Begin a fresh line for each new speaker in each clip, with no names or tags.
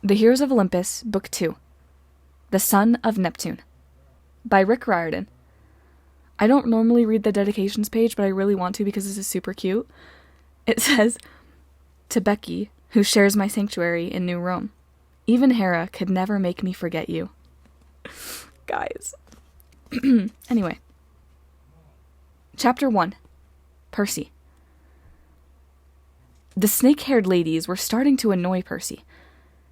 The Heroes of Olympus, Book 2. The Son of Neptune. By Rick Riordan. I don't normally read the dedications page, but I really want to because this is super cute. It says, "To Becky, who shares my sanctuary in New Rome. Even Hera could never make me forget you." Guys. Anyway. Chapter 1. Percy. The snake-haired ladies were starting to annoy Percy.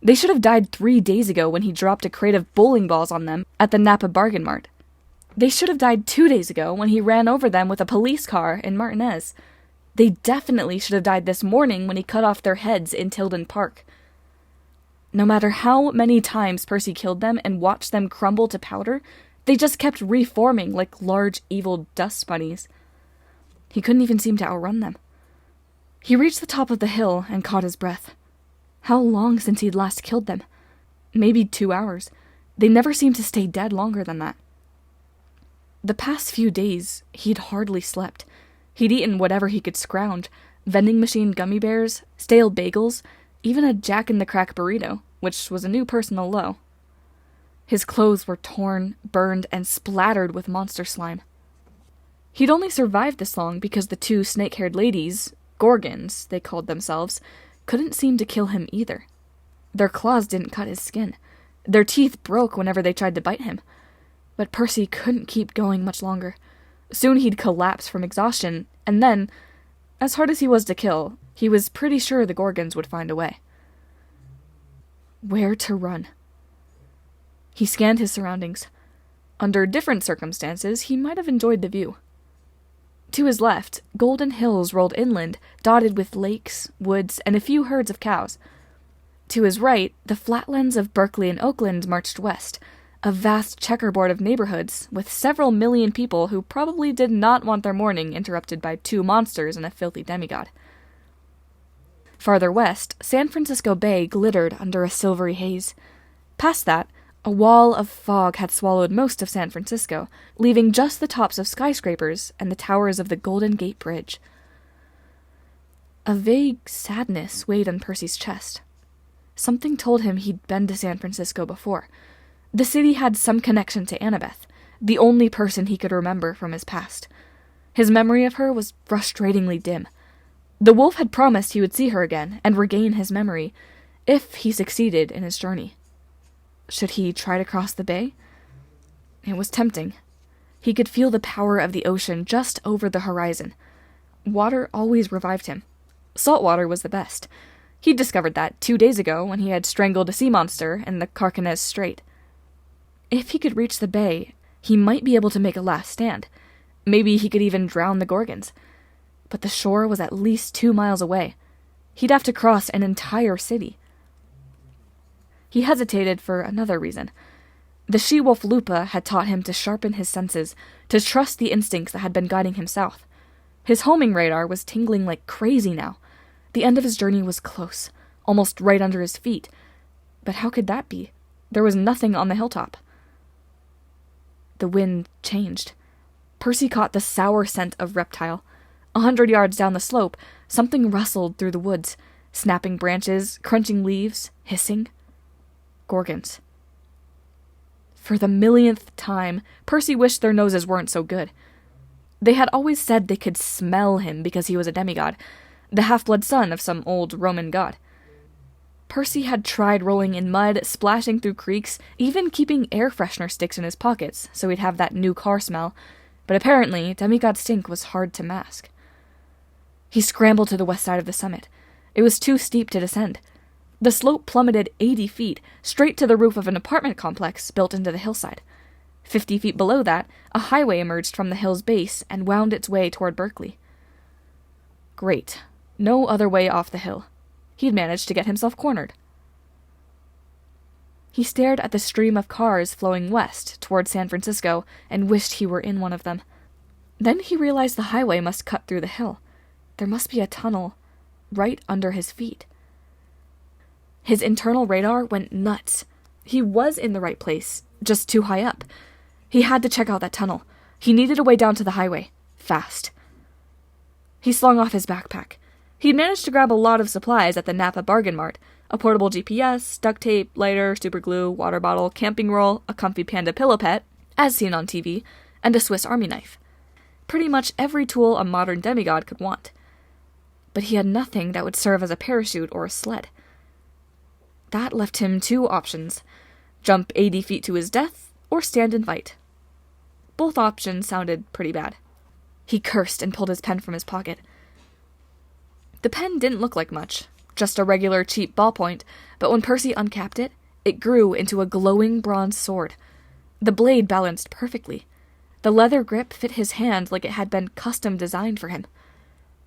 They should have died 3 days ago when he dropped a crate of bowling balls on them at the Napa Bargain Mart. They should have died 2 days ago when he ran over them with a police car in Martinez. They definitely should have died this morning when he cut off their heads in Tilden Park. No matter how many times Percy killed them and watched them crumble to powder, they just kept reforming like large evil dust bunnies. He couldn't even seem to outrun them. He reached the top of the hill and caught his breath. How long since he'd last killed them? Maybe 2 hours. They never seemed to stay dead longer than that. The past few days, he'd hardly slept. He'd eaten whatever he could scrounge, vending machine gummy bears, stale bagels, even a Jack-in-the-Crack burrito, which was a new personal low. His clothes were torn, burned, and splattered with monster slime. He'd only survived this long because the 2 snake-haired ladies, Gorgons, they called themselves, couldn't seem to kill him either. Their claws didn't cut his skin. Their teeth broke whenever they tried to bite him. But Percy couldn't keep going much longer. Soon he'd collapse from exhaustion, and then, as hard as he was to kill, he was pretty sure the Gorgons would find a way. Where to run? He scanned his surroundings. Under different circumstances, he might have enjoyed the view. To his left, golden hills rolled inland, dotted with lakes, woods, and a few herds of cows. To his right, the flatlands of Berkeley and Oakland marched west, a vast checkerboard of neighborhoods, with several million people who probably did not want their morning interrupted by 2 monsters and a filthy demigod. Farther west, San Francisco Bay glittered under a silvery haze. Past that, a wall of fog had swallowed most of San Francisco, leaving just the tops of skyscrapers and the towers of the Golden Gate Bridge. A vague sadness weighed on Percy's chest. Something told him he'd been to San Francisco before. The city had some connection to Annabeth, the only person he could remember from his past. His memory of her was frustratingly dim. The wolf had promised he would see her again and regain his memory, if he succeeded in his journey. Should he try to cross the bay? It was tempting. He could feel the power of the ocean just over the horizon. Water always revived him. Salt water was the best. He'd discovered that 2 days ago when he had strangled a sea monster in the Carquinez Strait. If he could reach the bay, he might be able to make a last stand. Maybe he could even drown the Gorgons. But the shore was at least 2 miles away. He'd have to cross an entire city. He hesitated for another reason. The she-wolf Lupa had taught him to sharpen his senses, to trust the instincts that had been guiding him south. His homing radar was tingling like crazy now. The end of his journey was close, almost right under his feet. But how could that be? There was nothing on the hilltop. The wind changed. Percy caught the sour scent of reptile. 100 yards down the slope, something rustled through the woods, snapping branches, crunching leaves, hissing. Gorgons. For the millionth time, Percy wished their noses weren't so good. They had always said they could smell him because he was a demigod, the half-blood son of some old Roman god. Percy had tried rolling in mud, splashing through creeks, even keeping air freshener sticks in his pockets so he'd have that new car smell, but apparently demigod stink was hard to mask. He scrambled to the west side of the summit. It was too steep to descend. The slope plummeted 80 feet, straight to the roof of an apartment complex built into the hillside. 50 feet below that, a highway emerged from the hill's base and wound its way toward Berkeley. Great. No other way off the hill. He'd managed to get himself cornered. He stared at the stream of cars flowing west toward San Francisco and wished he were in one of them. Then he realized the highway must cut through the hill. There must be a tunnel right under his feet. His internal radar went nuts. He was in the right place, just too high up. He had to check out that tunnel. He needed a way down to the highway. Fast. He slung off his backpack. He'd managed to grab a lot of supplies at the Napa Bargain Mart, A portable GPS, duct tape, lighter, super glue, water bottle, camping roll, a comfy panda pillow pet, as seen on TV, and a Swiss Army knife. Pretty much every tool a modern demigod could want. But he had nothing that would serve as a parachute or a sled. That left him two options: jump 80 feet to his death, or stand and fight. Both options sounded pretty bad. He cursed and pulled his pen from his pocket. The pen didn't look like much, just a regular cheap ballpoint, but when Percy uncapped it, it grew into a glowing bronze sword. The blade balanced perfectly. The leather grip fit his hand like it had been custom designed for him.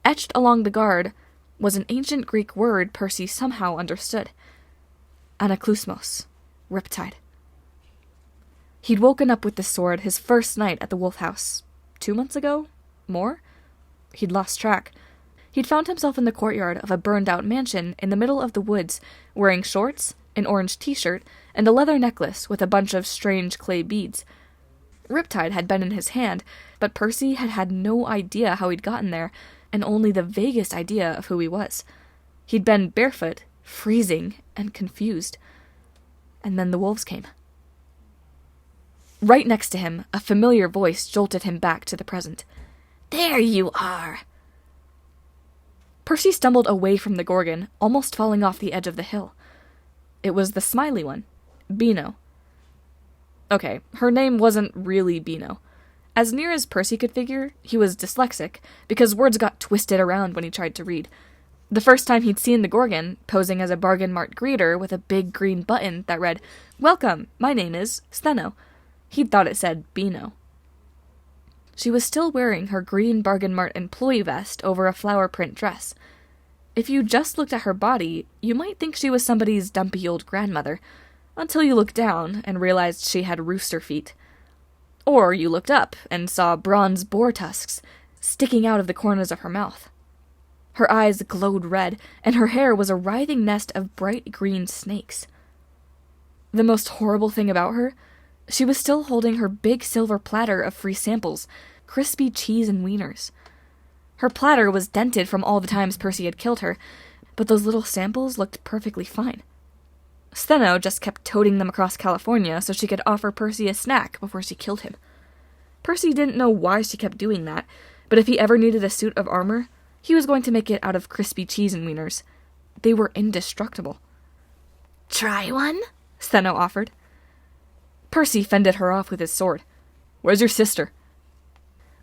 Etched along the guard was an ancient Greek word Percy somehow understood. Anaklusmos, riptide. He'd woken up with the sword his first night at the Wolf House. 2 months ago? More? He'd lost track. He'd found himself in the courtyard of a burned-out mansion in the middle of the woods, wearing shorts, an orange t-shirt, and a leather necklace with a bunch of strange clay beads. Riptide had been in his hand, but Percy had had no idea how he'd gotten there, and only the vaguest idea of who he was. He'd been barefoot, freezing, and confused. And then the wolves came. Right next to him, a familiar voice jolted him back to the present. "There you are!" Percy stumbled away from the Gorgon, almost falling off the edge of the hill. It was the smiley one, Beano. Okay, her name wasn't really Beano. As near as Percy could figure, he was dyslexic, because words got twisted around when he tried to read. The first time he'd seen the Gorgon, posing as a bargain mart greeter with a big green button that read, "Welcome, my name is Steno," he'd thought it said Beano. She was still wearing her green bargain mart employee vest over a flower print dress. If you just looked at her body, you might think she was somebody's dumpy old grandmother, until you looked down and realized she had rooster feet. Or you looked up and saw bronze boar tusks sticking out of the corners of her mouth. Her eyes glowed red, and her hair was a writhing nest of bright green snakes. The most horrible thing about her, she was still holding her big silver platter of free samples, crispy cheese and wieners. Her platter was dented from all the times Percy had killed her, but those little samples looked perfectly fine. Steno just kept toting them across California so she could offer Percy a snack before she killed him. Percy didn't know why she kept doing that, but if he ever needed a suit of armor, he was going to make it out of crispy cheese and wieners. They were indestructible. "Try one?" Steno offered. Percy fended her off with his sword. "Where's your sister?"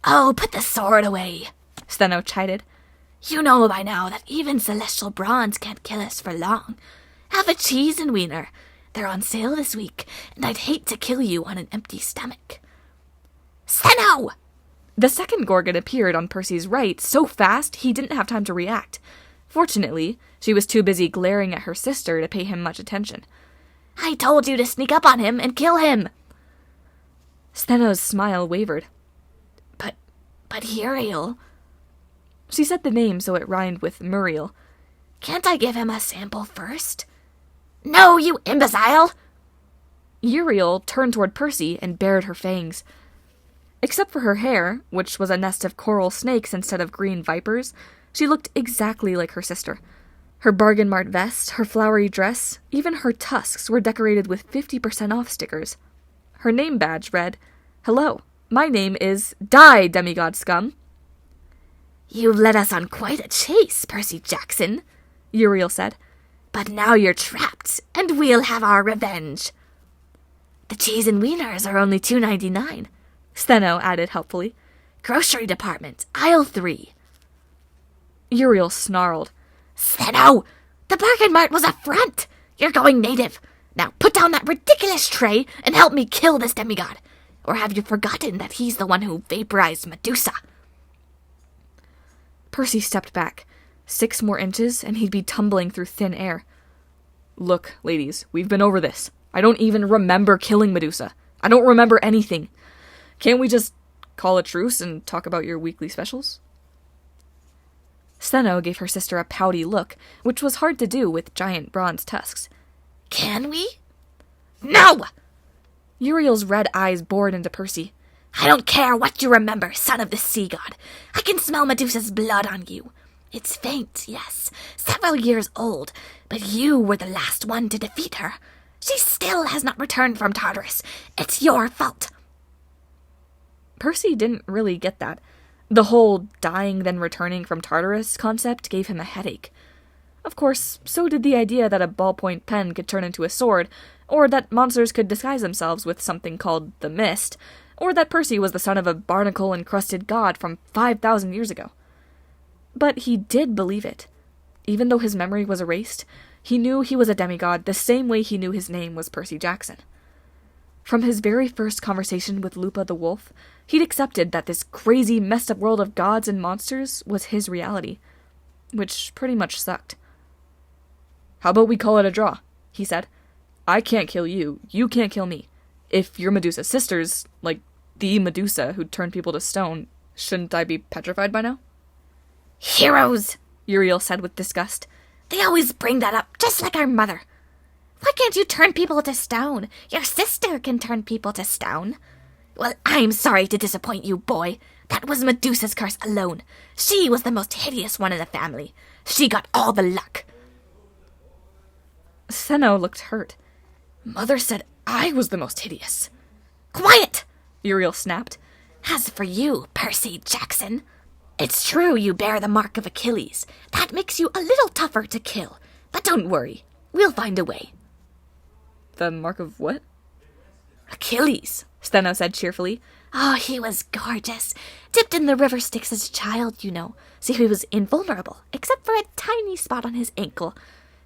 "Oh, put the sword away," Steno chided. "You know by now that even celestial bronze can't kill us for long. Have a cheese and wiener. They're on sale this week, and I'd hate to kill you on an empty stomach." "Steno!" The second Gorgon appeared on Percy's right so fast he didn't have time to react. Fortunately, she was too busy glaring at her sister to pay him much attention. "I told you to sneak up on him and kill him!" Steno's smile wavered. But Uriel..." She said the name so it rhymed with Muriel. "Can't I give him a sample first?" "No, you imbecile!" Uriel turned toward Percy and bared her fangs. Except for her hair, which was a nest of coral snakes instead of green vipers, she looked exactly like her sister. Her bargain mart vest, her flowery dress, even her tusks were decorated with 50% off stickers. Her name badge read, "Hello, my name is Die, Demigod Scum." "You've led us on quite a chase, Percy Jackson," Uriel said. "But now you're trapped, and we'll have our revenge." "The cheese and wieners are only $2.99, Steno added helpfully. "Grocery department, aisle 3. Uriel snarled. "Steno! The bargain mart was a front! You're going native! Now put down that ridiculous tray and help me kill this demigod! Or have you forgotten that he's the one who vaporized Medusa?" Percy stepped back. 6 more inches, and he'd be tumbling through thin air. "Look, ladies, we've been over this. I don't even remember killing Medusa. I don't remember anything. Can't we just call a truce and talk about your weekly specials?" Steno gave her sister a pouty look, which was hard to do with giant bronze tusks. "Can we?" "No!" Uriel's red eyes bored into Percy. "I don't care what you remember, son of the sea god. I can smell Medusa's blood on you.
It's faint, yes, several years old, but you were the last one to defeat her. She still has not returned from Tartarus. It's your fault.
Percy didn't really get that. The whole dying then returning from Tartarus concept gave him a headache. Of course, so did the idea that a ballpoint pen could turn into a sword, or that monsters could disguise themselves with something called the Mist, or that Percy was the son of a barnacle-encrusted god from 5,000 years ago. But he did believe it. Even though his memory was erased, he knew he was a demigod the same way he knew his name was Percy Jackson. From his very first conversation with Lupa the wolf, he'd accepted that this crazy, messed-up world of gods and monsters was his reality, which pretty much sucked. "How about we call it a draw?" he said. "I can't kill you, you can't kill me. If you're Medusa's sisters, like the Medusa who turned people to stone, shouldn't I be petrified by now?"
"Heroes,"
Uriel said with disgust.
"They always bring that up, just like our mother. Why can't you turn people to stone? Your sister can turn people to stone." "Well, I'm sorry to disappoint you, boy. That was Medusa's curse alone. She was the most hideous one in the family. She got all the luck."
Steno looked hurt. "Mother said I was the most hideous."
"Quiet!"
Uriel snapped.
"As for you, Percy Jackson, it's true you bear the mark of Achilles. That makes you a little tougher to kill. But don't worry, we'll find a way."
"The mark of what?"
"Achilles,"
Steno said cheerfully.
"Oh, he was gorgeous. Dipped in the river Styx as a child, you know. So he was invulnerable, except for a tiny spot on his ankle.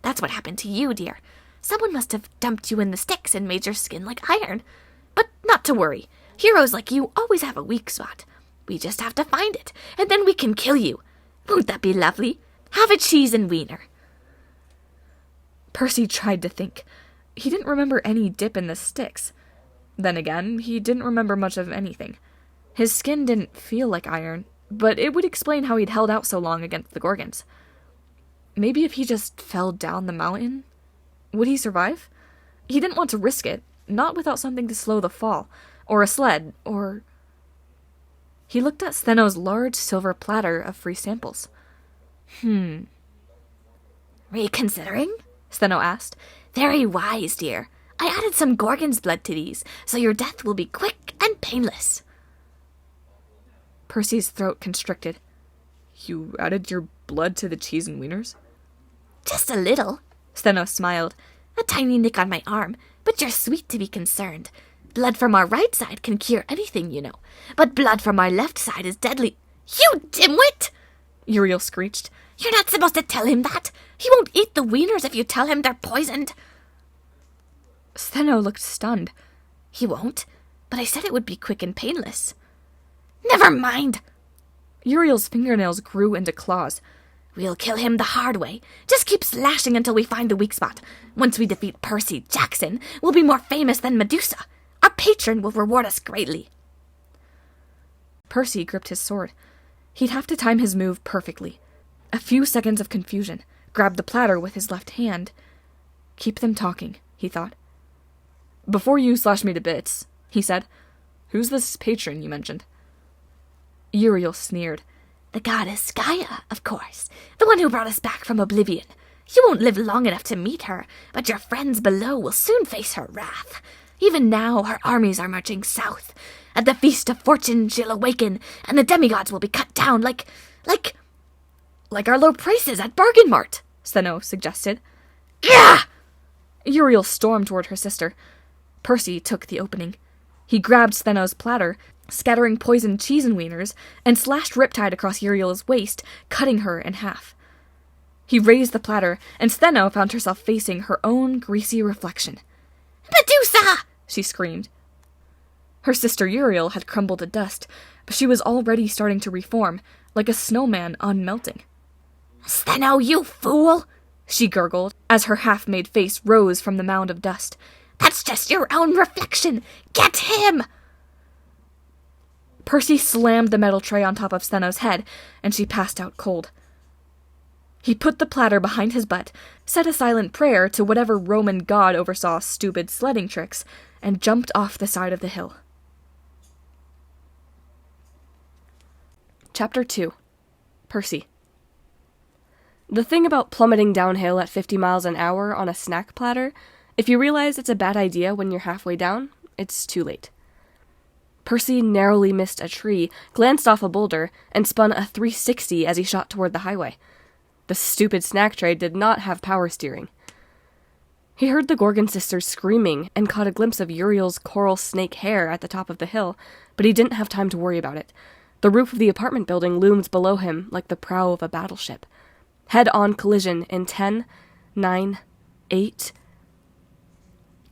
That's what happened to you, dear. Someone must have dumped you in the Styx and made your skin like iron. But not to worry. Heroes like you always have a weak spot. We just have to find it, and then we can kill you. Won't that be lovely? Have a cheese and wiener."
Percy tried to think. He didn't remember any dip in the Styx. Then again, he didn't remember much of anything. His skin didn't feel like iron, but it would explain how he'd held out so long against the Gorgons. Maybe if he just fell down the mountain? Would he survive? He didn't want to risk it, not without something to slow the fall, or a sled, or... He looked at Steno's large silver platter of free samples.
"Reconsidering?" Steno asked. "Very wise, dear. I added some Gorgon's blood to these, so your death will be quick and painless."
Percy's throat constricted. "You added your blood to the cheese and wieners?"
"Just a little," Steno smiled. "A tiny nick on my arm, but you're sweet to be concerned. Blood from our right side can cure anything, you know, but blood from our left side is deadly." "You dimwit!"
Uriel screeched.
"You're not supposed to tell him that. He won't eat the wieners if you tell him they're poisoned."
Steno looked stunned.
"He won't, but I said it would be quick and painless." "Never mind."
Uriel's fingernails grew into claws.
"We'll kill him the hard way. Just keep slashing until we find the weak spot. Once we defeat Percy Jackson, we'll be more famous than Medusa. Our patron will reward us greatly."
Percy gripped his sword. He'd have to time his move perfectly. A few seconds of confusion, grabbed the platter with his left hand. Keep them talking, he thought. "Before you slash me to bits," he said, "who's this patron you mentioned?" Uriel sneered.
"The goddess Gaia, of course. The one who brought us back from oblivion. You won't live long enough to meet her, but your friends below will soon face her wrath. Even now, her armies are marching south. At the Feast of Fortune, she'll awaken, and the demigods will be cut down like
our low prices at Bargain Mart," Steno suggested.
"Yeah!"
Uriel stormed toward her sister. Percy took the opening. He grabbed Steno's platter, scattering poisoned cheese and wieners, and slashed Riptide across Uriel's waist, cutting her in half. He raised the platter, and Steno found herself facing her own greasy reflection.
"Medusa!" she
screamed. Her sister Uriel had crumbled to dust, but she was already starting to reform, like a snowman unmelting.
"Steno, you fool!"
she gurgled, as her half-made face rose from the mound of dust.
"That's just your own reflection! Get him!"
Percy slammed the metal tray on top of Steno's head, and she passed out cold. He put the platter behind his butt, said a silent prayer to whatever Roman god oversaw stupid sledding tricks, and jumped off the side of the hill. Chapter 2. Percy.
The thing about plummeting downhill at 50 miles an hour on a snack platter, if you realize it's a bad idea when you're halfway down, it's too late. Percy narrowly missed a tree, glanced off a boulder, and spun a 360 as he shot toward the highway. The stupid snack tray did not have power steering. He heard the Gorgon sisters screaming and caught a glimpse of Uriel's coral snake hair at the top of the hill, but he didn't have time to worry about it. The roof of the apartment building loomed below him like the prow of a battleship. Head-on collision in 10, 9, 8...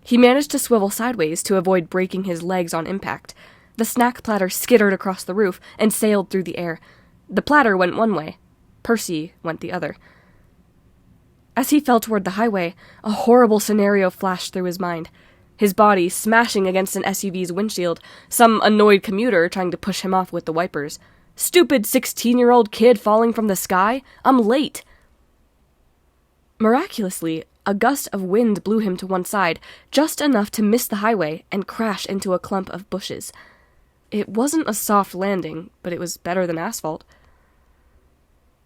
He managed to swivel sideways to avoid breaking his legs on impact. The snack platter skittered across the roof and sailed through the air. The platter went one way. Percy went the other. As he fell toward the highway, a horrible scenario flashed through his mind. His body smashing against an SUV's windshield, some annoyed commuter trying to push him off with the wipers. Stupid 16-year-old kid falling from the sky? I'm late. Miraculously, a gust of wind blew him to one side, just enough to miss the highway and crash into a clump of bushes. It wasn't a soft landing, but it was better than asphalt.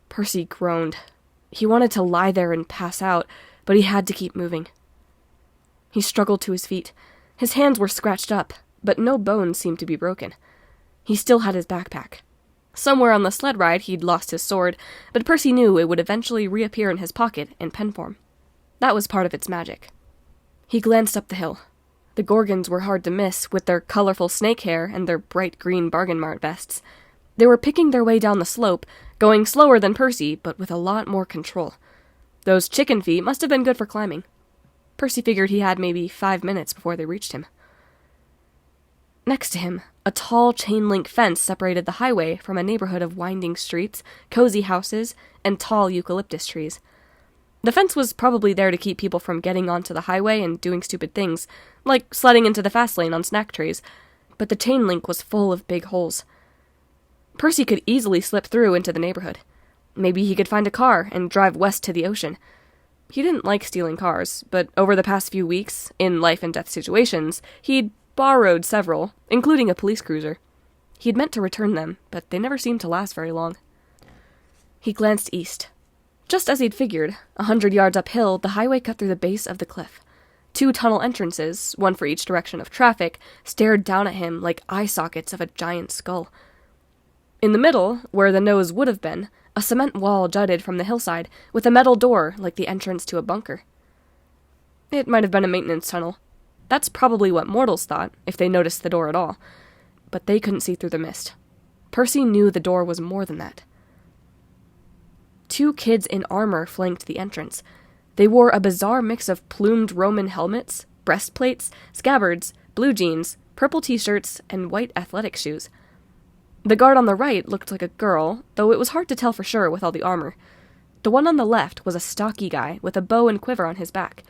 Percy groaned. He wanted to lie there and pass out, but he had to keep moving. He struggled to his feet. His hands were scratched up, but no bones seemed to be broken. He still had his backpack. Somewhere on the sled ride he'd lost his sword, but Percy knew it would eventually reappear in his pocket in pen form. That was part of its magic. He glanced up the hill. The Gorgons were hard to miss, with their colorful snake hair and their bright green bargain mart vests. They were picking their way down the slope, going slower than Percy, but with a lot more control. Those chicken feet must have been good for climbing. Percy figured he had maybe 5 minutes before they reached him. Next to him, a tall chain-link fence separated the highway from a neighborhood of winding streets, cozy houses, and tall eucalyptus trees. The fence was probably there to keep people from getting onto the highway and doing stupid things, like sledding into the fast lane on snack trays, but the chain link was full of big holes. Percy could easily slip through into the neighborhood. Maybe he could find a car and drive west to the ocean. He didn't like stealing cars, but over the past few weeks, in life-and-death situations, he'd borrowed several, including a police cruiser. He'd meant to return them, but they never seemed to last very long. He glanced east. Just as he'd figured, 100 yards uphill, the highway cut through the base of the cliff. 2 tunnel entrances, one for each direction of traffic, stared down at him like eye sockets of a giant skull. In the middle, where the nose would have been, a cement wall jutted from the hillside, with a metal door like the entrance to a bunker. It might have been a maintenance tunnel. That's probably what mortals thought, if they noticed the door at all. But they couldn't see through the mist. Percy knew the door was more than that. 2 kids in armor flanked the entrance. They wore a bizarre mix of plumed Roman helmets, breastplates, scabbards, blue jeans, purple t-shirts, and white athletic shoes. The guard on the right looked like a girl, though it was hard to tell for sure with all the armor. The one on the left was a stocky guy with a bow and quiver on his back.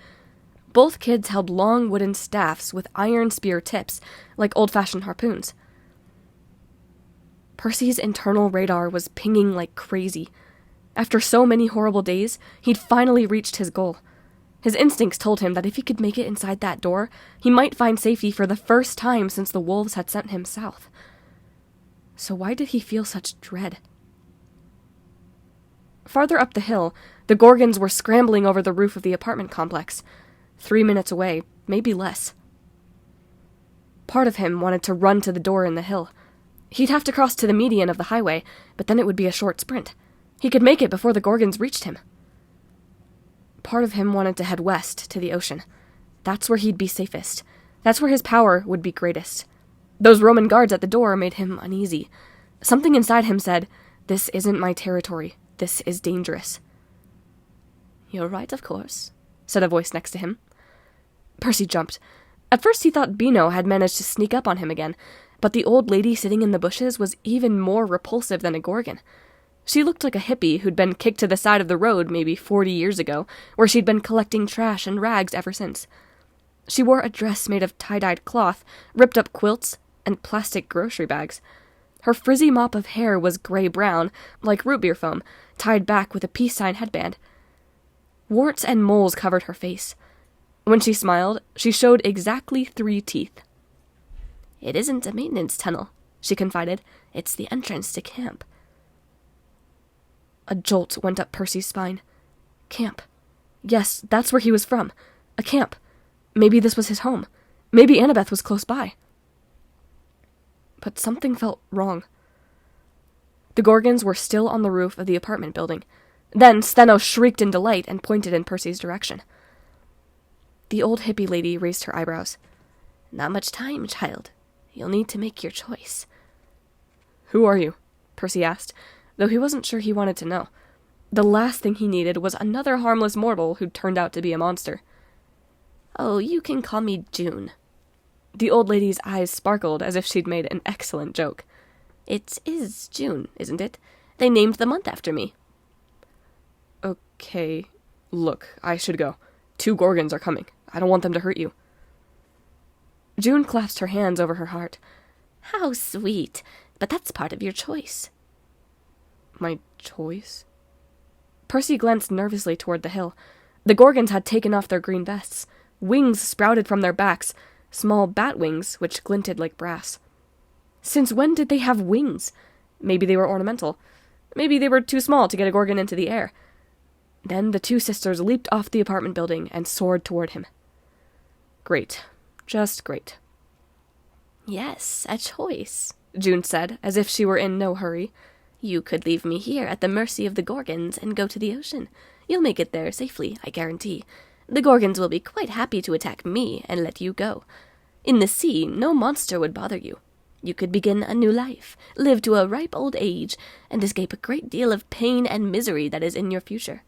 Both kids held long wooden staffs with iron spear tips, like old-fashioned harpoons. Percy's internal radar was pinging like crazy. After so many horrible days, he'd finally reached his goal. His instincts told him that if he could make it inside that door, he might find safety for the first time since the wolves had sent him south. So why did he feel such dread? Farther up the hill, the Gorgons were scrambling over the roof of the apartment complex. 3 minutes away, maybe less. Part of him wanted to run to the door in the hill. He'd have to cross to the median of the highway, but then it would be a short sprint. He could make it before the Gorgons reached him. Part of him wanted to head west to the ocean. That's where he'd be safest. That's where his power would be greatest. Those Roman guards at the door made him uneasy. Something inside him said, "This isn't my territory. This is dangerous." "You're right, of course," said a voice next to him. Percy jumped. At first he thought Beano had managed to sneak up on him again, but the old lady sitting in the bushes was even more repulsive than a Gorgon. She looked like a hippie who'd been kicked to the side of the road maybe 40 years ago, where she'd been collecting trash and rags ever since. She wore a dress made of tie-dyed cloth, ripped-up quilts, and plastic grocery bags. Her frizzy mop of hair was gray-brown, like root beer foam, tied back with a peace sign headband. Warts and moles covered her face. When she smiled, she showed exactly 3 teeth. "It isn't a maintenance tunnel," she confided. "It's the entrance to camp." A jolt went up Percy's spine. Camp. Yes, that's where he was from. A camp. Maybe this was his home. Maybe Annabeth was close by. But something felt wrong. The Gorgons were still on the roof of the apartment building. Then Steno shrieked in delight and pointed in Percy's direction. The old hippie lady raised her eyebrows.
Not much time, child. You'll need to make your choice.
Who are you? Percy asked, though he wasn't sure he wanted to know. The last thing he needed was another harmless mortal who turned out to be a monster.
Oh, you can call me June.
The old lady's eyes sparkled as if she'd made an excellent joke.
It is June, isn't it? They named the month after me.
Okay. Look, I should go. 2 Gorgons are coming. I don't want them to hurt you. June clasped her hands over her heart.
How sweet. But that's part of your choice.
My choice? Percy glanced nervously toward the hill. The Gorgons had taken off their green vests. Wings sprouted from their backs, small bat wings which glinted like brass. Since when did they have wings? Maybe they were ornamental. Maybe they were too small to get a Gorgon into the air. Then the 2 sisters leaped off the apartment building and soared toward him. Great. Just great.
Yes, a choice,
June said, as if she were in no hurry.
You could leave me here at the mercy of the Gorgons and go to the ocean. You'll make it there safely, I guarantee. The Gorgons will be quite happy to attack me and let you go. In the sea, no monster would bother you. You could begin a new life, live to a ripe old age, and escape a great deal of pain and misery that is in your future.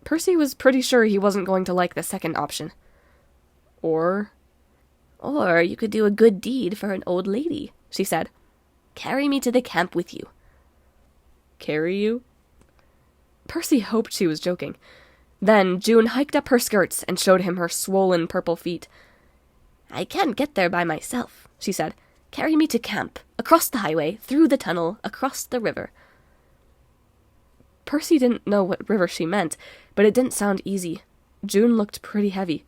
Percy was pretty sure he wasn't going to like the second option. Or
you could do a good deed for an old lady, she said. Carry me to the camp with you.
Carry you? Percy hoped she was joking. Then June hiked up her skirts and showed him her swollen purple feet.
I can't get there by myself, she said. Carry me to camp, across the highway, through the tunnel, across the river.
Percy didn't know what river she meant, but it didn't sound easy. June looked pretty heavy.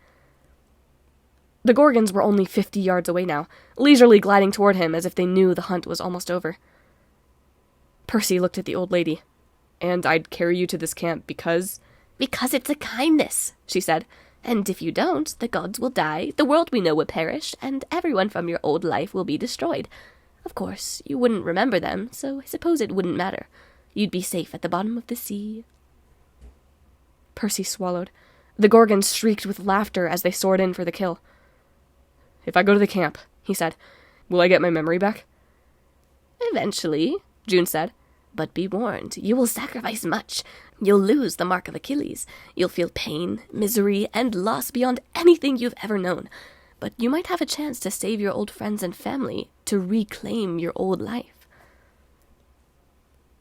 The Gorgons were only 50 yards away now, leisurely gliding toward him as if they knew the hunt was almost over. Percy looked at the old lady. And I'd carry you to this camp because...
Because it's a kindness, she said. And if you don't, the gods will die, the world we know will perish, and everyone from your old life will be destroyed. Of course, you wouldn't remember them, so I suppose it wouldn't matter. You'd be safe at the bottom of the sea.
Percy swallowed. The Gorgons shrieked with laughter as they soared in for the kill. If I go to the camp, he said, will I get my memory back?
Eventually, June said. But be warned, you will sacrifice much. You'll lose the mark of Achilles. You'll feel pain, misery, and loss beyond anything you've ever known. But you might have a chance to save your old friends and family, to reclaim your old life.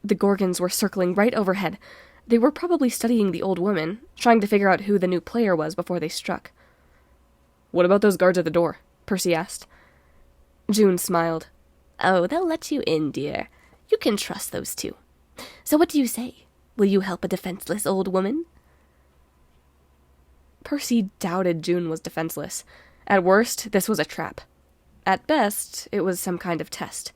The Gorgons were circling right overhead. They were probably studying the old woman, trying to figure out who the new player was before they struck. What about those guards at the door? Percy asked.
June smiled. Oh, they'll let you in, dear. You can trust those 2. So what do you say? Will you help a defenseless old woman?
Percy doubted June was defenseless. At worst, this was a trap. At best, it was some kind of test.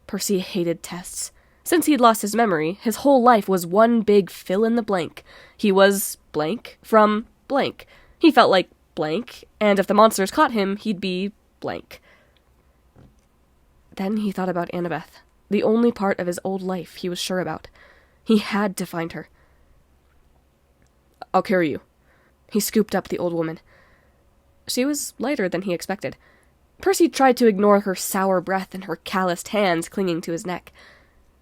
Percy hated tests. Since he'd lost his memory, his whole life was one big fill-in-the-blank. He was blank from blank. He felt like blank, and if the monsters caught him, he'd be blank. Then he thought about Annabeth, the only part of his old life he was sure about. He had to find her. I'll carry you. He scooped up the old woman. She was lighter than he expected. Percy tried to ignore her sour breath and her calloused hands clinging to his neck.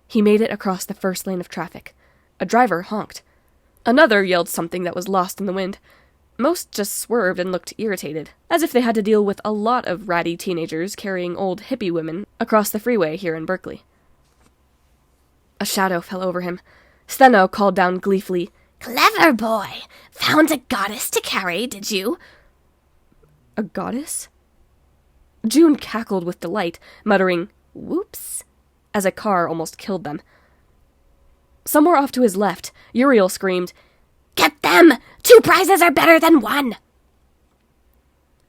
He made it across the first lane of traffic. A driver honked. Another yelled something that was lost in the wind. Most just swerved and looked irritated, as if they had to deal with a lot of ratty teenagers carrying old hippie women across the freeway here in Berkeley. A shadow fell over him. Steno called down gleefully,
Clever boy! Found a goddess to carry, did you?
A goddess? June cackled with delight, muttering, Whoops, as a car almost killed them. Somewhere off to his left, Uriel screamed, Get them! 2 prizes are better than 1!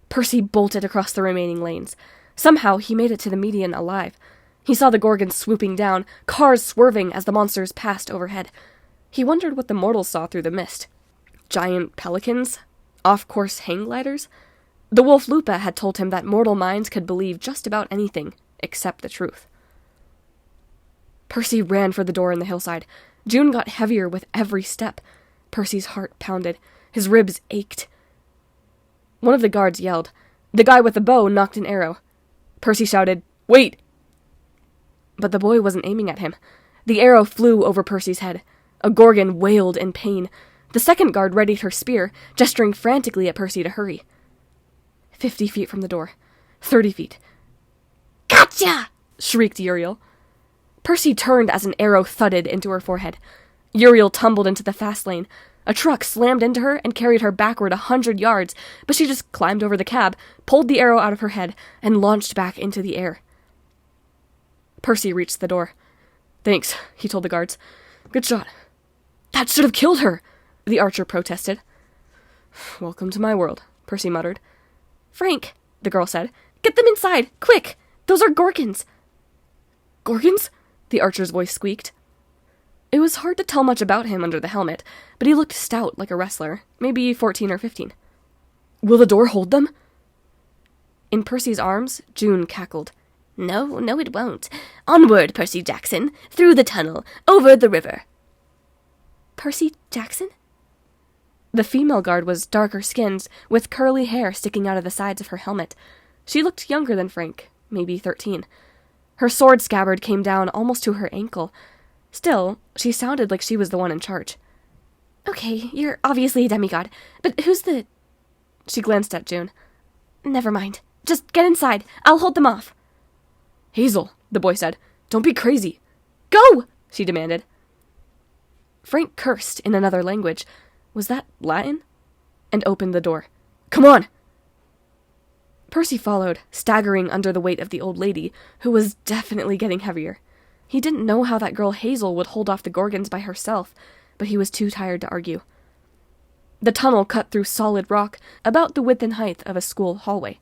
Percy bolted across the remaining lanes. Somehow he made it to the median alive. He saw the Gorgons swooping down, cars swerving as the monsters passed overhead. He wondered what the mortals saw through the mist. Giant pelicans? Off-course hang gliders? The wolf Lupa had told him that mortal minds could believe just about anything, except the truth. Percy ran for the door in the hillside. June got heavier with every step. Percy's heart pounded. His ribs ached. One of the guards yelled. The guy with the bow knocked an arrow. Percy shouted, "Wait!" But the boy wasn't aiming at him. The arrow flew over Percy's head. A Gorgon wailed in pain. The second guard readied her spear, gesturing frantically at Percy to hurry. 50 feet from the door. 30 feet.
Gotcha!
Shrieked Uriel. Percy turned as an arrow thudded into her forehead. Uriel tumbled into the fast lane. A truck slammed into her and carried her backward 100 yards, but she just climbed over the cab, pulled the arrow out of her head, and launched back into the air. Percy reached the door. "Thanks," he told the guards. "Good shot." "That should have killed her," the archer protested. "Welcome to my world," Percy muttered.
"Frank," the girl said, "get them inside, quick! Those are Gorgons."
"Gorgons?" the archer's voice squeaked. It was hard to tell much about him under the helmet, but he looked stout like a wrestler, maybe 14 or 15. "Will the door hold them?" In Percy's arms, June cackled.
No, it won't. Onward, Percy Jackson, through the tunnel, over the river." "Percy Jackson?" The female guard was darker skinned, with curly hair sticking out of the sides of her helmet. She looked younger than Frank, maybe 13. Her sword scabbard came down almost to her ankle. Still, she sounded like she was the one in charge. "Okay, you're obviously a demigod, but who's the—" She glanced at June. "Never mind. Just get inside. I'll hold them off." "Hazel," the boy said. "Don't be crazy." "Go!" she demanded. Frank cursed in another language. Was that Latin? And opened the door. "Come on!" Percy followed, staggering under the weight of the old lady, who was definitely getting heavier. He didn't know how that girl Hazel would hold off the Gorgons by herself, but he was too tired to argue. The tunnel cut through solid rock, about the width and height of a school hallway.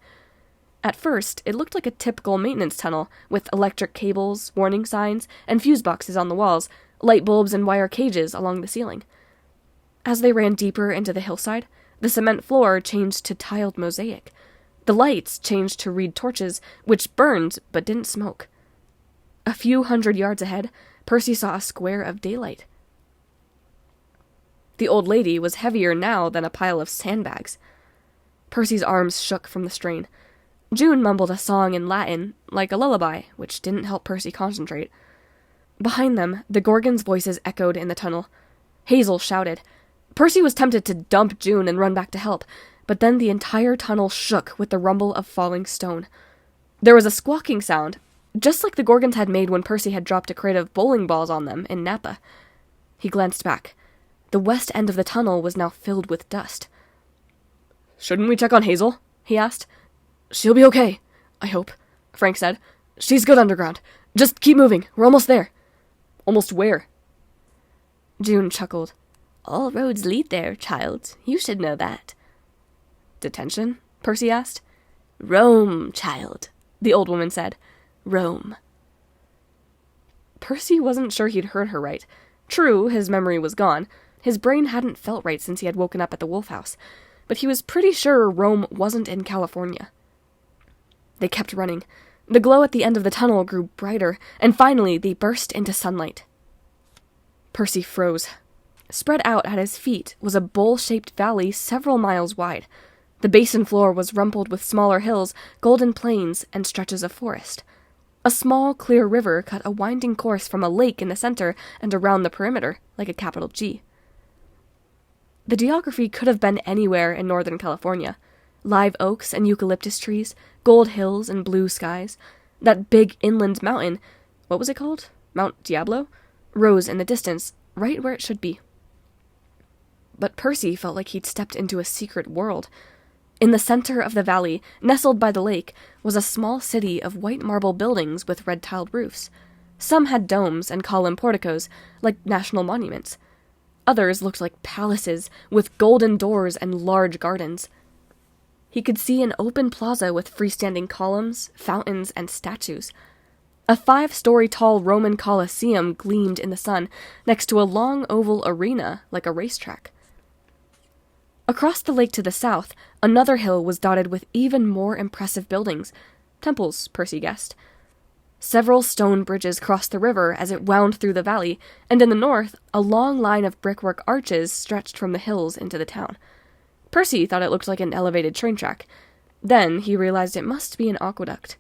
At first, it looked like a typical maintenance tunnel, with electric cables, warning signs, and fuse boxes on the walls, light bulbs and wire cages along the ceiling. As they ran deeper into the hillside, the cement floor changed to tiled mosaic. The lights changed to reed torches, which burned but didn't smoke. A few hundred yards ahead, Percy saw a square of daylight. The old lady was heavier now than a pile of sandbags. Percy's arms shook from the strain. June mumbled a song in Latin, like a lullaby, which didn't help Percy concentrate. Behind them, the Gorgons' voices echoed in the tunnel. Hazel shouted. Percy was tempted to dump June and run back to help, but then the entire tunnel shook with the rumble of falling stone. There was a squawking sound, just like the Gorgons had made when Percy had dropped a crate of bowling balls on them in Napa. He glanced back. The west end of the tunnel was now filled with dust. "Shouldn't we check on Hazel?" he asked. "She'll be okay, I hope," Frank said. "She's good underground. Just keep moving. We're almost there." "Almost where?" June chuckled. "All roads lead there, child. You should know that."
"Detention?" Percy asked.
"Rome, child," the old woman said. "Rome."
Percy wasn't sure he'd heard her right. True, his memory was gone. His brain hadn't felt right since he had woken up at the Wolf House. But he was pretty sure Rome wasn't in California. They kept running. The glow at the end of the tunnel grew brighter, and finally they burst into sunlight. Percy froze. Spread out at his feet was a bowl-shaped valley several miles wide. The basin floor was rumpled with smaller hills, golden plains, and stretches of forest. A small, clear river cut a winding course from a lake in the center and around the perimeter, like a capital G. The geography could have been anywhere in Northern California. Live oaks and eucalyptus trees, gold hills and blue skies. That big inland mountain, what was it called? Mount Diablo? Rose in the distance, right where it should be. But Percy felt like he'd stepped into a secret world. In the center of the valley, nestled by the lake, was a small city of white marble buildings with red-tiled roofs. Some had domes and column porticos, like national monuments. Others looked like palaces, with golden doors and large gardens. He could see an open plaza with freestanding columns, fountains, and statues. A 5-story tall Roman Colosseum gleamed in the sun next to a long oval arena like a racetrack. Across the lake to the south, another hill was dotted with even more impressive buildings. Temples, Percy guessed. Several stone bridges crossed the river as it wound through the valley, and in the north, a long line of brickwork arches stretched from the hills into the town. Percy thought it looked like an elevated train track. Then he realized it must be an aqueduct.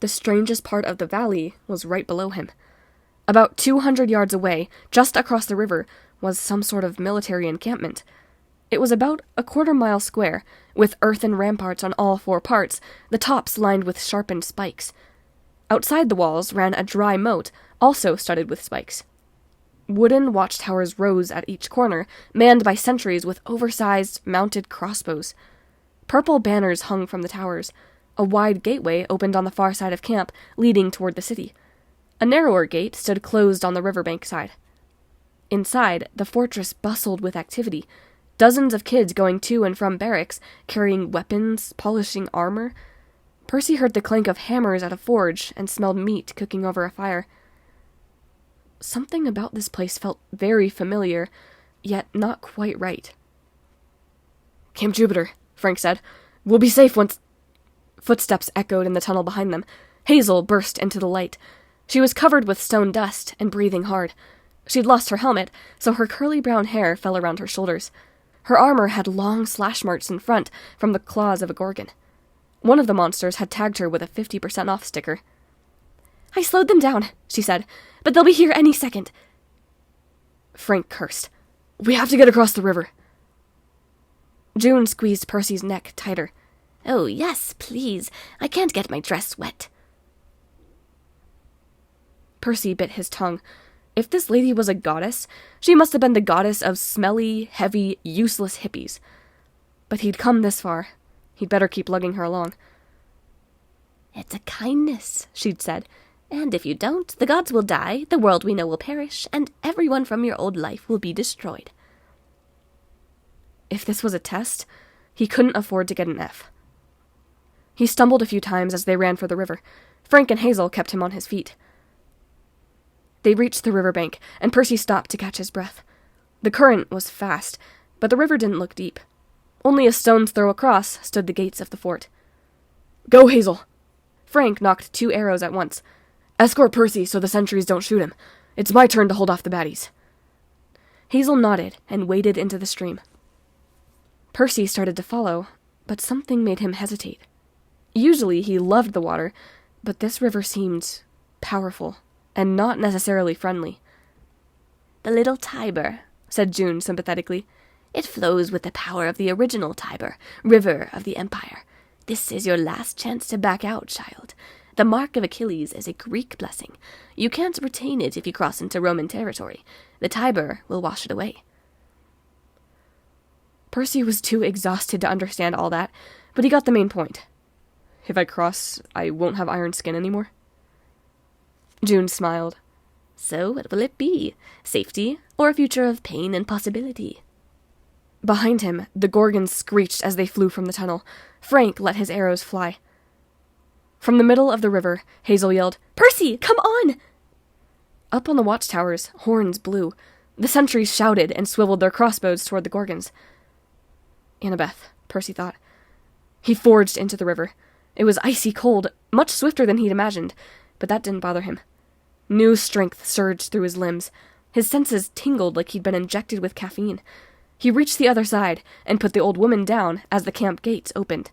The strangest part of the valley was right below him. About 200 yards away, just across the river, was some sort of military encampment. It was about a quarter-mile square, with earthen ramparts on all 4 parts, the tops lined with sharpened spikes. Outside the walls ran a dry moat, also studded with spikes. Wooden watchtowers rose at each corner, manned by sentries with oversized, mounted crossbows. Purple banners hung from the towers. A wide gateway opened on the far side of camp, leading toward the city. A narrower gate stood closed on the riverbank side. Inside, the fortress bustled with activity. Dozens of kids going to and from barracks, carrying weapons, polishing armor. Percy heard the clank of hammers at a forge and smelled meat cooking over a fire. Something about this place felt very familiar, yet not quite right. "Camp Jupiter," Frank said. "We'll be safe once—" Footsteps echoed in the tunnel behind them. Hazel burst into the light. She was covered with stone dust and breathing hard. She'd lost her helmet, so her curly brown hair fell around her shoulders. Her armor had long slash marks in front from the claws of a gorgon. One of the monsters had tagged her with a 50% off sticker. "I slowed them down," she said, "but they'll be here any second." Frank cursed. "We have to get across the river." June squeezed Percy's neck tighter.
"Oh, yes, please. I can't get my dress wet."
Percy bit his tongue. If this lady was a goddess, she must have been the goddess of smelly, heavy, useless hippies. But he'd come this far. He'd better keep lugging her along.
"It's a kindness," she'd said. "And if you don't, the gods will die, the world we know will perish, and everyone from your old life will be destroyed."
If this was a test, he couldn't afford to get an F. He stumbled a few times as they ran for the river. Frank and Hazel kept him on his feet. They reached the riverbank, and Percy stopped to catch his breath. The current was fast, but the river didn't look deep. Only a stone's throw across stood the gates of the fort. "Go, Hazel!" Frank knocked 2 arrows at once. "Escort Percy so the sentries don't shoot him. It's my turn to hold off the baddies." Hazel nodded and waded into the stream. Percy started to follow, but something made him hesitate. Usually he loved the water, but this river seemed powerful and not necessarily friendly.
"The little Tiber," said June sympathetically. "It flows with the power of the original Tiber, river of the Empire. This is your last chance to back out, child. The mark of Achilles is a Greek blessing. You can't retain it if you cross into Roman territory. The Tiber will wash it away."
Percy was too exhausted to understand all that, but he got the main point. "If I cross, I won't have iron skin anymore?" June smiled.
"So what will it be? Safety, or a future of pain and possibility?"
Behind him, the gorgons screeched as they flew from the tunnel. Frank let his arrows fly. From the middle of the river, Hazel yelled, "Percy, come on!" Up on the watchtowers, horns blew. The sentries shouted and swiveled their crossbows toward the gorgons. Annabeth, Percy thought. He forged into the river. It was icy cold, much swifter than he'd imagined, but that didn't bother him. New strength surged through his limbs. His senses tingled like he'd been injected with caffeine. He reached the other side and put the old woman down as the camp gates opened.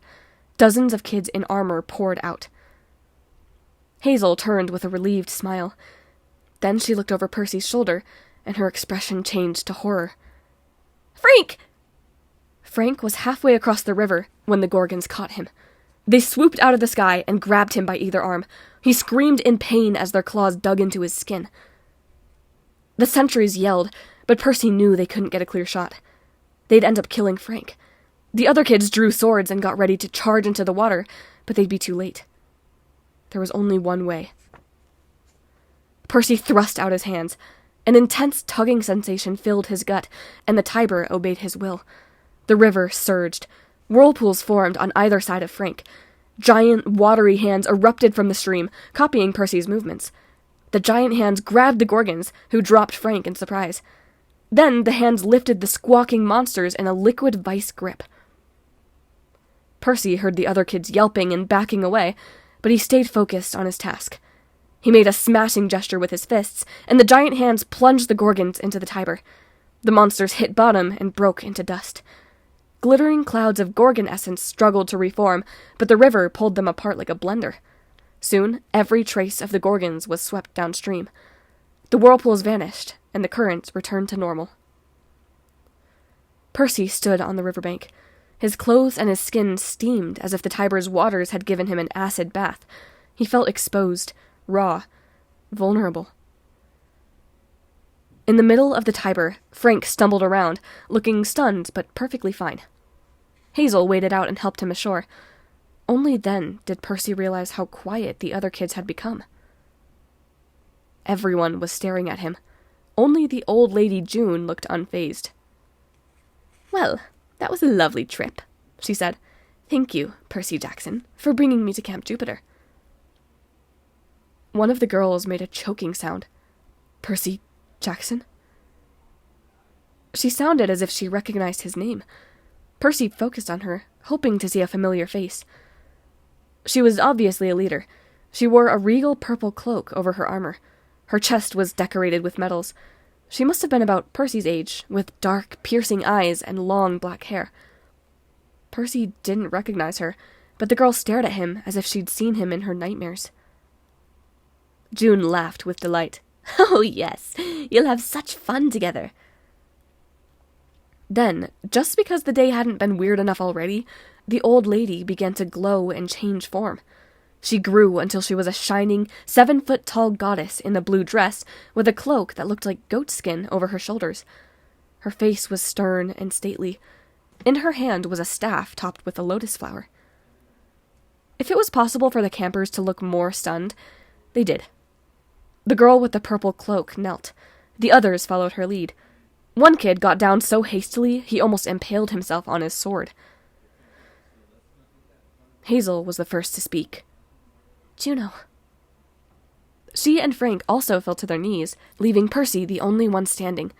Dozens of kids in armor poured out. Hazel turned with a relieved smile. Then she looked over Percy's shoulder, and her expression changed to horror. "Frank!" Frank was halfway across the river when the gorgons caught him. They swooped out of the sky and grabbed him by either arm. He screamed in pain as their claws dug into his skin. The sentries yelled, but Percy knew they couldn't get a clear shot. They'd end up killing Frank. The other kids drew swords and got ready to charge into the water, but they'd be too late. There was only one way. Percy thrust out his hands. An intense tugging sensation filled his gut, and the Tiber obeyed his will. The river surged. Whirlpools formed on either side of Frank. Giant, watery hands erupted from the stream, copying Percy's movements. The giant hands grabbed the Gorgons, who dropped Frank in surprise. Then the hands lifted the squawking monsters in a liquid vice grip. Percy heard the other kids yelping and backing away, but he stayed focused on his task. He made a smashing gesture with his fists, and the giant hands plunged the Gorgons into the Tiber. The monsters hit bottom and broke into dust. Glittering clouds of Gorgon essence struggled to reform, but the river pulled them apart like a blender. Soon, every trace of the Gorgons was swept downstream. The whirlpools vanished, and the currents returned to normal. Percy stood on the riverbank. His clothes and his skin steamed as if the Tiber's waters had given him an acid bath. He felt exposed, raw, vulnerable. In the middle of the Tiber, Frank stumbled around, looking stunned but perfectly fine. Hazel waded out and helped him ashore. Only then did Percy realize how quiet the other kids had become. Everyone was staring at him. Only the old lady June looked unfazed.
"Well, that was a lovely trip," she said. "Thank you, Percy Jackson, for bringing me to Camp Jupiter."
One of the girls made a choking sound. Percy Jackson? She sounded as if she recognized his name. Percy focused on her, hoping to see a familiar face. She was obviously a leader. She wore a regal purple cloak over her armor. Her chest was decorated with medals. She must have been about Percy's age, with dark, piercing eyes and long black hair. Percy didn't recognize her, but the girl stared at him as if she'd seen him in her nightmares.
June laughed with delight. "Oh, yes, you'll have such fun together."
Then, just because the day hadn't been weird enough already, the old lady began to glow and change form. She grew until she was a shining, 7-foot-tall goddess in a blue dress with a cloak that looked like goat skin over her shoulders. Her face was stern and stately. In her hand was a staff topped with a lotus flower. If it was possible for the campers to look more stunned, they did. The girl with the purple cloak knelt. The others followed her lead. One kid got down so hastily he almost impaled himself on his sword. Hazel was the first to speak.
"Juno."
She and Frank also fell to their knees, leaving Percy the only one standing.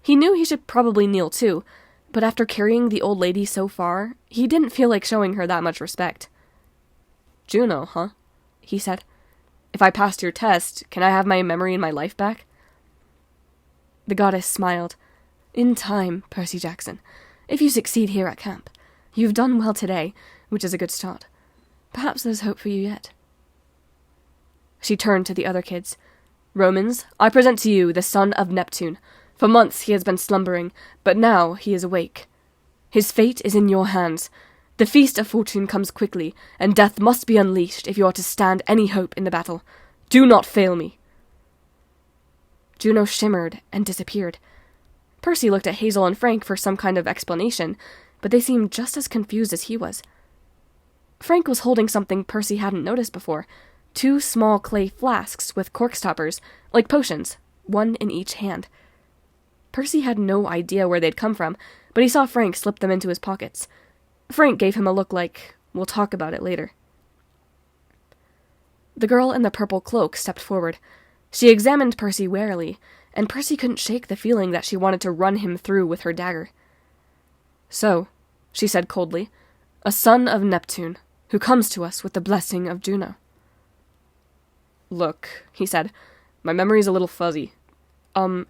He knew he should probably kneel too, but after carrying the old lady so far, he didn't feel like showing her that much respect. "Juno, huh?" he said. "If I passed your test, can I have my memory and my life back?" The goddess smiled. "In time, Percy Jackson. If you succeed here at camp. You've done well today, which is a good start. Perhaps there's hope for you yet." She turned to the other kids. "Romans, I present to you the son of Neptune. For months he has been slumbering, but now he is awake. His fate is in your hands. The feast of fortune comes quickly, and death must be unleashed if you are to stand any hope in the battle. Do not fail me." Juno shimmered and disappeared. Percy looked at Hazel and Frank for some kind of explanation, but they seemed just as confused as he was. Frank was holding something Percy hadn't noticed before, 2 small clay flasks with cork stoppers, like potions, one in each hand. Percy had no idea where they'd come from, but he saw Frank slip them into his pockets. Frank gave him a look like, "We'll talk about it later." The girl in the purple cloak stepped forward. She examined Percy warily, and Percy couldn't shake the feeling that she wanted to run him through with her dagger. "So," she said coldly, "a son of Neptune, who comes to us with the blessing of Juno." "Look," he said, "my memory's a little fuzzy.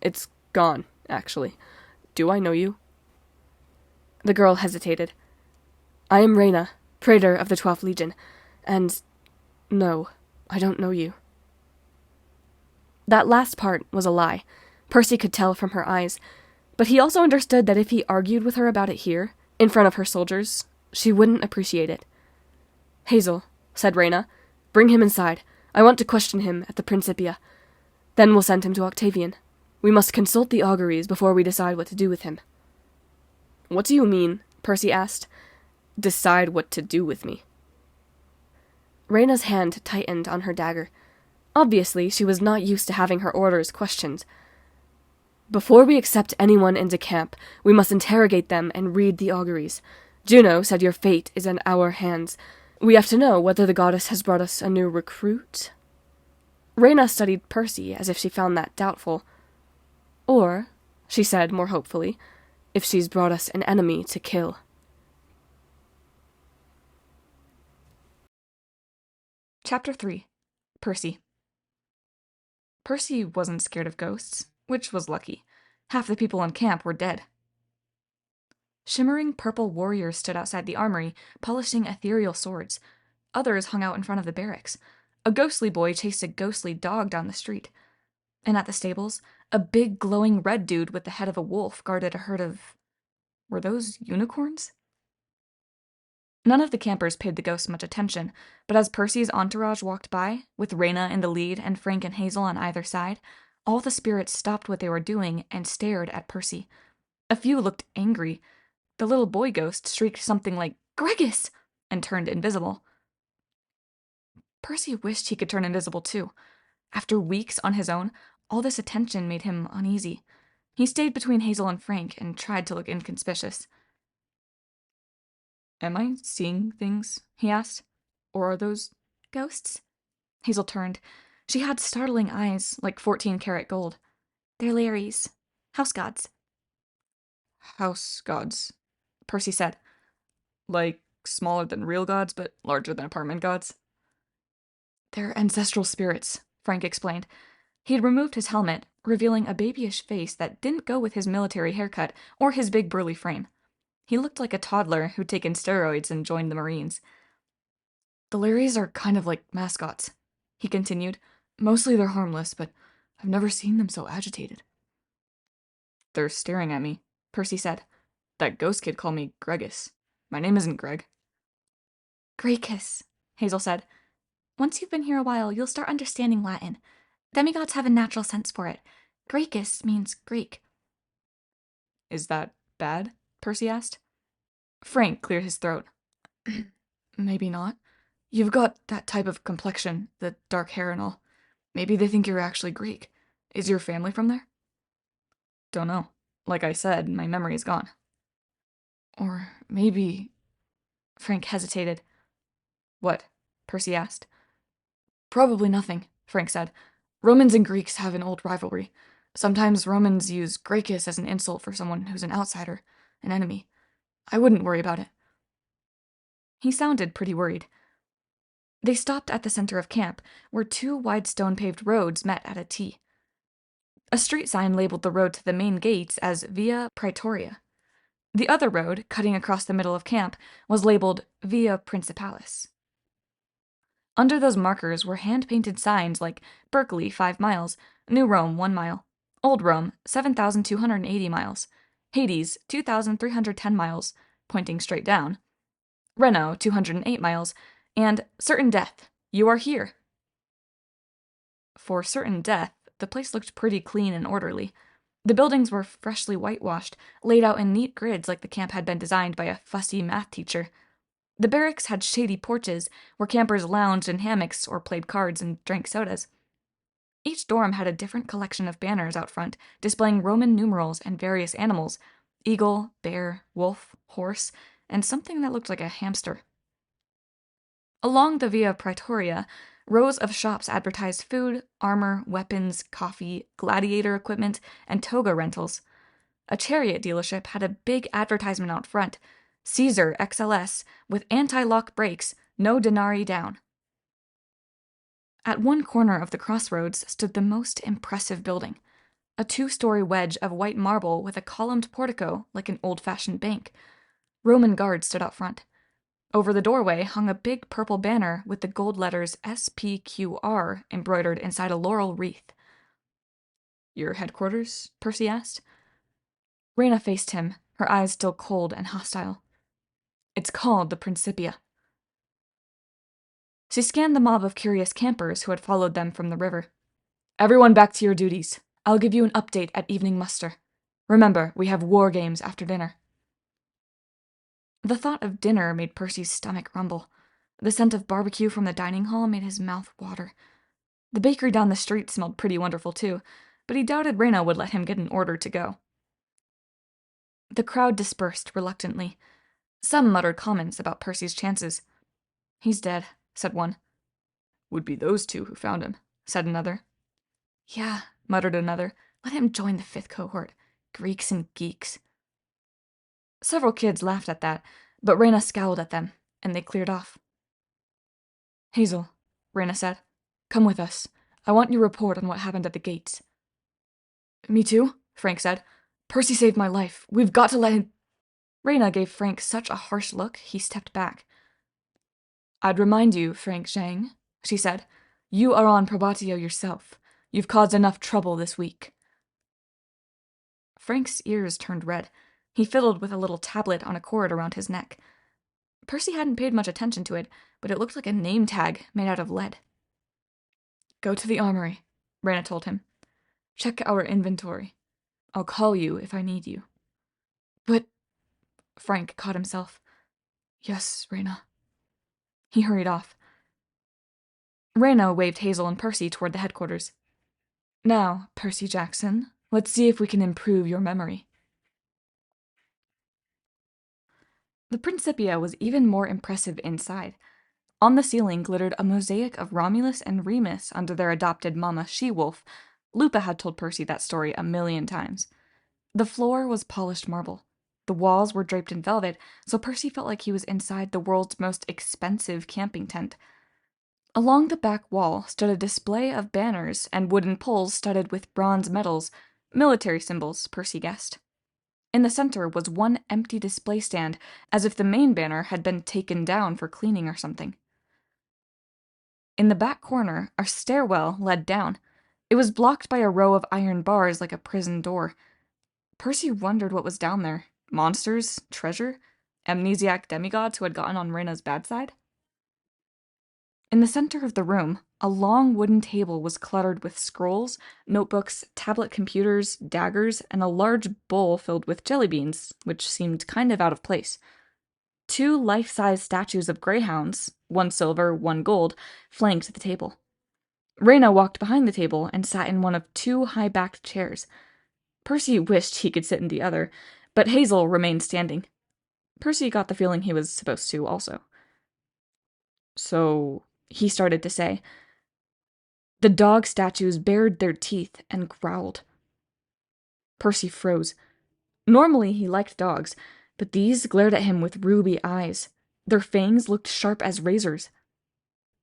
It's gone, actually. Do I know you?" The girl hesitated. "I am Reyna, praetor of the 12th Legion, and no, I don't know you." That last part was a lie. Percy could tell from her eyes, but he also understood that if he argued with her about it here, in front of her soldiers, she wouldn't appreciate it. "Hazel," said Reyna, "bring him inside. I want to question him at the Principia. Then we'll send him to Octavian. We must consult the auguries before we decide what to do with him." "What do you mean?" Percy asked. "Decide what to do with me?" Reyna's hand tightened on her dagger. Obviously, she was not used to having her orders questioned. "Before we accept anyone into camp, we must interrogate them and read the auguries. Juno said your fate is in our hands. We have to know whether the goddess has brought us a new recruit. Reyna studied Percy as if she found that doubtful. Or, she said more hopefully, if she's brought us an enemy to kill.
Chapter 3. Percy. Percy wasn't scared of ghosts, which was lucky. Half the people in camp were dead. Shimmering purple warriors stood outside the armory, polishing ethereal swords. Others hung out in front of the barracks. A ghostly boy chased a ghostly dog down the street. And at the stables, a big glowing red dude with the head of a wolf guarded a herd of... were those unicorns? None of the campers paid the ghosts much attention, but as Percy's entourage walked by, with Reyna in the lead and Frank and Hazel on either side, all the spirits stopped what they were doing and stared at Percy. A few looked angry. The little boy ghost shrieked something like, "Gregis!" and turned invisible. Percy wished he could turn invisible too. After weeks on his own, all this attention made him uneasy. He stayed between Hazel and Frank and tried to look inconspicuous. "Am I seeing things?" he asked. "Or are those
Ghosts?
Hazel turned. She had startling eyes, like 14-karat gold.
They're Larry's. House gods.
"House gods," Percy said. "Like smaller than real gods, but larger than apartment gods?" "They're ancestral spirits," Frank explained. He had removed his helmet, revealing a babyish face that didn't go with his military haircut or his big burly frame. He looked like a toddler who'd taken steroids and joined the Marines. "The Larrys are kind of like mascots," he continued. "Mostly they're harmless, but I've never seen them so agitated." "They're staring at me," Percy said. "That ghost kid called me Gregis. My name isn't Greg."
Graecus, Hazel said. Once you've been here a while, you'll start understanding Latin. Demigods have a natural sense for it. Graecus means Greek.
"Is that bad?" Percy asked. Frank cleared his throat. "Maybe not. You've got that type of complexion, the dark hair and all. Maybe they think you're actually Greek. Is your family from there?" "Don't know. Like I said, my memory's gone." "Or maybe..." Frank hesitated. "What?" Percy asked. "Probably nothing," Frank said. "Romans and Greeks have an old rivalry. Sometimes Romans use Graecus as an insult for someone who's an outsider, an enemy. I wouldn't worry about it." He sounded pretty worried. They stopped at the center of camp, where two wide stone-paved roads met at a T. A street sign labeled the road to the main gates as Via Praetoria. The other road, cutting across the middle of camp, was labeled Via Principalis. Under those markers were hand-painted signs like Berkeley 5 miles, New Rome 1 mile, Old Rome 7,280 miles, Hades 2,310 miles, pointing straight down, Reno 208 miles, and Certain Death, you are here. For Certain Death, the place looked pretty clean and orderly. The buildings were freshly whitewashed, laid out in neat grids like the camp had been designed by a fussy math teacher. The barracks had shady porches where campers lounged in hammocks or played cards and drank sodas. Each dorm had a different collection of banners out front, displaying Roman numerals and various animals: eagle, bear, wolf, horse, and something that looked like a hamster. Along the Via Praetoria, rows of shops advertised food, armor, weapons, coffee, gladiator equipment, and toga rentals. A chariot dealership had a big advertisement out front: Caesar XLS, with anti-lock brakes, no denarii down. At one corner of the crossroads stood the most impressive building, a 2-story wedge of white marble with a columned portico like an old-fashioned bank. Roman guards stood out front. Over the doorway hung a big purple banner with the gold letters SPQR embroidered inside a laurel wreath. "Your headquarters?" Percy asked. Reyna faced him, her eyes still cold and hostile. "It's called the Principia." She scanned the mob of curious campers who had followed them from the river. "Everyone back to your duties. I'll give you an update at evening muster. Remember, we have war games after dinner." The thought of dinner made Percy's stomach rumble. The scent of barbecue from the dining hall made his mouth water. The bakery down the street smelled pretty wonderful too, but he doubted Reyna would let him get an order to go. The crowd dispersed reluctantly. Some muttered comments about Percy's chances. He's dead, said one. Would be those two who found him, said another. Yeah, muttered another. Let him join the 5th cohort. Greeks and geeks. Several kids laughed at that, but Reyna scowled at them, and they cleared off. Hazel, Reyna said, come with us. I want your report on what happened at the gates. Me too, Frank said. Percy saved my life. We've got to let him... Reyna gave Frank such a harsh look, he stepped back. I'd remind you, Frank Zhang, she said. You are on probatio yourself. You've caused enough trouble this week. Frank's ears turned red. He fiddled with a little tablet on a cord around his neck. Percy hadn't paid much attention to it, but it looked like a name tag made out of lead. Go to the armory, Reyna told him. Check our inventory. I'll call you if I need you. But... Frank caught himself. Yes, Reyna. He hurried off. Reyna waved Hazel and Percy toward the headquarters. Now, Percy Jackson, let's see if we can improve your memory. The Principia was even more impressive inside. On the ceiling glittered a mosaic of Romulus and Remus under their adopted mama she-wolf. Lupa had told Percy that story 1,000,000 times. The floor was polished marble. The walls were draped in velvet, so Percy felt like he was inside the world's most expensive camping tent. Along the back wall stood a display of banners and wooden poles studded with bronze medals, military symbols, Percy guessed. In the center was one empty display stand, as if the main banner had been taken down for cleaning or something. In the back corner, a stairwell led down. It was blocked by a row of iron bars like a prison door. Percy wondered what was down there. Monsters? Treasure? Amnesiac demigods who had gotten on Reyna's bad side? In the center of the room, a long wooden table was cluttered with scrolls, notebooks, tablet computers, daggers, and a large bowl filled with jelly beans, which seemed kind of out of place. 2 life-size statues of greyhounds, one silver, one gold, flanked the table. Reyna walked behind the table and sat in one of 2 high-backed chairs. Percy wished he could sit in the other, but Hazel remained standing. Percy got the feeling he was supposed to also. So, he started to say. The dog statues bared their teeth and growled. Percy froze. Normally he liked dogs, but these glared at him with ruby eyes. Their fangs looked sharp as razors.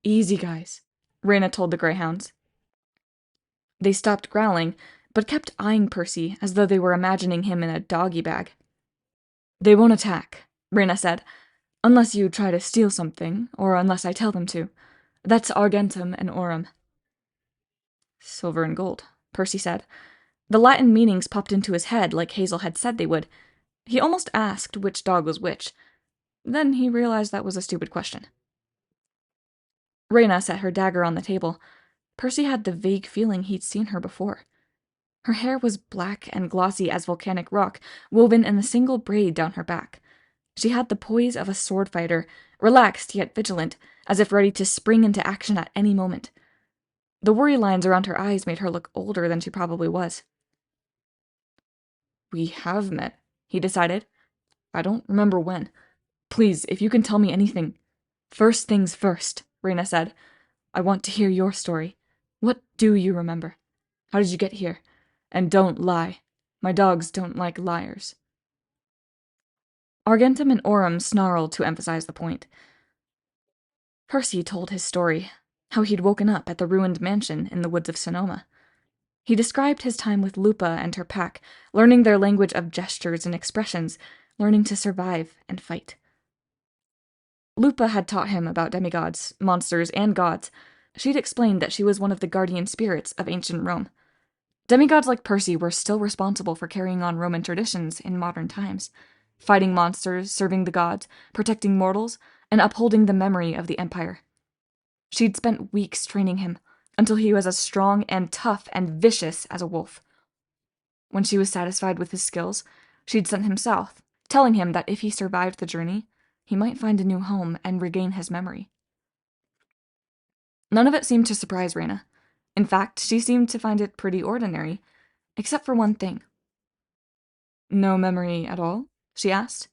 Easy, guys, Reyna told the greyhounds. They stopped growling, but kept eyeing Percy as though they were imagining him in a doggy bag. They won't attack, Reyna said, unless you try to steal something, or unless I tell them to. That's argentum and aurum. Silver and gold, Percy said. The Latin meanings popped into his head like Hazel had said they would. He almost asked which dog was which. Then he realized that was a stupid question. Reyna set her dagger on the table. Percy had the vague feeling he'd seen her before. Her hair was black and glossy as volcanic rock, woven in a single braid down her back. She had the poise of a sword fighter, relaxed yet vigilant, as if ready to spring into action at any moment. The worry lines around her eyes made her look older than she probably was. We have met, he decided. I don't remember when. Please, if you can tell me anything. First things first, Reyna said. I want to hear your story. What do you remember? How did you get here? And don't lie. My dogs don't like liars. Argentum and aurum snarled to emphasize the point. Percy told his story, how he'd woken up at the ruined mansion in the woods of Sonoma. He described his time with Lupa and her pack, learning their language of gestures and expressions, learning to survive and fight. Lupa had taught him about demigods, monsters, and gods. She'd explained that she was one of the guardian spirits of ancient Rome. Demigods like Percy were still responsible for carrying on Roman traditions in modern times, fighting monsters, serving the gods, protecting mortals, and upholding the memory of the empire. She'd spent weeks training him, until he was as strong and tough and vicious as a wolf. When she was satisfied with his skills, she'd sent him south, telling him that if he survived the journey, he might find a new home and regain his memory. None of it seemed to surprise Reyna. In fact, she seemed to find it pretty ordinary, except for one thing. No memory at all? She asked.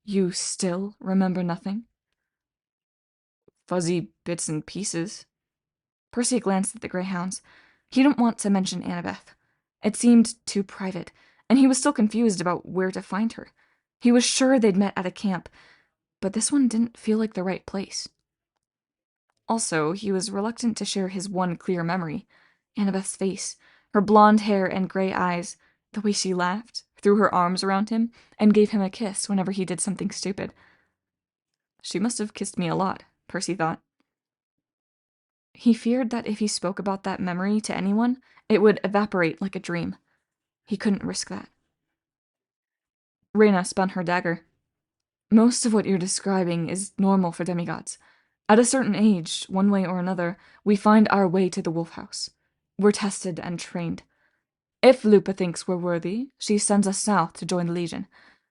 You still remember nothing? fuzzy bits and pieces. Percy glanced at the greyhounds. He didn't want to mention Annabeth. It seemed too private, and he was still confused about where to find her. He was sure they'd met at a camp, but this one didn't feel like the right place. Also, he was reluctant to share his one clear memory, Annabeth's face, her blonde hair and gray eyes, the way she laughed, threw her arms around him, and gave him a kiss whenever he did something stupid. She must have kissed me a lot, Percy thought. He feared that if he spoke about that memory to anyone, it would evaporate like a dream. He couldn't risk that. Reyna spun her dagger. Most of what you're describing is normal for demigods. At a certain age, one way or another, we find our way to the wolf house. We're tested and trained. If Lupa thinks we're worthy, she sends us south to join the Legion.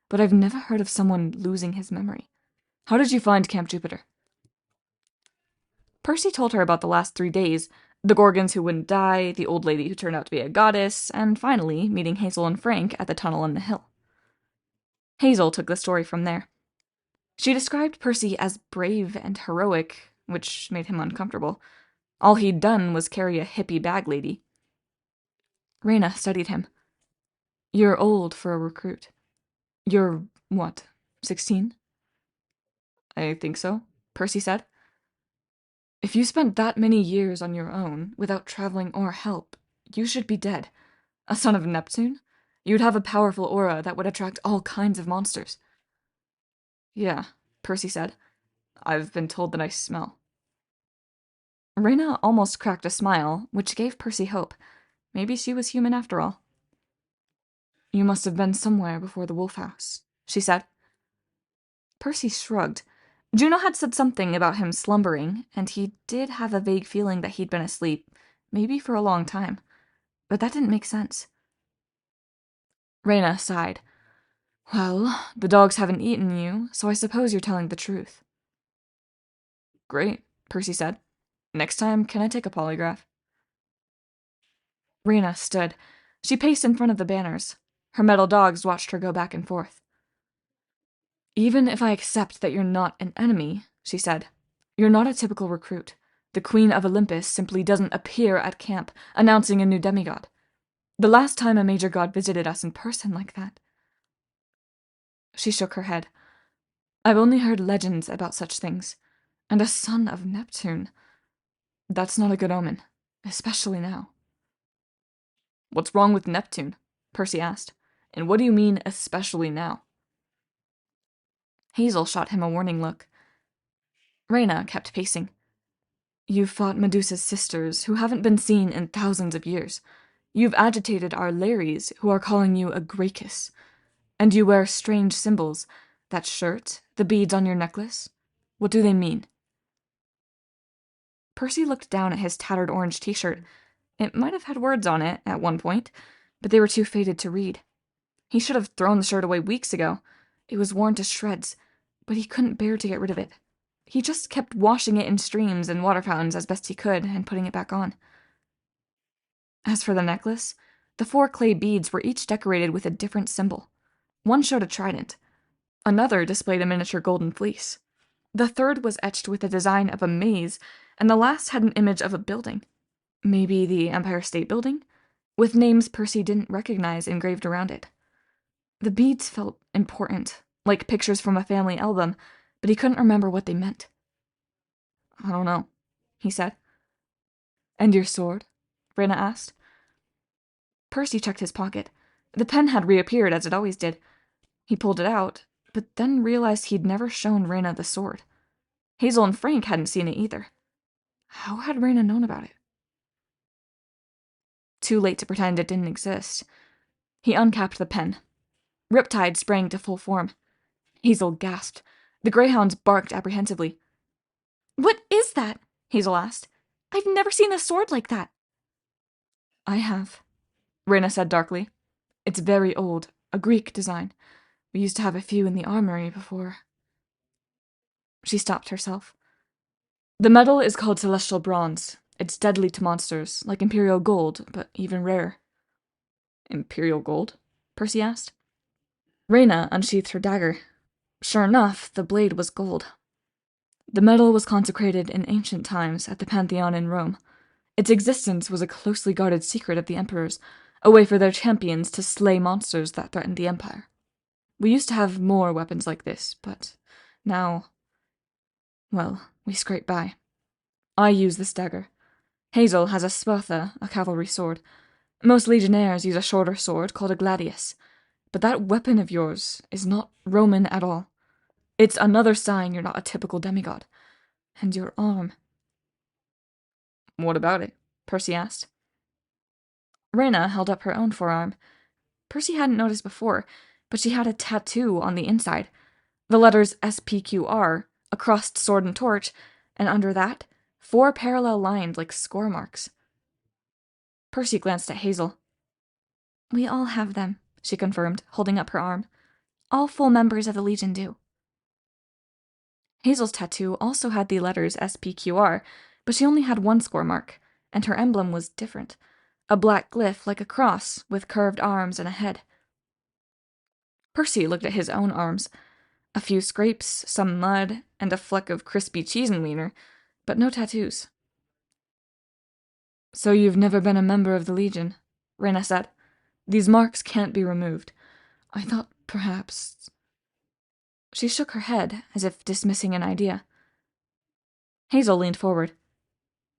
But I've never heard of someone losing his memory. How did you find Camp Jupiter? Percy told her about the last 3 days, the Gorgons who wouldn't die, the old lady who turned out to be a goddess, and finally meeting Hazel and Frank at the tunnel in the hill. Hazel took the story from there. She described Percy as brave and heroic, which made him uncomfortable. All he'd done was carry a hippie bag lady. Reyna studied him. You're old for a recruit. You're, what, 16? I think so, Percy said. If you spent that many years on your own, without traveling or help, you should be dead. A son of Neptune? You'd have a powerful aura that would attract all kinds of monsters. Yeah, Percy said. I've been told that I smell. Reyna almost cracked a smile, which gave Percy hope. Maybe she was human after all. You must have been somewhere before the wolf house, she said. Percy shrugged. Juno had said something about him slumbering, and he did have a vague feeling that he'd been asleep, maybe for a long time. But that didn't make sense. Reyna sighed. Well, the dogs haven't eaten you, so I suppose you're telling the truth. Great, Percy said. Next time, can I take a polygraph? Reyna stood. She paced in front of the banners. Her metal dogs watched her go back and forth. Even if I accept that you're not an enemy, she said, you're not a typical recruit. The Queen of Olympus simply doesn't appear at camp, announcing a new demigod. The last time a major god visited us in person like that. She shook her head. I've only heard legends about such things. And a son of Neptune. That's not a good omen, especially now. What's wrong with Neptune? Percy asked. And what do you mean, especially now? Hazel shot him a warning look. Reyna kept pacing. You've fought Medusa's sisters, who haven't been seen in thousands of years. You've agitated our Lares, who are calling you a Gracchus. And you wear strange symbols. That shirt, the beads on your necklace. What do they mean? Percy looked down at his tattered orange t-shirt. It might have had words on it at one point, but they were too faded to read. He should have thrown the shirt away weeks ago. It was worn to shreds, but he couldn't bear to get rid of it. He just kept washing it in streams and water fountains as best he could and putting it back on. As for the necklace, the 4 clay beads were each decorated with a different symbol. One showed a trident. Another displayed a miniature golden fleece. The third was etched with a design of a maze, and the last had an image of a building. Maybe the Empire State Building? With names Percy didn't recognize engraved around it. The beads felt important, like pictures from a family album, but he couldn't remember what they meant. I don't know, he said. And your sword? Reyna asked. Percy checked his pocket. The pen had reappeared as it always did. He pulled it out, but then realized he'd never shown Reyna the sword. Hazel and Frank hadn't seen it either. How had Reyna known about it? Too late to pretend it didn't exist. He uncapped the pen. Riptide sprang to full form. Hazel gasped. The greyhounds barked apprehensively. What is that? Hazel asked. I've never seen a sword like that. I have, Reyna said darkly. It's very old, a Greek design. We used to have a few in the armory before. She stopped herself. The metal is called celestial bronze. It's deadly to monsters, like imperial gold, but even rarer. Imperial gold? Percy asked. Reyna unsheathed her dagger. Sure enough, the blade was gold. The medal was consecrated in ancient times at the Pantheon in Rome. Its existence was a closely guarded secret of the emperors, a way for their champions to slay monsters that threatened the empire. We used to have more weapons like this, but now, well, we scrape by. I use this dagger. Hazel has a spatha, a cavalry sword. Most legionnaires use a shorter sword called a gladius. But that weapon of yours is not Roman at all. It's another sign you're not a typical demigod. And your arm. What about it? Percy asked. Reyna held up her own forearm. Percy hadn't noticed before, but she had a tattoo on the inside. The letters SPQR, a crossed sword and torch, and under that, 4 parallel lines like score marks. Percy glanced at Hazel.
We all have them, she confirmed, holding up her arm. All full members of the Legion do.
Hazel's tattoo also had the letters SPQR, but she only had 1 score mark, and her emblem was different. A black glyph like a cross, with curved arms and a head. Percy looked at his own arms. A few scrapes, some mud, and a fleck of crispy cheese and wiener, but no tattoos. So you've never been a member of the Legion, Reyna said. These marks can't be removed. I thought perhaps... She shook her head, as if dismissing an idea. Hazel leaned forward.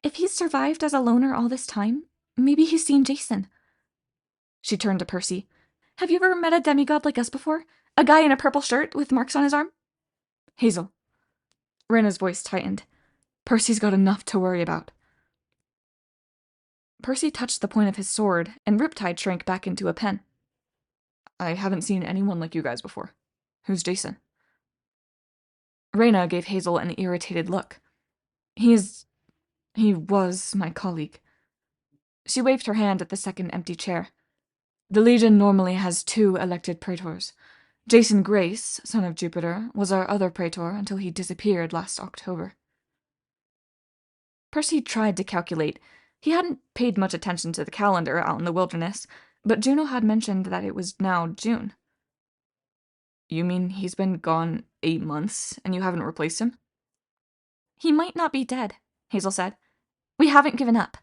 If he's survived as a loner all this time, maybe he's seen Jason.
She turned to Percy.
Have you ever met a demigod like us before? A guy in a purple shirt with marks on his arm?
Hazel. Reyna's voice tightened. Percy's got enough to worry about. Percy touched the point of his sword, and Riptide shrank back into a pen. I haven't seen anyone like you guys before. Who's Jason? Reyna gave Hazel an irritated look. He was my colleague. She waved her hand at the second empty chair. The Legion normally has 2 elected praetors. Jason Grace, son of Jupiter, was our other praetor until he disappeared last October. Percy tried to calculate. He hadn't paid much attention to the calendar out in the wilderness, but Juno had mentioned that it was now June. You mean he's been gone 8 months, and you haven't replaced him?
He might not be dead, Hazel said. We haven't given up.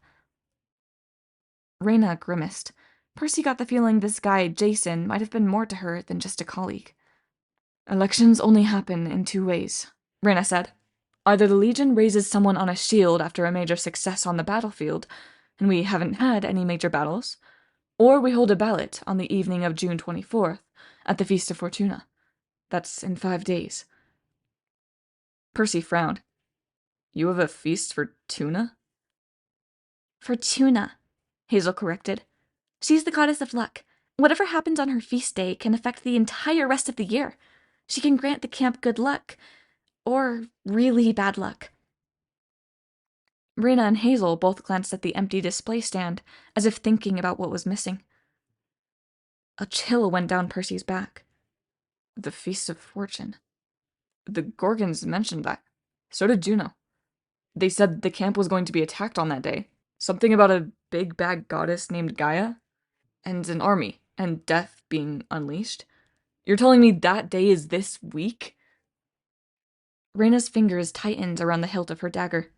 Reyna grimaced. Percy got the feeling this guy, Jason, might have been more to her than just a colleague. Elections only happen in 2 ways, Reyna said. Either the Legion raises someone on a shield after a major success on the battlefield, and we haven't had any major battles, or we hold a ballot on the evening of June 24th at the Feast of Fortuna. That's in 5 days. Percy frowned. You have a feast for tuna?
Fortuna, Hazel corrected. She's the goddess of luck. Whatever happens on her feast day can affect the entire rest of the year. She can grant the camp good luck, or really bad luck.
Reyna and Hazel both glanced at the empty display stand, as if thinking about what was missing. A chill went down Percy's back. The Feast of Fortune. The Gorgons mentioned that. So did Juno. They said the camp was going to be attacked on that day. Something about a big bad goddess named Gaia, and an army, and death being unleashed. You're telling me that day is this week? Reyna's fingers tightened around the hilt of her dagger.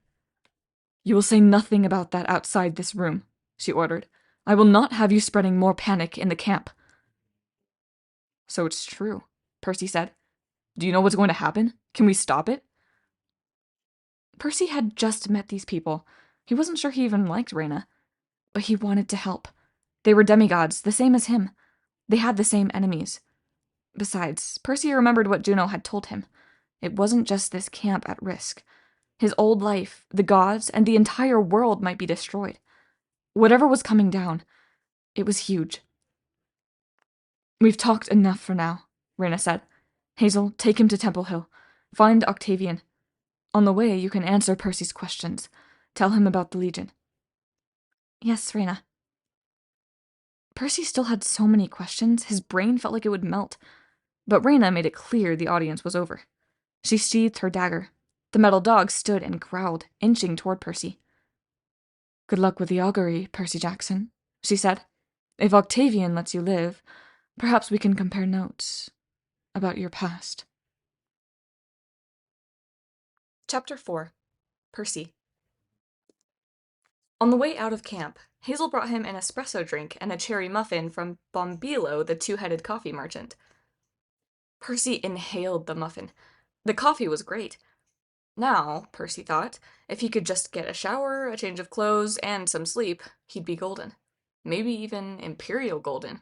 You will say nothing about that outside this room, she ordered. I will not have you spreading more panic in the camp. So it's true, Percy said. Do you know what's going to happen? Can we stop it? Percy had just met these people. He wasn't sure he even liked Reyna. But he wanted to help. They were demigods, the same as him. They had the same enemies. Besides, Percy remembered what Juno had told him. It wasn't just this camp at risk. His old life, the gods, and the entire world might be destroyed. Whatever was coming down, it was huge. We've talked enough for now, Reyna said. Hazel, take him to Temple Hill. Find Octavian. On the way, you can answer Percy's questions. Tell him about the Legion.
Yes, Reyna.
Percy still had so many questions, his brain felt like it would melt. But Reyna made it clear the audience was over. She sheathed her dagger. The metal dog stood and growled, inching toward Percy. Good luck with the augury, Percy Jackson, she said. If Octavian lets you live, perhaps we can compare notes about your past. Chapter 4. Percy. On the way out of camp, Hazel brought him an espresso drink and a cherry muffin from Bombilo, the two-headed coffee merchant. Percy inhaled the muffin. The coffee was great. Now, Percy thought, if he could just get a shower, a change of clothes, and some sleep, he'd be golden. Maybe even imperial golden.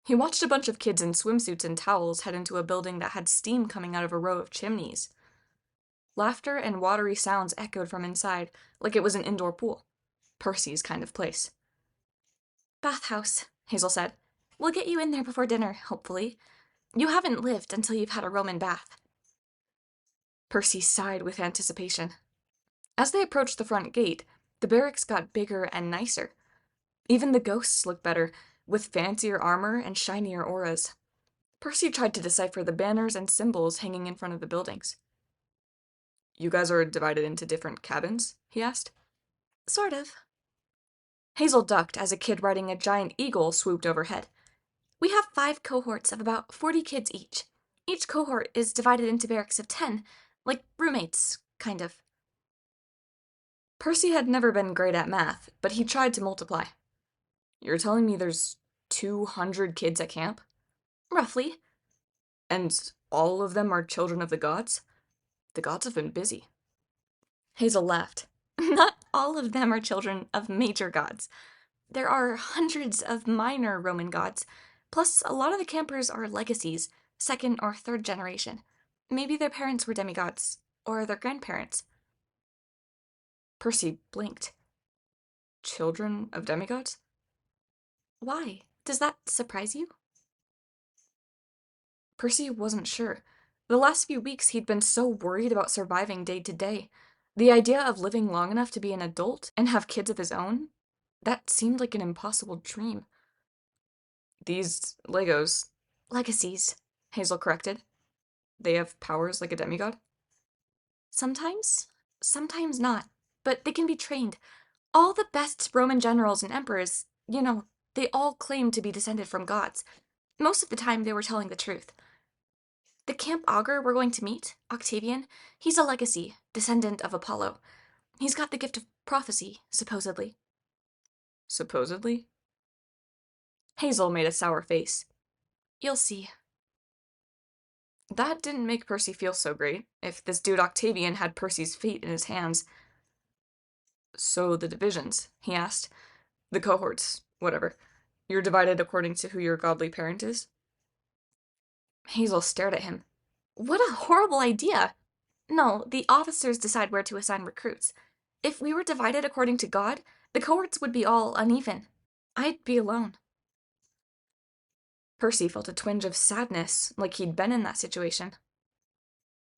He watched a bunch of kids in swimsuits and towels head into a building that had steam coming out of a row of chimneys. Laughter and watery sounds echoed from inside, like it was an indoor pool. Percy's kind of place.
Bathhouse, Hazel said. We'll get you in there before dinner, hopefully. You haven't lived until you've had a Roman bath.
Percy sighed with anticipation. As they approached the front gate, the barracks got bigger and nicer. Even the ghosts looked better, with fancier armor and shinier auras. Percy tried to decipher the banners and symbols hanging in front of the buildings. You guys are divided into different cabins? He asked.
Sort of.
Hazel ducked as a kid riding a giant eagle swooped overhead.
We have 5 cohorts of about 40 kids each. Each cohort is divided into barracks of 10, like roommates, kind of.
Percy had never been great at math, but he tried to multiply. You're telling me there's 200 kids at camp?
Roughly.
And all of them are children of the gods? The gods have been busy. Hazel laughed.
Not all of them are children of major gods. There are hundreds of minor Roman gods, plus a lot of the campers are legacies, 2nd or 3rd generation. Maybe their parents were demigods, or their grandparents.
Percy blinked. Children of demigods?
Why? Does that surprise you?
Percy wasn't sure. The last few weeks he'd been so worried about surviving day to day. The idea of living long enough to be an adult and have kids of his own, that seemed like an impossible dream. These Legos...
Legacies,
Hazel corrected. They have powers like a demigod?
Sometimes. Sometimes not. But they can be trained. All the best Roman generals and emperors, they all claim to be descended from gods. Most of the time they were telling the truth. The camp augur we're going to meet, Octavian, he's a legacy, descendant of Apollo. He's got the gift of prophecy, supposedly.
Supposedly? Hazel made a sour face.
You'll see.
That didn't make Percy feel so great, if this dude Octavian had Percy's fate in his hands. So the divisions, he asked. The cohorts, whatever. You're divided according to who your godly parent is? Hazel stared at him.
What a horrible idea! No, the officers decide where to assign recruits. If we were divided according to God, the cohorts would be all uneven. I'd be alone.
Percy felt a twinge of sadness, like he'd been in that situation.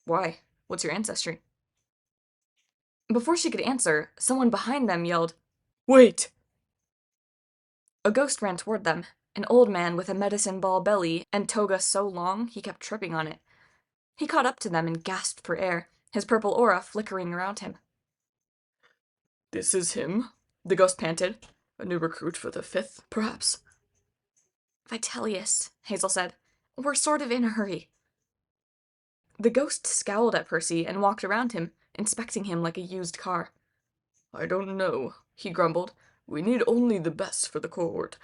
Why? What's your ancestry? Before she could answer, someone behind them yelled, "Wait!" A ghost ran toward them, an old man with a medicine ball belly and toga so long he kept tripping on it. He caught up to them and gasped for air, his purple aura flickering around him. "This is him?" the ghost panted. "A new recruit for the 5th, perhaps?"
Vitellius, Hazel said. We're sort of in a hurry.
The ghost scowled at Percy and walked around him, inspecting him like a used car. "I don't know," he grumbled. "We need only the best for the cohort.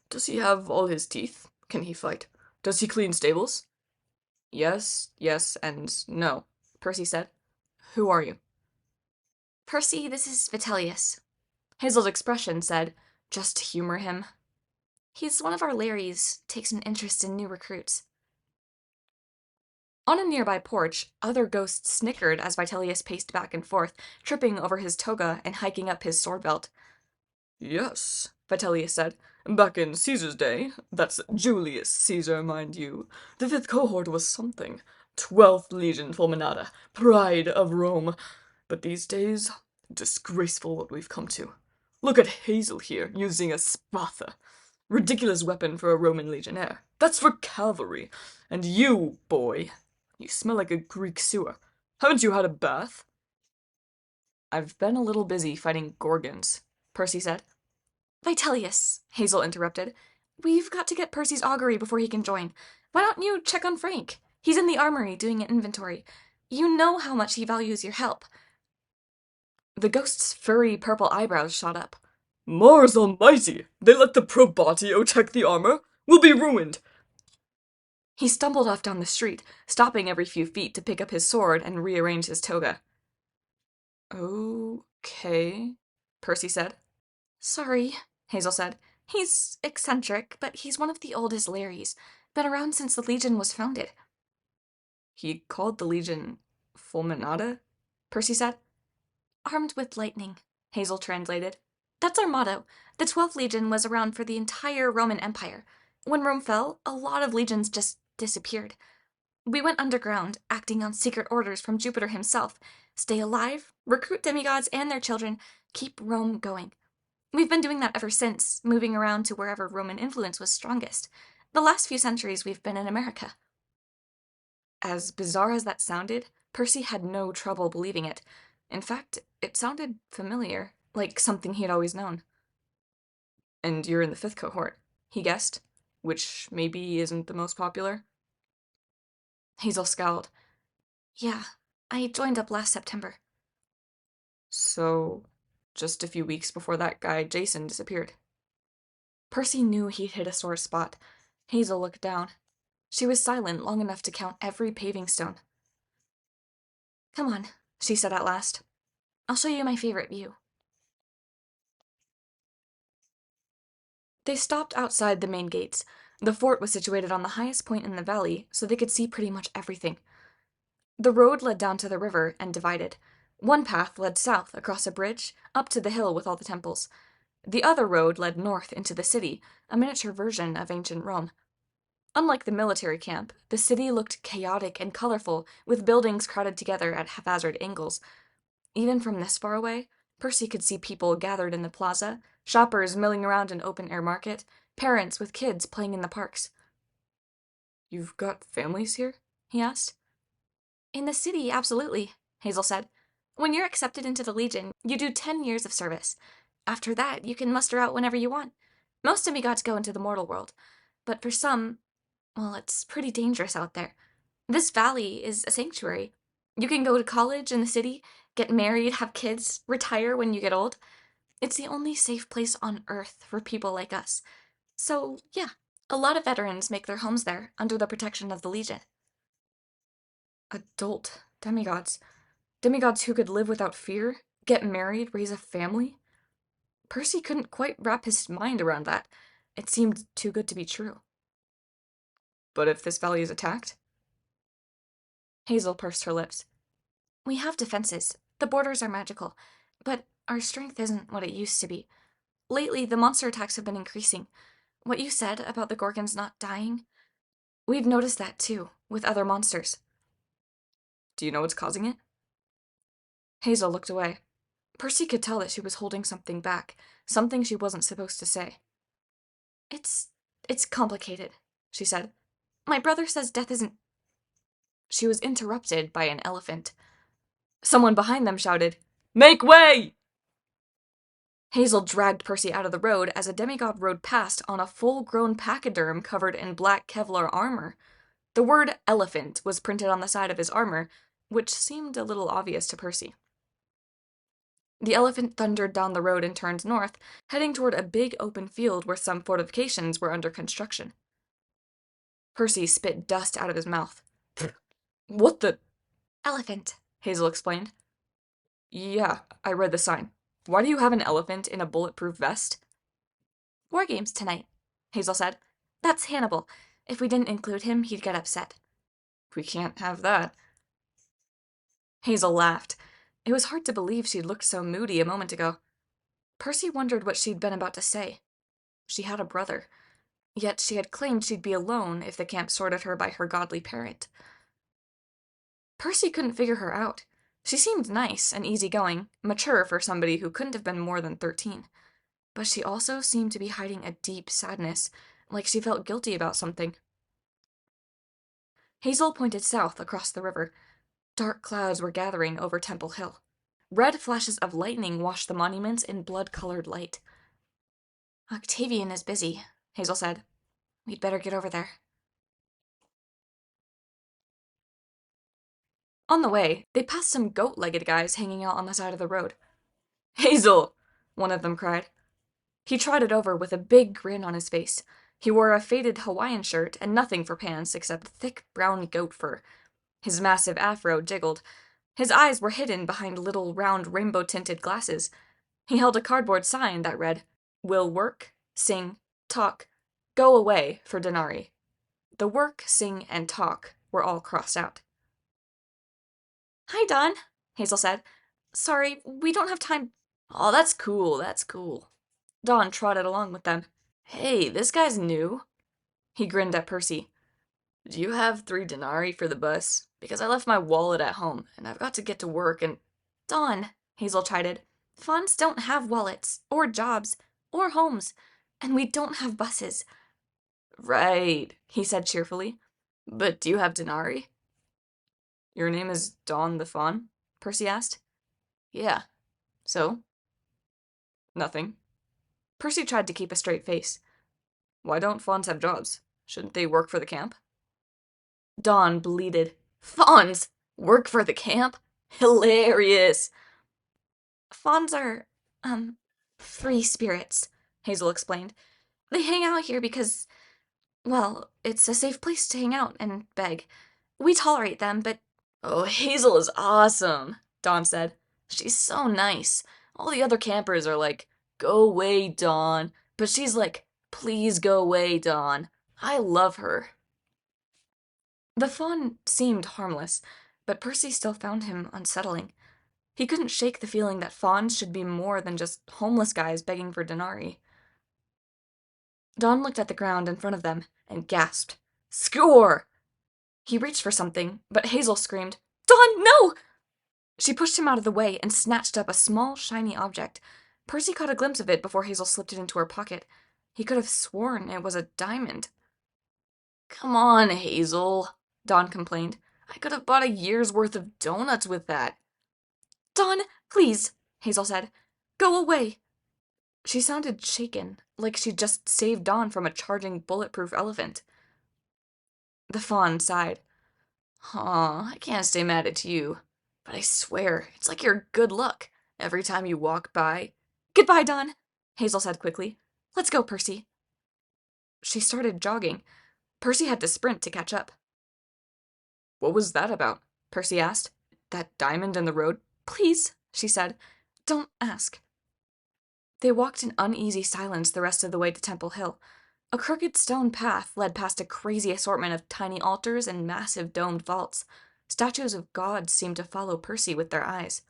Does he have all his teeth? Can he fight? Does he clean stables?" Yes, and no, Percy said. "Who are you?"
Percy, this is Vitellius.
Hazel's expression said, "Just humor him."
He's one of our Larrys, takes an interest in new recruits.
On a nearby porch, other ghosts snickered as Vitellius paced back and forth, tripping over his toga and hiking up his sword belt. "Yes," Vitellius said. "Back in Caesar's day, that's Julius Caesar, mind you, the 5th cohort was something. 12th Legion Fulminata, pride of Rome. But these days, disgraceful what we've come to. Look at Hazel here, using a spatha. Ridiculous weapon for a Roman legionnaire. That's for cavalry. And you, boy, you smell like a Greek sewer. Haven't you had a bath?" "I've been a little busy fighting Gorgons," Percy said.
Vitellius, Hazel interrupted. We've got to get Percy's augury before he can join. Why don't you check on Frank? He's in the armory doing an inventory.
You know how much he values your help. The ghost's furry purple eyebrows shot up.
Mars almighty! They let the Probatio check the armor? We'll be ruined!
He stumbled off down the street, stopping every few feet to pick up his sword and rearrange his toga. Okay, Percy said. Sorry, Hazel said. He's eccentric, but he's one of the oldest Larrys. Been around since the Legion was founded. He called the Legion Fulminata? Percy said. Armed with lightning, Hazel translated. That's our motto. The 12th Legion was around for the entire Roman Empire. When Rome fell, a lot of legions just disappeared. We went underground, acting on secret orders from Jupiter himself. Stay alive, recruit demigods and their children, keep Rome going. We've been doing that ever since, moving around to wherever Roman influence was strongest. The last few centuries we've been in America. As bizarre as that sounded, Percy had no trouble believing it. In fact, it sounded familiar, like something he had always known. And you're in the 5th cohort, he guessed, which maybe isn't the most popular. Hazel scowled. Yeah, I joined up last September. So, just a few weeks before that guy Jason disappeared. Percy knew he'd hit a sore spot. Hazel looked down. She was silent long enough to count every paving stone. Come on, she said at last. I'll show you my favorite view. They stopped outside the main gates. The fort was situated on the highest point in the valley, so they could see pretty much everything. The road led down to the river and divided. One path led south across a bridge, up to the hill with all the temples. The other road led north into the city, a miniature version of ancient Rome. Unlike the military camp, the city looked chaotic and colorful, with buildings crowded together at haphazard angles. Even from this far away, Percy could see people gathered in the plaza, shoppers milling around an open-air market, parents with kids playing in the parks. You've got families here? He asked. In the city, absolutely, Hazel said. When you're accepted into the Legion, you do 10 years of service. After that, you can muster out whenever you want. Most demigods go into the mortal world, but for some, well, it's pretty dangerous out there. This valley is a sanctuary. You can go to college in the city, get married, have kids, retire when you get old. It's the only safe place on Earth for people like us. So, yeah, a lot of veterans make their homes there, under the protection of the Legion. Adult demigods. Demigods who could live without fear, get married, raise a family? Percy couldn't quite wrap his mind around that. It seemed too good to be true. But if this valley is attacked? Hazel pursed her lips. We have defenses. The borders are magical. But our strength isn't what it used to be. Lately, the monster attacks have been increasing. What you said about the Gorgons not dying, we've noticed that too, with other monsters. Do you know what's causing it? Hazel looked away. Percy could tell that she was holding something back, something she wasn't supposed to say. It's complicated, she said. My brother says death isn't... She was interrupted by an elephant. Someone behind them shouted, Make way! Hazel dragged Percy out of the road as a demigod rode past on a full-grown pachyderm covered in black Kevlar armor. The word elephant was printed on the side of his armor, which seemed a little obvious to Percy. The elephant thundered down the road and turned north, heading toward a big open field where some fortifications were under construction. Percy spit dust out of his mouth. What the... Elephant, Hazel explained. Yeah, I read the sign. Why do you have an elephant in a bulletproof vest? War games tonight, Hazel said. That's Hannibal. If we didn't include him, he'd get upset. We can't have that. Hazel laughed. It was hard to believe she'd looked so moody a moment ago. Percy wondered what she'd been about to say. She had a brother. Yet she had claimed she'd be alone if the camp sorted her by her godly parent. Percy couldn't figure her out. She seemed nice and easygoing, mature for somebody who couldn't have been more than 13. But she also seemed to be hiding a deep sadness, like she felt guilty about something. Hazel pointed south across the river. Dark clouds were gathering over Temple Hill. Red flashes of lightning washed the monuments in blood-colored light. Octavian is busy, Hazel said. We'd better get over there. On the way, they passed some goat-legged guys hanging out on the side of the road. "Hazel!" one of them cried. He trotted over with a big grin on his face. He wore a faded Hawaiian shirt and nothing for pants except thick brown goat fur. His massive afro jiggled. His eyes were hidden behind little round rainbow-tinted glasses. He held a cardboard sign that read, "Will work, sing, talk, go away for denarii." The work, sing, and talk were all crossed out.
"Hi, Don," Hazel said. "Sorry, we don't have time."
"Oh, that's cool, that's cool." Don trotted along with them. "Hey, this guy's new." He grinned at Percy. "Do you have 3 denarii for the bus? Because I left my wallet at home, and I've got to get to work and—"
"Don," Hazel chided, "Fawns don't have wallets, or jobs, or homes, and we don't have buses."
"Right," he said cheerfully. "But do you have denarii?" "Your name is Don the Fawn?" Percy asked. "Yeah. So?" "Nothing." Percy tried to keep a straight face. "Why don't fawns have jobs? Shouldn't they work for the camp?" Don bleated. "Fawns! Work for the camp? Hilarious!"
"Fawns are, free spirits," Hazel explained. "They hang out here because, well, it's a safe place to hang out and beg. We tolerate them, but—"
"Oh, Hazel is awesome," Don said. "She's so nice. All the other campers are like, 'Go away, Don.' But she's like, 'Please go away, Don.' I love her." The fawn seemed harmless, but Percy still found him unsettling. He couldn't shake the feeling that fawns should be more than just homeless guys begging for denarii. Don looked at the ground in front of them and gasped. "Score!" He reached for something, but Hazel screamed, "Don, no!" She pushed him out of the way and snatched up a small, shiny object. Percy caught a glimpse of it before Hazel slipped it into her pocket. He could have sworn it was a diamond. "Come on, Hazel," Don complained. "I could have bought a year's worth of donuts with that."
"Don, please," Hazel said. "Go away."
She sounded shaken, like she'd just saved Don from a charging, bulletproof elephant. The fawn sighed. "Aw, I can't stay mad at you. But I swear, it's like your good luck. Every time you walk by—"
"Goodbye, Don," Hazel said quickly. "Let's go, Percy."
She started jogging. Percy had to sprint to catch up. "What was that about?" Percy asked. "That diamond in the road?"
"Please," she said. "Don't ask."
They walked in uneasy silence the rest of the way to Temple Hill. A crooked stone path led past a crazy assortment of tiny altars and massive domed vaults. Statues of gods seemed to follow Percy with their eyes.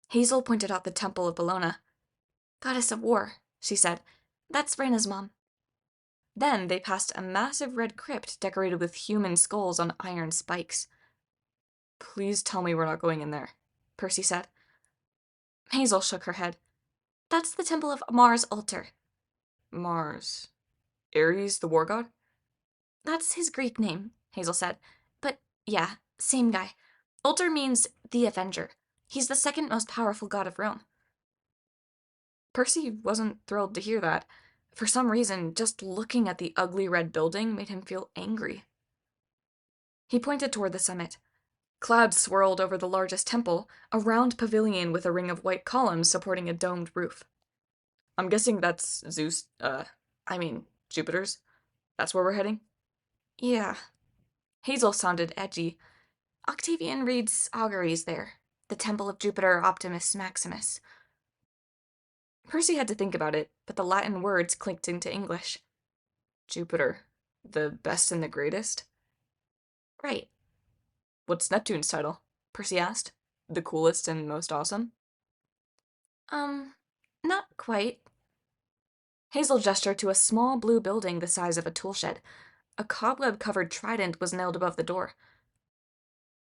Hazel pointed out the Temple of Bellona.
"Goddess of War," she said. "That's Rena's mom."
Then they passed a massive red crypt decorated with human skulls on iron spikes. "Please tell me we're not going in there," Percy said.
Hazel shook her head. "That's the Temple of Mars Altar."
"Mars? Ares, the war god?"
"That's his Greek name," Hazel said. "But, yeah, same guy. Altar means the Avenger. He's the second most powerful god of Rome."
Percy wasn't thrilled to hear that. For some reason, just looking at the ugly red building made him feel angry. He pointed toward the summit. Clouds swirled over the largest temple, a round pavilion with a ring of white columns supporting a domed roof. "I'm guessing that's Jupiter's? That's where we're heading?"
"Yeah."
Hazel sounded edgy.
"Octavian reads auguries there. The Temple of Jupiter Optimus Maximus."
Percy had to think about it, but the Latin words clicked into English. "Jupiter. The best and the greatest?"
"Right."
"What's Neptune's title?" Percy asked. "The coolest and most awesome?"
Not quite."
Hazel gestured to a small blue building the size of a toolshed. A cobweb-covered trident was nailed above the door.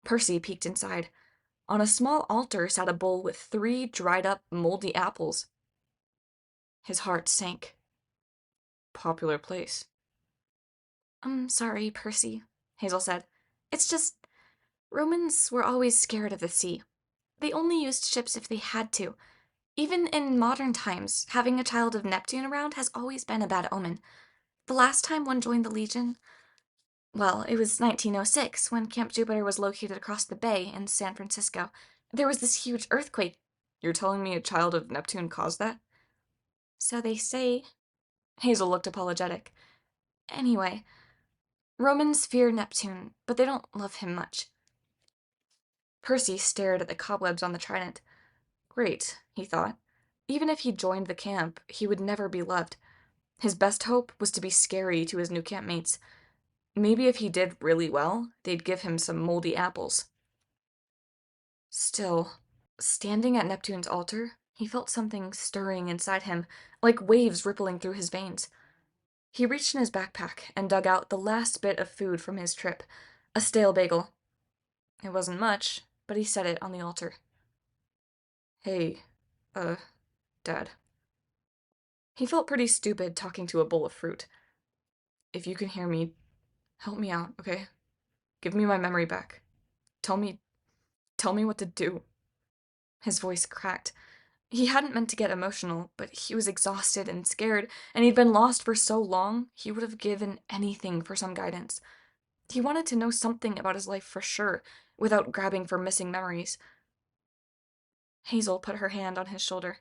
Percy peeked inside. On a small altar sat a bowl with 3 dried-up, moldy apples. His heart sank. Popular place.
"I'm sorry, Percy," Hazel said. "It's just, Romans were always scared of the sea. They only used ships if they had to. Even in modern times, having a child of Neptune around has always been a bad omen. The last time one joined the Legion..."
Well, it was 1906 when Camp Jupiter was located across the bay in San Francisco. There was this huge earthquake.
You're telling me a child of Neptune caused that?
So they say. Hazel looked apologetic. Anyway, Romans fear Neptune, but they don't love him much. Percy stared at the cobwebs on the trident. Great, he thought. Even if he joined the camp, he would never be loved. His best hope was to be scary to his new campmates. Maybe if he did really well, they'd give him some moldy apples. Still, standing at Neptune's altar, he felt something stirring inside him, like waves rippling through his veins. He reached in his backpack and dug out the last bit of food from his trip, a stale bagel. It wasn't much, but he set it on the altar. Hey, Dad. He felt pretty stupid talking to a bowl of fruit. If you can hear me, help me out, okay? Give me my memory back. Tell me what to do. His voice cracked. He hadn't meant to get emotional, but he was exhausted and scared, and he'd been lost for so long, he would have given anything for some guidance. He wanted to know something about his life for sure, without grabbing for missing memories. Hazel put her hand on his shoulder.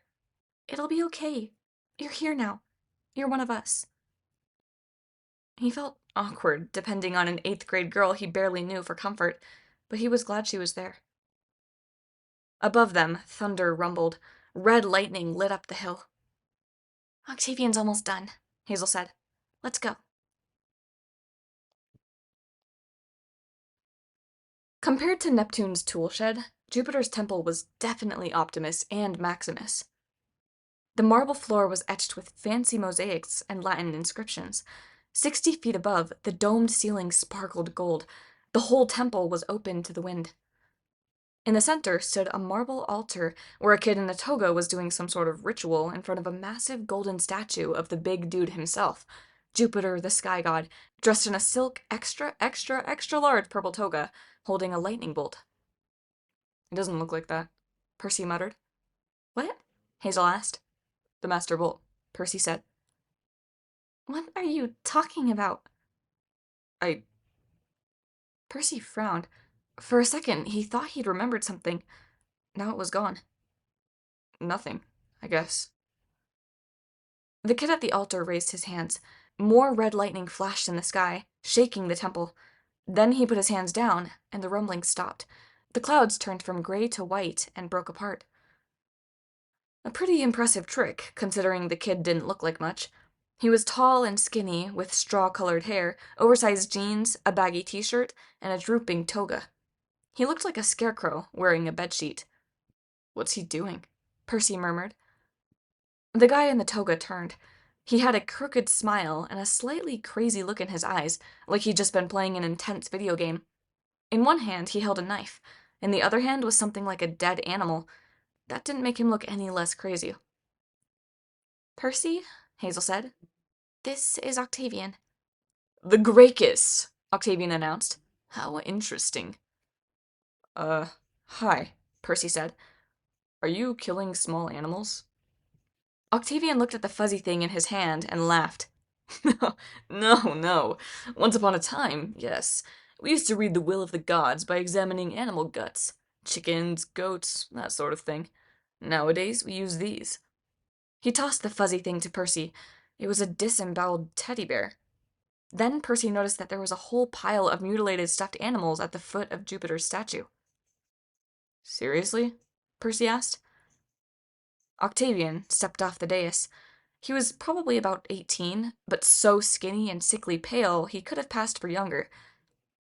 It'll be okay. You're here now. You're one of us. He felt awkward, depending on an 8th-grade girl he barely knew for comfort, but he was glad she was there. Above them, thunder rumbled. Red lightning lit up the hill. Octavian's almost done, Hazel said. Let's go. Compared to Neptune's toolshed, Jupiter's temple was definitely Optimus and Maximus. The marble floor was etched with fancy mosaics and Latin inscriptions. 60 feet above, the domed ceiling sparkled gold. The whole temple was open to the wind. In the center stood a marble altar where a kid in a toga was doing some sort of ritual in front of a massive golden statue of the big dude himself, Jupiter the sky god, dressed in a silk extra large purple toga, holding a lightning bolt. It doesn't look like that, Percy muttered. What? Hazel asked. The master bolt, Percy said. What are you talking about? Percy frowned. For a second, he thought he'd remembered something. Now it was gone. Nothing, I guess. The kid at the altar raised his hands. More red lightning flashed in the sky, shaking the temple. Then he put his hands down, and the rumbling stopped. The clouds turned from gray to white and broke apart. A pretty impressive trick, considering the kid didn't look like much. He was tall and skinny, with straw-colored hair, oversized jeans, a baggy t-shirt, and a drooping toga. He looked like a scarecrow, wearing a bedsheet. What's he doing? Percy murmured. The guy in the toga turned. He had a crooked smile and a slightly crazy look in his eyes, like he'd just been playing an intense video game. In one hand, he held a knife. In the other hand was something like a dead animal. That didn't make him look any less crazy. Percy, Hazel said. This is Octavian. The Gracchus, Octavian announced. How interesting. Hi, Percy said. Are you killing small animals? Octavian looked at the fuzzy thing in his hand and laughed. No. Once upon a time, yes. We used to read the will of the gods by examining animal guts. Chickens, goats, that sort of thing. Nowadays, we use these. He tossed the fuzzy thing to Percy. It was a disemboweled teddy bear. Then Percy noticed that there was a whole pile of mutilated stuffed animals at the foot of Jupiter's statue. Seriously? Percy asked. Octavian stepped off the dais. He was probably about 18, but so skinny and sickly pale he could have passed for younger.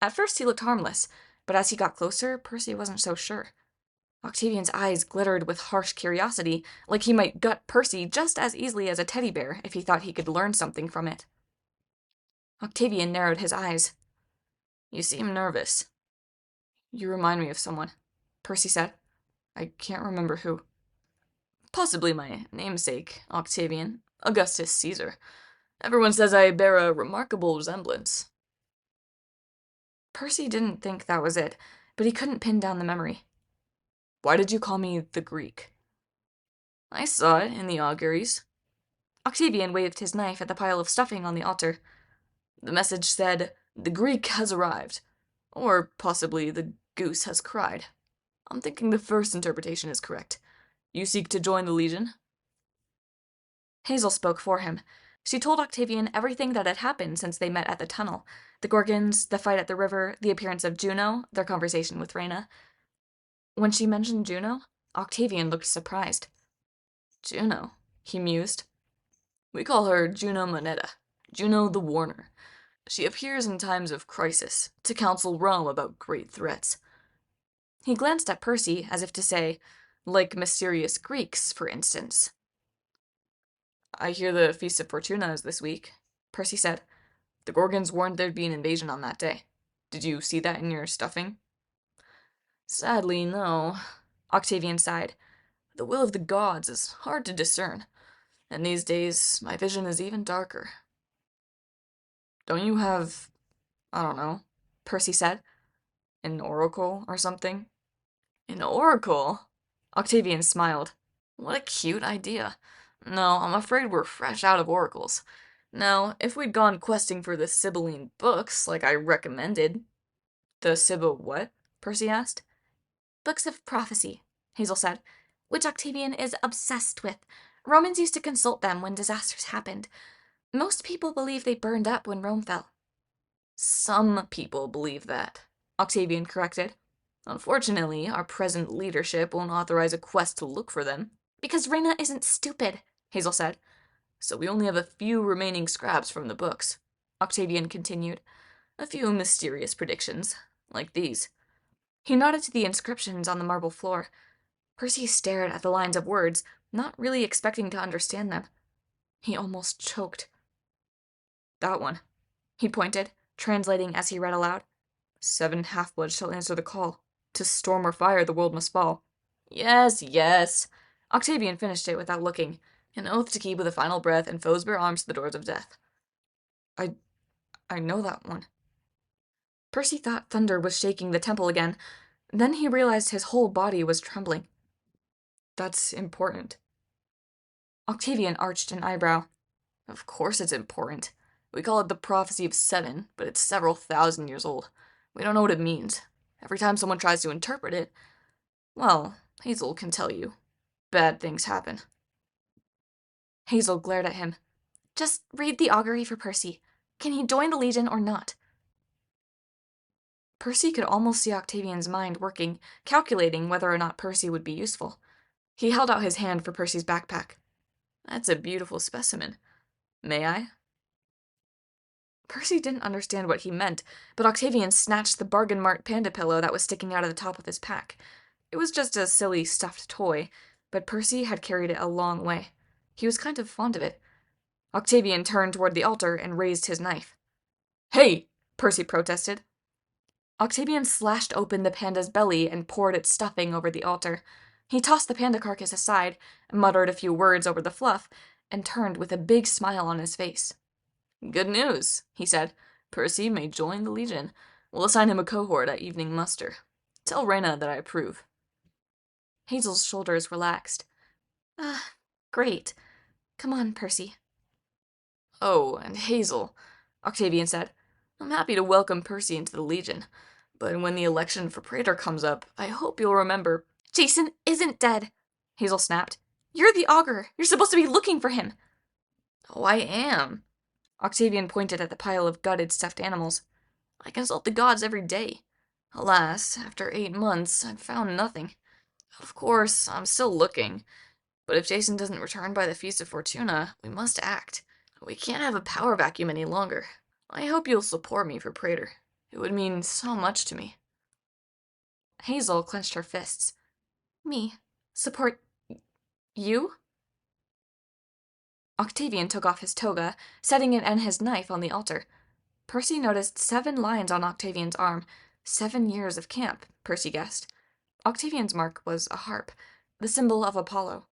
At first he looked harmless, but as he got closer, Percy wasn't so sure. Octavian's eyes glittered with harsh curiosity, like he might gut Percy just as easily as a teddy bear if he thought he could learn something from it. Octavian narrowed his eyes. You seem nervous. You remind me of someone, Percy said. I can't remember who. Possibly my namesake, Octavian, Augustus Caesar. Everyone says I bear a remarkable resemblance. Percy didn't think that was it, but he couldn't pin down the memory. Why did you call me the Greek? I saw it in the auguries. Octavian waved his knife at the pile of stuffing on the altar. The message said,
The Greek has arrived. Or possibly the goose has cried. I'm thinking the first interpretation is correct. You seek to join the Legion?
Hazel spoke for him. She told Octavian everything that had happened since they met at the tunnel. The Gorgons, the fight at the river, the appearance of Juno, their conversation with Reyna. When she mentioned Juno, Octavian looked surprised.
Juno, he mused. We call her Juno Moneta, Juno the Warner. She appears in times of crisis, to counsel Rome about great threats.
He glanced at Percy, as if to say, like mysterious Greeks, for instance.
I hear the Feast of Fortuna is this week, Percy said. The Gorgons warned there'd be an invasion on that day. Did you see that in your stuffing?
Sadly, no, Octavian sighed.
The will of the gods is hard to discern, and these days my vision is even darker. Don't you have, I don't know,
Percy said.
An oracle or something?
An oracle? Octavian smiled.
What a cute idea. No, I'm afraid we're fresh out of oracles. Now, if we'd gone questing for the Sibylline books, like I recommended...
The Sibyl what? Percy asked.
Books of prophecy, Hazel said, which Octavian is obsessed with. Romans used to consult them when disasters happened. Most people believe they burned up when Rome fell.
Some people believe that, Octavian corrected. Unfortunately, our present leadership won't authorize a quest to look for them.
Because Reyna isn't stupid, Hazel said.
So we only have a few remaining scraps from the books, Octavian continued. A few mysterious predictions, like these.
He nodded to the inscriptions on the marble floor. Percy stared at the lines of words, not really expecting to understand them. He almost choked.
That one, he pointed, translating as he read aloud. 7 half-bloods shall answer the call. To storm or fire the world must fall.
Yes, yes.
Octavian finished it without looking. An oath to keep with a final breath, and foes bear arms to the doors of death. I know that one.
Percy thought thunder was shaking the temple again. Then he realized his whole body was trembling.
That's important.
Octavian arched an eyebrow.
Of course it's important. We call it the Prophecy of 7, but it's several thousand years old. We don't know what it means. Every time someone tries to interpret it, well, Hazel can tell you. Bad things happen.
Hazel glared at him. Just read the augury for Percy. Can he join the Legion or not? Percy could almost see Octavian's mind working, calculating whether or not Percy would be useful. He held out his hand for Percy's backpack.
That's a beautiful specimen. May I?
Percy didn't understand what he meant, but Octavian snatched the Bargain Mart panda pillow that was sticking out of the top of his pack. It was just a silly stuffed toy, but Percy had carried it a long way. He was kind of fond of it. Octavian turned toward the altar and raised his knife.
Hey!
Percy protested. Octavian slashed open the panda's belly and poured its stuffing over the altar. He tossed the panda carcass aside, muttered a few words over the fluff, and turned with a big smile on his face.
Good news, he said. Percy may join the Legion. We'll assign him a cohort at evening muster. Tell Reyna that I approve.
Hazel's shoulders relaxed. Great. Come on, Percy.
Oh, and Hazel, Octavian said. I'm happy to welcome Percy into the Legion, but when the election for praetor comes up, I hope you'll remember...
Jason isn't dead, Hazel snapped. You're the augur. You're supposed to be looking for him.
Oh, I am.
Octavian pointed at the pile of gutted stuffed animals.
I consult the gods every day. Alas, after 8 months, I've found nothing. Of course, I'm still looking, but if Jason doesn't return by the Feast of Fortuna, we must act. We can't have a power vacuum any longer. I hope you'll support me for praetor. It would mean so much to me.
Hazel clenched her fists. Me? Support... you? Octavian took off his toga, setting it and his knife on the altar. Percy noticed 7 lines on Octavian's arm. 7 years of camp, Percy guessed. Octavian's mark was a harp, the symbol of Apollo.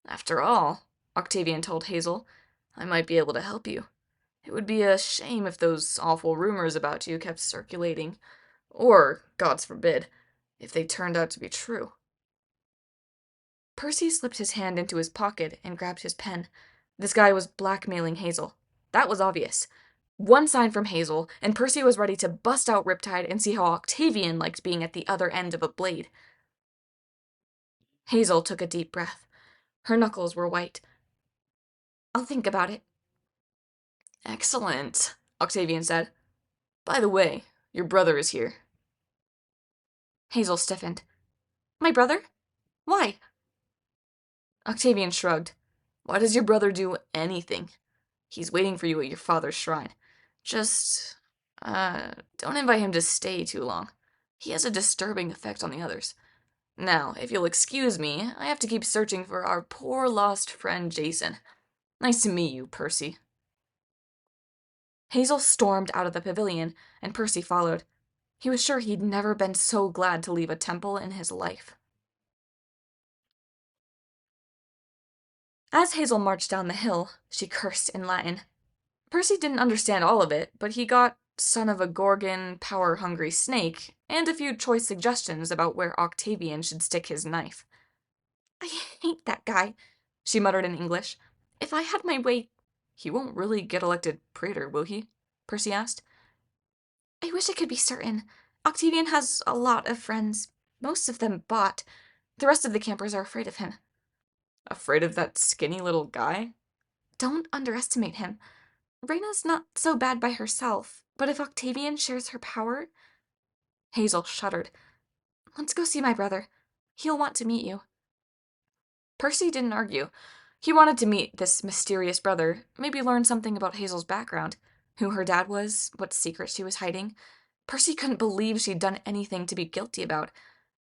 After all, Octavian told Hazel, I might be able to help you. It would be a shame if those awful rumors about you kept circulating. Or, gods forbid, if they turned out to be true.
Percy slipped his hand into his pocket and grabbed his pen. This guy was blackmailing Hazel. That was obvious.
One sign from Hazel, and Percy was ready to bust out Riptide and see how Octavian liked being at the other end of a blade. Hazel took a deep breath. Her knuckles were white. "I'll think about it." "Excellent," Octavian said. "By the way, your brother is here."
Hazel stiffened. "My brother? Why?"
Octavian shrugged. "Why does your brother do anything? He's waiting for you at your father's shrine. Just, don't invite him to stay too long. He has a disturbing effect on the others. Now, if you'll excuse me, I have to keep searching for our poor lost friend Jason. Nice to meet you, Percy." Hazel stormed out of the pavilion, and Percy followed. He was sure he'd never been so glad to leave a temple in his life. As Hazel marched down the hill, she cursed in Latin. Percy didn't understand all of it, but he got "son of a Gorgon, power-hungry snake," and a few choice suggestions about where Octavian should stick his knife.
"I hate that guy," she muttered in English. "If I had my way—"
"He won't really get elected praetor, will he?" Percy asked.
"I wish I could be certain. Octavian has a lot of friends. Most of them bought. The rest of the campers are afraid of him."
"Afraid of that skinny little guy?"
"Don't underestimate him. Reina's not so bad by herself, but if Octavian shares her power—"
Hazel shuddered.
"Let's go see my brother. He'll want to meet you."
Percy didn't argue. He wanted to meet this mysterious brother, maybe learn something about Hazel's background, who her dad was, what secrets she was hiding. Percy couldn't believe she'd done anything to be guilty about.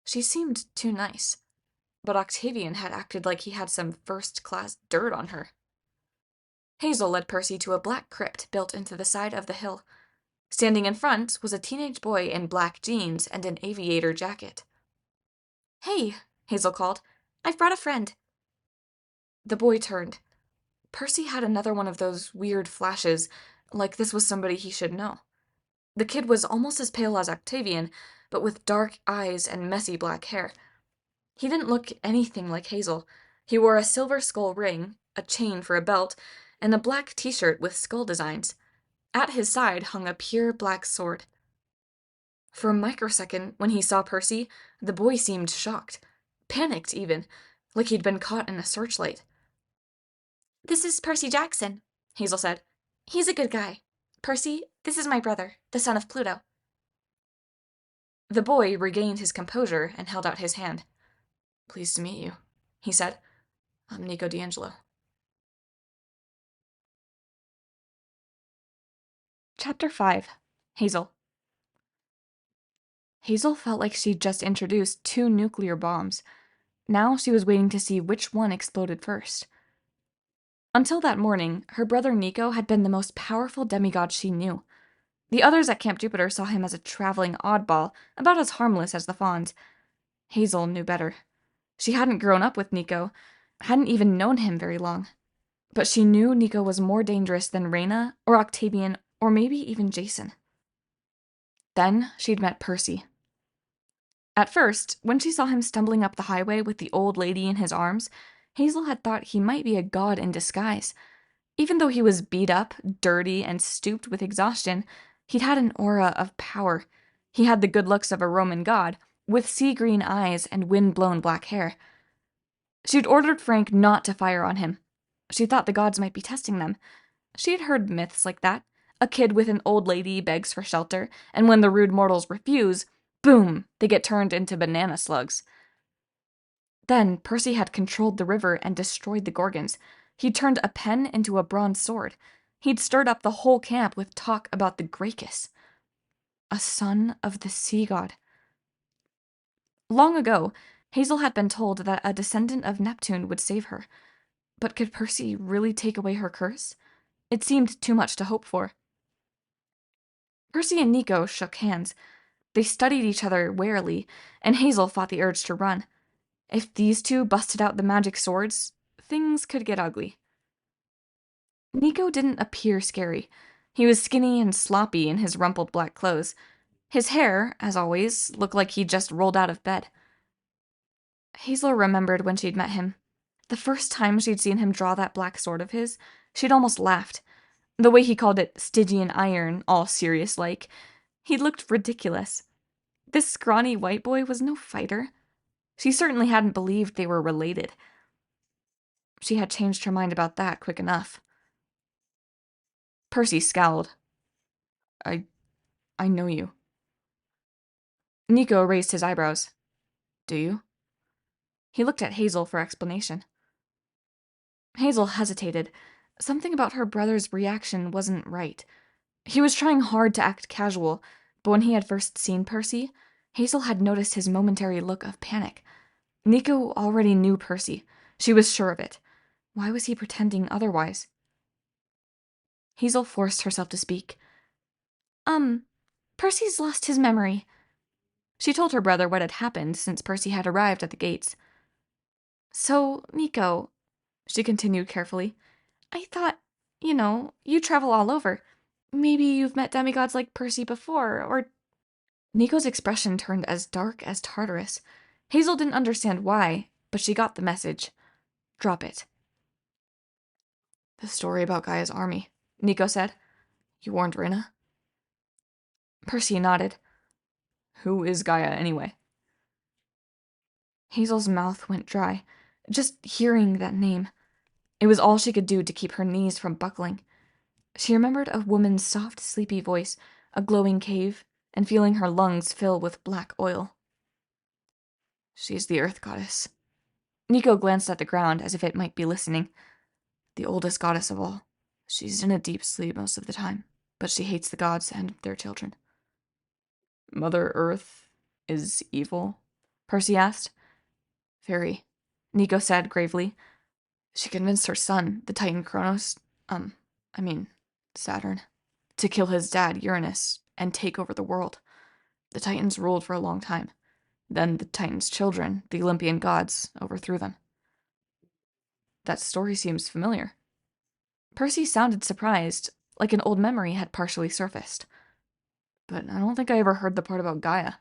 She seemed too nice. But Octavian had acted like he had some first-class dirt on her. Hazel led Percy to a black crypt built into the side of the hill. Standing in front was a teenage boy in black jeans and an aviator jacket.
"Hey," Hazel called. "I've brought a friend."
The boy turned. Percy had another one of those weird flashes, like this was somebody he should know. The kid was almost as pale as Octavian, but with dark eyes and messy black hair. He didn't look anything like Hazel. He wore a silver skull ring, a chain for a belt, and a black t-shirt with skull designs. At his side hung a pure black sword. For a microsecond, when he saw Percy, the boy seemed shocked. Panicked, even, like he'd been caught in a searchlight.
"This is Percy Jackson," Hazel said. "He's a good guy. Percy, this is my brother, the son of Pluto."
The boy regained his composure and held out his hand. "Pleased to meet you," he said. "I'm Nico D'Angelo."
Chapter 5. Hazel. Hazel felt like she'd just introduced 2 nuclear bombs. Now she was waiting to see which one exploded first. Until that morning, her brother Nico had been the most powerful demigod she knew. The others at Camp Jupiter saw him as a traveling oddball, about as harmless as the fawns. Hazel knew better. She hadn't grown up with Nico, hadn't even known him very long. But she knew Nico was more dangerous than Reina, or Octavian, or maybe even Jason. Then she'd met Percy. At first, when she saw him stumbling up the highway with the old lady in his arms, Hazel had thought he might be a god in disguise. Even though he was beat up, dirty, and stooped with exhaustion, he'd had an aura of power. He had the good looks of a Roman god, with sea-green eyes and wind-blown black hair. She'd ordered Frank not to fire on him. She thought the gods might be testing them. She'd heard myths like that. A kid with an old lady begs for shelter, and when the rude mortals refuse, boom, they get turned into banana slugs. Then Percy had controlled the river and destroyed the Gorgons. He'd turned a pen into a bronze sword. He'd stirred up the whole camp with talk about the Gracchus, a son of the sea god. Long ago, Hazel had been told that a descendant of Neptune would save her. But could Percy really take away her curse? It seemed too much to hope for. Percy and Nico shook hands. They studied each other warily, and Hazel fought the urge to run. If these two busted out the magic swords, things could get ugly. Nico didn't appear scary. He was skinny and sloppy in his rumpled black clothes. His hair, as always, looked like he'd just rolled out of bed. Hazel remembered when she'd met him. The first time she'd seen him draw that black sword of his, she'd almost laughed. The way he called it Stygian iron, all serious-like. He looked ridiculous. This scrawny white boy was no fighter. She certainly hadn't believed they were related. She had changed her mind about that quick enough. Percy scowled. I know you. Nico raised his eyebrows. Do you? He looked at Hazel for explanation. Hazel hesitated. Something about her brother's reaction wasn't right. He was trying hard to act casual, but when he had first seen Percy, Hazel had noticed his momentary look of panic. Nico already knew Percy. She was sure of it. Why was he pretending otherwise? Hazel forced herself to speak.
Percy's lost his memory.
She told her brother what had happened since Percy had arrived at the gates.
So, Nico,
she continued carefully,
I thought, you travel all over. Maybe you've met demigods like Percy before, or...
Nico's expression turned as dark as Tartarus. Hazel didn't understand why, but she got the message. Drop it. The story about Gaia's army, Nico said. You warned Rina? Percy nodded. Who is Gaia, anyway? Hazel's mouth went dry, just hearing that name. It was all she could do to keep her knees from buckling. She remembered a woman's soft, sleepy voice, a glowing cave, and feeling her lungs fill with black oil. She's the Earth Goddess. Nico glanced at the ground as if it might be listening. The oldest goddess of all. She's in a deep sleep most of the time, but she hates the gods and their children. Mother Earth is evil? Percy asked. Very, Nico said gravely. She convinced her son, the Titan Kronos, Saturn, to kill his dad, Uranus, and take over the world. The Titans ruled for a long time. Then the Titans' children, the Olympian gods, overthrew them. That story seems familiar. Percy sounded surprised, like an old memory had partially surfaced. But I don't think I ever heard the part about Gaia.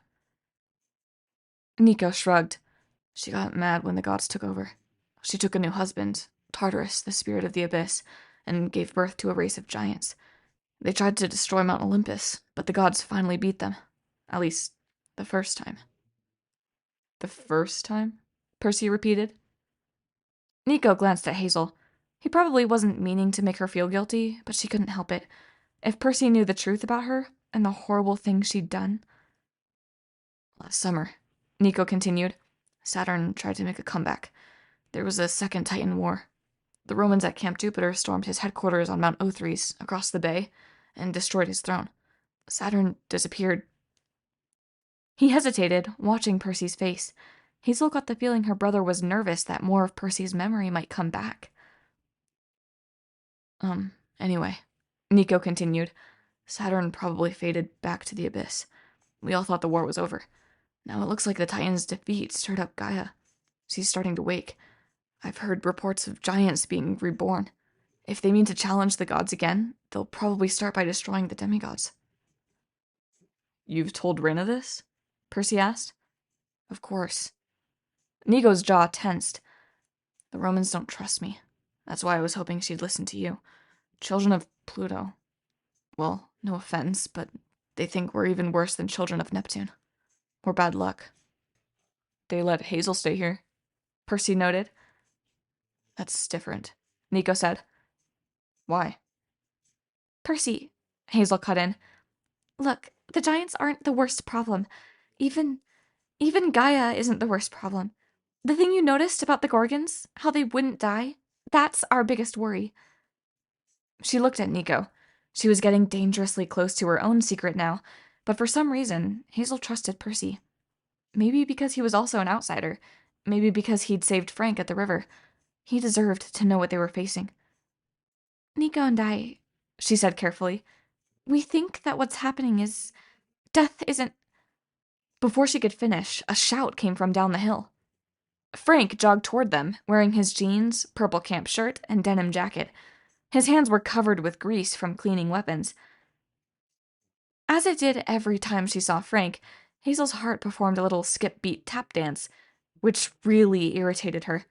Nico shrugged. She got mad when the gods took over. She took a new husband, Tartarus, the spirit of the abyss, and gave birth to a race of giants. They tried to destroy Mount Olympus, but the gods finally beat them. At least, the first time. The first time? Percy repeated. Nico glanced at Hazel. He probably wasn't meaning to make her feel guilty, but she couldn't help it. If Percy knew the truth about her, and the horrible things she'd done. Last summer, Nico continued, Saturn tried to make a comeback. There was a second Titan War. The Romans at Camp Jupiter stormed his headquarters on Mount Othries, across the bay, and destroyed his throne. Saturn disappeared. He hesitated, watching Percy's face. Hazel got the feeling her brother was nervous that more of Percy's memory might come back. Anyway, Nico continued, Saturn probably faded back to the abyss. We all thought the war was over. Now it looks like the Titans' defeat stirred up Gaia. She's starting to wake. I've heard reports of giants being reborn. If they mean to challenge the gods again, they'll probably start by destroying the demigods. You've told Rina this? Percy asked. Of course. Nico's jaw tensed. The Romans don't trust me. That's why I was hoping she'd listen to you. Children of Pluto. Well, no offense, but they think we're even worse than children of Neptune. We're bad luck. They let Hazel stay here, Percy noted. That's different, Nico said. Why?
Percy, Hazel cut in. Look, the giants aren't the worst problem. Even Gaia isn't the worst problem. The thing you noticed about the Gorgons, how they wouldn't die, that's our biggest worry.
She looked at Nico. She was getting dangerously close to her own secret now, but for some reason, Hazel trusted Percy. Maybe because he was also an outsider. Maybe because he'd saved Frank at the river. He deserved to know what they were facing.
Nico and I, she said carefully, we think that what's happening is... death isn't...
Before she could finish, a shout came from down the hill. Frank jogged toward them, wearing his jeans, purple camp shirt, and denim jacket. His hands were covered with grease from cleaning weapons. As it did every time she saw Frank, Hazel's heart performed a little skip-beat tap dance, which really irritated her.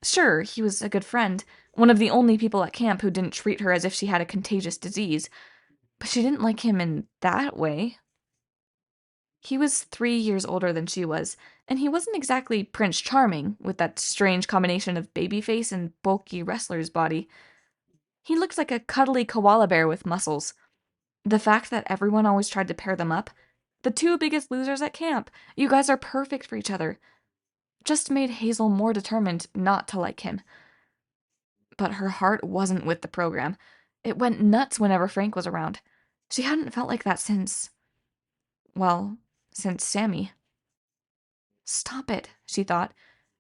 Sure, he was a good friend, one of the only people at camp who didn't treat her as if she had a contagious disease, but she didn't like him in that way. He was 3 years older than she was, and he wasn't exactly Prince Charming, with that strange combination of baby face and bulky wrestler's body. He looked like a cuddly koala bear with muscles. The fact that everyone always tried to pair them up, the two biggest losers at camp, you guys are perfect for each other, just made Hazel more determined not to like him. But her heart wasn't with the program. It went nuts whenever Frank was around. She hadn't felt like that since, well, since Sammy. Stop it, she thought.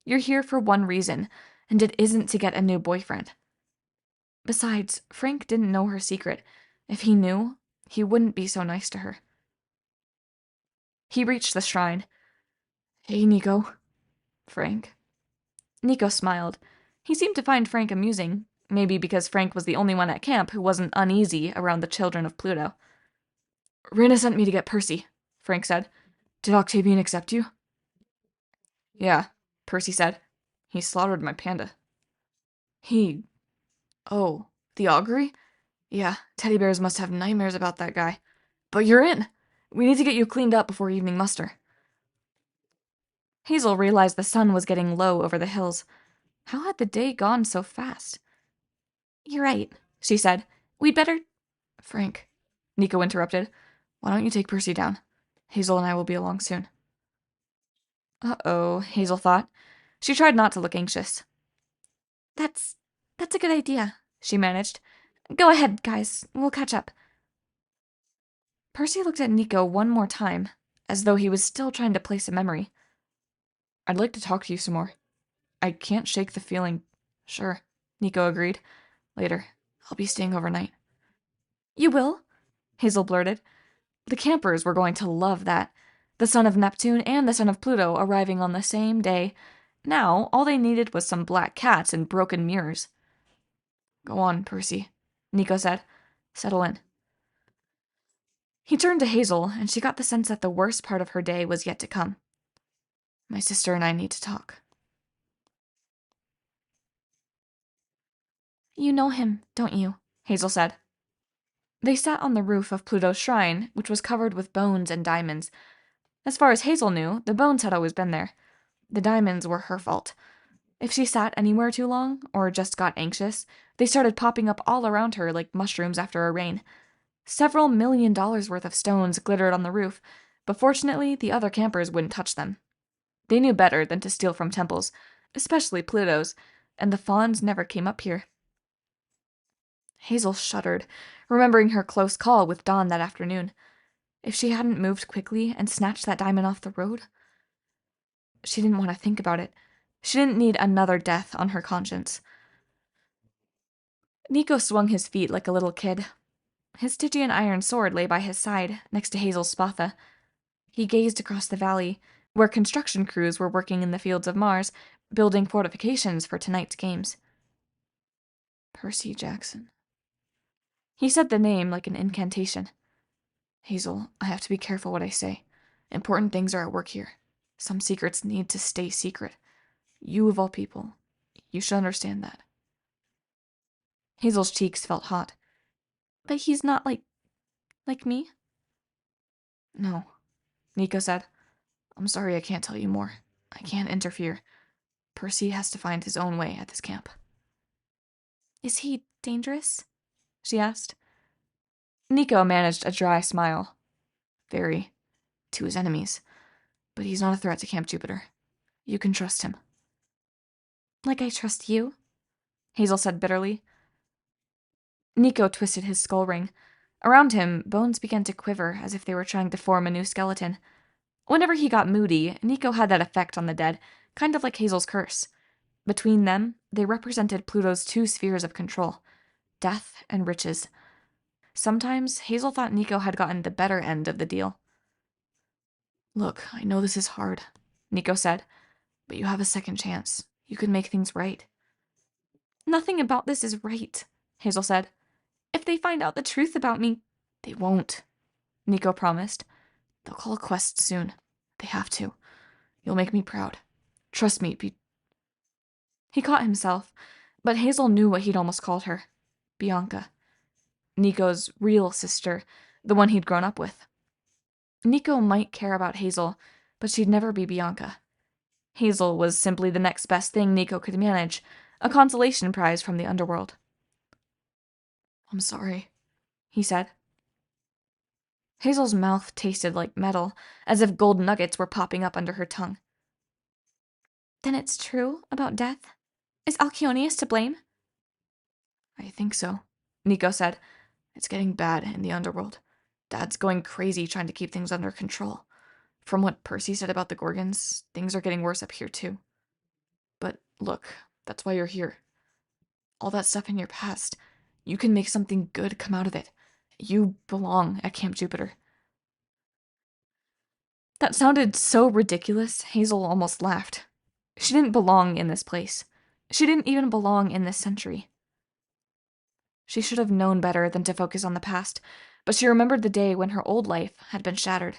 You're here for one reason, and it isn't to get a new boyfriend. Besides, Frank didn't know her secret. If he knew, he wouldn't be so nice to her. He reached the shrine. Hey, Nico. Frank. Nico smiled. He seemed to find Frank amusing, maybe because Frank was the only one at camp who wasn't uneasy around the children of Pluto. Rena sent me to get Percy, Frank said. Did Octavian accept you? Yeah, Percy said. He slaughtered my panda. Oh, the augury? Yeah, teddy bears must have nightmares about that guy. But you're in! We need to get you cleaned up before evening muster. Hazel realized the sun was getting low over the hills. How had the day gone so fast? You're right, she said. We'd better... Frank, Nico interrupted. Why don't you take Percy down? Hazel and I will be along soon. Uh-oh, Hazel thought. She tried not to look anxious. That's a good idea, she managed. Go ahead, guys. We'll catch up. Percy looked at Nico one more time, as though he was still trying to place a memory. I'd like to talk to you some more. I can't shake the feeling. Sure, Nico agreed. Later. I'll be staying overnight. You will? Hazel blurted. The campers were going to love that. The son of Neptune and the son of Pluto arriving on the same day. Now, all they needed was some black cats and broken mirrors. Go on, Percy, Nico said. Settle in. He turned to Hazel, and she got the sense that the worst part of her day was yet to come. My sister and I need to talk. You know him, don't you? Hazel said. They sat on the roof of Pluto's shrine, which was covered with bones and diamonds. As far as Hazel knew, the bones had always been there. The diamonds were her fault. If she sat anywhere too long, or just got anxious, they started popping up all around her like mushrooms after a rain. Several $1 million worth of stones glittered on the roof, but fortunately the other campers wouldn't touch them. They knew better than to steal from temples, especially Pluto's, and the fawns never came up here. Hazel shuddered, remembering her close call with Dawn that afternoon. If she hadn't moved quickly and snatched that diamond off the road? She didn't want to think about it. She didn't need another death on her conscience. Nico swung his feet like a little kid. His Stygian iron sword lay by his side, next to Hazel's spatha. He gazed across the valley, where construction crews were working in the fields of Mars, building fortifications for tonight's games. Percy Jackson. He said the name like an incantation. Hazel, I have to be careful what I say. Important things are at work here. Some secrets need to stay secret. You, of all people, you should understand that. Hazel's cheeks felt hot. But he's not like me? No, Nico said. I'm sorry I can't tell you more. I can't interfere. Percy has to find his own way at this camp. Is he dangerous? She asked. Nico managed a dry smile. Very. To his enemies. But he's not a threat to Camp Jupiter. You can trust him. Like I trust you? Hazel said bitterly. Nico twisted his skull ring. Around him, bones began to quiver as if they were trying to form a new skeleton. Whenever he got moody, Nico had that effect on the dead, kind of like Hazel's curse. Between them, they represented Pluto's two spheres of control, death and riches. Sometimes, Hazel thought Nico had gotten the better end of the deal. Look, I know this is hard, Nico said, but you have a second chance. You could make things right. Nothing about this is right, Hazel said. If they find out the truth about me... They won't, Nico promised. They'll call a quest soon. They have to. You'll make me proud. Trust me, He caught himself, but Hazel knew what he'd almost called her. Bianca. Nico's real sister, the one he'd grown up with. Nico might care about Hazel, but she'd never be Bianca. Hazel was simply the next best thing Nico could manage, a consolation prize from the underworld. "I'm sorry," he said. Hazel's mouth tasted like metal, as if gold nuggets were popping up under her tongue.
Then it's true about death? Is Alcyonius to blame?
"I think so," Nico said. "It's getting bad in the underworld. Dad's going crazy trying to keep things under control. From what Percy said about the Gorgons, things are getting worse up here too. But look, that's why you're here. All that stuff in your past, you can make something good come out of it. You belong at Camp Jupiter." That sounded so ridiculous, Hazel almost laughed. She didn't belong in this place. She didn't even belong in this century. She should have known better than to focus on the past, but she remembered the day when her old life had been shattered.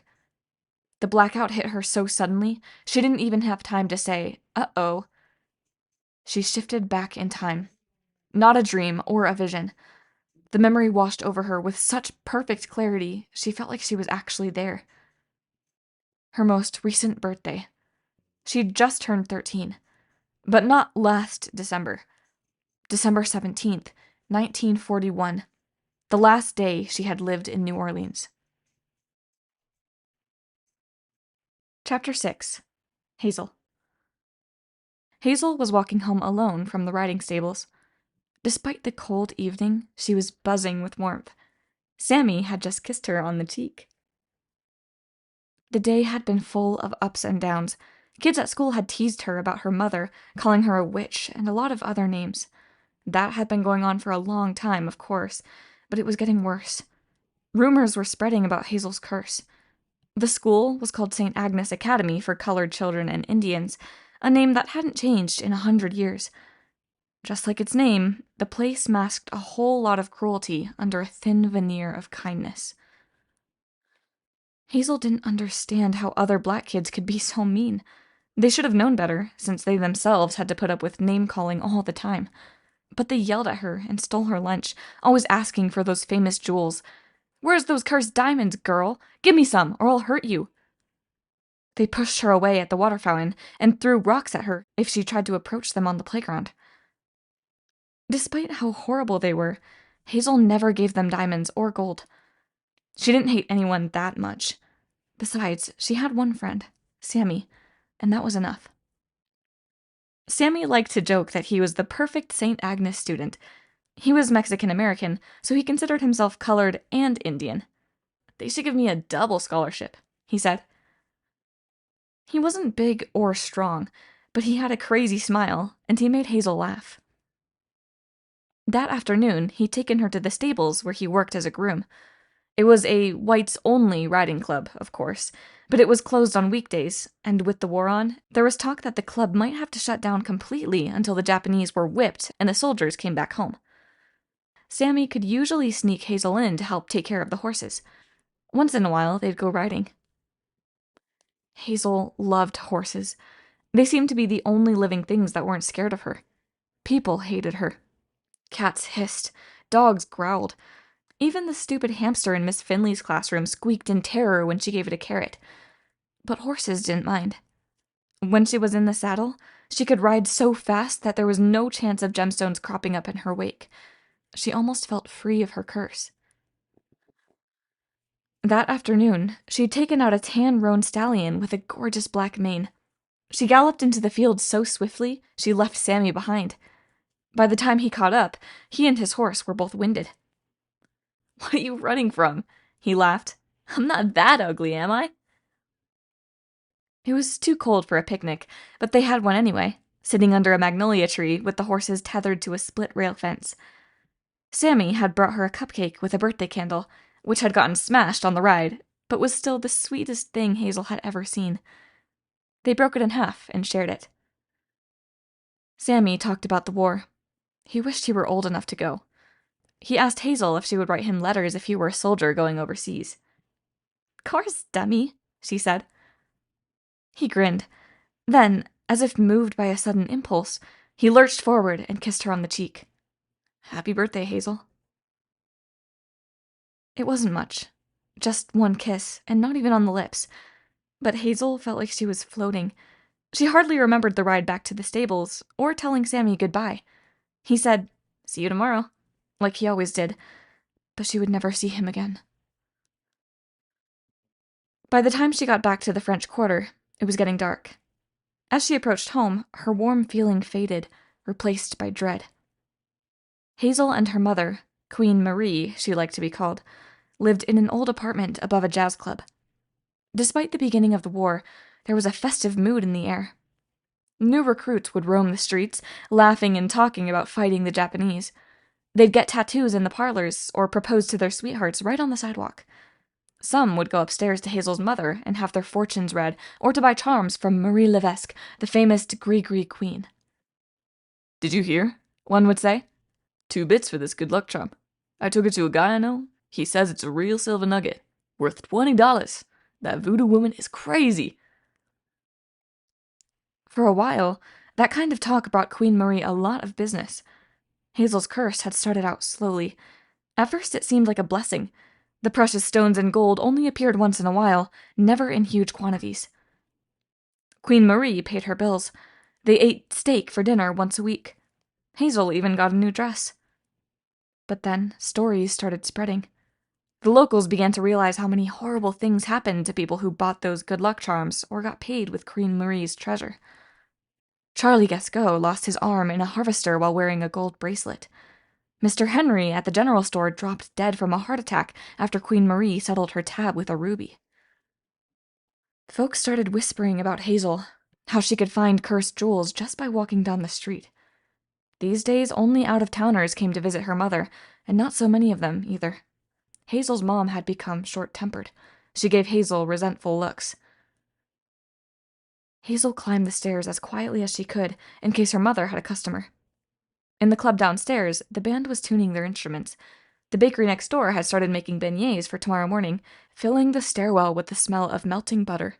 The blackout hit her so suddenly, she didn't even have time to say, "Uh-oh." She shifted back in time. Not a dream or a vision. The memory washed over her with such perfect clarity, she felt like she was actually there. Her most recent birthday. She'd just turned 13. But not last December. December 17th, 1941. The last day she had lived in New Orleans. Chapter 6. Hazel. Hazel was walking home alone from the riding stables. Despite the cold evening, she was buzzing with warmth. Sammy had just kissed her on the cheek. The day had been full of ups and downs. Kids at school had teased her about her mother, calling her a witch, and a lot of other names. That had been going on for a long time, of course, but it was getting worse. Rumors were spreading about Hazel's curse. The school was called St. Agnes Academy for Colored Children and Indians, a name that hadn't changed in 100 years. Just like its name, the place masked a whole lot of cruelty under a thin veneer of kindness. Hazel didn't understand how other black kids could be so mean. They should have known better, since they themselves had to put up with name-calling all the time. But they yelled at her and stole her lunch, always asking for those famous jewels. "Where's those cursed diamonds, girl? Give me some, or I'll hurt you." They pushed her away at the water fountain and threw rocks at her if she tried to approach them on the playground. Despite how horrible they were, Hazel never gave them diamonds or gold. She didn't hate anyone that much. Besides, she had one friend, Sammy, and that was enough. Sammy liked to joke that he was the perfect St. Agnes student. He was Mexican-American, so he considered himself colored and Indian. "They should give me a double scholarship," he said. He wasn't big or strong, but he had a crazy smile, and he made Hazel laugh. That afternoon, he'd taken her to the stables where he worked as a groom. It was a whites-only riding club, of course, but it was closed on weekdays, and with the war on, there was talk that the club might have to shut down completely until the Japanese were whipped and the soldiers came back home. Sammy could usually sneak Hazel in to help take care of the horses. Once in a while, they'd go riding. Hazel loved horses. They seemed to be the only living things that weren't scared of her. People hated her. Cats hissed. Dogs growled. Even the stupid hamster in Miss Finley's classroom squeaked in terror when she gave it a carrot. But horses didn't mind. When she was in the saddle, she could ride so fast that there was no chance of gemstones cropping up in her wake. She almost felt free of her curse. That afternoon, she'd taken out a tan-roan stallion with a gorgeous black mane. She galloped into the field so swiftly, she left Sammy behind. By the time he caught up, he and his horse were both winded. "What are you running from?" he laughed. "I'm not that ugly, am I?" It was too cold for a picnic, but they had one anyway, sitting under a magnolia tree with the horses tethered to a split-rail fence. Sammy had brought her a cupcake with a birthday candle, which had gotten smashed on the ride, but was still the sweetest thing Hazel had ever seen. They broke it in half and shared it. Sammy talked about the war. He wished he were old enough to go. He asked Hazel if she would write him letters if he were a soldier going overseas. "Course, dummy," she said. He grinned. Then, as if moved by a sudden impulse, He lurched forward and kissed her on the cheek. "Happy birthday, Hazel." It wasn't much. Just one kiss, and not even on the lips. But Hazel felt like she was floating. She hardly remembered the ride back to the stables, or telling Sammy goodbye. He said, "See you tomorrow," like he always did, but she would never see him again. By the time she got back to the French Quarter, it was getting dark. As she approached home, her warm feeling faded, replaced by dread. Hazel and her mother, Queen Marie, she liked to be called, lived in an old apartment above a jazz club. Despite the beginning of the war, there was a festive mood in the air. New recruits would roam the streets, laughing and talking about fighting the Japanese. They'd get tattoos in the parlors or propose to their sweethearts right on the sidewalk. Some would go upstairs to Hazel's mother and have their fortunes read, or to buy charms from Marie Levesque, the famous Gris-Gris queen. "Did you hear?" one would say. "2 bits for this good luck charm. I took it to a guy I know. He says it's a real silver nugget, worth $20. That voodoo woman is crazy." For a while, that kind of talk brought Queen Marie a lot of business. Hazel's curse had started out slowly. At first it seemed like a blessing. The precious stones and gold only appeared once in a while, never in huge quantities. Queen Marie paid her bills. They ate steak for dinner once a week. Hazel even got a new dress. But then stories started spreading. The locals began to realize how many horrible things happened to people who bought those good luck charms or got paid with Queen Marie's treasure. Charlie Gasco lost his arm in a harvester while wearing a gold bracelet. Mr. Henry at the general store dropped dead from a heart attack after Queen Marie settled her tab with a ruby. Folks started whispering about Hazel, how she could find cursed jewels just by walking down the street. These days, only out-of-towners came to visit her mother, and not so many of them, either. Hazel's mom had become short-tempered. She gave Hazel resentful looks. Hazel climbed the stairs as quietly as she could, in case her mother had a customer. In the club downstairs, the band was tuning their instruments. The bakery next door had started making beignets for tomorrow morning, filling the stairwell with the smell of melting butter.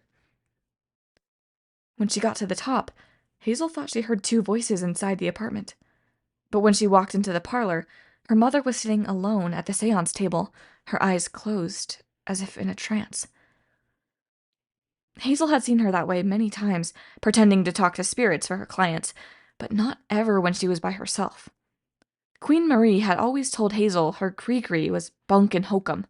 When she got to the top, Hazel thought she heard 2 voices inside the apartment. But when she walked into the parlor, her mother was sitting alone at the seance table, her eyes closed, as if in a trance. Hazel had seen her that way many times, pretending to talk to spirits for her clients, but not ever when she was by herself. Queen Marie had always told Hazel her Gris-Gris was bunk and hokum.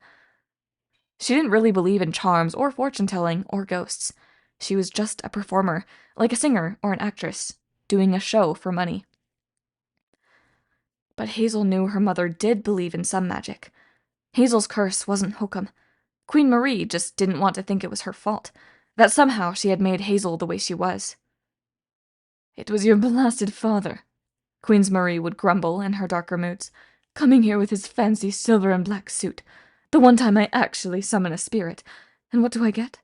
She didn't really believe in charms or fortune-telling or ghosts. She was just a performer, like a singer or an actress, doing a show for money. But Hazel knew her mother did believe in some magic. Hazel's curse wasn't hokum. Queen Marie just didn't want to think it was her fault, that somehow she had made Hazel the way she was. "It was your blasted father," Queen Marie would grumble in her darker moods, "coming here with his fancy silver and black suit. The one time I actually summon a spirit. And what do I get?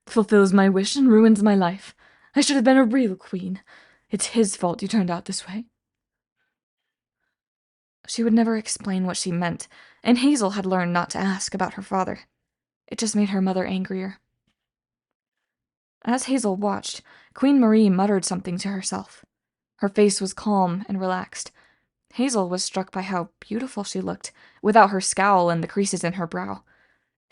Fulfills my wish and ruins my life. I should have been a real queen. It's his fault you turned out this way." She would never explain what she meant, and Hazel had learned not to ask about her father. It just made her mother angrier. As Hazel watched, Queen Marie muttered something to herself. Her face was calm and relaxed. Hazel was struck by how beautiful she looked, without her scowl and the creases in her brow.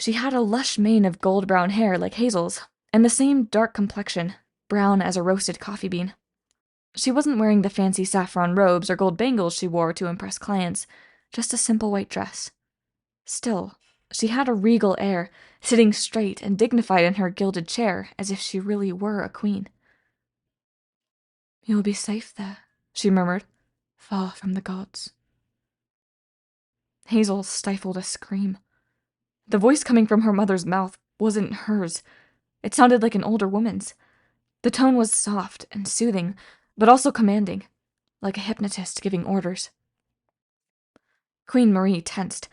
She had a lush mane of gold-brown hair like Hazel's, and the same dark complexion, brown as a roasted coffee bean. She wasn't wearing the fancy saffron robes or gold bangles she wore to impress clients, just a simple white dress. Still, she had a regal air, sitting straight and dignified in her gilded chair as if she really were a queen. "You'll be safe there," she murmured, "far from the gods." Hazel stifled a scream. The voice coming from her mother's mouth wasn't hers. It sounded like an older woman's. The tone was soft and soothing, but also commanding, like a hypnotist giving orders. Queen Marie tensed.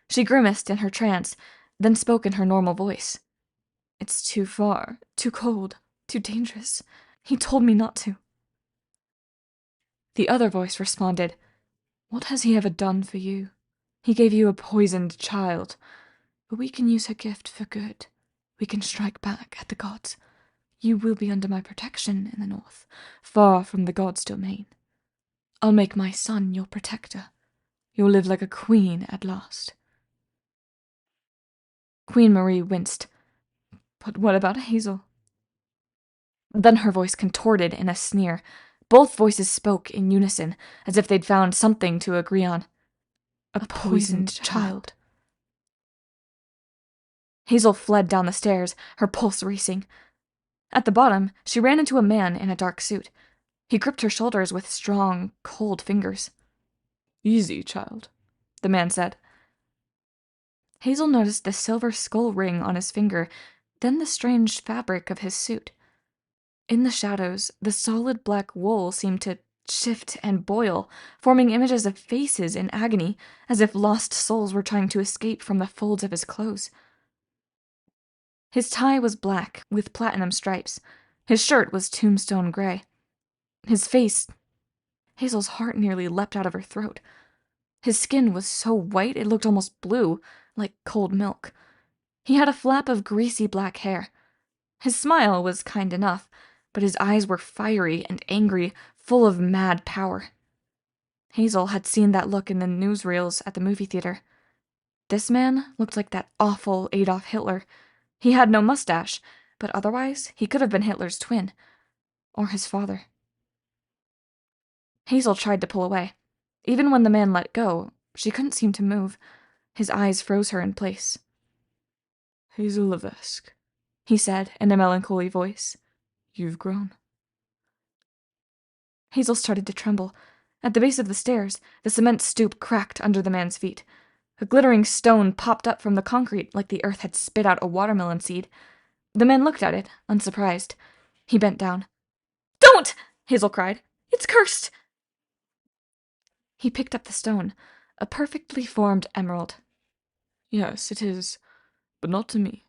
She grimaced in her trance, then spoke in her normal voice. "It's too far, too cold, too dangerous. He told me not to." The other voice responded, "What has he ever done for you? He gave you a poisoned child. But we can use her gift for good. We can strike back at the gods. You will be under my protection in the north, far from the gods' domain." I'll make my son your protector. You'll live like a queen at last. Queen Marie winced. But what about Hazel? Then her voice contorted in a sneer. Both voices spoke in unison, as if they'd found something to agree on. A poisoned child. Hazel fled down the stairs, her pulse racing. At the bottom, she ran into a man in a dark suit. He gripped her shoulders with strong, cold fingers. Easy, child, the man said. Hazel noticed the silver skull ring on his finger, then the strange fabric of his suit. In the shadows, the solid black wool seemed to shift and boil, forming images of faces in agony, as if lost souls were trying to escape from the folds of his clothes. His tie was black, with platinum stripes. His shirt was tombstone gray. His face... Hazel's heart nearly leapt out of her throat. His skin was so white it looked almost blue, like cold milk. He had a flap of greasy black hair. His smile was kind enough, but his eyes were fiery and angry, full of mad power. Hazel had seen that look in the newsreels at the movie theater. This man looked like that awful Adolf Hitler. He had no mustache, but otherwise he could have been Hitler's twin. Or his father. Hazel tried to pull away. Even when the man let go, she couldn't seem to move. His eyes froze her in place. Hazel Levesque, he said in a melancholy voice. You've grown. Hazel started to tremble. At the base of the stairs, the cement stoop cracked under the man's feet. A glittering stone popped up from the concrete like the earth had spit out a watermelon seed. The man looked at it, unsurprised. He bent down. Don't! Hazel cried. It's cursed! He picked up the stone, a perfectly formed emerald. Yes, it is, but not to me.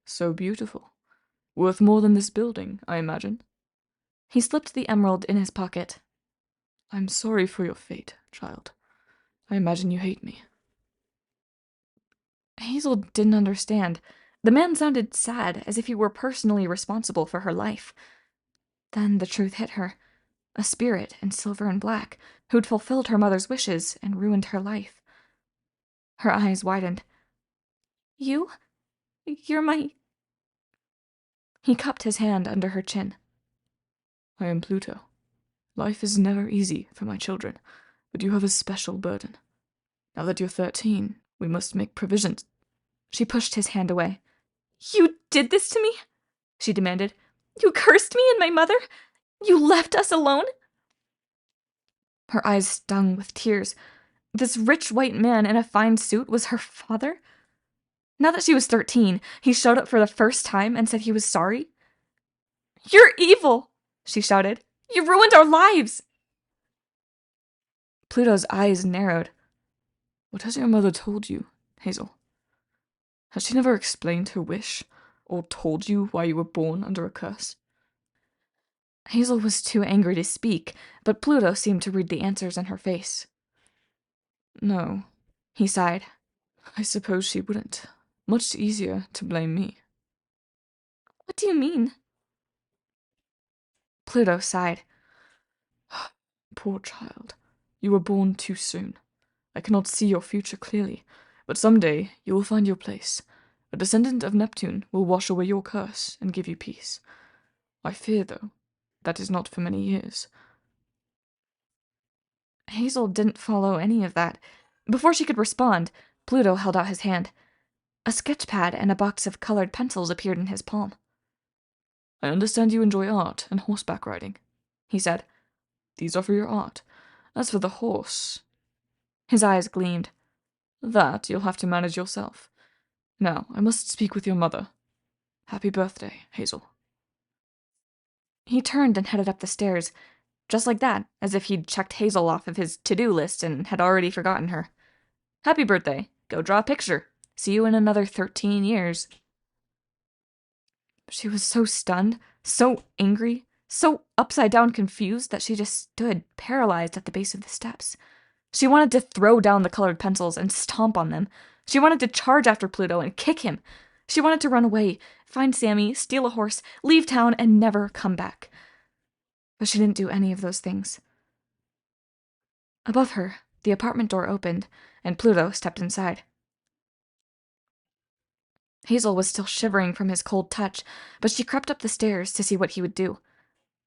So beautiful. Worth more than this building, I imagine. He slipped the emerald in his pocket. I'm sorry for your fate, child. I imagine you hate me. Hazel didn't understand. The man sounded sad, as if he were personally responsible for her life. Then the truth hit her. A spirit in silver and black, who'd fulfilled her mother's wishes and ruined her life. Her eyes widened. You? You're my... He cupped his hand under her chin. I am Pluto. Life is never easy for my children, but you have a special burden. Now that you're 13, we must make provisions. She pushed his hand away. You did this to me? She demanded. You cursed me and my mother? You left us alone? Her eyes stung with tears. This rich white man in a fine suit was her father? Now that she was 13, he showed up for the first time and said he was sorry? You're evil, she shouted. You ruined our lives! Pluto's eyes narrowed. What has your mother told you, Hazel? Has she never explained her wish, or told you why you were born under a curse? Hazel was too angry to speak, but Pluto seemed to read the answers in her face. No, he sighed. I suppose she wouldn't. Much easier to blame me. What do you mean? Pluto sighed. Poor child. You were born too soon. I cannot see your future clearly, but someday you will find your place. A descendant of Neptune will wash away your curse and give you peace. I fear, though, that is not for many years. Hazel didn't follow any of that. Before she could respond, Pluto held out his hand. A sketch pad and a box of colored pencils appeared in his palm. I understand you enjoy art and horseback riding, he said. These are for your art. As for the horse... His eyes gleamed. That you'll have to manage yourself. Now, I must speak with your mother. Happy birthday, Hazel. He turned and headed up the stairs, just like that, as if he'd checked Hazel off of his to-do list and had already forgotten her. Happy birthday. Go draw a picture. See you in another 13 years. She was so stunned, so angry, so upside-down confused that she just stood paralyzed at the base of the steps. She wanted to throw down the colored pencils and stomp on them. She wanted to charge after Pluto and kick him. She wanted to run away, find Sammy, steal a horse, leave town, and never come back. But she didn't do any of those things. Above her, the apartment door opened, and Pluto stepped inside. Hazel was still shivering from his cold touch, but she crept up the stairs to see what he would do.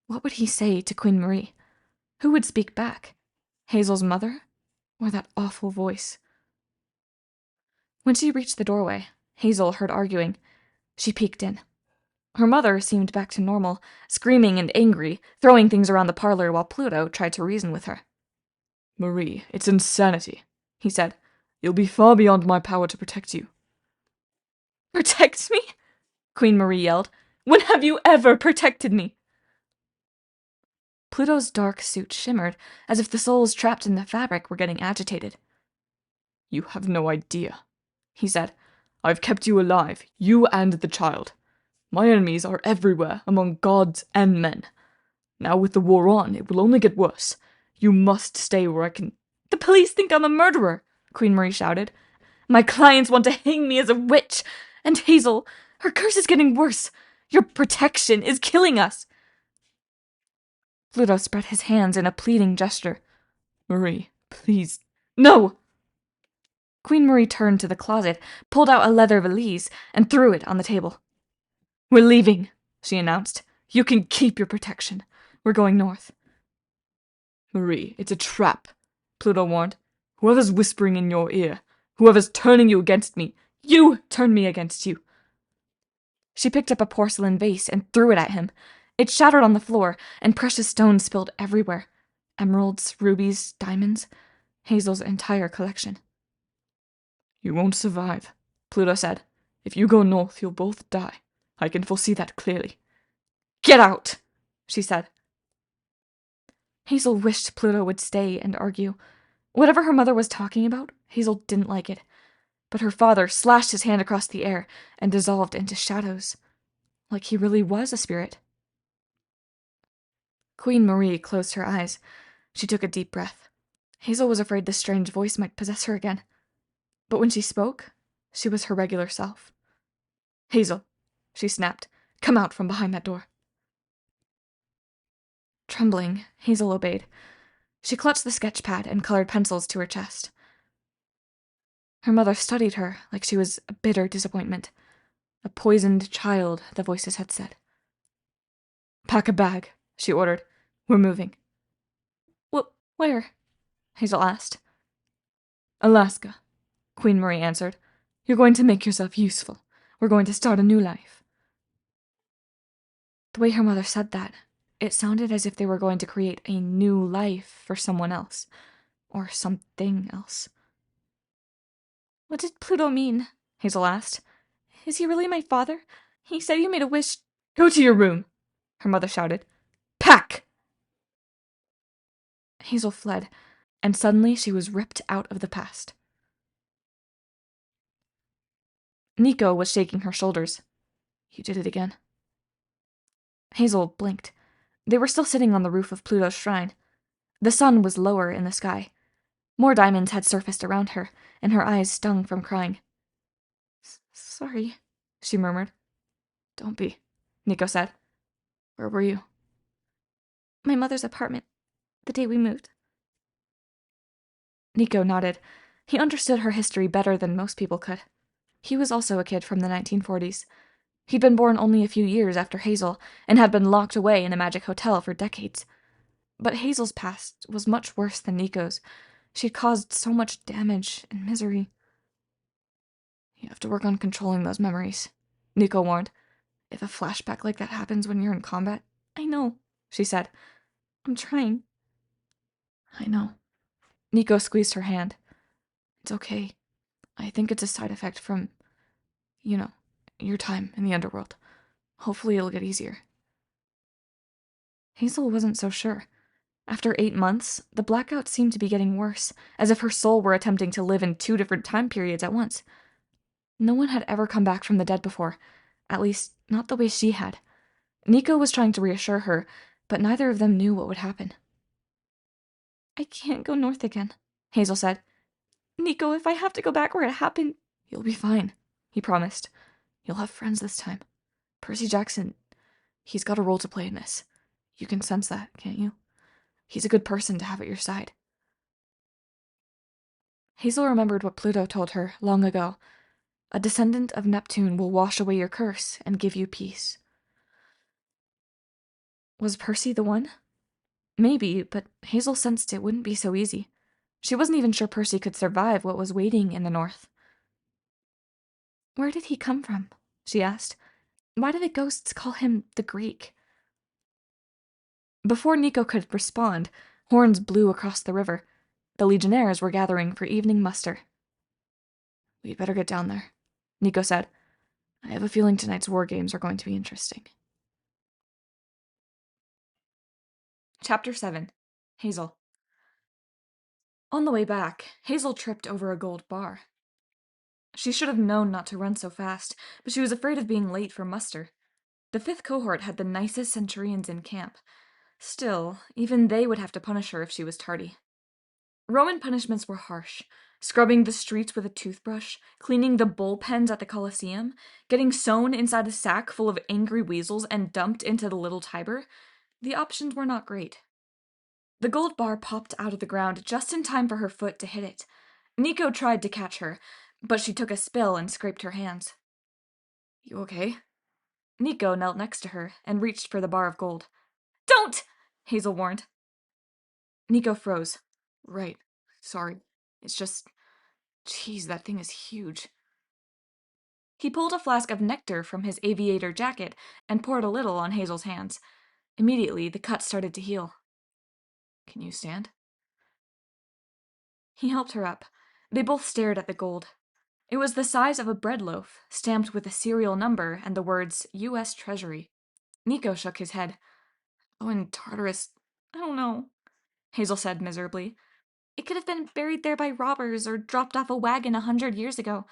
What would he say to Queen Marie? Who would speak back? Hazel's mother? Or that awful voice? When she reached the doorway, Hazel heard arguing. She peeked in. Her mother seemed back to normal, screaming and angry, throwing things around the parlor while Pluto tried to reason with her.
Marie, it's insanity, he said. You'll be far beyond my power to protect you.
Protect me? Queen Marie yelled. When have you ever protected me? Pluto's dark suit shimmered, as if the souls trapped in the fabric were getting agitated.
You have no idea, he said. I've kept you alive, you and the child. My enemies are everywhere, among gods and men. Now with the war on, it will only get worse. You must stay where I can—
The police think I'm a murderer, Queen Marie shouted. My clients want to hang me as a witch. And Hazel, her curse is getting worse. Your protection is killing us. Pluto spread his hands in a pleading gesture.
Marie, please.
No! Queen Marie turned to the closet, pulled out a leather valise, and threw it on the table. We're leaving, she announced. You can keep your protection. We're going north.
Marie, it's a trap, Pluto warned. Whoever's whispering in your ear, whoever's turning you against me,
you turn me against you. She picked up a porcelain vase and threw it at him. It shattered on the floor, and precious stones spilled everywhere. Emeralds, rubies, diamonds. Hazel's entire collection.
You won't survive, Pluto said. If you go north, you'll both die. I can foresee that clearly.
Get out, she said. Hazel wished Pluto would stay and argue. Whatever her mother was talking about, Hazel didn't like it. But her father slashed his hand across the air and dissolved into shadows, like he really was a spirit. Queen Marie closed her eyes. She took a deep breath. Hazel was afraid the strange voice might possess her again. But when she spoke, she was her regular self. Hazel, she snapped, come out from behind that door. Trembling, Hazel obeyed. She clutched the sketch pad and colored pencils to her chest. Her mother studied her like she was a bitter disappointment. A poisoned child, the voices had said. Pack a bag, she ordered. We're moving. Where? Hazel asked. Alaska, Queen Marie answered. You're going to make yourself useful. We're going to start a new life. The way her mother said that, it sounded as if they were going to create a new life for someone else. Or something else. What did Pluto mean? Hazel asked. Is he really my father? He said you made a wish. Go to your room, her mother shouted. Pack! Hazel fled, and suddenly she was ripped out of the past. Nico was shaking her shoulders. You did it again. Hazel blinked. They were still sitting on the roof of Pluto's shrine. The sun was lower in the sky. More diamonds had surfaced around her, and her eyes stung from crying. Sorry, she murmured. Don't be, Nico said. Where were you? My mother's apartment, the day we moved. Nico nodded. He understood her history better than most people could. He was also a kid from the 1940s. He'd been born only a few years after Hazel, and had been locked away in a magic hotel for decades. But Hazel's past was much worse than Nico's. She'd caused so much damage and misery. You have to work on controlling those memories, Nico warned. If a flashback like that happens when you're in combat— I know, she said. I'm trying. I know. Nico squeezed her hand. It's okay. I think it's a side effect from, your time in the underworld. Hopefully it'll get easier. Hazel wasn't so sure. After 8 months, the blackout seemed to be getting worse, as if her soul were attempting to live in 2 different time periods at once. No one had ever come back from the dead before, at least not the way she had. Nico was trying to reassure her, but neither of them knew what would happen. I can't go north again, Hazel said. Nico, if I have to go back where it happened— You'll be fine, he promised. You'll have friends this time. Percy Jackson, he's got a role to play in this. You can sense that, can't you? He's a good person to have at your side. Hazel remembered what Pluto told her long ago. A descendant of Neptune will wash away your curse and give you peace. Was Percy the one? Maybe, but Hazel sensed it wouldn't be so easy. She wasn't even sure Percy could survive what was waiting in the north. Where did he come from? She asked. Why do the ghosts call him the Greek? Before Nico could respond, horns blew across the river. The legionnaires were gathering for evening muster. We'd better get down there, Nico said. I have a feeling tonight's war games are going to be interesting. Chapter 7. Hazel. On the way back, Hazel tripped over a gold bar. She should have known not to run so fast, but she was afraid of being late for muster. The 5th cohort had the nicest centurions in camp. Still, even they would have to punish her if she was tardy. Roman punishments were harsh. Scrubbing the streets with a toothbrush, cleaning the bullpens at the Colosseum, getting sewn inside a sack full of angry weasels and dumped into the Little Tiber. The options were not great. The gold bar popped out of the ground just in time for her foot to hit it. Nico tried to catch her, but she took a spill and scraped her hands. You okay? Nico knelt next to her and reached for the bar of gold. Don't! Hazel warned. Nico froze. Right. Sorry. It's just... Geez, that thing is huge. He pulled a flask of nectar from his aviator jacket and poured a little on Hazel's hands. Immediately, the cut started to heal. Can you stand? He helped her up. They both stared at the gold. It was the size of a bread loaf, stamped with a serial number and the words U.S. Treasury. Nico shook his head. Oh, in Tartarus, I don't know, Hazel said miserably. It could have been buried there by robbers or dropped off a wagon 100 years ago.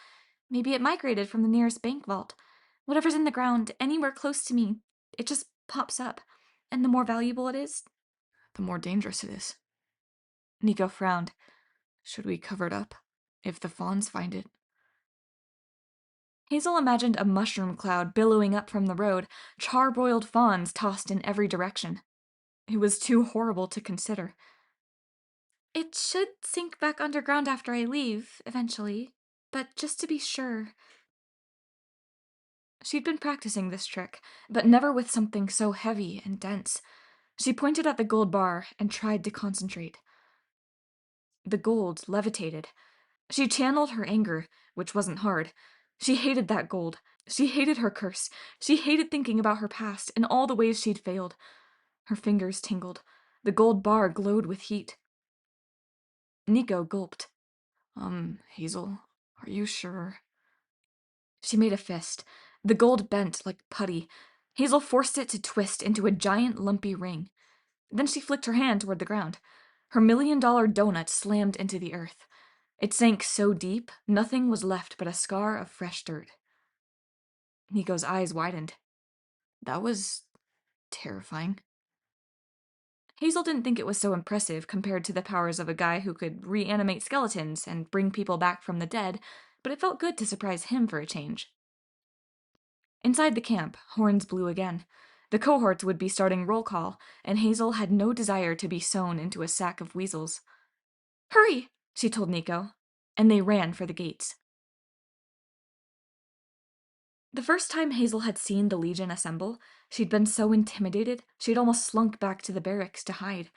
Maybe it migrated from the nearest bank vault. Whatever's in the ground, anywhere close to me, it just pops up. And the more valuable it is, the more dangerous it is. Nico frowned. Should we cover it up? If the fawns find it. Hazel imagined a mushroom cloud billowing up from the road, charbroiled fawns tossed in every direction. It was too horrible to consider. It should sink back underground after I leave, eventually, but just to be sure. She'd been practicing this trick, but never with something so heavy and dense. She pointed at the gold bar and tried to concentrate. The gold levitated. She channeled her anger, which wasn't hard. She hated that gold. She hated her curse. She hated thinking about her past and all the ways she'd failed. Her fingers tingled. The gold bar glowed with heat. Nico gulped. Hazel, are you sure? She made a fist. The gold bent like putty. Hazel forced it to twist into a giant lumpy ring. Then she flicked her hand toward the ground. Her $1,000,000 donut slammed into the earth. It sank so deep, nothing was left but a scar of fresh dirt. Nico's eyes widened. That was terrifying. Hazel didn't think it was so impressive compared to the powers of a guy who could reanimate skeletons and bring people back from the dead, but it felt good to surprise him for a change. Inside the camp, horns blew again. The cohorts would be starting roll call, and Hazel had no desire to be sewn into a sack of weasels. Hurry, she told Nico, and they ran for the gates. The first time Hazel had seen the Legion assemble, she'd been so intimidated she'd almost slunk back to the barracks to hide.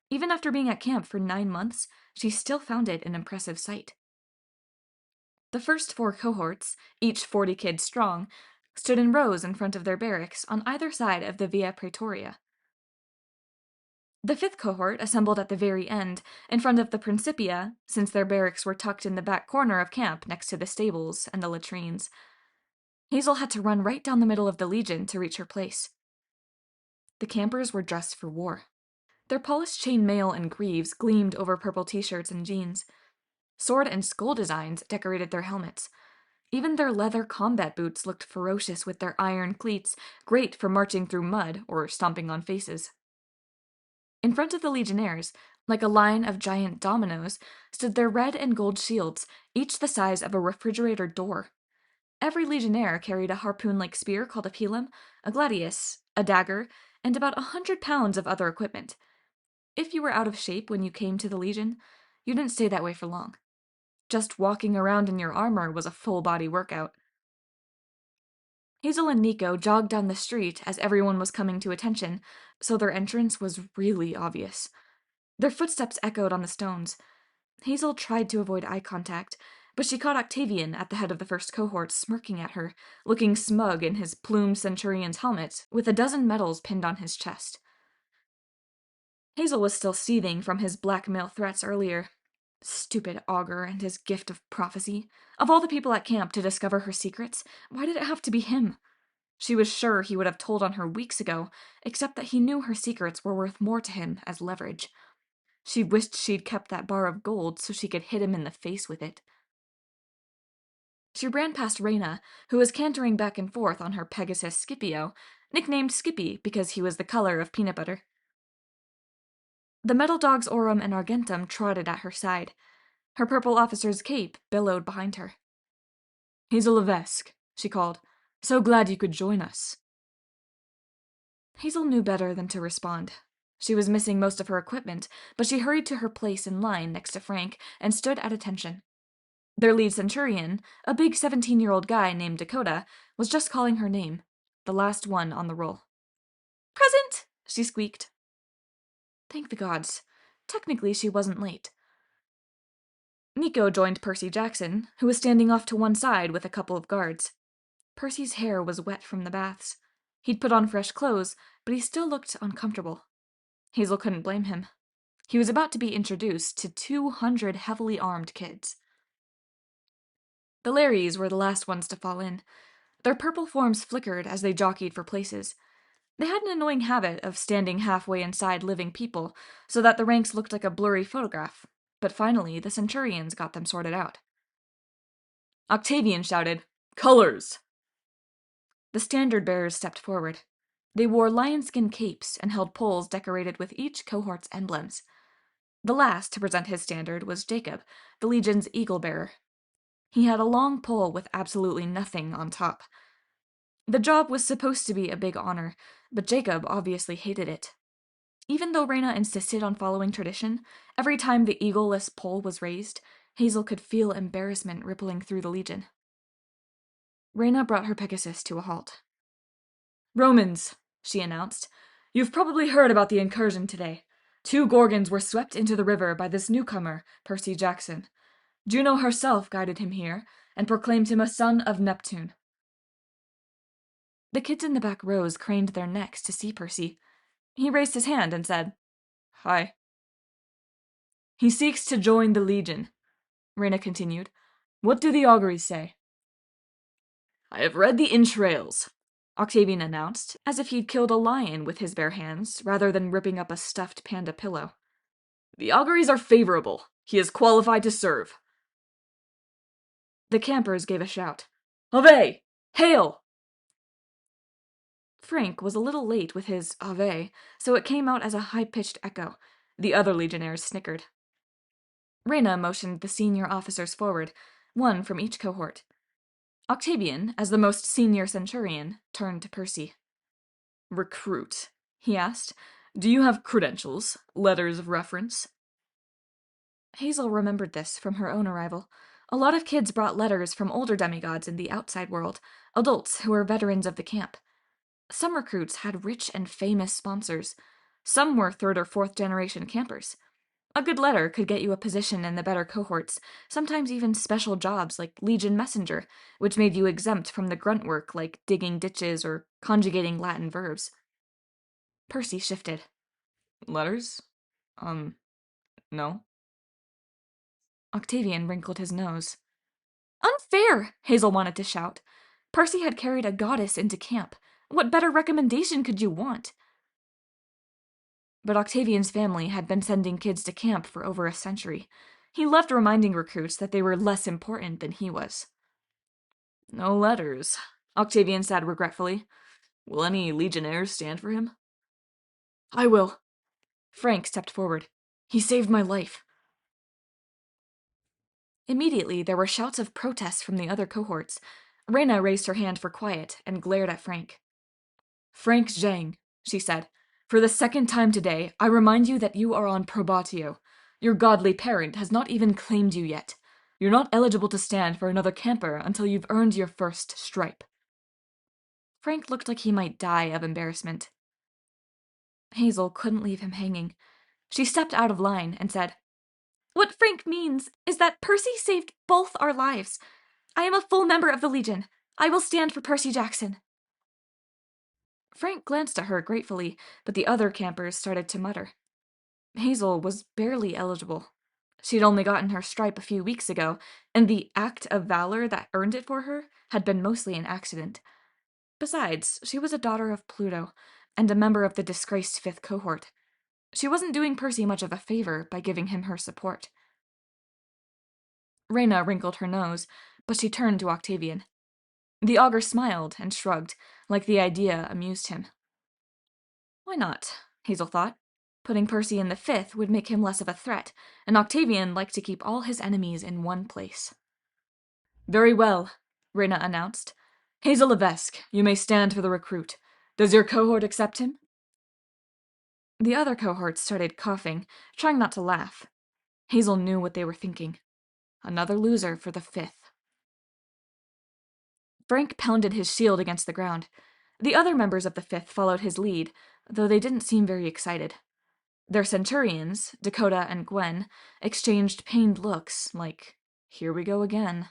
Even after being at camp for 9 months, she still found it an impressive sight. The first 4 cohorts, each 40 kids strong, stood in rows in front of their barracks on either side of the Via Praetoria. The 5th cohort assembled at the very end, in front of the Principia, since their barracks were tucked in the back corner of camp next to the stables and the latrines. Hazel had to run right down the middle of the Legion to reach her place. The campers were dressed for war. Their polished chain mail and greaves gleamed over purple t-shirts and jeans. Sword and skull designs decorated their helmets. Even their leather combat boots looked ferocious with their iron cleats, great for marching through mud or stomping on faces. In front of the legionnaires, like a line of giant dominoes, stood their red and gold shields, each the size of a refrigerator door. Every legionnaire carried a harpoon-like spear called a pilum, a gladius, a dagger, and about 100 pounds of other equipment. If you were out of shape when you came to the Legion, you didn't stay that way for long. Just walking around in your armor was a full-body workout. Hazel and Nico jogged down the street as everyone was coming to attention, so their entrance was really obvious. Their footsteps echoed on the stones. Hazel tried to avoid eye contact, but she caught Octavian at the head of the first cohort smirking at her, looking smug in his plumed centurion's helmet, with a dozen medals pinned on his chest. Hazel was still seething from his blackmail threats earlier. Stupid augur and his gift of prophecy. Of all the people at camp to discover her secrets, why did it have to be him? She was sure he would have told on her weeks ago, except that he knew her secrets were worth more to him as leverage. She wished she'd kept that bar of gold so she could hit him in the face with it. She ran past Reyna, who was cantering back and forth on her Pegasus Scipio, nicknamed Skippy because he was the color of peanut butter. The metal dogs Aurum and Argentum trotted at her side. Her purple officer's cape billowed behind her. "Hazel Levesque," she called. "So glad you could join us." Hazel knew better than to respond. She was missing most of her equipment, but she hurried to her place in line next to Frank and stood at attention. Their lead centurion, a big 17-year-old guy named Dakota, was just calling her name, the last one on the roll. "Present!" she squeaked. Thank the gods. Technically, she wasn't late. Nico joined Percy Jackson, who was standing off to one side with a couple of guards. Percy's hair was wet from the baths. He'd put on fresh clothes, but he still looked uncomfortable. Hazel couldn't blame him. He was about to be introduced to 200 heavily armed kids. The Larrys were the last ones to fall in. Their purple forms flickered as they jockeyed for places. They had an annoying habit of standing halfway inside living people, so that the ranks looked like a blurry photograph, but finally the centurions got them sorted out. Octavian shouted, "Colors!" The standard-bearers stepped forward. They wore lion-skin capes and held poles decorated with each cohort's emblems. The last to present his standard was Jacob, the Legion's eagle-bearer. He had a long pole with absolutely nothing on top. The job was supposed to be a big honor, but Jacob obviously hated it. Even though Reyna insisted on following tradition, every time the eagle-less pole was raised, Hazel could feel embarrassment rippling through the Legion. Reyna brought her Pegasus to a halt. "Romans," she announced, "you've probably heard about the incursion today. 2 Gorgons were swept into the river by this newcomer, Percy Jackson. Juno herself guided him here, and proclaimed him a son of Neptune." The kids in the back rows craned their necks to see Percy. He raised his hand and said, "Hi." "He seeks to join the Legion," Reyna continued. "What do the auguries say?" "I have read the entrails," Octavian announced, as if he'd killed a lion with his bare hands, rather than ripping up a stuffed panda pillow. "The auguries are favorable. He is qualified to serve." The campers gave a shout. "Ave! Hail!" Frank was a little late with his Ave, so it came out as a high-pitched echo. The other legionnaires snickered. Reyna motioned the senior officers forward, one from each cohort. Octavian, as the most senior centurion, turned to Percy. "Recruit," he asked. "Do you have credentials? Letters of reference?" Hazel remembered this from her own arrival. A lot of kids brought letters from older demigods in the outside world, adults who were veterans of the camp. Some recruits had rich and famous sponsors. Some were 3rd or 4th generation campers. A good letter could get you a position in the better cohorts, sometimes even special jobs like Legion Messenger, which made you exempt from the grunt work like digging ditches or conjugating Latin verbs. Percy shifted. "Letters? No." Octavian wrinkled his nose. "Unfair!" Hazel wanted to shout. Percy had carried a goddess into camp. What better recommendation could you want? But Octavian's family had been sending kids to camp for over a century. He loved reminding recruits that they were less important than he was. "No letters," Octavian said regretfully. "Will any legionnaires stand for him?" "I will." Frank stepped forward. "He saved my life." Immediately, there were shouts of protest from the other cohorts. Reyna raised her hand for quiet and glared at Frank. "Frank Zhang," she said, "for the 2nd time today, I remind you that you are on probatio. Your godly parent has not even claimed you yet.
You're not eligible to stand for another camper until you've earned your first stripe.
Frank looked like he might die of embarrassment. Hazel couldn't leave him hanging. She stepped out of line and said, "What Frank means is that Percy saved both our lives. I am a full member of the Legion. I will stand for Percy Jackson." Frank glanced at her gratefully, but the other campers started to mutter. Hazel was barely eligible. She'd only gotten her stripe a few weeks ago, and the act of valor that earned it for her had been mostly an accident. Besides, she was a daughter of Pluto, and a member of the disgraced 5th cohort. She wasn't doing Percy much of a favor by giving him her support. Reyna wrinkled her nose, but she turned to Octavian. The augur smiled and shrugged, like the idea amused him. Why not? Hazel thought. Putting Percy in the 5th would make him less of a threat, and Octavian liked to keep all his enemies in one place. "Very well," Reyna announced. "Hazel Levesque, you may stand for the recruit. Does your cohort accept him?" The other cohorts started coughing, trying not to laugh. Hazel knew what they were thinking. Another loser for the 5th. Frank pounded his shield against the ground. The other members of the 5th followed his lead, though they didn't seem very excited. Their centurions, Dakota and Gwen, exchanged pained looks, like, "Here we go again."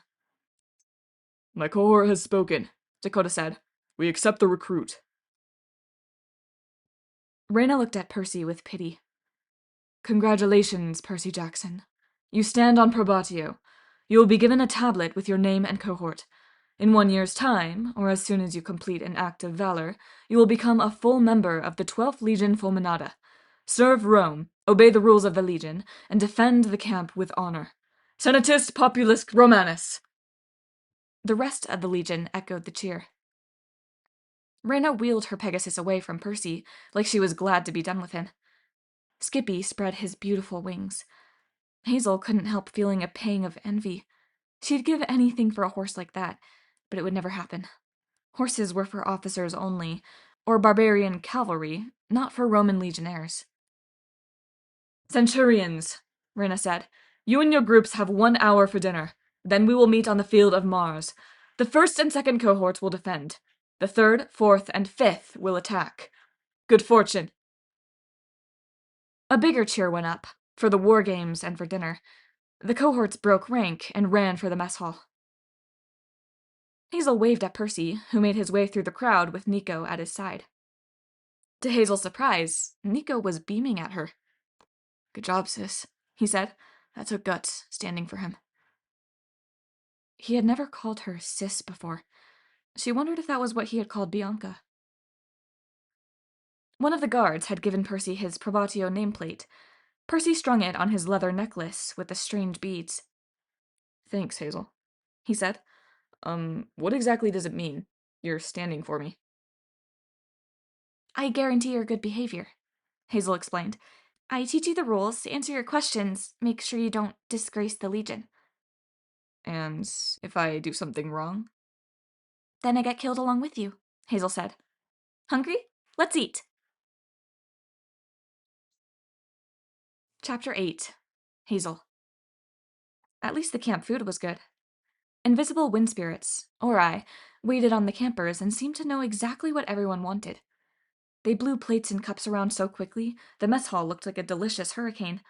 "My cohort has spoken," Dakota said. "We accept the recruit."
Reyna looked at Percy with pity.
"Congratulations, Percy Jackson. You stand on probatio. You will be given a tablet with your name and cohort. In 1 year's time, or as soon as you complete an act of valor, you will become a full member of the 12th Legion Fulminata. Serve Rome, obey the rules of the Legion, and defend the camp with honor. Senatus Populus Romanus!"
The rest of the Legion echoed the cheer. Reyna wheeled her Pegasus away from Percy, like she was glad to be done with him. Skippy spread his beautiful wings. Hazel couldn't help feeling a pang of envy. She'd give anything for a horse like that, but it would never happen. Horses were for officers only, or barbarian cavalry, not for Roman legionnaires.
"Centurions," Reyna said, "you and your groups have 1 hour for dinner. Then we will meet on the field of Mars. The 1st and 2nd cohorts will defend. The 3rd, 4th, and 5th will attack. Good fortune."
A bigger cheer went up, for the war games and for dinner. The cohorts broke rank and ran for the mess hall. Hazel waved at Percy, who made his way through the crowd with Nico at his side. To Hazel's surprise, Nico was beaming at her. "Good job, sis," he said. "That took guts, standing for him." He had never called her sis before. She wondered if that was what he had called Bianca. One of the guards had given Percy his Probatio nameplate. Percy strung it on his leather necklace with the strange beads.
"Thanks, Hazel," he said. What exactly does it mean? You're standing for me."
"I guarantee your good behavior," Hazel explained. "I teach you the rules, answer your questions, make sure you don't disgrace the Legion."
"And if I do something wrong?"
"Then I get killed along with you," Hazel said. "Hungry? Let's eat."
Chapter 8. Hazel. At least the camp food was good. Invisible wind spirits, or I, waited on the campers and seemed to know exactly what everyone wanted. They blew plates and cups around so quickly, the mess hall looked like a delicious hurricane.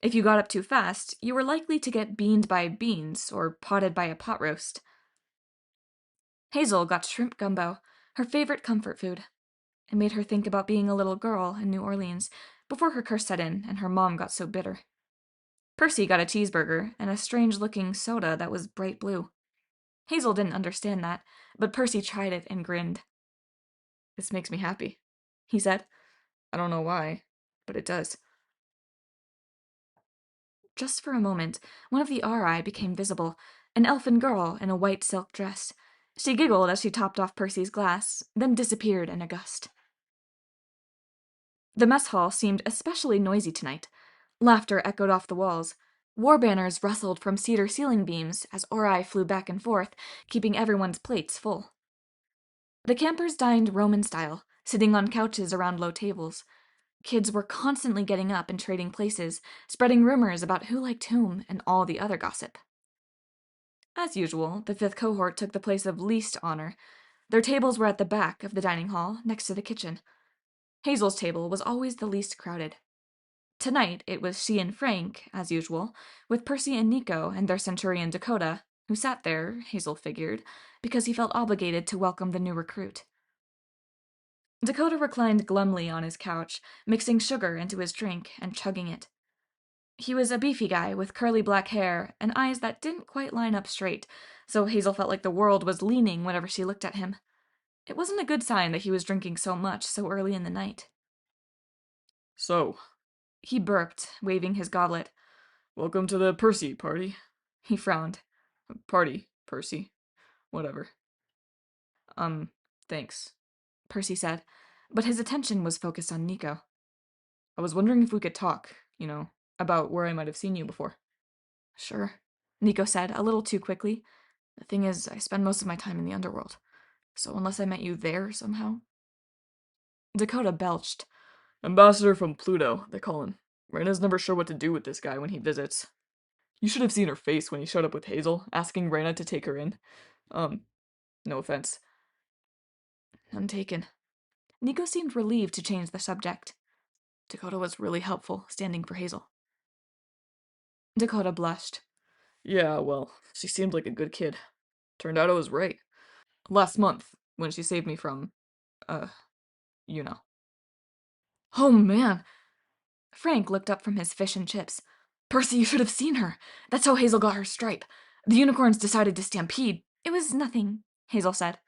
If you got up too fast, you were likely to get beaned by beans or potted by a pot roast. Hazel got shrimp gumbo, her favorite comfort food. It made her think about being a little girl in New Orleans before her curse set in and her mom got so bitter. Percy got a cheeseburger and a strange-looking soda that was bright blue. Hazel didn't understand that, but Percy tried it and grinned.
"This makes me happy," he said. "I don't know why, but it does."
Just for a moment, one of the RI became visible, an elfin girl in a white silk dress. She giggled as she topped off Percy's glass, then disappeared in a gust. The mess hall seemed especially noisy tonight. Laughter echoed off the walls. War banners rustled from cedar ceiling beams as Ori flew back and forth, keeping everyone's plates full. The campers dined Roman style, sitting on couches around low tables. Kids were constantly getting up and trading places, spreading rumors about who liked whom and all the other gossip. As usual, the fifth cohort took the place of least honor. Their tables were at the back of the dining hall, next to the kitchen. Hazel's table was always the least crowded. Tonight, it was she and Frank, as usual, with Percy and Nico and their centurion Dakota, who sat there, Hazel figured, because he felt obligated to welcome the new recruit. Dakota reclined glumly on his couch, mixing sugar into his drink and chugging it. He was a beefy guy with curly black hair and eyes that didn't quite line up straight, so Hazel felt like the world was leaning whenever she looked at him. It wasn't a good sign that he was drinking so much so early in the night.
So,
He burped, waving his goblet.
welcome to the Percy party.
He frowned.
Party, Percy. Whatever.
Thanks, Percy said, but his attention was focused on Nico.
I was wondering if we could talk, about where I might have seen you before.
Sure, Nico said, a little too quickly. The thing is, I spend most of my time in the underworld, so unless I met you there somehow... Dakota belched.
Ambassador from Pluto, they call him. Reyna's never sure what to do with this guy when he visits. You should have seen her face when he showed up with Hazel, asking Reyna to take her in. No offense.
None taken. Nico seemed relieved to change the subject. Dakota was really helpful, standing for Hazel. Dakota blushed.
Yeah, well, she seemed like a good kid. Turned out I was right. Last month, when she saved me from, you know.
Oh, man! Frank looked up from his fish and chips. Percy, you should have seen her. That's how Hazel got her stripe. The unicorns decided to stampede. It was nothing, Hazel said.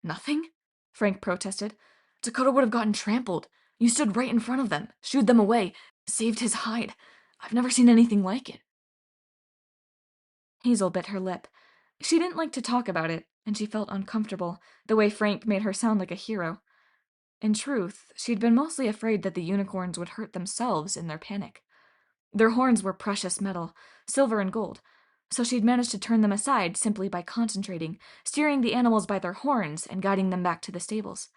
Nothing? Frank protested. Dakota would have gotten trampled. You stood right in front of them, shooed them away, saved his hide. I've never seen anything like it. Hazel bit her lip. She didn't like to talk about it, and she felt uncomfortable, the way Frank made her sound like a hero. In truth, she'd been mostly afraid that the unicorns would hurt themselves in their panic. Their horns were precious metal, silver and gold, so she'd managed to turn them aside simply by concentrating, steering the animals by their horns and guiding them back to the stables.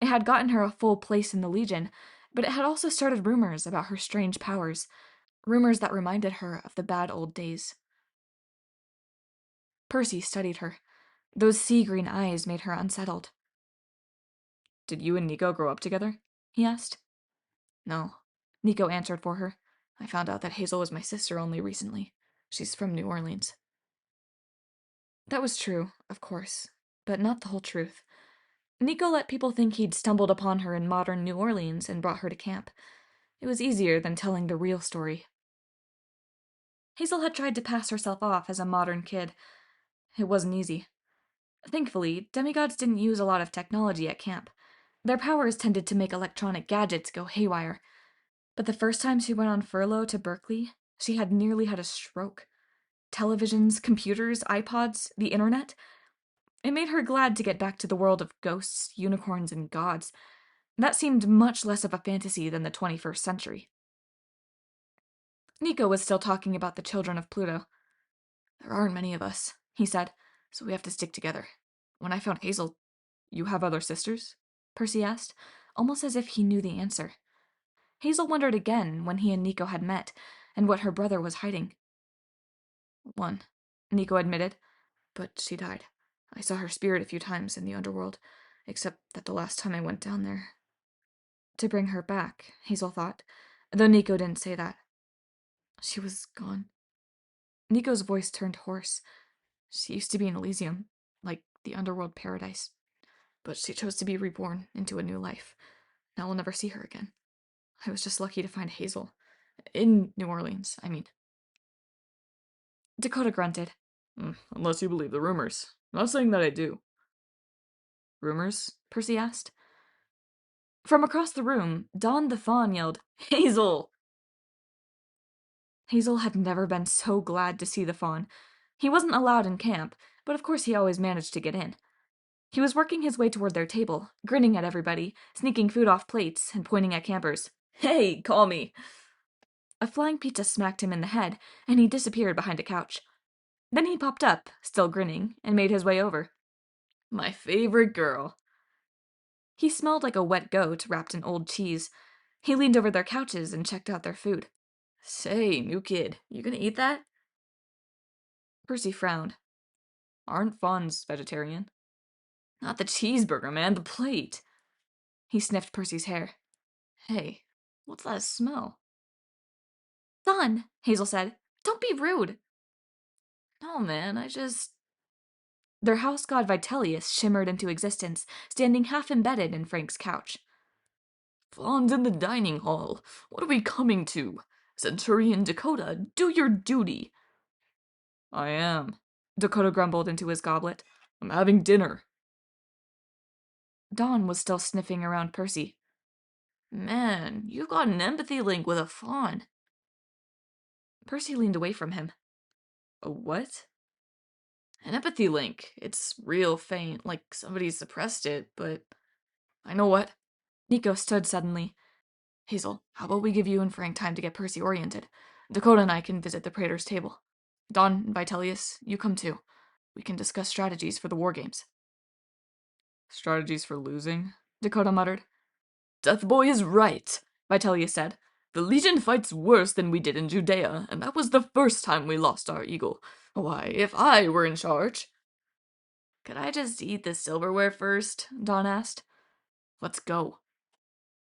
It had gotten her a full place in the Legion, but it had also started rumors about her strange powers, rumors that reminded her of the bad old days. Percy studied her. Those sea-green eyes made her unsettled.
Did you and Nico grow up together?
He asked. No, Nico answered for her. I found out that Hazel was my sister only recently. She's from New Orleans. That was true, of course, but not the whole truth. Nico let people think he'd stumbled upon her in modern New Orleans and brought her to camp. It was easier than telling the real story. Hazel had tried to pass herself off as a modern kid. It wasn't easy. Thankfully, demigods didn't use a lot of technology at camp. Their powers tended to make electronic gadgets go haywire. But the first time she went on furlough to Berkeley, she had nearly had a stroke. Televisions, computers, iPods, the internet. It made her glad to get back to the world of ghosts, unicorns, and gods. That seemed much less of a fantasy than the 21st century. Nico was still talking about the children of Pluto. There aren't many of us, he said, so we have to stick together. When I found Hazel... You have other sisters? Percy asked, almost as if he knew the answer. Hazel wondered again when he and Nico had met, and what her brother was hiding. One, Nico admitted, but she died. I saw her spirit a few times in the underworld, except that the last time I went down there... To bring her back, Hazel thought, though Nico didn't say that. She was gone. Nico's voice turned hoarse. She used to be in Elysium, like the underworld paradise. But she chose to be reborn into a new life. Now we'll never see her again. I was just lucky to find Hazel. In New Orleans, I mean. Dakota grunted.
Unless you believe the rumors. Not saying that I do.
Rumors? Percy asked. From across the room, Don the Fawn yelled, Hazel! Hazel had never been so glad to see the Fawn. He wasn't allowed in camp, but of course he always managed to get in. He was working his way toward their table, grinning at everybody, sneaking food off plates, and pointing at campers. Hey, call me! A flying pizza smacked him in the head, and he disappeared behind a couch. Then he popped up, still grinning, and made his way over. My favorite girl. He smelled like a wet goat wrapped in old cheese. He leaned over their couches and checked out their food. Say, new kid, you gonna eat that? Percy frowned.
Aren't fawns vegetarian? Not the cheeseburger, man, the plate. He sniffed Percy's hair. Hey, what's that smell?
Thon, Hazel said. Don't be rude.
No, man,
Their house god Vitellius shimmered into existence, standing half embedded in Frank's couch.
Fawns in the dining hall. What are we coming to? Centurion Dakota, do your duty. I am, Dakota grumbled into his goblet. I'm having dinner.
Dawn was still sniffing around Percy.
Man, you've got an empathy link with a fawn.
Percy leaned away from him.
A what? An empathy link. It's real faint, like somebody suppressed it, but... I know what.
Nico stood suddenly.
Hazel, how about we give you and Frank time to get Percy oriented? Dakota and I can visit the Praetor's table. Dawn and Vitellius, you come too. We can discuss strategies for the war games. Strategies for losing? Dakota muttered. Deathboy is right, Vitellius said. The Legion fights worse than we did in Judea, and that was the first time we lost our eagle. Why, if I were in charge... Could I just eat the silverware first? Dawn asked. Let's go.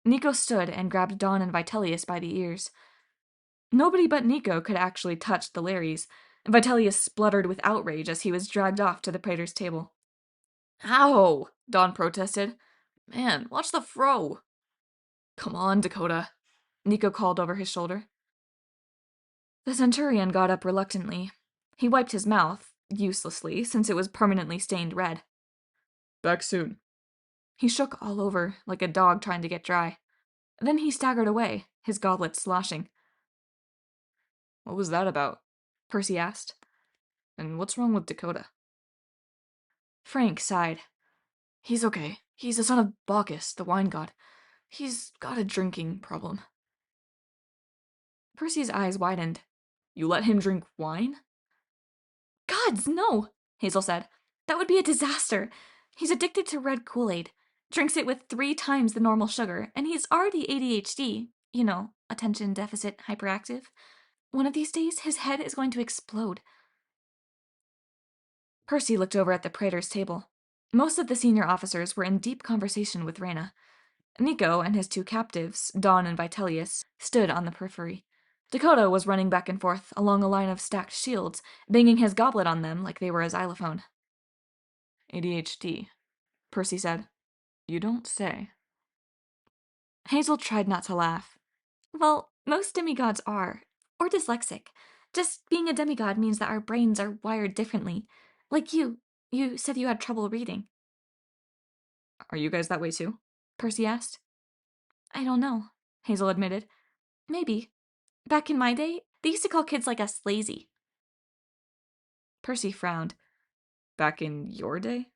Nico stood and grabbed Dawn and Vitellius by the ears. Nobody but Nico could actually touch the Larrys. Vitellius spluttered with outrage as he was dragged off to the Praetor's table.
Ow! Dawn protested. Man, watch the fro! Come on, Dakota, Nico called over his shoulder.
The Centurion got up reluctantly. He wiped his mouth, uselessly, since it was permanently stained red.
Back soon.
He shook all over, like a dog trying to get dry. Then he staggered away, his goblet sloshing.
What was that about? Percy asked. And what's wrong with Dakota?
Frank sighed.
He's okay. He's the son of Bacchus, the wine god. He's got a drinking problem.
Percy's eyes widened.
You let him drink wine?
Gods, no, Hazel said. That would be a disaster. He's addicted to red Kool-Aid. Drinks it with 3 times the normal sugar, and he's already ADHD. You know, attention deficit hyperactive. One of these days, his head is going to explode. Percy looked over at the Praetor's table. Most of the senior officers were in deep conversation with Reyna. Nico and his 2 captives, Dawn and Vitellius, stood on the periphery. Dakota was running back and forth along a line of stacked shields, banging his goblet on them like they were a xylophone.
ADHD, Percy said. You don't say.
Hazel tried not to laugh. Well, most demigods are, or dyslexic. Just being a demigod means that our brains are wired differently. Like you said you had trouble reading.
Are you guys that way too?
Percy asked. I don't know, Hazel admitted. Maybe. Back in my day, they used to call kids like us lazy.
Percy frowned. Back in your day?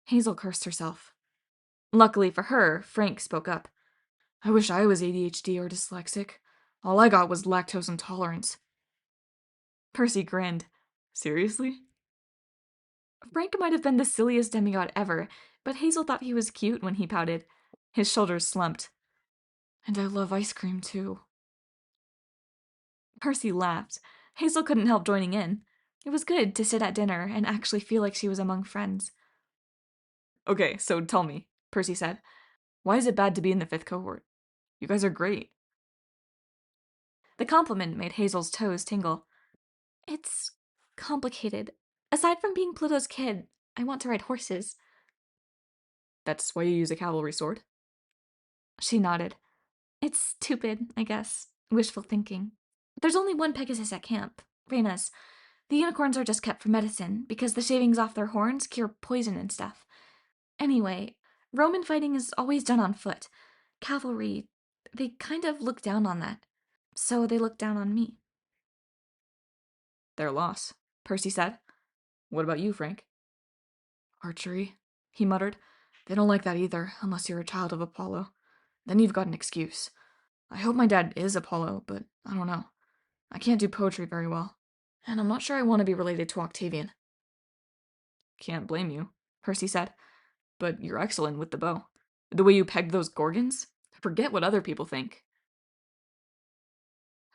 Hazel cursed herself. Luckily for her, Frank spoke up.
I wish I was ADHD or dyslexic. All I got was lactose intolerance.
Percy grinned.
Seriously?
Frank might have been the silliest demigod ever, but Hazel thought he was cute when he pouted. His shoulders slumped.
And I love ice cream too.
Percy laughed. Hazel couldn't help joining in. It was good to sit at dinner and actually feel like she was among friends.
Okay, so tell me, Percy said. Why is it bad to be in the 5th cohort? You guys are great.
The compliment made Hazel's toes tingle. It's complicated. Aside from being Pluto's kid, I want to ride horses.
That's why you use a cavalry sword?
She nodded. It's stupid, I guess. Wishful thinking. There's only one Pegasus at camp, Reyna's. The unicorns are just kept for medicine, because the shavings off their horns cure poison and stuff. Anyway, Roman fighting is always done on foot. Cavalry, they kind of look down on that. So they look down on me.
Their loss, Percy said. What about you, Frank? Archery, he muttered. They don't like that either, unless you're a child of Apollo. Then you've got an excuse. I hope my dad is Apollo, but I don't know. I can't do poetry very well. And I'm not sure I want to be related to Octavian. Can't blame you, Percy said. But you're excellent with the bow. The way you pegged those gorgons? Forget what other people think.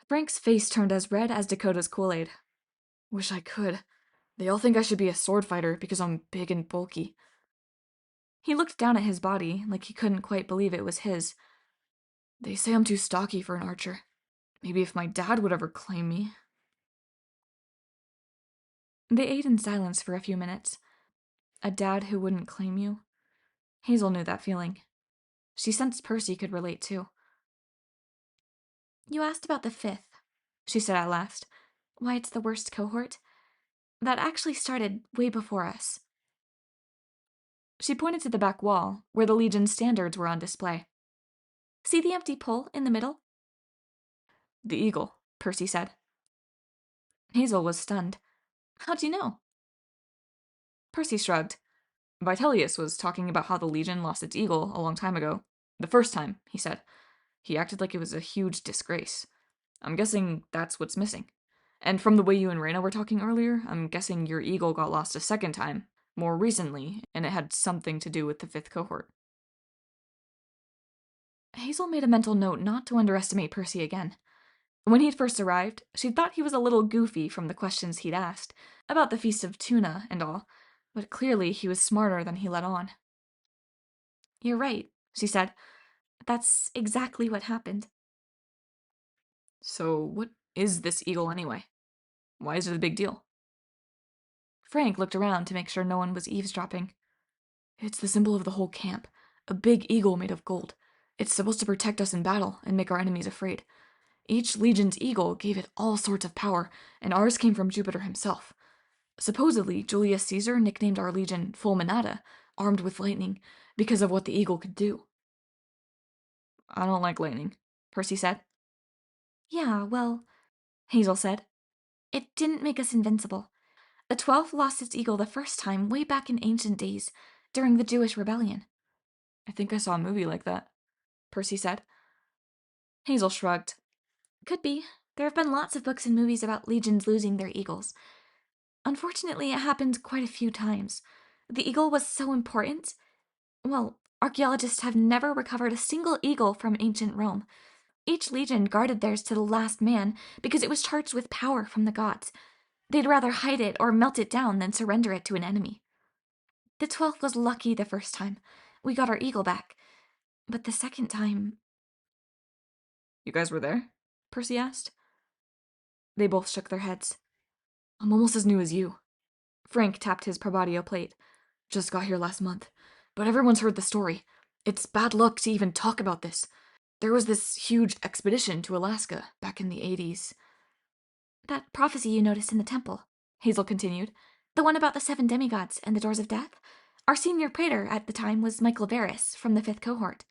Frank's face turned as red as Dakota's Kool-Aid.
Wish I could. They all think I should be a sword fighter because I'm big and bulky.
He looked down at his body like he couldn't quite believe it was his.
They say I'm too stocky for an archer. Maybe if my dad would ever claim me.
They ate in silence for a few minutes. A dad who wouldn't claim you? Hazel knew that feeling. She sensed Percy could relate too.
You asked about the 5th, she said at last. Why it's the worst cohort? That actually started way before us.
She pointed to the back wall, where the Legion's standards were on display.
See the empty pole in the middle?
The eagle, Percy said. Hazel was stunned.
How'd you know?
Percy shrugged. Vitellius was talking about how the Legion lost its eagle a long time ago. The first time, he said. He acted like it was a huge disgrace. I'm guessing that's what's missing. And from the way you and Reyna were talking earlier, I'm guessing your eagle got lost a second time, more recently, and it had something to do with the 5th cohort. Hazel made a mental note not to underestimate Percy again. When he'd first arrived, she'd thought he was a little goofy from the questions he'd asked, about the Feast of Tuna and all, but clearly he was smarter than he let on.
You're right, she said. That's exactly what happened.
So what is this eagle anyway? Why is it a big deal?
Frank looked around to make sure no one was eavesdropping.
It's the symbol of the whole camp. A big eagle made of gold. It's supposed to protect us in battle and make our enemies afraid. Each legion's eagle gave it all sorts of power, and ours came from Jupiter himself. Supposedly, Julius Caesar nicknamed our legion Fulminata, armed with lightning, because of what the eagle could do.
I don't like lightning, Percy said.
Yeah, well, Hazel said. It didn't make us invincible. The 12th lost its eagle the first time way back in ancient days, during the Jewish rebellion.
I think I saw a movie like that, Percy said.
Hazel shrugged.
Could be. There have been lots of books and movies about legions losing their eagles. Unfortunately, it happened quite a few times. The eagle was so important. Well, archaeologists have never recovered a single eagle from ancient Rome. Each legion guarded theirs to the last man because it was charged with power from the gods. They'd rather hide it or melt it down than surrender it to an enemy. The 12th was lucky the first time. We got our eagle back. But the second time...
You guys were there? Percy asked.
They both shook their heads.
I'm almost as new as you.
Frank tapped his Probadio plate.
Just got here last month, but everyone's heard the story. It's bad luck to even talk about this. There was this huge expedition to Alaska back in the 80s.
That prophecy you noticed in the temple, Hazel continued. The one about the 7 demigods and the doors of death? Our senior praetor at the time was Michael Varus from the 5th cohort.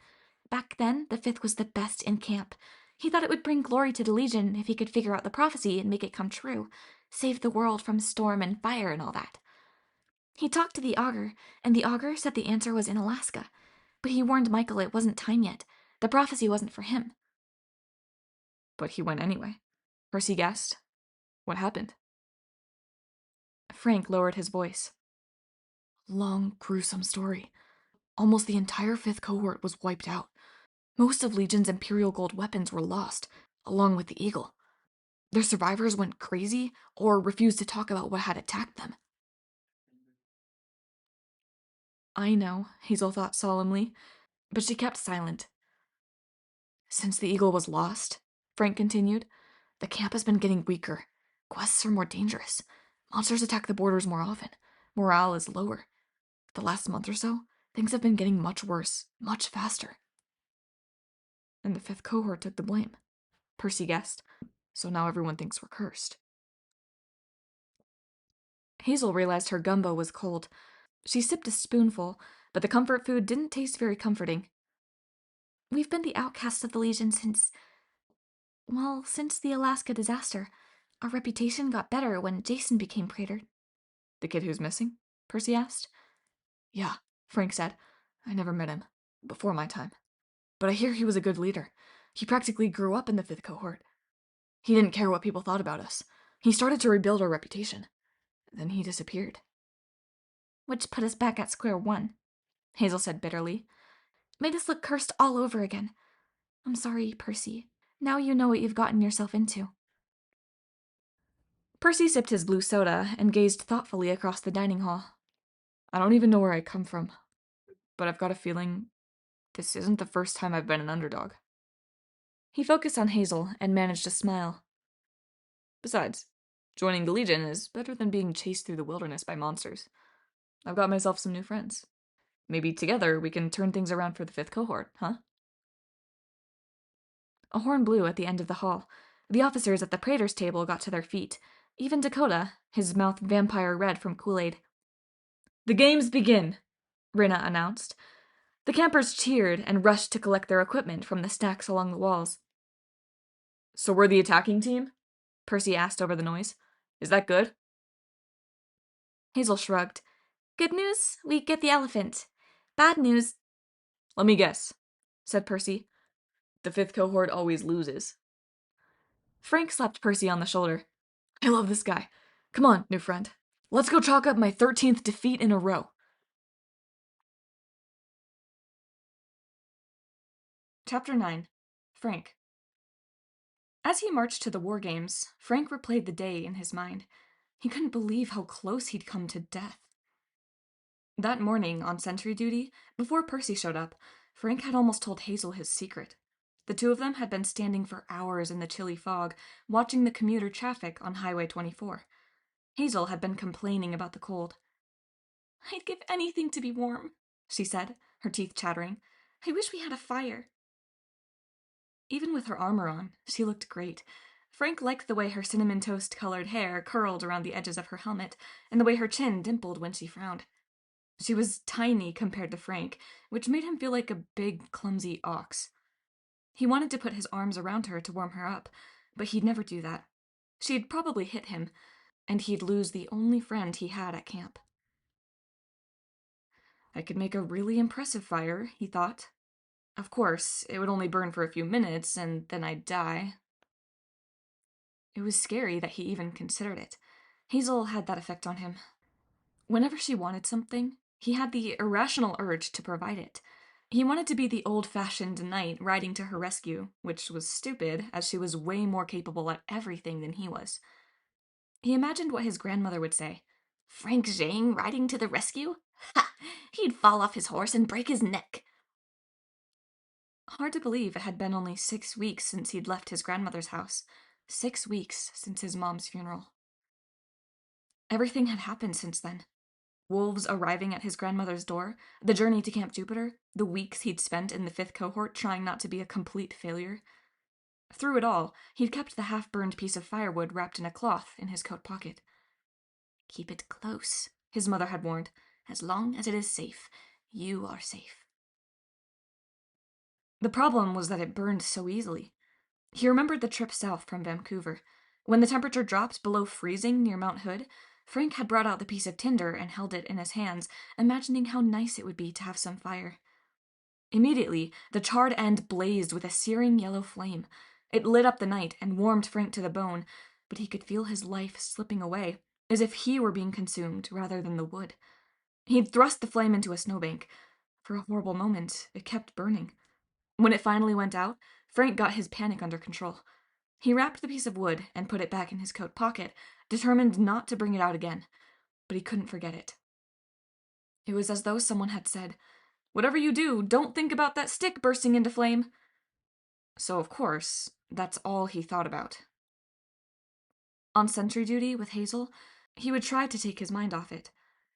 Back then, the 5th was the best in camp. He thought it would bring glory to the Legion if he could figure out the prophecy and make it come true. Save the world from storm and fire and all that. He talked to the augur, and the augur said the answer was in Alaska. But he warned Michael it wasn't time yet. The prophecy wasn't for him.
But he went anyway. Percy guessed. What happened?
Frank lowered his voice.
Long, gruesome story. Almost the entire 5th cohort was wiped out. Most of Legion's Imperial gold weapons were lost, along with the eagle. Their survivors went crazy or refused to talk about what had attacked them.
I know, Hazel thought solemnly, but she kept silent.
Since the eagle was lost, Frank continued, the camp has been getting weaker. Quests are more dangerous. Monsters attack the borders more often. Morale is lower. The last month or so, things have been getting much worse, much faster. And the 5th cohort took the blame, Percy guessed, so now everyone thinks we're cursed.
Hazel realized her gumbo was cold. She sipped a spoonful, but the comfort food didn't taste very comforting.
We've been the outcasts of the Legion since the Alaska disaster. Our reputation got better when Jason became praetor.
The kid who's missing? Percy asked. Yeah, Frank said. I never met him. Before my time. But I hear he was a good leader. He practically grew up in the 5th cohort. He didn't care what people thought about us. He started to rebuild our reputation. Then he disappeared.
Which put us back at square one, Hazel said bitterly. Made us look cursed all over again. I'm sorry, Percy. Now you know what you've gotten yourself into.
Percy sipped his blue soda and gazed thoughtfully across the dining hall. I don't even know where I come from, but I've got a feeling this isn't the first time I've been an underdog. He focused on Hazel and managed a smile. Besides, joining the Legion is better than being chased through the wilderness by monsters. I've got myself some new friends. Maybe together we can turn things around for the 5th cohort, huh? A horn blew at the end of the hall. The officers at the praetors' table got to their feet. Even Dakota, his mouth vampire red from Kool-Aid. "The games begin," Rina announced. The campers cheered and rushed to collect their equipment from the stacks along the walls. "So we're the attacking team?" Percy asked over the noise. "Is that good?"
Hazel shrugged. Good news, we get the elephant. Bad news...
"Let me guess," said Percy. "The 5th cohort always loses."
Frank slapped Percy on the shoulder. "I love this guy. Come on, new friend. Let's go chalk up my 13th defeat in a row." Chapter 9. Frank. As he marched to the war games, Frank replayed the day in his mind. He couldn't believe how close he'd come to death. That morning, on sentry duty, before Percy showed up, Frank had almost told Hazel his secret. The two of them had been standing for hours in the chilly fog, watching the commuter traffic on Highway 24. Hazel had been complaining about the cold. "I'd give anything to be warm," she said, her teeth chattering. "I wish we had a fire." Even with her armor on, she looked great. Frank liked the way her cinnamon toast-colored hair curled around the edges of her helmet, and the way her chin dimpled when she frowned. She was tiny compared to Frank, which made him feel like a big, clumsy ox. He wanted to put his arms around her to warm her up, but he'd never do that. She'd probably hit him, and he'd lose the only friend he had at camp. I could make a really impressive fire, he thought. Of course, it would only burn for a few minutes, and then I'd die. It was scary that he even considered it. Hazel had that effect on him. Whenever she wanted something, he had the irrational urge to provide it. He wanted to be the old-fashioned knight riding to her rescue, which was stupid, as she was way more capable at everything than he was. He imagined what his grandmother would say.
Frank Zhang riding to the rescue? Ha! He'd fall off his horse and break his neck.
Hard to believe it had been only 6 weeks since he'd left his grandmother's house. 6 weeks since his mom's funeral. Everything had happened since then. Wolves arriving at his grandmother's door, the journey to Camp Jupiter, the weeks he'd spent in the 5th cohort trying not to be a complete failure. Through it all, he'd kept the half-burned piece of firewood wrapped in a cloth in his coat pocket.
Keep it close, his mother had warned. As long as it is safe, you are safe.
The problem was that it burned so easily. He remembered the trip south from Vancouver. When the temperature dropped below freezing near Mount Hood, Frank had brought out the piece of tinder and held it in his hands, imagining how nice it would be to have some fire. Immediately, the charred end blazed with a searing yellow flame. It lit up the night and warmed Frank to the bone, but he could feel his life slipping away, as if he were being consumed rather than the wood. He'd thrust the flame into a snowbank. For a horrible moment, it kept burning. When it finally went out, Frank got his panic under control. He wrapped the piece of wood and put it back in his coat pocket, determined not to bring it out again, but he couldn't forget it. It was as though someone had said, "Whatever you do, don't think about that stick bursting into flame." So, of course, that's all he thought about. On sentry duty with Hazel, he would try to take his mind off it.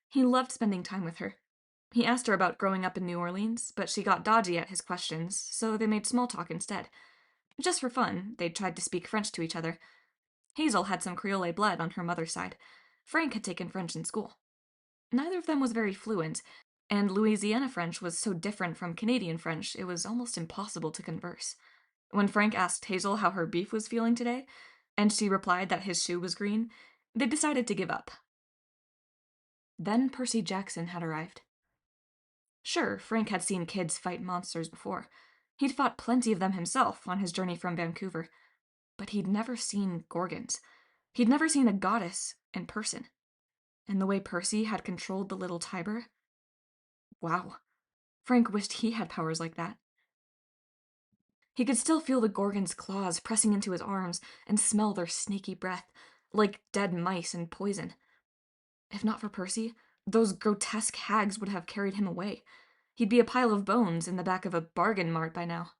He loved spending time with her. He asked her about growing up in New Orleans, but she got dodgy at his questions, so they made small talk instead. Just for fun, they tried to speak French to each other. Hazel had some Creole blood on her mother's side. Frank had taken French in school. Neither of them was very fluent, and Louisiana French was so different from Canadian French it was almost impossible to converse. When Frank asked Hazel how her beef was feeling today, and she replied that his shoe was green, they decided to give up. Then Percy Jackson had arrived. Sure, Frank had seen kids fight monsters before. He'd fought plenty of them himself on his journey from Vancouver. But he'd never seen Gorgons. He'd never seen a goddess in person. And the way Percy had controlled the little Tiber... Wow. Frank wished he had powers like that. He could still feel the Gorgon's claws pressing into his arms and smell their snaky breath, like dead mice and poison. If not for Percy, those grotesque hags would have carried him away. He'd be a pile of bones in the back of a bargain mart by now.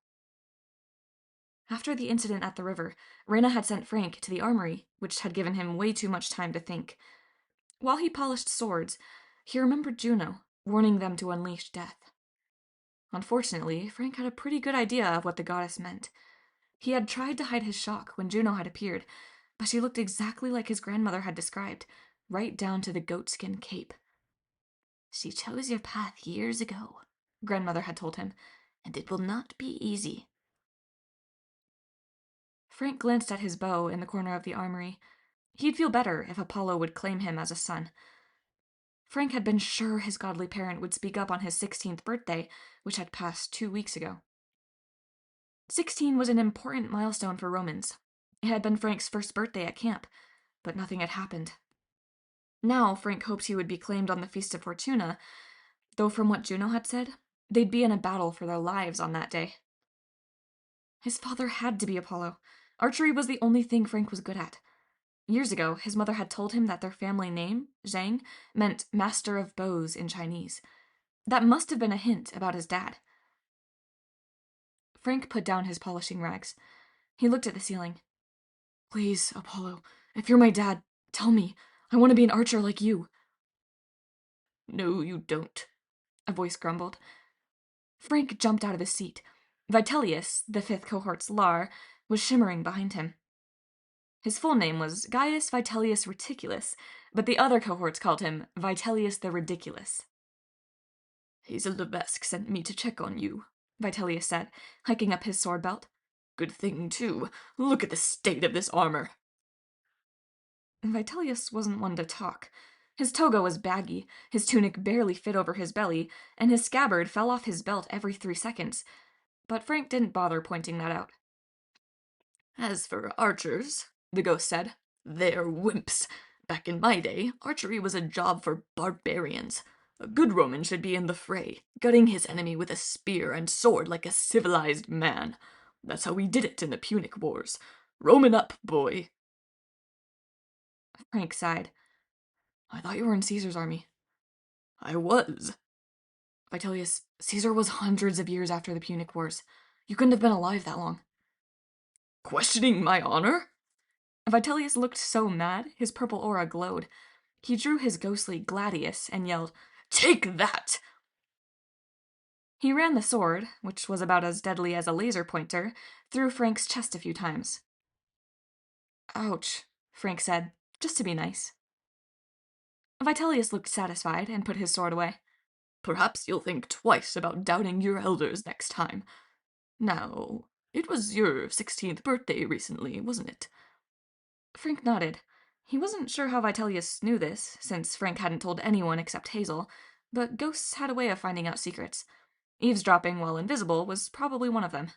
After the incident at the river, Reyna had sent Frank to the armory, which had given him way too much time to think. While he polished swords, he remembered Juno, warning them to unleash death. Unfortunately, Frank had a pretty good idea of what the goddess meant. He had tried to hide his shock when Juno had appeared, but she looked exactly like his grandmother had described, right down to the goatskin cape.
She chose your path years ago, grandmother had told him, and it will not be easy.
Frank glanced at his bow in the corner of the armory. He'd feel better if Apollo would claim him as a son. Frank had been sure his godly parent would speak up on his 16th birthday, which had passed 2 weeks ago. 16 was an important milestone for Romans. It had been Frank's first birthday at camp, but nothing had happened. Now Frank hoped he would be claimed on the Feast of Fortuna, though from what Juno had said, they'd be in a battle for their lives on that day. His father had to be Apollo. Archery was the only thing Frank was good at. Years ago, his mother had told him that their family name, Zhang, meant master of bows in Chinese. That must have been a hint about his dad. Frank put down his polishing rags. He looked at the ceiling. Please, Apollo, if you're my dad, tell me. I want to be an archer like you.
No, you don't,
a voice grumbled. Frank jumped out of his seat. Vitellius, the 5th cohort's Lar, was shimmering behind him. His full name was Gaius Vitellius Reticulus, but the other cohorts called him Vitellius the Ridiculous.
Hazel Levesque sent me to check on you,
Vitellius said, hiking up his sword belt.
Good thing, too. Look at the state of this armor.
Vitellius wasn't one to talk. His toga was baggy, his tunic barely fit over his belly, and his scabbard fell off his belt every 3 seconds. But Frank didn't bother pointing that out.
As for archers, the ghost said, they're wimps. Back in my day, archery was a job for barbarians. A good Roman should be in the fray, gutting his enemy with a spear and sword like a civilized man. That's how we did it in the Punic Wars. Roman up, boy.
Frank sighed. I thought you were in Caesar's army.
I was.
Vitellius, Caesar was hundreds of years after the Punic Wars. You couldn't have been alive that long.
Questioning my honor?
Vitellius looked so mad, his purple aura glowed. He drew his ghostly gladius and yelled,
Take that!
He ran the sword, which was about as deadly as a laser pointer, through Frank's chest a few times. Ouch, Frank said, just to be nice. Vitellius looked satisfied and put his sword away.
Perhaps you'll think twice about doubting your elders next time. Now, it was your 16th birthday recently, wasn't it?
Frank nodded. He wasn't sure how Vitellius knew this, since Frank hadn't told anyone except Hazel, but ghosts had a way of finding out secrets. Eavesdropping while invisible was probably one of them.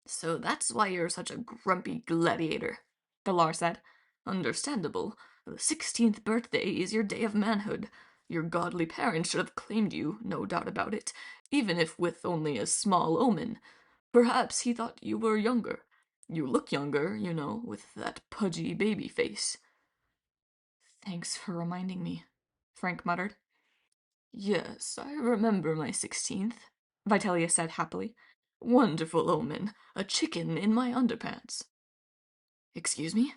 So that's why you're such a grumpy gladiator, the Lar said. Understandable. The 16th birthday is your day of manhood. Your godly parents should have claimed you, no doubt about it, even if with only a small omen. Perhaps he thought you were younger. You look younger, you know, with that pudgy baby face.
Thanks for reminding me, Frank muttered.
Yes, I remember my 16th, Vitellius said happily. Wonderful omen, a chicken in my underpants. Excuse me?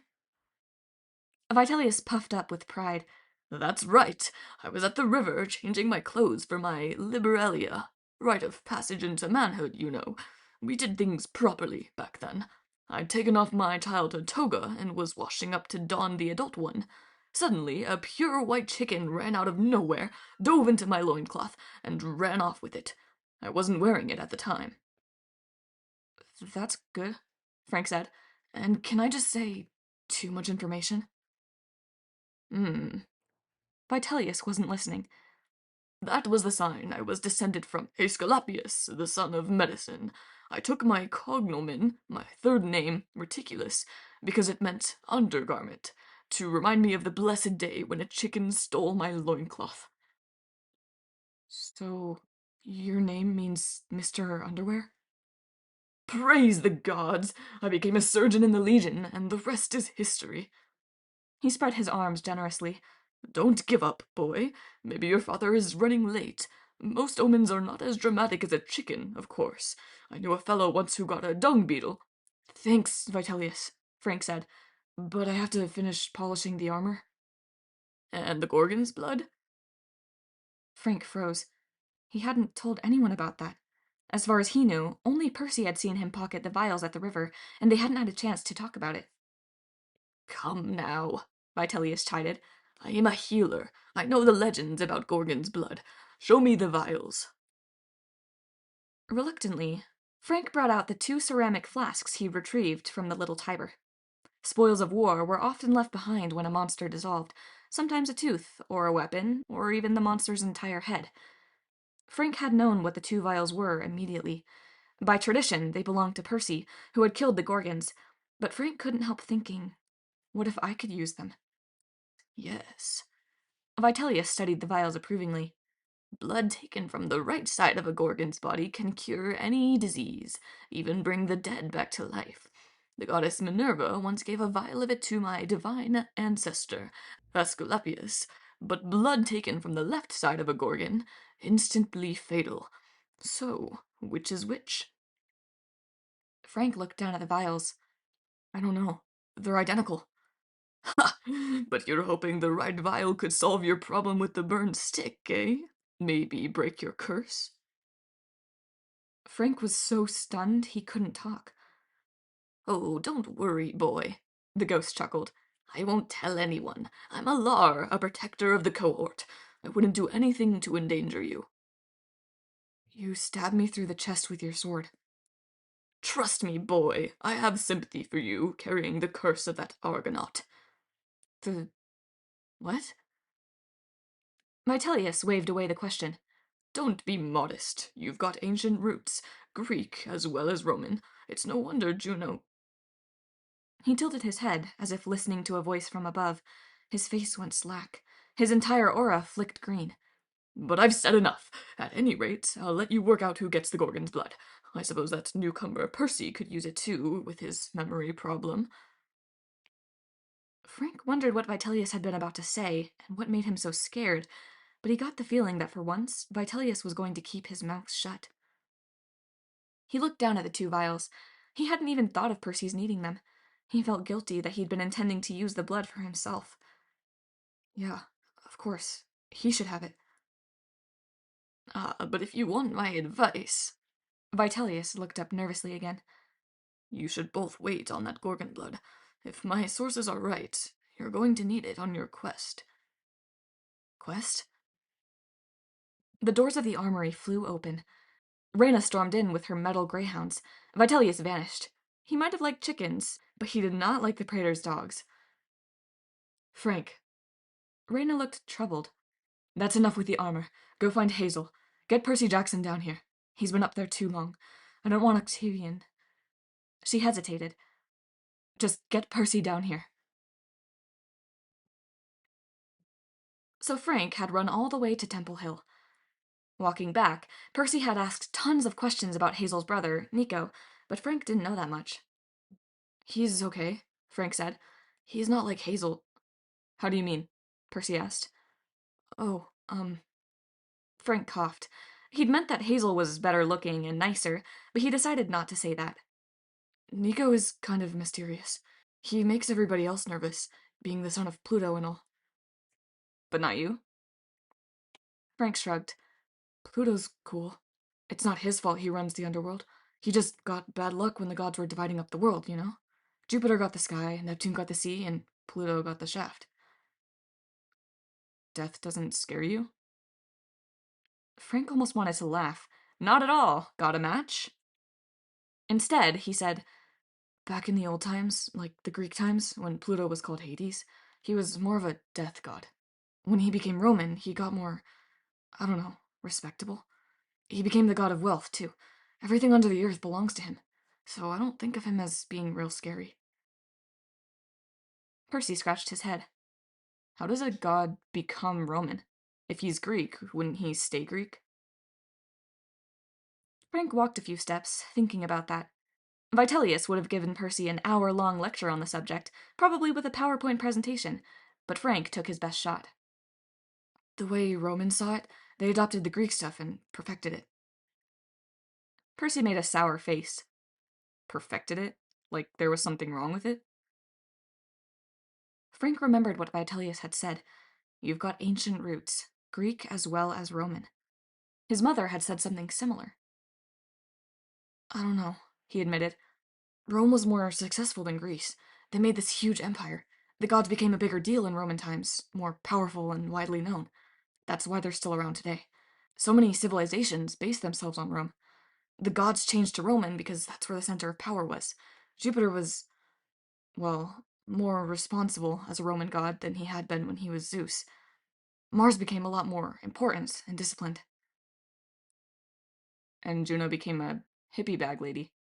Vitellius puffed up with pride.
That's right. I was at the river changing my clothes for my liberalia. Rite of passage into manhood, you know. We did things properly back then. I'd taken off my childhood toga and was washing up to don the adult one. Suddenly, a pure white chicken ran out of nowhere, dove into my loincloth, and ran off with it. I wasn't wearing it at the time.
That's good, Frank said. And can I just say, too much information? Vitellius wasn't listening.
That was the sign I was descended from Aesculapius, the son of medicine. I took my cognomen, my third name, Reticulus, because it meant undergarment, to remind me of the blessed day when a chicken stole my loincloth.
So, your name means Mr. Underwear?
Praise the gods! I became a surgeon in the Legion, and the rest is history.
He spread his arms generously. Don't give up, boy. Maybe your father is running late. Most omens are not as dramatic as a chicken, of course. I knew a fellow once who got a dung beetle. Thanks, Vitellius, Frank said, but I have to finish polishing the armor. And the Gorgon's blood? Frank froze. He hadn't told anyone about that. As far as he knew, only Percy had seen him pocket the vials at the river, and they hadn't had a chance to talk about it. Come now, Vitellius chided. I am a healer. I know the legends about Gorgon's blood. Show me the vials. Reluctantly, Frank brought out the 2 ceramic flasks he'd retrieved from the little Tiber. Spoils of war were often left behind when a monster dissolved, sometimes a tooth, or a weapon, or even the monster's entire head. Frank had known what the 2 vials were immediately. By tradition, they belonged to Percy, who had killed the Gorgons, but Frank couldn't help thinking, what if I could use them? Yes. Vitellius studied the vials approvingly. Blood taken from the right side of a Gorgon's body can cure any disease, even bring the dead back to life. The goddess Minerva once gave a vial of it to my divine ancestor, Asclepius, but blood taken from the left side of a Gorgon, instantly fatal. So, which is which? Frank looked down at the vials. I don't know. They're identical. Ha! But you're hoping the right vial could solve your problem with the burned stick, eh? Maybe break your curse? Frank was so stunned he couldn't talk. Oh, don't worry, boy, the ghost chuckled. I won't tell anyone. I'm a Lar, a protector of the cohort. I wouldn't do anything to endanger you. You stabbed me through the chest with your sword. Trust me, boy, I have sympathy for you, carrying the curse of that Argonaut. The... what? Vitellius waved away the question. Don't be modest. You've got ancient roots, Greek as well as Roman. It's no wonder Juno... He tilted his head, as if listening to a voice from above. His face went slack. His entire aura flicked green. But I've said enough. At any rate, I'll let you work out who gets the Gorgon's blood. I suppose that newcomer Percy could use it too, with his memory problem. Frank wondered what Vitellius had been about to say, and what made him so scared, but he got the feeling that for once, Vitellius was going to keep his mouth shut. He looked down at the 2 vials. He hadn't even thought of Percy's needing them. He felt guilty that he'd been intending to use the blood for himself. Yeah, of course. He should have it. But if you want my advice... Vitellius looked up nervously again. You should both wait on that Gorgon blood. If my sources are right, you're going to need it on your quest. Quest? The doors of the armory flew open. Reyna stormed in with her metal greyhounds. Vitellius vanished. He might have liked chickens, but he did not like the praetor's dogs. Frank. Reyna looked troubled. That's enough with the armor. Go find Hazel. Get Percy Jackson down here. He's been up there too long. I don't want Octavian... She hesitated. Just get Percy down here. So Frank had run all the way to Temple Hill. Walking back, Percy had asked tons of questions about Hazel's brother, Nico, but Frank didn't know that much. He's okay, Frank said. He's not like Hazel. How do you mean? Percy asked. Oh, Frank coughed. He'd meant that Hazel was better looking and nicer, but he decided not to say that. Nico is kind of mysterious. He makes everybody else nervous, being the son of Pluto and all. But not you? Frank shrugged. Pluto's cool. It's not his fault he runs the underworld. He just got bad luck when the gods were dividing up the world, you know? Jupiter got the sky, Neptune got the sea, and Pluto got the shaft. Death doesn't scare you? Frank almost wanted to laugh. Not at all. Got a match? Instead, he said, back in the old times, like the Greek times, when Pluto was called Hades, he was more of a death god. When he became Roman, he got more, I don't know, respectable. He became the god of wealth, too. Everything under the earth belongs to him, so I don't think of him as being real scary. Percy scratched his head. How does a god become Roman? If he's Greek, wouldn't he stay Greek? Frank walked a few steps, thinking about that.
Vitellius would have given Percy an hour-long lecture on the subject, probably with a PowerPoint presentation, but Frank took his best shot. The way Romans saw it, they adopted the Greek stuff and perfected it. Percy made a sour face. Perfected it? Like there was something wrong with it? Frank remembered what Vitellius had said. You've got ancient roots, Greek as well as Roman. His mother had said something similar. I don't know, he admitted. Rome was more successful than Greece. They made this huge empire. The gods became a bigger deal in Roman times, more powerful and widely known. That's why they're still around today. So many civilizations based themselves on Rome. The gods changed to Roman because that's where the center of power was. Jupiter was, well, more responsible as a Roman god than he had been when he was Zeus. Mars became a lot more important and disciplined. And Juno became a hippie bag lady,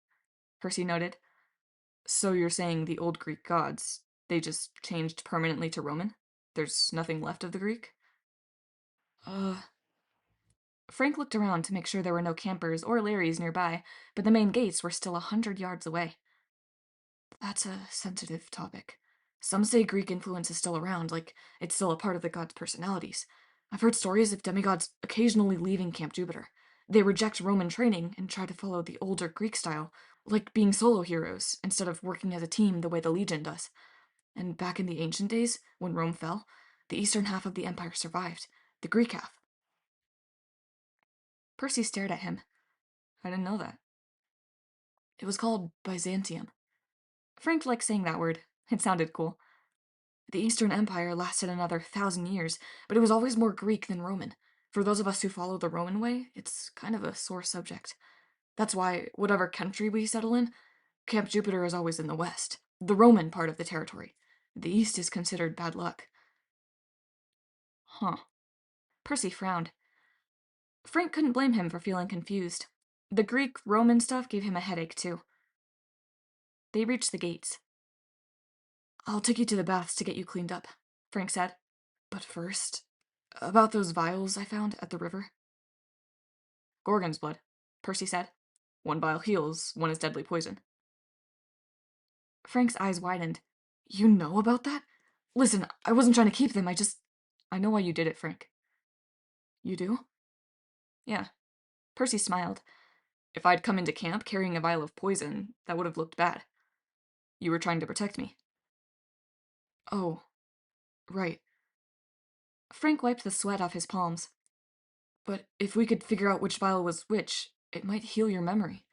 Percy noted. So you're saying the old Greek gods, they just changed permanently to Roman? There's nothing left of the Greek? Frank looked around to make sure there were no campers or Larrys nearby, but the main gates were still 100 yards away. That's a sensitive topic. Some say Greek influence is still around, like it's still a part of the gods' personalities. I've heard stories of demigods occasionally leaving Camp Jupiter. They reject Roman training and try to follow the older Greek style, like being solo heroes instead of working as a team the way the Legion does. And back in the ancient days, when Rome fell, the eastern half of the empire survived, the Greek half. Percy stared at him. I didn't know that. It was called Byzantium. Frank liked saying that word. It sounded cool. The Eastern Empire lasted another 1,000 years, but it was always more Greek than Roman. For those of us who follow the Roman way, it's kind of a sore subject. That's why, whatever country we settle in, Camp Jupiter is always in the west, the Roman part of the territory. The east is considered bad luck. Huh. Percy frowned. Frank couldn't blame him for feeling confused. The Greek-Roman stuff gave him a headache, too. They reached the gates. I'll take you to the baths to get you cleaned up, Frank said. But first, about those vials I found at the river. Gorgon's blood, Percy said. One vial heals, one is deadly poison. Frank's eyes widened. You know about that? Listen, I wasn't trying to keep them, I know why you did it, Frank. You do? Yeah. Percy smiled. If I'd come into camp carrying a vial of poison, that would have looked bad. You were trying to protect me. Oh, right. Frank wiped the sweat off his palms. But if we could figure out which vial was which, it might heal your memory.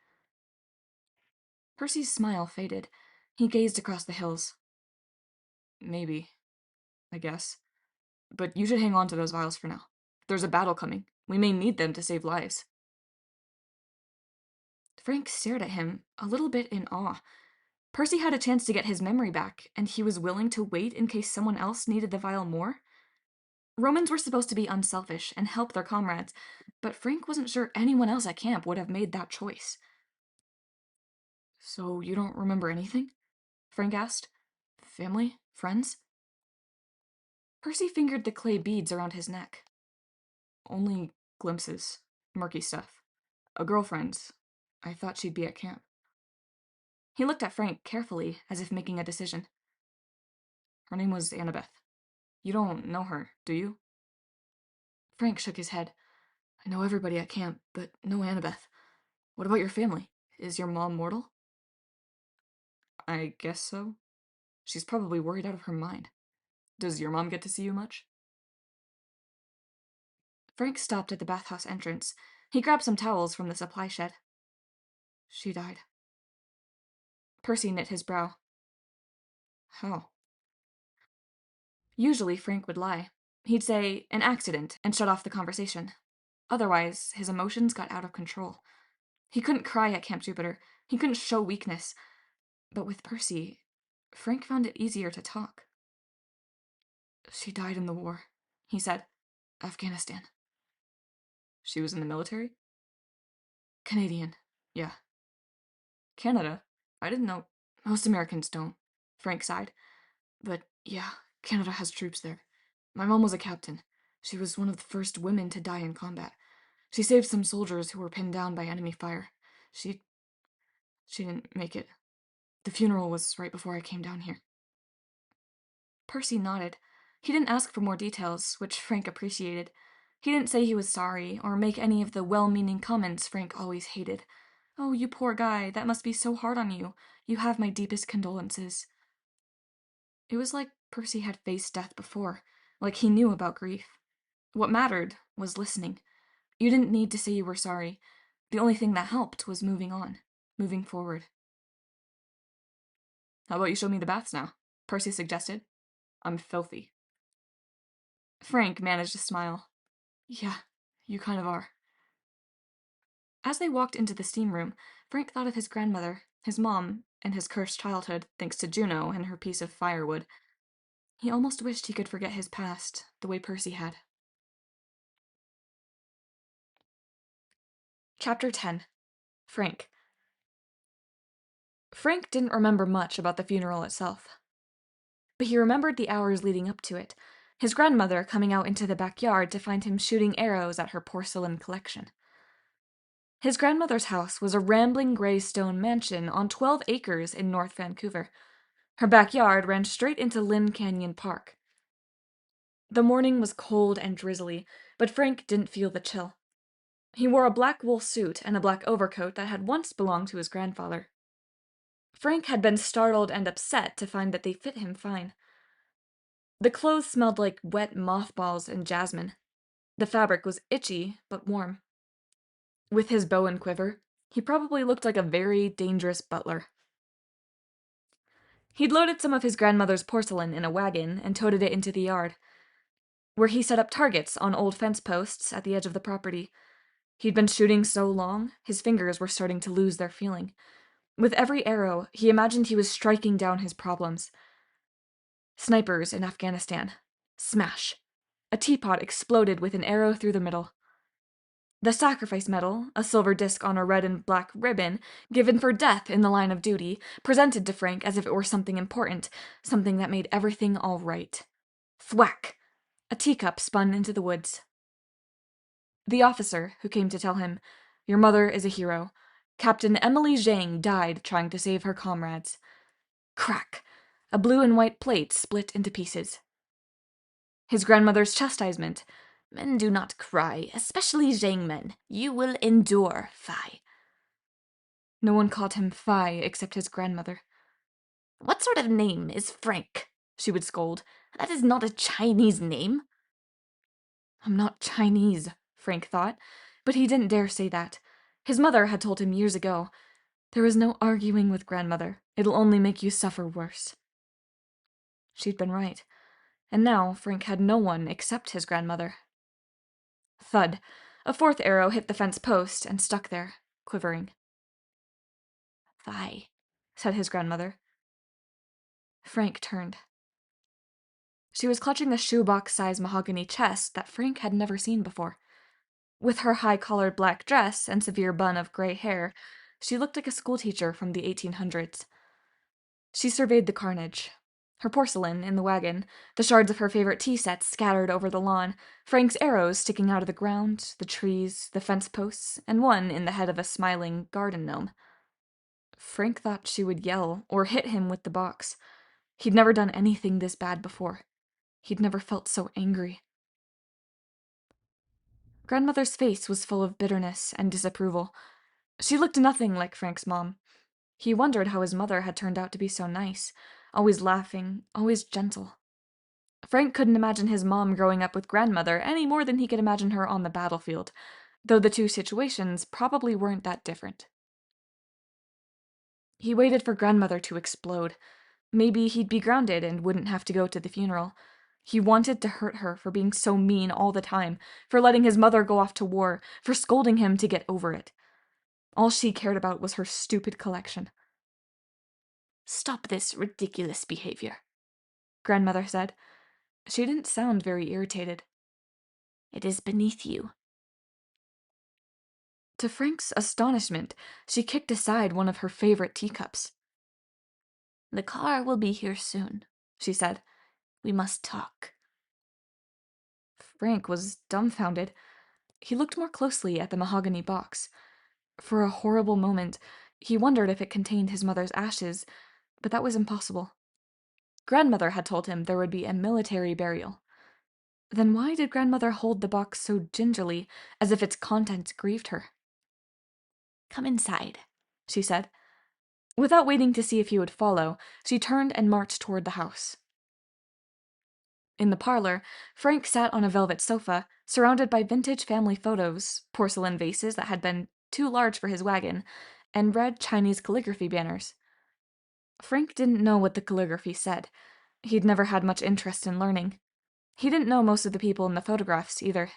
Percy's smile faded. He gazed across the hills. Maybe, I guess. But you should hang on to those vials for now. There's a battle coming. We may need them to save lives. Frank stared at him, a little bit in awe. Percy had a chance to get his memory back, and he was willing to wait in case someone else needed the vial more? Romans were supposed to be unselfish and help their comrades, but Frank wasn't sure anyone else at camp would have made that choice. So you don't remember anything? Frank asked. Family? Friends? Percy fingered the clay beads around his neck. Only glimpses. Murky stuff. A girlfriend. I thought she'd be at camp. He looked at Frank carefully, as if making a decision. Her name was Annabeth. You don't know her, do you? Frank shook his head. I know everybody at camp, but no Annabeth. What about your family? Is your mom mortal? I guess so. She's probably worried out of her mind. Does your mom get to see you much? Frank stopped at the bathhouse entrance. He grabbed some towels from the supply shed. She died. Percy knit his brow. How? Usually Frank would lie. He'd say, an accident, and shut off the conversation. Otherwise, his emotions got out of control. He couldn't cry at Camp Jupiter. He couldn't show weakness. But with Percy, Frank found it easier to talk. She died in the war, he said. Afghanistan. She was in the military? Canadian, yeah. Canada? I didn't know. Most Americans don't, Frank sighed. But yeah, Canada has troops there. My mom was a captain. She was one of the first women to die in combat. She saved some soldiers who were pinned down by enemy fire. She...
She didn't make it. The funeral was right before I came down here.
Percy nodded. He didn't ask for more details, which Frank appreciated. He didn't say he was sorry, or make any of the well-meaning comments Frank always hated. "Oh, you poor guy, that must be so hard on you. You have my deepest condolences." It was like Percy had faced death before, like he knew about grief. What mattered was listening. You didn't need to say you were sorry. The only thing that helped was moving on, moving forward.
How about you show me the baths now? Percy suggested. I'm filthy.
Frank managed a smile.
Yeah, you kind of are.
As they walked into the steam room, Frank thought of his grandmother, his mom, and his cursed childhood, thanks to Juno and her piece of firewood. He almost wished he could forget his past, the way Percy had. Chapter 10. Frank. Frank didn't remember much about the funeral itself. But he remembered the hours leading up to it, his grandmother coming out into the backyard to find him shooting arrows at her porcelain collection. His grandmother's house was a rambling gray stone mansion on 12 acres in North Vancouver. Her backyard ran straight into Lynn Canyon Park. The morning was cold and drizzly, but Frank didn't feel the chill. He wore a black wool suit and a black overcoat that had once belonged to his grandfather. Frank had been startled and upset to find that they fit him fine. The clothes smelled like wet mothballs and jasmine. The fabric was itchy, but warm. With his bow and quiver, he probably looked like a very dangerous butler. He'd loaded some of his grandmother's porcelain in a wagon and toted it into the yard, where he set up targets on old fence posts at the edge of the property. He'd been shooting so long, his fingers were starting to lose their feeling. With every arrow, he imagined he was striking down his problems. Snipers in Afghanistan. Smash. A teapot exploded with an arrow through the middle. The sacrifice medal, a silver disc on a red and black ribbon, given for death in the line of duty, presented to Frank as if it were something important, something that made everything all right. Thwack! A teacup spun into the woods. The officer, who came to tell him, "Your mother is a hero. Captain Emily Zhang died trying to save her comrades." Crack! A blue and white plate split into pieces. His grandmother's chastisement.
Men do not cry, especially Zhang men. You will endure, Phi.
No one called him Phi except his grandmother.
What sort of name is Frank? She would scold. That is not a Chinese name.
I'm not Chinese, Frank thought, but he didn't dare say that. His mother had told him years ago, "There is no arguing with grandmother. It'll only make you suffer worse." She'd been right, and now Frank had no one except his grandmother. Thud! A fourth arrow hit the fence post and stuck there, quivering.
Phi,
said his grandmother. Frank turned. She was clutching a shoebox-sized mahogany chest that Frank had never seen before. With her high-collared black dress and severe bun of gray hair, she looked like a schoolteacher from the 1800s. She surveyed the carnage. Her porcelain in the wagon, the shards of her favorite tea sets scattered over the lawn, Frank's arrows sticking out of the ground, the trees, the fence posts, and one in the head of a smiling garden gnome. Frank thought she would yell or hit him with the box. He'd never done anything this bad before. He'd never felt so angry. Grandmother's face was full of bitterness and disapproval. She looked nothing like Frank's mom. He wondered how his mother had turned out to be so nice, always laughing, always gentle. Frank couldn't imagine his mom growing up with grandmother any more than he could imagine her on the battlefield, though the two situations probably weren't that different. He waited for grandmother to explode. Maybe he'd be grounded and wouldn't have to go to the funeral. He wanted to hurt her for being so mean all the time, for letting his mother go off to war, for scolding him to get over it. All she cared about was her stupid collection.
Stop this ridiculous behavior,
grandmother said. She didn't sound very irritated.
It is beneath you.
To Frank's astonishment, she kicked aside one of her favorite teacups.
The car will be here soon, she said. We must talk.
Frank was dumbfounded. He looked more closely at the mahogany box. For a horrible moment, He wondered if it contained his mother's ashes, but that was impossible. Grandmother had told him there would be a military burial. Then why did Grandmother hold the box so gingerly, as if its contents grieved her?
Come inside,
she said. Without waiting to see if he would follow, she turned and marched toward the house. In the parlor, Frank sat on a velvet sofa, surrounded by vintage family photos, porcelain vases that had been too large for his wagon, and red Chinese calligraphy banners. Frank didn't know what the calligraphy said. He'd never had much interest in learning. He didn't know most of the people in the photographs, either.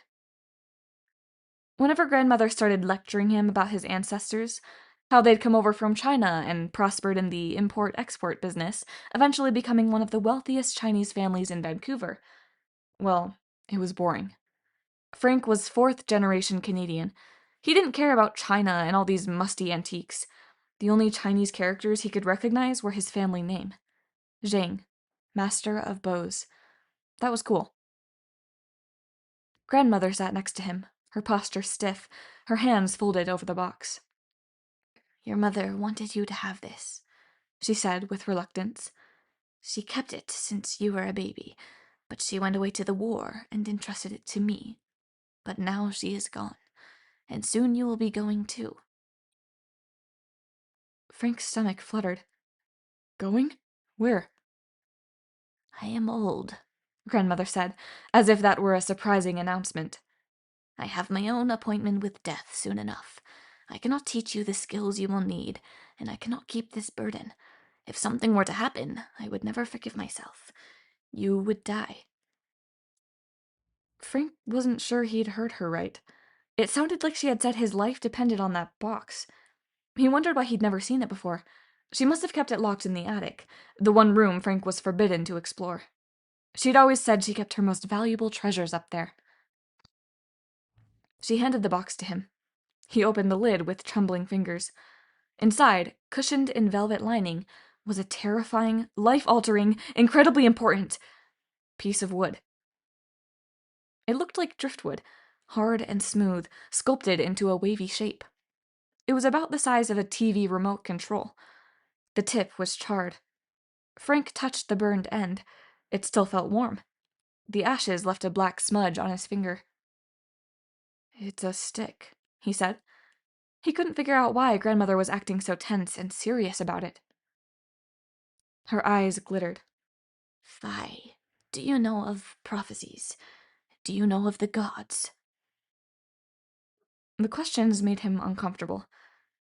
Whenever Grandmother started lecturing him about his ancestors, how they'd come over from China and prospered in the import-export business, eventually becoming one of the wealthiest Chinese families in Vancouver, well, it was boring. Frank was fourth-generation Canadian. He didn't care about China and all these musty antiques. The only Chinese characters he could recognize were his family name. Zhang, Master of Bows. That was cool. Grandmother sat next to him, her posture stiff, her hands folded over the box.
Your mother wanted you to have this,
she said with reluctance.
She kept it since you were a baby, but she went away to the war and entrusted it to me. But now she is gone, and soon you will be going too.
Frank's stomach fluttered. Going? Where?
I am old,
Grandmother said, as if that were a surprising announcement.
I have my own appointment with death soon enough. I cannot teach you the skills you will need, and I cannot keep this burden. If something were to happen, I would never forgive myself. You would die.
Frank wasn't sure he'd heard her right. It sounded like she had said his life depended on that box. He wondered why he'd never seen it before. She must have kept it locked in the attic, the one room Frank was forbidden to explore. She'd always said she kept her most valuable treasures up there. She handed the box to him. He opened the lid with trembling fingers. Inside, cushioned in velvet lining, was a terrifying, life-altering, incredibly important piece of wood. It looked like driftwood, hard and smooth, sculpted into a wavy shape. It was about the size of a TV remote control. The tip was charred. Frank touched the burned end. It still felt warm. The ashes left a black smudge on his finger. It's a stick, he said. He couldn't figure out why Grandmother was acting so tense and serious about it. Her eyes glittered.
Fie, do you know of prophecies? Do you know of the gods?
The questions made him uncomfortable.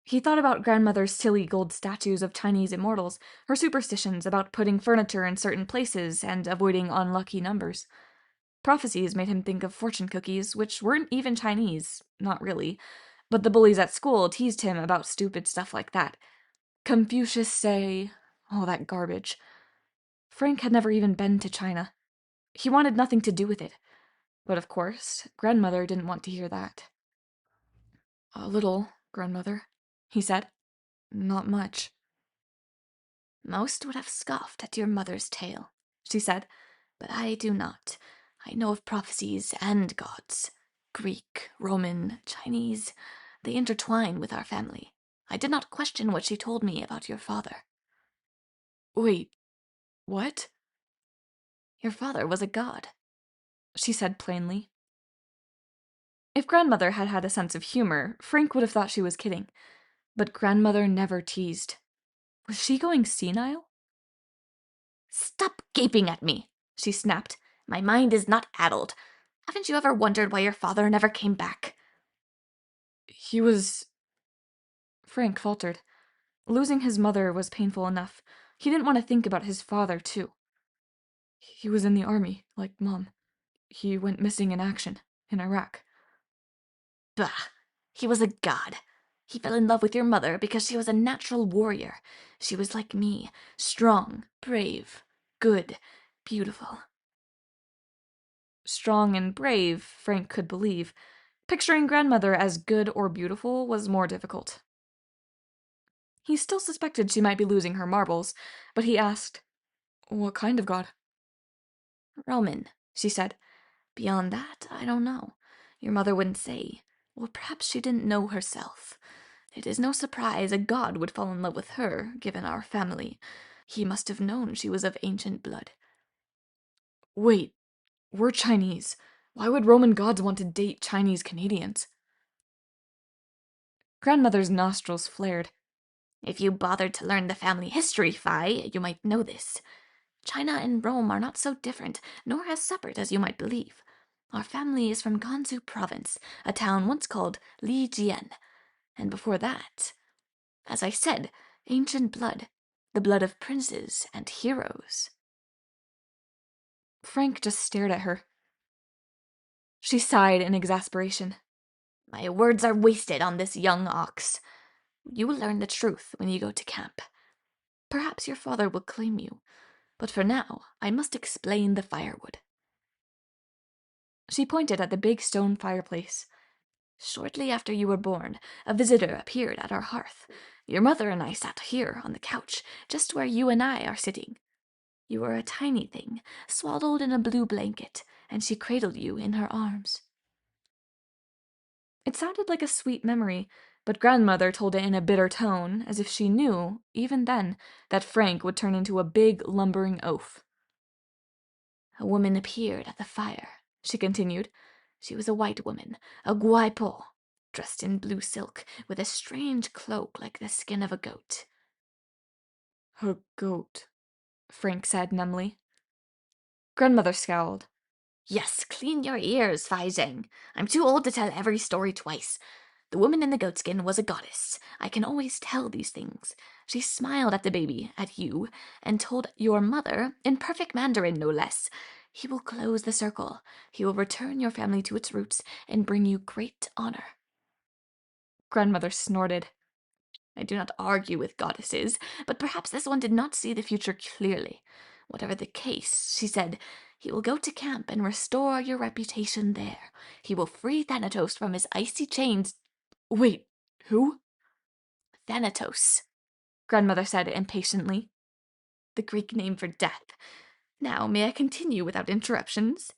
He thought about Grandmother's silly gold statues of Chinese immortals, her superstitions about putting furniture in certain places and avoiding unlucky numbers. Prophecies made him think of fortune cookies, which weren't even Chinese, not really, but the bullies at school teased him about stupid stuff like that. Confucius say, all that garbage. Frank had never even been to China. He wanted nothing to do with it. But of course, Grandmother didn't want to hear that. A little, Grandmother, he said. Not much.
Most would have scoffed at your mother's tale, she said, but I do not. I know of prophecies and gods. Greek, Roman, Chinese. They intertwine with our family. I did not question what she told me about your father.
Wait, what?
Your father was a god,
she said plainly. If Grandmother had had a sense of humor, Frank would have thought she was kidding. But Grandmother never teased. Was she going senile?
Stop gaping at me, she snapped. My mind is not addled. Haven't you ever wondered why your father never came back?
He was... Frank faltered. Losing his mother was painful enough. He didn't want to think about his father, too. He was in the army, like Mom. He went missing in action, in Iraq.
Bah! He was a god. He fell in love with your mother because she was a natural warrior. She was like me, strong, brave, good, beautiful.
Strong and brave, Frank could believe. Picturing Grandmother as good or beautiful was more difficult. He still suspected she might be losing her marbles, but he asked, "What kind of god?"
Roman, she said. Beyond that, I don't know. Your mother wouldn't say. Or perhaps she didn't know herself.
It is no surprise a god would fall in love with her, given our family. He must have known she was of ancient blood.
Wait, we're Chinese. Why would Roman gods want to date Chinese Canadians?
Grandmother's nostrils flared.
If you bothered to learn the family history, Phi, you might know this. China and Rome are not so different, nor as separate as you might believe. Our family is from Gansu province, a town once called Lijian. And before that, as I said, ancient blood, the blood of princes and heroes.
Frank just stared at her. She sighed in exasperation.
My words are wasted on this young ox. You will learn the truth when you go to camp. Perhaps your father will claim you, but for now I must explain the firewood.
She pointed at the big stone fireplace.
Shortly after you were born, a visitor appeared at our hearth. Your mother and I sat here on the couch, just where you and I are sitting. You were a tiny thing, swaddled in a blue blanket, and she cradled you in her arms.
It sounded like a sweet memory, but grandmother told it in a bitter tone, as if she knew, even then, that Frank would turn into a big, lumbering oaf.
A woman appeared at the fire, she continued. She was a white woman, a guaipo, dressed in blue silk, with a strange cloak like the skin of a goat.
A goat,
Frank said numbly. Grandmother scowled.
Yes, clean your ears, Fai Zheng. I'm too old to tell every story twice. The woman in the goatskin was a goddess. I can always tell these things. She smiled at the baby, at you, and told your mother, in perfect Mandarin no less, he will close the circle. He will return your family to its roots and bring you great honor.
Grandmother snorted.
I do not argue with goddesses, but perhaps this one did not see the future clearly. Whatever the case, she said, he will go to camp and restore your reputation there. He will free Thanatos from his icy chains.
Wait, who?
Thanatos,
Grandmother said impatiently.
the Greek name for death. Now, may I continue without interruptions?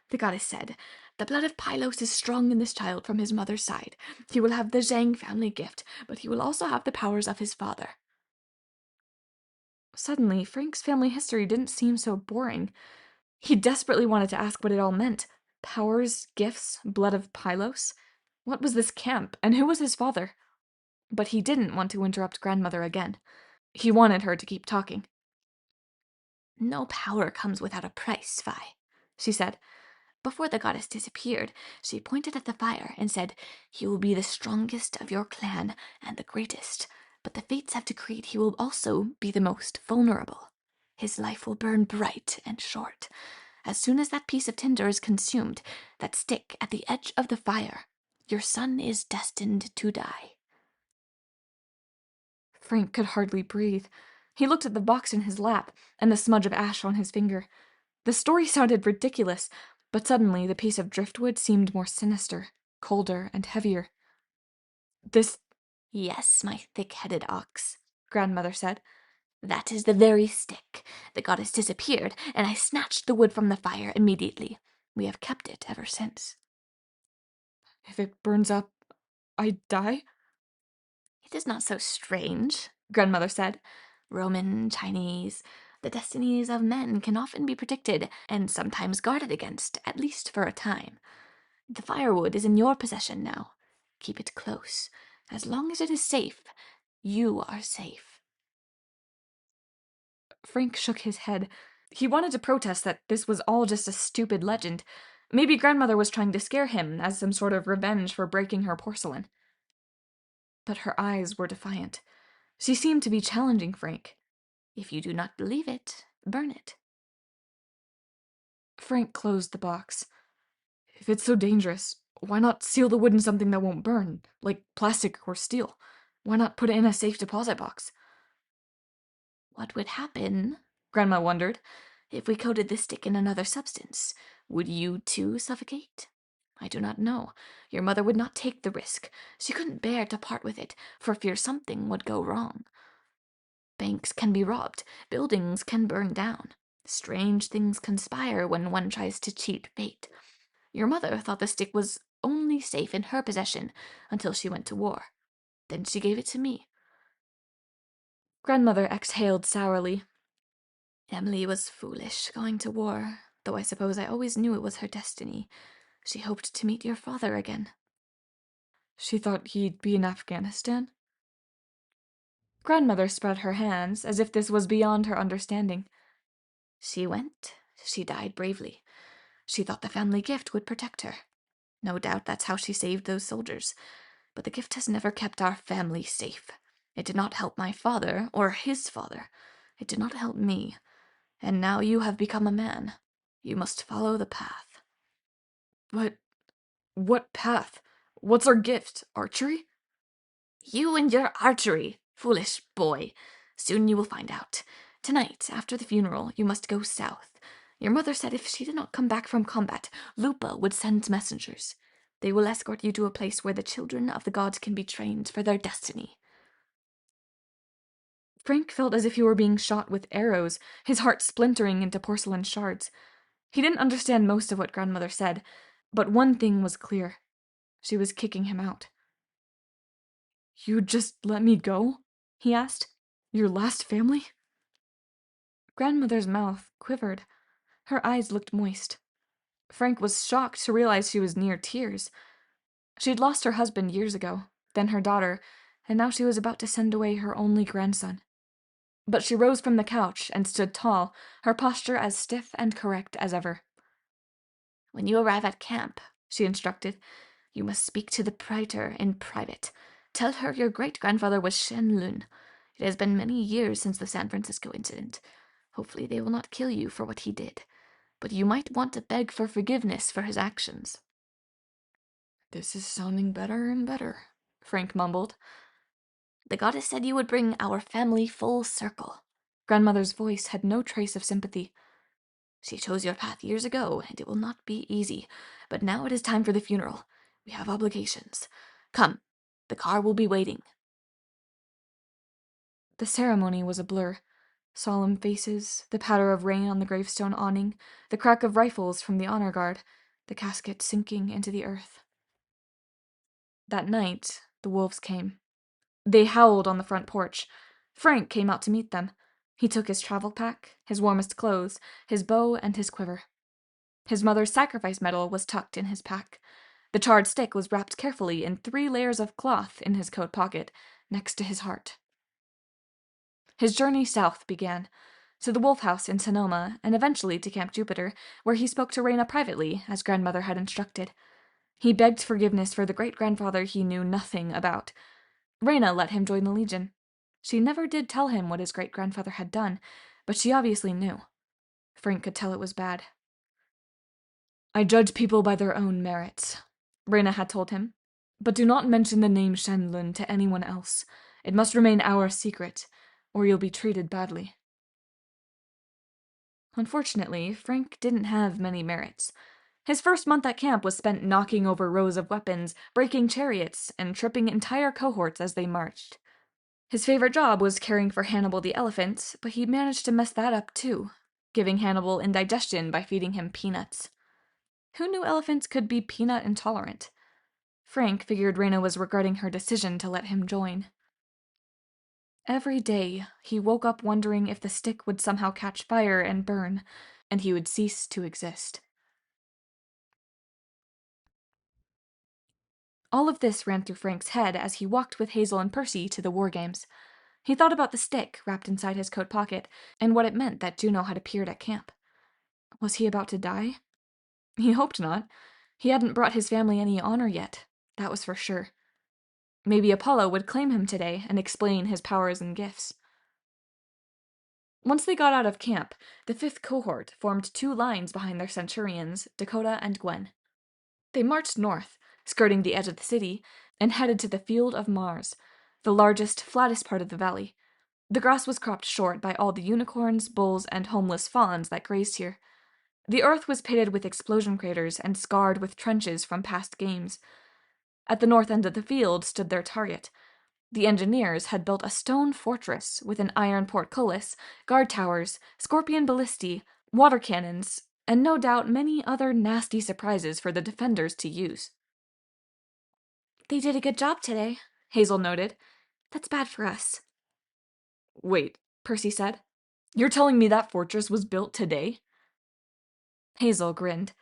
The goddess said, the blood of Pylos is strong in this child from his mother's side. He will have the Zhang family gift, but he will also have the powers of his father.
Suddenly, Frank's family history didn't seem so boring. He desperately wanted to ask what it all meant. Powers, gifts, blood of Pylos? What was this camp, and who was his father? But he didn't want to interrupt grandmother again. He wanted her to keep talking.
No power comes without a price, Phi, she said. Before the goddess disappeared, she pointed at the fire and said, he will be the strongest of your clan and the greatest, but the fates have decreed he will also be the most vulnerable. His life will burn bright and short. As soon as that piece of tinder is consumed, that stick at the edge of the fire, your son is destined to die.
Frank could hardly breathe. He looked at the box in his lap and the smudge of ash on his finger. The story sounded ridiculous, but suddenly the piece of driftwood seemed more sinister, colder, and heavier. This...
Yes, my thick-headed ox,
grandmother said.
That is the very stick. The goddess disappeared, and I snatched the wood from the fire immediately. We have kept it ever since.
If it burns up, I die?
It is not so strange, grandmother said. Roman, Chinese, the destinies of men can often be predicted and sometimes guarded against, at least for a time. The firewood is in your possession now. Keep it close. As long as it is safe, you are safe.
Frank shook his head. He wanted to protest that this was all just a stupid legend. Maybe grandmother was trying to scare him as some sort of revenge for breaking her porcelain. But her eyes were defiant. She seemed to be challenging Frank.
If you do not believe it, burn it.
Frank closed the box.
If it's so dangerous, why not seal the wood in something that won't burn, like plastic or steel? Why not put it in a safe deposit box?
What would happen, Grandma wondered, if we coated the stick in another substance? Would you too suffocate? I do not know. Your mother would not take the risk. She couldn't bear to part with it, for fear something would go wrong. Banks can be robbed. Buildings can burn down. Strange things conspire when one tries to cheat fate. Your mother thought the stick was only safe in her possession until she went to war. Then she gave it to me.
Grandmother exhaled sourly.
Emily was foolish, going to war, though I suppose I always knew it was her destiny. She hoped to meet your father again.
She thought he'd be in Afghanistan? Grandmother spread her hands, as if this was beyond her understanding.
She went. She died bravely. She thought the family gift would protect her. No doubt that's how she saved those soldiers. But the gift has never kept our family safe. It did not help my father, or his father. It did not help me. And now you have become a man. You must follow the path.
But what path? What's our gift? Archery?
You and your archery, foolish boy. Soon you will find out. Tonight, after the funeral, you must go south. Your mother said if she did not come back from combat, Lupa would send messengers. They will escort you to a place where the children of the gods can be trained for their destiny.
Frank felt as if he were being shot with arrows, his heart splintering into porcelain shards. He didn't understand most of what Grandmother said, but one thing was clear. She was kicking him out. "You just let me go?" he asked. "Your last family?" Grandmother's mouth quivered. Her eyes looked moist. Frank was shocked to realize she was near tears. She'd lost her husband years ago, then her daughter, and now she was about to send away her only grandson. But she rose from the couch and stood tall, her posture as stiff and correct as ever.
When you arrive at camp, she instructed, you must speak to the praetor in private. Tell her your great-grandfather was Shen Lun. It has been many years since the San Francisco incident. Hopefully they will not kill you for what he did, but you might want to beg for forgiveness for his actions.
"This is sounding better and better," Frank mumbled.
The goddess said you would bring our family full circle.
Grandmother's voice had no trace of sympathy.
She chose your path years ago, and it will not be easy, but now it is time for the funeral. We have obligations. Come, the car will be waiting.
The ceremony was a blur. Solemn faces, the patter of rain on the gravestone awning, the crack of rifles from the honor guard, the casket sinking into the earth. That night, the wolves came. They howled on the front porch. Frank came out to meet them. He took his travel pack, his warmest clothes, his bow, and his quiver. His mother's sacrifice medal was tucked in his pack. The charred stick was wrapped carefully in 3 layers of cloth in his coat pocket, next to his heart. His journey south began, to the wolf house in Sonoma, and eventually to Camp Jupiter, where he spoke to Reyna privately, as Grandmother had instructed. He begged forgiveness for the great-grandfather he knew nothing about. Reyna let him join the Legion. She never did tell him what his great-grandfather had done, but she obviously knew. Frank could tell it was bad. "I judge people by their own merits," Reyna had told him. "But do not mention the name Shenlun to anyone else. It must remain our secret, or you'll be treated badly." Unfortunately, Frank didn't have many merits. His first month at camp was spent knocking over rows of weapons, breaking chariots, and tripping entire cohorts as they marched. His favorite job was caring for Hannibal the elephant, but he managed to mess that up too, giving Hannibal indigestion by feeding him peanuts. Who knew elephants could be peanut intolerant? Frank figured Reyna was regretting her decision to let him join. Every day, he woke up wondering if the stick would somehow catch fire and burn, and he would cease to exist. All of this ran through Frank's head as he walked with Hazel and Percy to the war games. He thought about the stick wrapped inside his coat pocket, and what it meant that Juno had appeared at camp. Was he about to die? He hoped not. He hadn't brought his family any honor yet, that was for sure. Maybe Apollo would claim him today and explain his powers and gifts. Once they got out of camp, the 5th cohort formed 2 lines behind their centurions, Dakota and Gwen. They marched north, skirting the edge of the city, and headed to the Field of Mars, the largest, flattest part of the valley. The grass was cropped short by all the unicorns, bulls, and homeless fawns that grazed here. The earth was pitted with explosion craters and scarred with trenches from past games. At the north end of the field stood their target. The engineers had built a stone fortress with an iron portcullis, guard towers, scorpion ballistae, water cannons, and no doubt many other nasty surprises for the defenders to use.
They did a good job today,
Hazel noted.
That's bad for us.
Wait, Percy said. You're telling me that fortress was built today? Hazel grinned.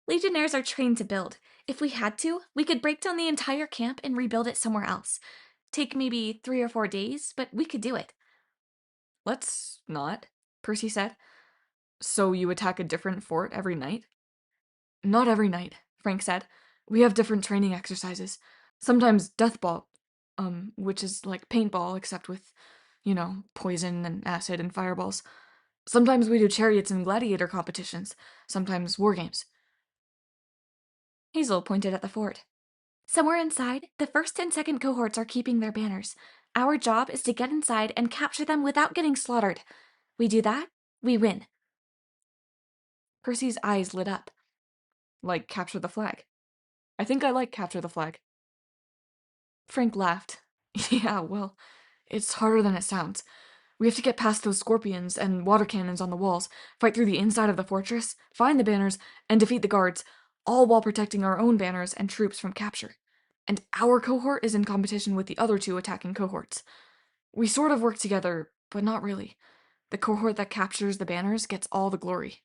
Legionnaires are trained to build. If we had to, we could break down the entire camp and rebuild it somewhere else. Take maybe 3 or 4 days, but we could do it.
Let's not, Percy said. So you attack a different fort every night? Not every night, Frank said. We have different training exercises. Sometimes deathball, which is like paintball except with, poison and acid and fireballs. Sometimes we do chariots and gladiator competitions. Sometimes war games.
Hazel pointed at the fort. Somewhere inside, the first and second cohorts are keeping their banners. Our job is to get inside and capture them without getting slaughtered. We do that, we win.
Percy's eyes lit up. Like capture the flag. I think I like capture the flag. Frank laughed. Yeah, well, it's harder than it sounds. We have to get past those scorpions and water cannons on the walls, fight through the inside of the fortress, find the banners, and defeat the guards, all while protecting our own banners and troops from capture. And our cohort is in competition with the other 2 attacking cohorts. We sort of work together, but not really. The cohort that captures the banners gets all the glory.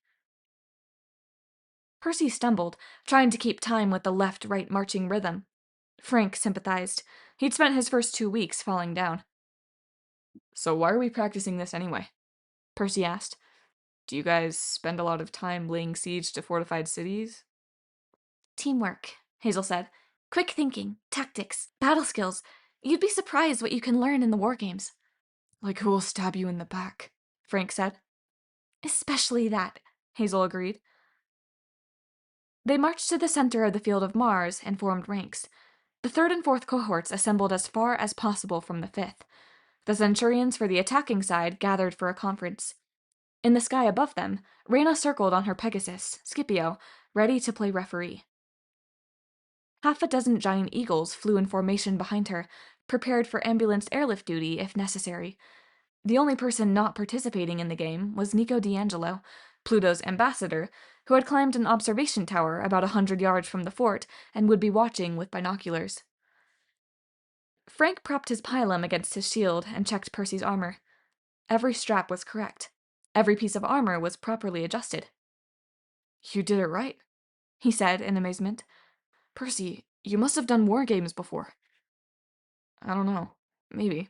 Percy stumbled, trying to keep time with the left-right marching rhythm.
Frank sympathized. He'd spent his first 2 weeks falling down. So why are we practicing this anyway? Percy asked. Do you guys spend a lot of time laying siege to fortified cities?
Teamwork, Hazel said. Quick thinking, tactics, battle skills. You'd be surprised what you can learn in the war games.
Like who will stab you in the back, Frank said.
Especially that,
Hazel agreed.
They marched to the center of the field of Mars and formed ranks.
The 3rd and 4th cohorts assembled as far as possible from the 5th. The Centurions for the attacking side gathered for a conference. In the sky above them, Reyna circled on her Pegasus, Scipio, ready to play referee. Half a dozen giant eagles flew in formation behind her, prepared for ambulance airlift duty if necessary. The only person not participating in the game was Nico D'Angelo, Pluto's ambassador, who had climbed an observation tower about 100 yards from the fort and would be watching with binoculars. Frank propped his pilum against his shield and checked Percy's armor. Every strap was correct. Every piece of armor was properly adjusted. You did it right, he said in amazement. Percy, you must have done war games before. I don't know. Maybe.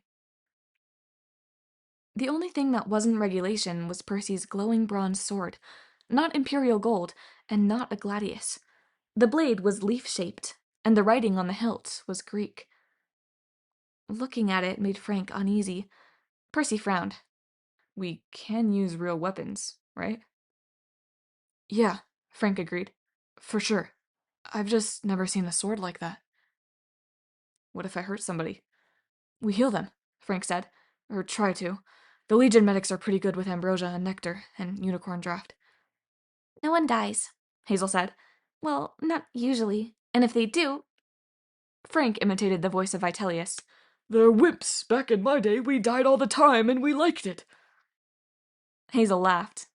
The only thing that wasn't regulation was Percy's glowing bronze sword, not imperial gold, and not a gladius. The blade was leaf-shaped, and the writing on the hilt was Greek. Looking at it made Frank uneasy. Percy frowned. We can use real weapons, right? Yeah, Frank agreed. For sure. I've just never seen a sword like that. What if I hurt somebody? We heal them, Frank said. Or try to. The Legion medics are pretty good with ambrosia and nectar and unicorn draft.
No one dies, Hazel said. Well, not usually. And if they do...
Frank imitated the voice of Vitellius. They're wimps. Back in my day, we died all the time and we liked it. Hazel laughed.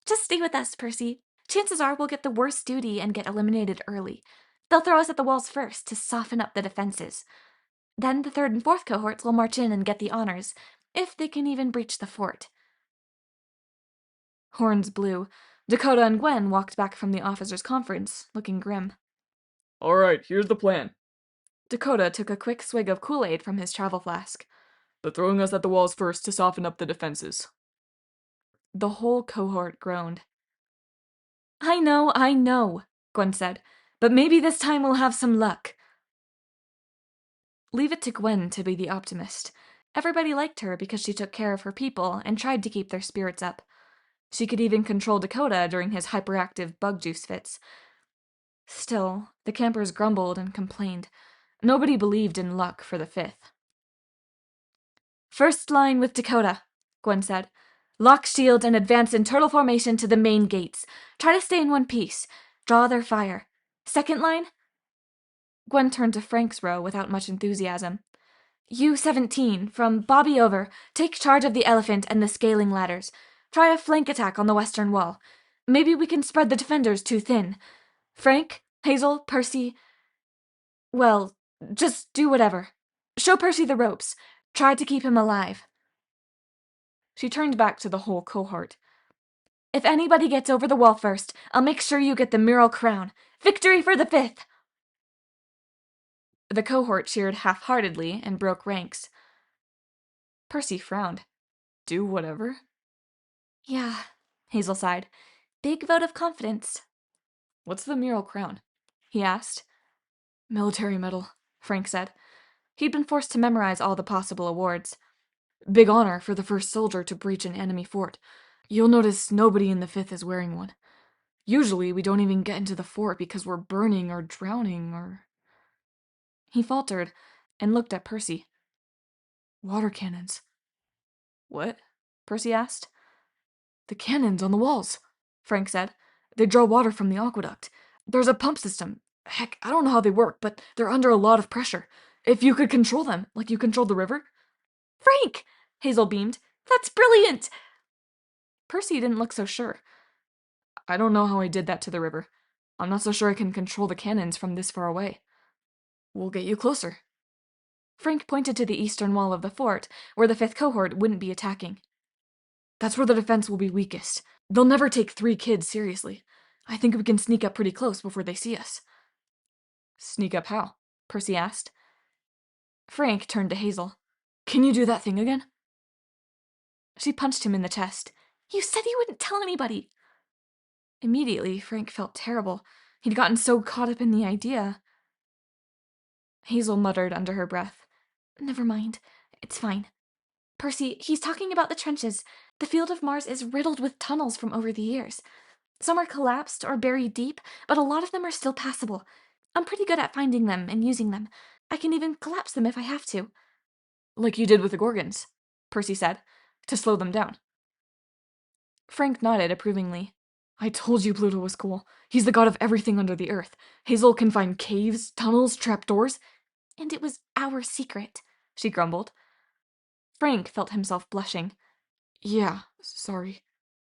Just stay with us, Percy. Chances are we'll get the worst duty and get eliminated early. They'll throw us at the walls first to soften up the defenses. Then the 3rd and 4th cohorts will march in and get the honors, if they can even breach the fort.
Horns blew. Dakota and Gwen walked back from the officers' conference, looking grim. All right, here's the plan. Dakota took a quick swig of Kool-Aid from his travel flask. They're throwing us at the walls first to soften up the defenses. The whole cohort groaned. I know, Gwen said. But maybe this time we'll have some luck. Leave it to Gwen to be the optimist. Everybody liked her because she took care of her people and tried to keep their spirits up. She could even control Dakota during his hyperactive bug juice fits. Still, the campers grumbled and complained. Nobody believed in luck for the 5th. First line with Dakota, Gwen said. Lock shield and advance in turtle formation to the main gates. Try to stay in one piece. Draw their fire. Second line? Gwen turned to Frank's row without much enthusiasm. U-17, from Bobby over, take charge of the elephant and the scaling ladders. Try a flank attack on the western wall. Maybe we can spread the defenders too thin. Frank, Hazel, Percy... Well, just do whatever. Show Percy the ropes. Try to keep him alive. She turned back to the whole cohort. If anybody gets over the wall first, I'll make sure you get the mural crown. Victory for the 5th! The cohort cheered half-heartedly and broke ranks. Percy frowned. Do whatever?
Yeah, Hazel sighed. Big vote of confidence.
What's the mural crown? He asked. Military medal, Frank said. He'd been forced to memorize all the possible awards. Big honor for the first soldier to breach an enemy fort. You'll notice nobody in the 5th is wearing one. Usually we don't even get into the fort because we're burning or drowning or... He faltered and looked at Percy. Water cannons. What? Percy asked. The cannons on the walls, Frank said. They draw water from the aqueduct. There's a pump system. Heck, I don't know how they work, but they're under a lot of pressure. If you could control them, like you control the river.
Frank! Hazel beamed. That's brilliant!
Percy didn't look so sure. I don't know how I did that to the river. I'm not so sure I can control the cannons from this far away. We'll get you closer. Frank pointed to the eastern wall of the fort, where the 5th cohort wouldn't be attacking. That's where the defense will be weakest. They'll never take 3 kids seriously. I think we can sneak up pretty close before they see us. Sneak up how? Percy asked. Frank turned to Hazel. Can you do that thing again? She punched him in the chest.
You said you wouldn't tell anybody.
Immediately, Frank felt terrible. He'd gotten so caught up in the idea. Hazel muttered under her breath.
Never mind. It's fine. Percy, he's talking about the trenches. The field of Mars is riddled with tunnels from over the years. Some are collapsed or buried deep, but a lot of them are still passable. I'm pretty good at finding them and using them. I can even collapse them if I have to.
Like you did with the Gorgons, Percy said, to slow them down. Frank nodded approvingly. I told you Pluto was cool. He's the god of everything under the earth. Hazel can find caves, tunnels, trapdoors.
And it was our secret,
she grumbled. Frank felt himself blushing. Yeah, sorry.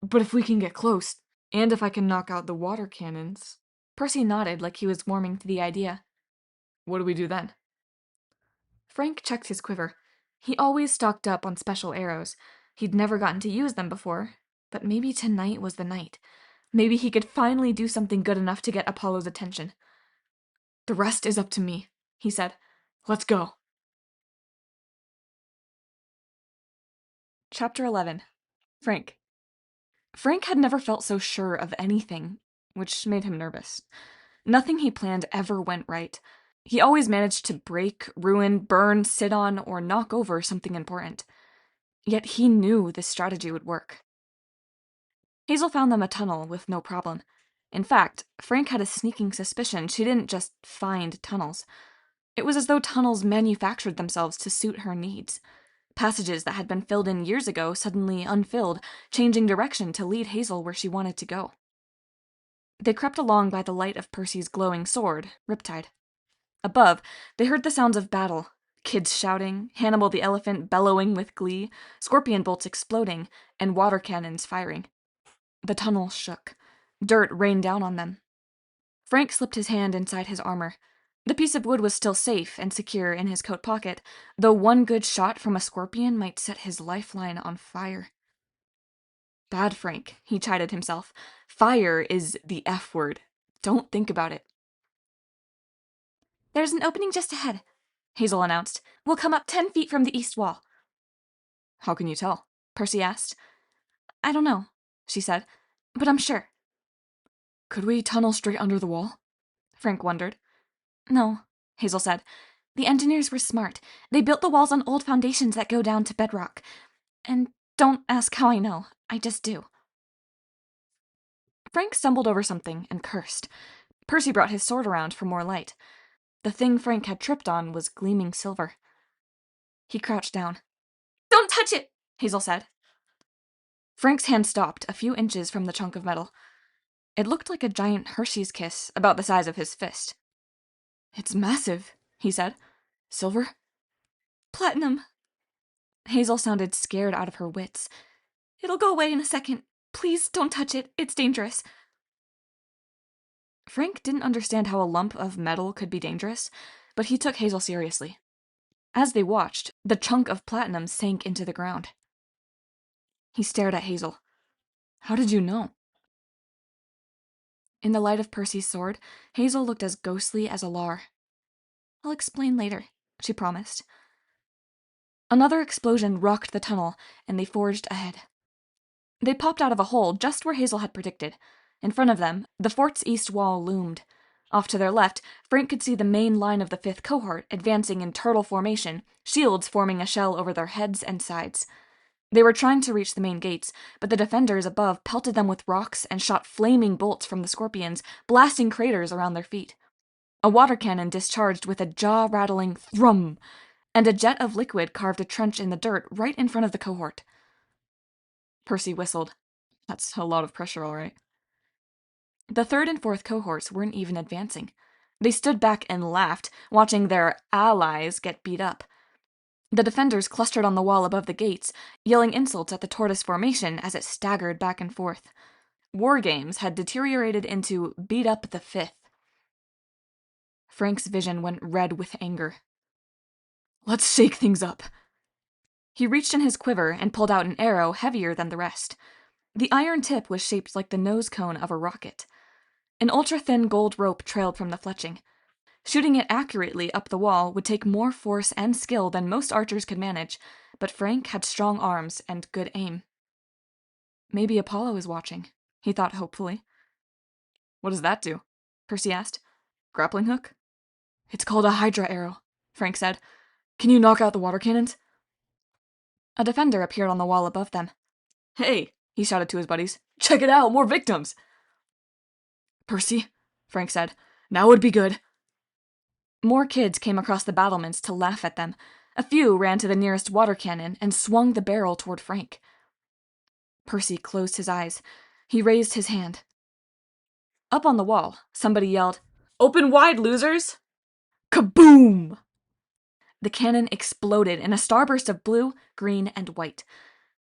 But if we can get close, and if I can knock out the water cannons... Percy nodded like he was warming to the idea. What do we do then? Frank checked his quiver. He always stocked up on special arrows. He'd never gotten to use them before, but maybe tonight was the night. Maybe he could finally do something good enough to get Apollo's attention. The rest is up to me, he said. Let's go. Chapter 11. Frank. Frank had never felt so sure of anything, which made him nervous. Nothing he planned ever went right. He always managed to break, ruin, burn, sit on, or knock over something important. Yet he knew this strategy would work. Hazel found them a tunnel with no problem. In fact, Frank had a sneaking suspicion she didn't just find tunnels. It was as though tunnels manufactured themselves to suit her needs. Passages that had been filled in years ago suddenly unfilled, changing direction to lead Hazel where she wanted to go. They crept along by the light of Percy's glowing sword, Riptide. Above, they heard the sounds of battle. Kids shouting, Hannibal the elephant bellowing with glee, scorpion bolts exploding, and water cannons firing. The tunnel shook. Dirt rained down on them. Frank slipped his hand inside his armor. The piece of wood was still safe and secure in his coat pocket, though one good shot from a scorpion might set his lifeline on fire. Bad Frank, he chided himself. Fire is the F word. Don't think about it.
There's an opening just ahead, Hazel announced. We'll come up 10 feet from the east wall.
How can you tell? Percy asked.
I don't know, she said, but I'm sure.
Could we tunnel straight under the wall? Frank wondered.
No, Hazel said. The engineers were smart. They built the walls on old foundations that go down to bedrock. And don't ask how I know. I just do.
Frank stumbled over something and cursed. Percy brought his sword around for more light. The thing Frank had tripped on was gleaming silver. He crouched down.
Don't touch it,
Hazel said. Frank's hand stopped a few inches from the chunk of metal. It looked like a giant Hershey's kiss, about the size of his fist. It's massive, he said. Silver?
Platinum.
Hazel sounded scared out of her wits.
It'll go away in a second. Please don't touch it. It's dangerous.
Frank didn't understand how a lump of metal could be dangerous, but he took Hazel seriously. As they watched, the chunk of platinum sank into the ground. He stared at Hazel. "How did you know?" In the light of Percy's sword, Hazel looked as ghostly as a lar. "I'll explain later," she promised. Another explosion rocked the tunnel, and they forged ahead. They popped out of a hole just where Hazel had predicted. In front of them, the fort's east wall loomed. Off to their left, Frank could see the main line of the 5th cohort advancing in turtle formation, shields forming a shell over their heads and sides. They were trying to reach the main gates, but the defenders above pelted them with rocks and shot flaming bolts from the scorpions, blasting craters around their feet. A water cannon discharged with a jaw-rattling thrum, and a jet of liquid carved a trench in the dirt right in front of the cohort. Percy whistled. "That's a lot of pressure, all right." The 3rd and 4th cohorts weren't even advancing. They stood back and laughed, watching their allies get beat up. The defenders clustered on the wall above the gates, yelling insults at the tortoise formation as it staggered back and forth. War games had deteriorated into beat up the 5th. Frank's vision went red with anger. "Let's shake things up." He reached in his quiver and pulled out an arrow heavier than the rest. The iron tip was shaped like the nose cone of a rocket. An ultra-thin gold rope trailed from the fletching. Shooting it accurately up the wall would take more force and skill than most archers could manage, but Frank had strong arms and good aim. "Maybe Apollo is watching," he thought hopefully. "What does that do?" Percy asked. "Grappling hook?" "It's called a Hydra arrow," Frank said. "Can you knock out the water cannons?" A defender appeared on the wall above them. "Hey," he shouted to his buddies. "Check it out, more victims!" "Percy," Frank said, "now would be good." More kids came across the battlements to laugh at them. A few ran to the nearest water cannon and swung the barrel toward Frank. Percy closed his eyes. He raised his hand. Up on the wall, somebody yelled, "Open wide, losers!" Kaboom! The cannon exploded in a starburst of blue, green, and white.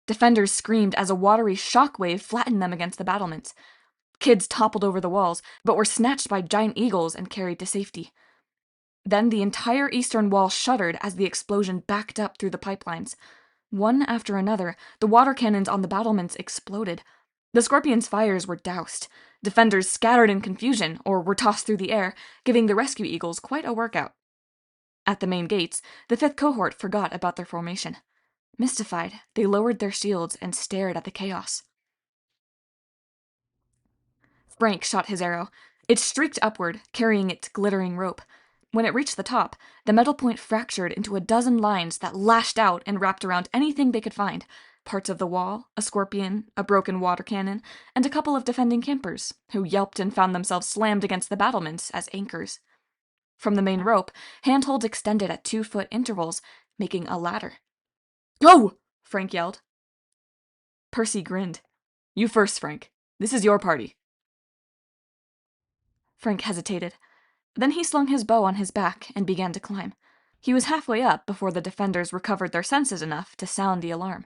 Defenders screamed as a watery shockwave flattened them against the battlements. Kids toppled over the walls, but were snatched by giant eagles and carried to safety. Then the entire eastern wall shuddered as the explosion backed up through the pipelines. One after another, the water cannons on the battlements exploded. The scorpions' fires were doused. Defenders scattered in confusion or were tossed through the air, giving the rescue eagles quite a workout. At the main gates, the 5th cohort forgot about their formation. Mystified, they lowered their shields and stared at the chaos. Frank shot his arrow. It streaked upward, carrying its glittering rope. When it reached the top, the metal point fractured into a dozen lines that lashed out and wrapped around anything they could find. Parts of the wall, a scorpion, a broken water cannon, and a couple of defending campers, who yelped and found themselves slammed against the battlements as anchors. From the main rope, handholds extended at 2-foot intervals, making a ladder. "Go!" Frank yelled. Percy grinned. "You first, Frank. This is your party." Frank hesitated. Then he slung his bow on his back and began to climb. He was halfway up before the defenders recovered their senses enough to sound the alarm.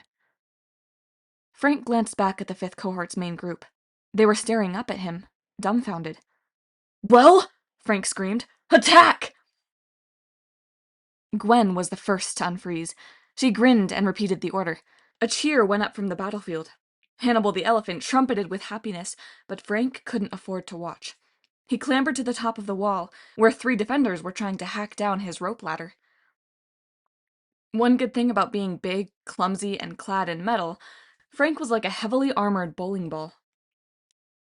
Frank glanced back at the 5th cohort's main group. They were staring up at him, dumbfounded. "Well?" Frank screamed. "Attack!" Gwen was the first to unfreeze. She grinned and repeated the order. A cheer went up from the battlefield. Hannibal the elephant trumpeted with happiness, but Frank couldn't afford to watch. He clambered to the top of the wall, where 3 defenders were trying to hack down his rope ladder. One good thing about being big, clumsy, and clad in metal, Frank was like a heavily armored bowling ball.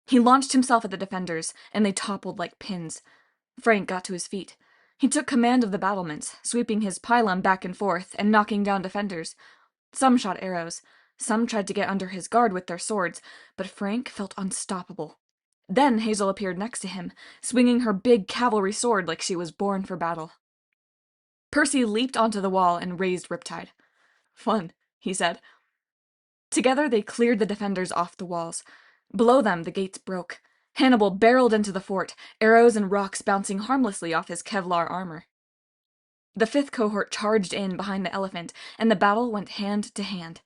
He launched himself at the defenders, and they toppled like pins. Frank got to his feet. He took command of the battlements, sweeping his pylon back and forth and knocking down defenders. Some shot arrows. Some tried to get under his guard with their swords, but Frank felt unstoppable. Then Hazel appeared next to him, swinging her big cavalry sword like she was born for battle. Percy leaped onto the wall and raised Riptide. "Fun," he said. Together they cleared the defenders off the walls. Below them the gates broke. Hannibal barreled into the fort, arrows and rocks bouncing harmlessly off his Kevlar armor. The 5th cohort charged in behind the elephant, and the battle went hand to hand.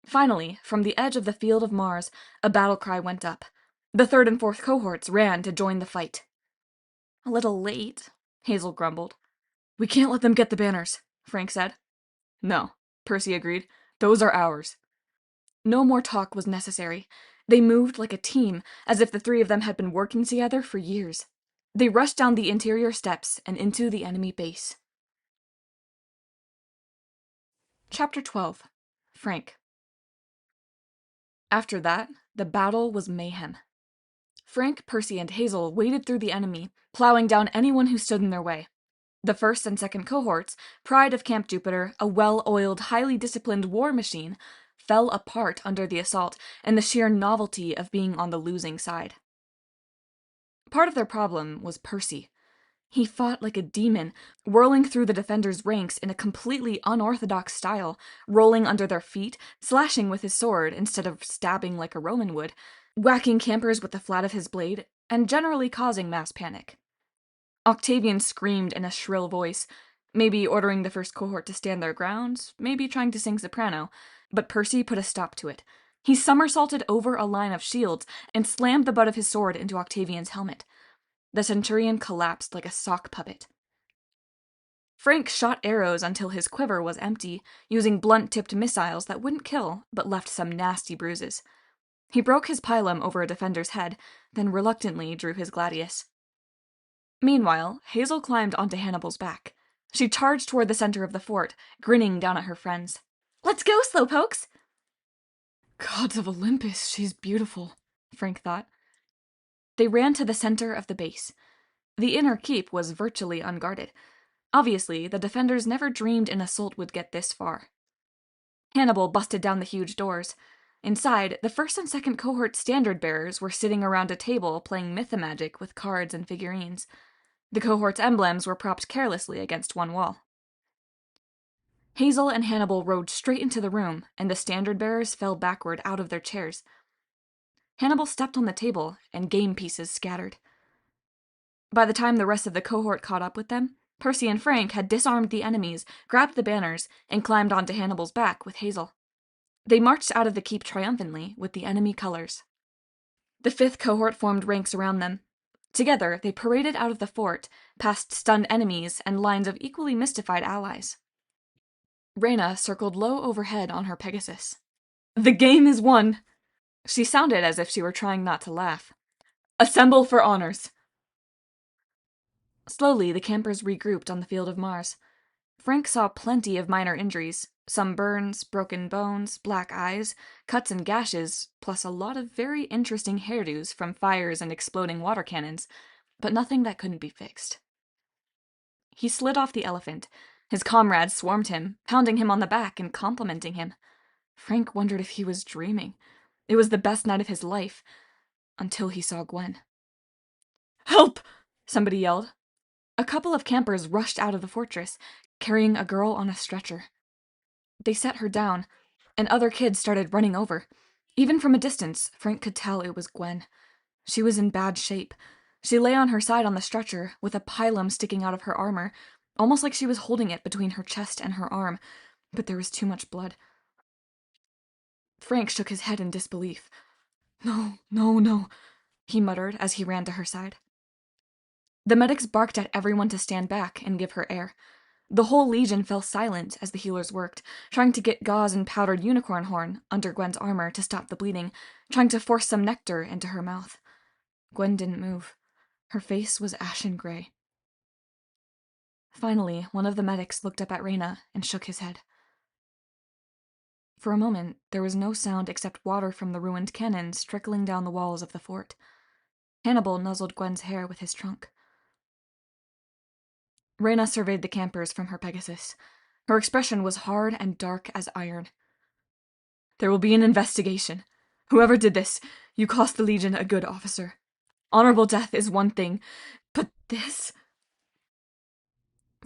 Finally, from the edge of the field of Mars, a battle cry went up. The 3rd and 4th cohorts ran to join the fight. "A little late," Hazel grumbled. "We can't let them get the banners,"
Frank said. No, Percy agreed. Those are ours. No more talk was necessary. They moved like a team, as if the three of them had been working together for years. They rushed down the interior steps and into the enemy base. Chapter 12. Frank. After that, the battle was mayhem. Frank, Percy, and Hazel waded through the enemy, plowing down anyone who stood in their way. The first and second cohorts, pride of Camp Jupiter, a well-oiled, highly disciplined war machine, fell apart under the assault and the sheer novelty of being on the losing side. Part of their problem was Percy. He fought like a demon, whirling through the defenders' ranks in a completely unorthodox style, rolling under their feet, slashing with his sword instead of stabbing like a Roman would, whacking campers with the flat of his blade, and generally causing mass panic. Octavian screamed in a shrill voice, maybe ordering the first cohort to stand their ground, maybe trying to sing soprano, but Percy put a stop to it. He somersaulted over a line of shields and slammed the butt of his sword into Octavian's helmet. The centurion collapsed like a sock puppet. Frank shot arrows until his quiver was empty, using blunt-tipped missiles that wouldn't kill, but left some nasty bruises. He broke his pilum over a defender's head, then reluctantly drew his gladius. Meanwhile, Hazel climbed onto Hannibal's back. She charged toward the center of the fort, grinning down at her friends.
Let's go, slowpokes!
Gods of Olympus, she's beautiful, Frank thought. They ran to the center of the base. The inner keep was virtually unguarded. Obviously, the defenders never dreamed an assault would get this far. Hannibal busted down the huge doors. Inside, the first and second cohort standard-bearers were sitting around a table playing mythomagic with cards and figurines. The cohort's emblems were propped carelessly against one wall. Hazel and Hannibal rode straight into the room, and the standard-bearers fell backward out of their chairs. Hannibal stepped on the table, and game pieces scattered. By the time the rest of the cohort caught up with them, Percy and Frank had disarmed the enemies, grabbed the banners, and climbed onto Hannibal's back with Hazel. They marched out of the keep triumphantly with the enemy colors. The fifth cohort formed ranks around them. Together, they paraded out of the fort, past stunned enemies and lines of equally mystified allies. Reyna circled low overhead on her Pegasus. "The game is won!" She sounded as if she were trying not to laugh. "Assemble for honors!" Slowly, the campers regrouped on the field of Mars. Frank saw plenty of minor injuries, some burns, broken bones, black eyes, cuts and gashes, plus a lot of very interesting hairdos from fires and exploding water cannons, but nothing that couldn't be fixed. He slid off the elephant. His comrades swarmed him, pounding him on the back and complimenting him. Frank wondered if he was dreaming. It was the best night of his life, until he saw Gwen. "Help!" somebody yelled. A couple of campers rushed out of the fortress, carrying a girl on a stretcher. They set her down, and other kids started running over. Even from a distance, Frank could tell it was Gwen. She was in bad shape. She lay on her side on the stretcher, with a pilum sticking out of her armor, almost like she was holding it between her chest and her arm, but there was too much blood. Frank shook his head in disbelief. "No, no, no," he muttered as he ran to her side. The medics barked at everyone to stand back and give her air. The whole legion fell silent as the healers worked, trying to get gauze and powdered unicorn horn under Gwen's armor to stop the bleeding, trying to force some nectar into her mouth. Gwen didn't move. Her face was ashen gray. Finally, one of the medics looked up at Reyna and shook his head. For a moment, there was no sound except water from the ruined cannons trickling down the walls of the fort. Hannibal nuzzled Gwen's hair with his trunk. Reyna surveyed the campers from her Pegasus. Her expression was hard and dark as iron. "There will be an investigation. Whoever did this, you cost the Legion a good officer. Honorable death is one thing, but this?"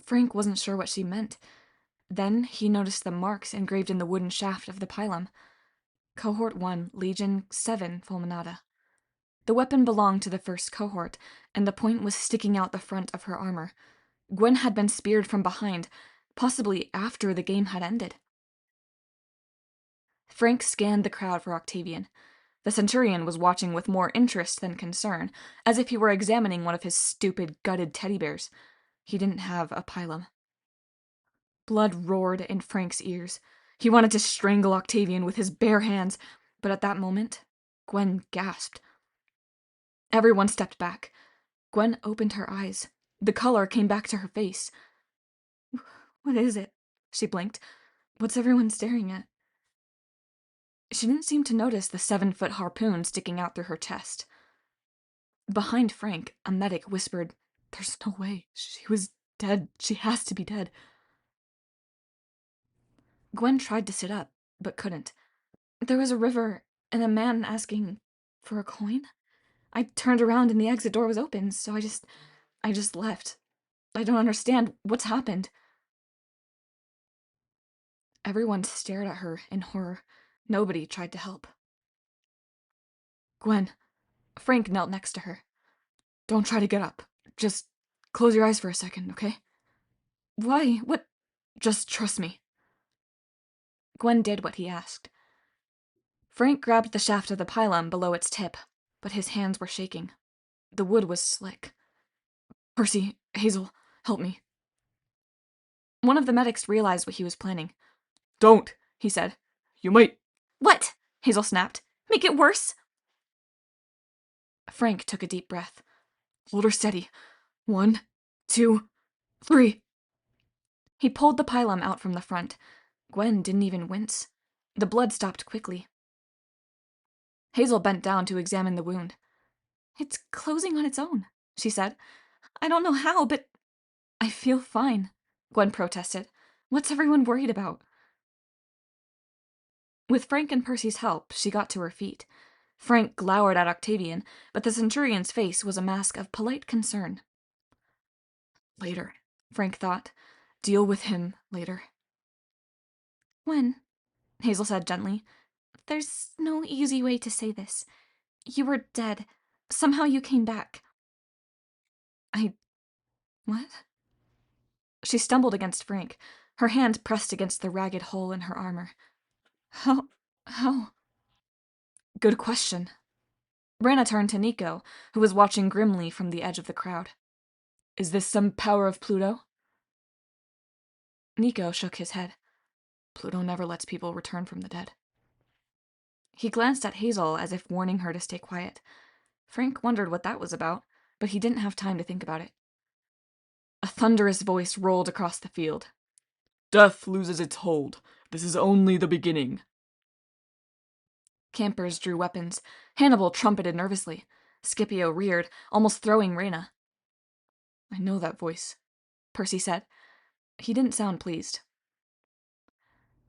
Frank wasn't sure what she meant. Then he noticed the marks engraved in the wooden shaft of the pilum. Cohort 1, Legion 7, Fulminata. The weapon belonged to the first cohort, and the point was sticking out the front of her armor. Gwen had been speared from behind, possibly after the game had ended. Frank scanned the crowd for Octavian. The centurion was watching with more interest than concern, as if he were examining one of his stupid, gutted teddy bears. He didn't have a pilum.
Blood roared in Frank's ears. He wanted to strangle Octavian with his bare hands, but at that moment, Gwen gasped. Everyone stepped back. Gwen opened her eyes. The color came back to her face. What is it? She blinked. What's everyone staring at? She didn't seem to notice the 7-foot harpoon sticking out through her chest. Behind Frank, a medic whispered, "There's no way. She was dead. She has to be dead." Gwen tried to sit up, but couldn't. There was a river, and a man asking for a coin? I turned around and the exit door was open, so I just left. I don't understand. What's happened? Everyone stared at her in horror. Nobody tried to help. Gwen. Frank knelt next to her. Don't try to get up. Just close your eyes for a second, okay? Why? What? Just trust me. Gwen did what he asked. Frank grabbed the shaft of the pylon below its tip, but his hands were shaking. The wood was slick. Percy, Hazel, help me. One of the medics realized what he was planning. Don't, he said. You might.
What?
Hazel snapped.
Make it worse?
Frank took a deep breath. Hold her steady. 1, 2, 3. He pulled the pylon out from the front. Gwen didn't even wince. The blood stopped quickly. Hazel bent down to examine the wound. It's closing on its own, she said. I don't know how, but I feel fine, Gwen protested. What's everyone worried about? With Frank and Percy's help, she got to her feet. Frank glowered at Octavian, but the centurion's face was a mask of polite concern. Later, Frank thought. Deal with him later. When? Hazel said gently. There's no easy way to say this. You were dead. Somehow you came back. What? She stumbled against Frank, her hand pressed against the ragged hole in her armor. How? Good question. Rana turned to Nico, who was watching grimly from the edge of the crowd. Is this some power of Pluto? Nico shook his head. Pluto never lets people return from the dead. He glanced at Hazel as if warning her to stay quiet. Frank wondered what that was about, but he didn't have time to think about it. A thunderous voice rolled across the field. Death loses its hold. This is only the beginning. Campers drew weapons. Hannibal trumpeted nervously. Scipio reared, almost throwing Rena. I know that voice, Percy said. He didn't sound pleased.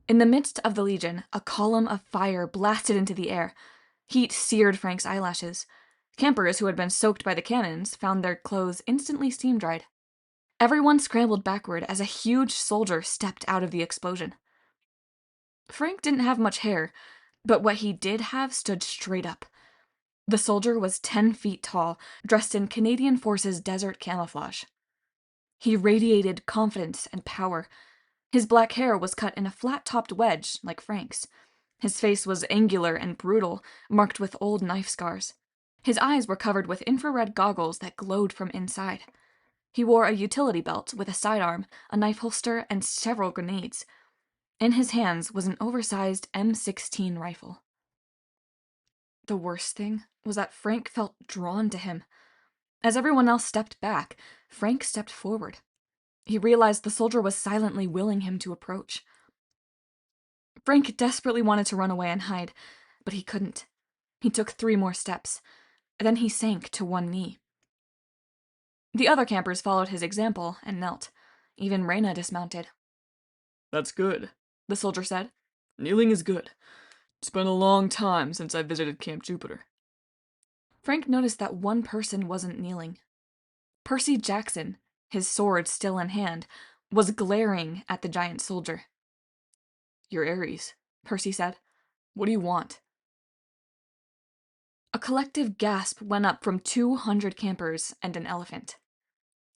In the midst of the Legion, a column of fire blasted into the air. Heat seared Frank's eyelashes. Campers who had been soaked by the cannons found their clothes instantly steam-dried. Everyone scrambled backward as a huge soldier stepped out of the explosion. Frank didn't have much hair, but what he did have stood straight up. The soldier was 10 feet tall, dressed in Canadian Forces desert camouflage. He radiated confidence and power. His black hair was cut in a flat-topped wedge, like Frank's. His face was angular and brutal, marked with old knife scars. His eyes were covered with infrared goggles that glowed from inside. He wore a utility belt with a sidearm, a knife holster, and several grenades. In his hands was an oversized M16 rifle. The worst thing was that Frank felt drawn to him. As everyone else stepped back, Frank stepped forward. He realized the soldier was silently willing him to approach. Frank desperately wanted to run away and hide, but he couldn't. He took 3 more steps. Then he sank to one knee. The other campers followed his example and knelt. Even Rena dismounted. That's good, the soldier said. Kneeling is good. It's been a long time since I visited Camp Jupiter. Frank noticed that one person wasn't kneeling. Percy Jackson, his sword still in hand, was glaring at the giant soldier. You're Ares, Percy said. What do you want? A collective gasp went up from 200 campers and an elephant.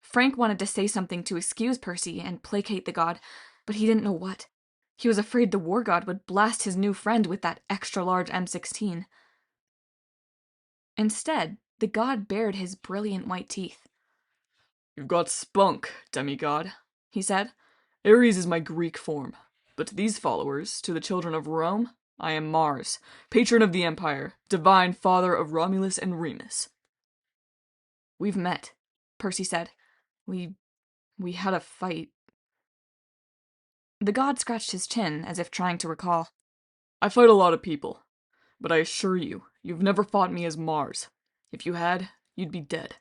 Frank wanted to say something to excuse Percy and placate the god, but he didn't know what. He was afraid the war god would blast his new friend with that extra-large M16. Instead, the god bared his brilliant white teeth. You've got spunk, demigod, he said.
Ares is my Greek form, but to these followers, to the children of Rome, I am Mars, patron of the Empire, divine father of Romulus and Remus.
We've met, Percy said. We had a fight. The god scratched his chin as if trying to recall.
I fight a lot of people, but I assure you, you've never fought me as Mars. If you had, you'd be dead.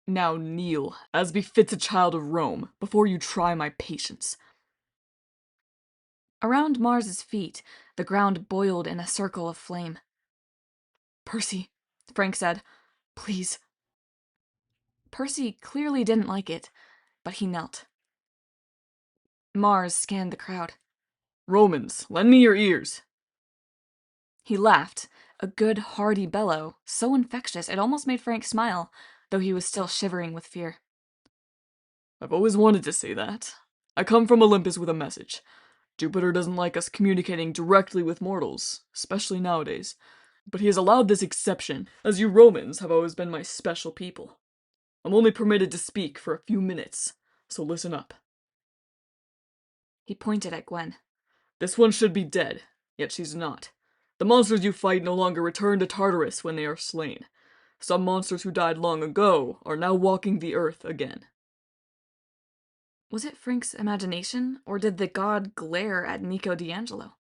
Now kneel, as befits a child of Rome, before you try my patience.
Around Mars's feet, the ground boiled in a circle of flame.
Percy,
Frank said, please. Percy clearly didn't like it, but he knelt. Mars scanned the crowd.
Romans, lend me your ears.
He laughed, a good hearty bellow, so infectious it almost made Frank smile, though he was still shivering with fear.
I've always wanted to say that. I come from Olympus with a message. Jupiter doesn't like us communicating directly with mortals, especially nowadays. But he has allowed this exception, as you Romans have always been my special people. I'm only permitted to speak for a few minutes, so listen up.
He pointed at Gwen.
This one should be dead, yet she's not. The monsters you fight no longer return to Tartarus when they are slain. Some monsters who died long ago are now walking the earth again.
Was it Frank's imagination, or did the god glare at Nico D'Angelo?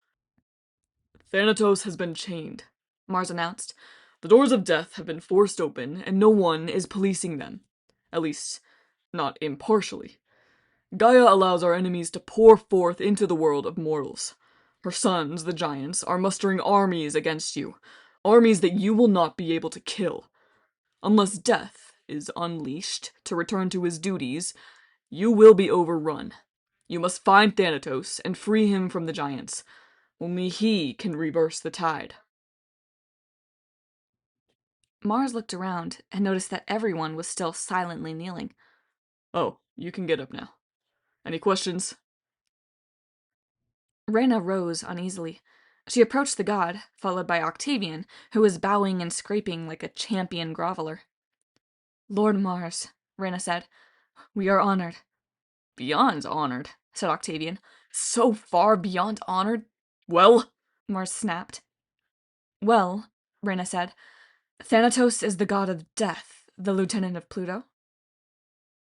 Thanatos has been chained, Mars announced. The doors of death have been forced open, and no one is policing them. At least, not impartially. Gaia allows our enemies to pour forth into the world of mortals. Her sons, the giants, are mustering armies against you, armies that you will not be able to kill. Unless death is unleashed to return to his duties, you will be overrun. You must find Thanatos and free him from the giants. Only he can reverse the tide.
Mars looked around and noticed that everyone was still silently kneeling.
Oh, you can get up now. Any questions?
Rena rose uneasily. She approached the god, followed by Octavian, who was bowing and scraping like a champion groveler. Lord Mars, Rena said, we are honored.
Beyond honored, said Octavian. So far beyond honored? Well?
Mars snapped. Well, Rena said, Thanatos is the god of death, the lieutenant of Pluto.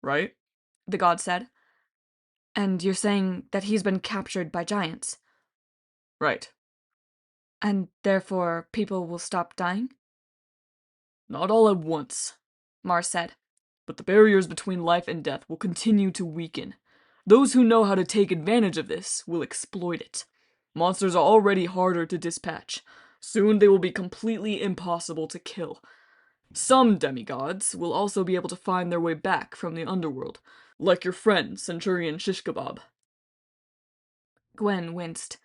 Right,
the god said. And you're saying that he's been captured by giants?
Right.
And therefore people will stop dying?
Not all at once,
Mars said.
But the barriers between life and death will continue to weaken. Those who know how to take advantage of this will exploit it. Monsters are already harder to dispatch. Soon they will be completely impossible to kill. Some demigods will also be able to find their way back from the underworld, like your friend, Centurion Shish Kebab.
Gwen winced.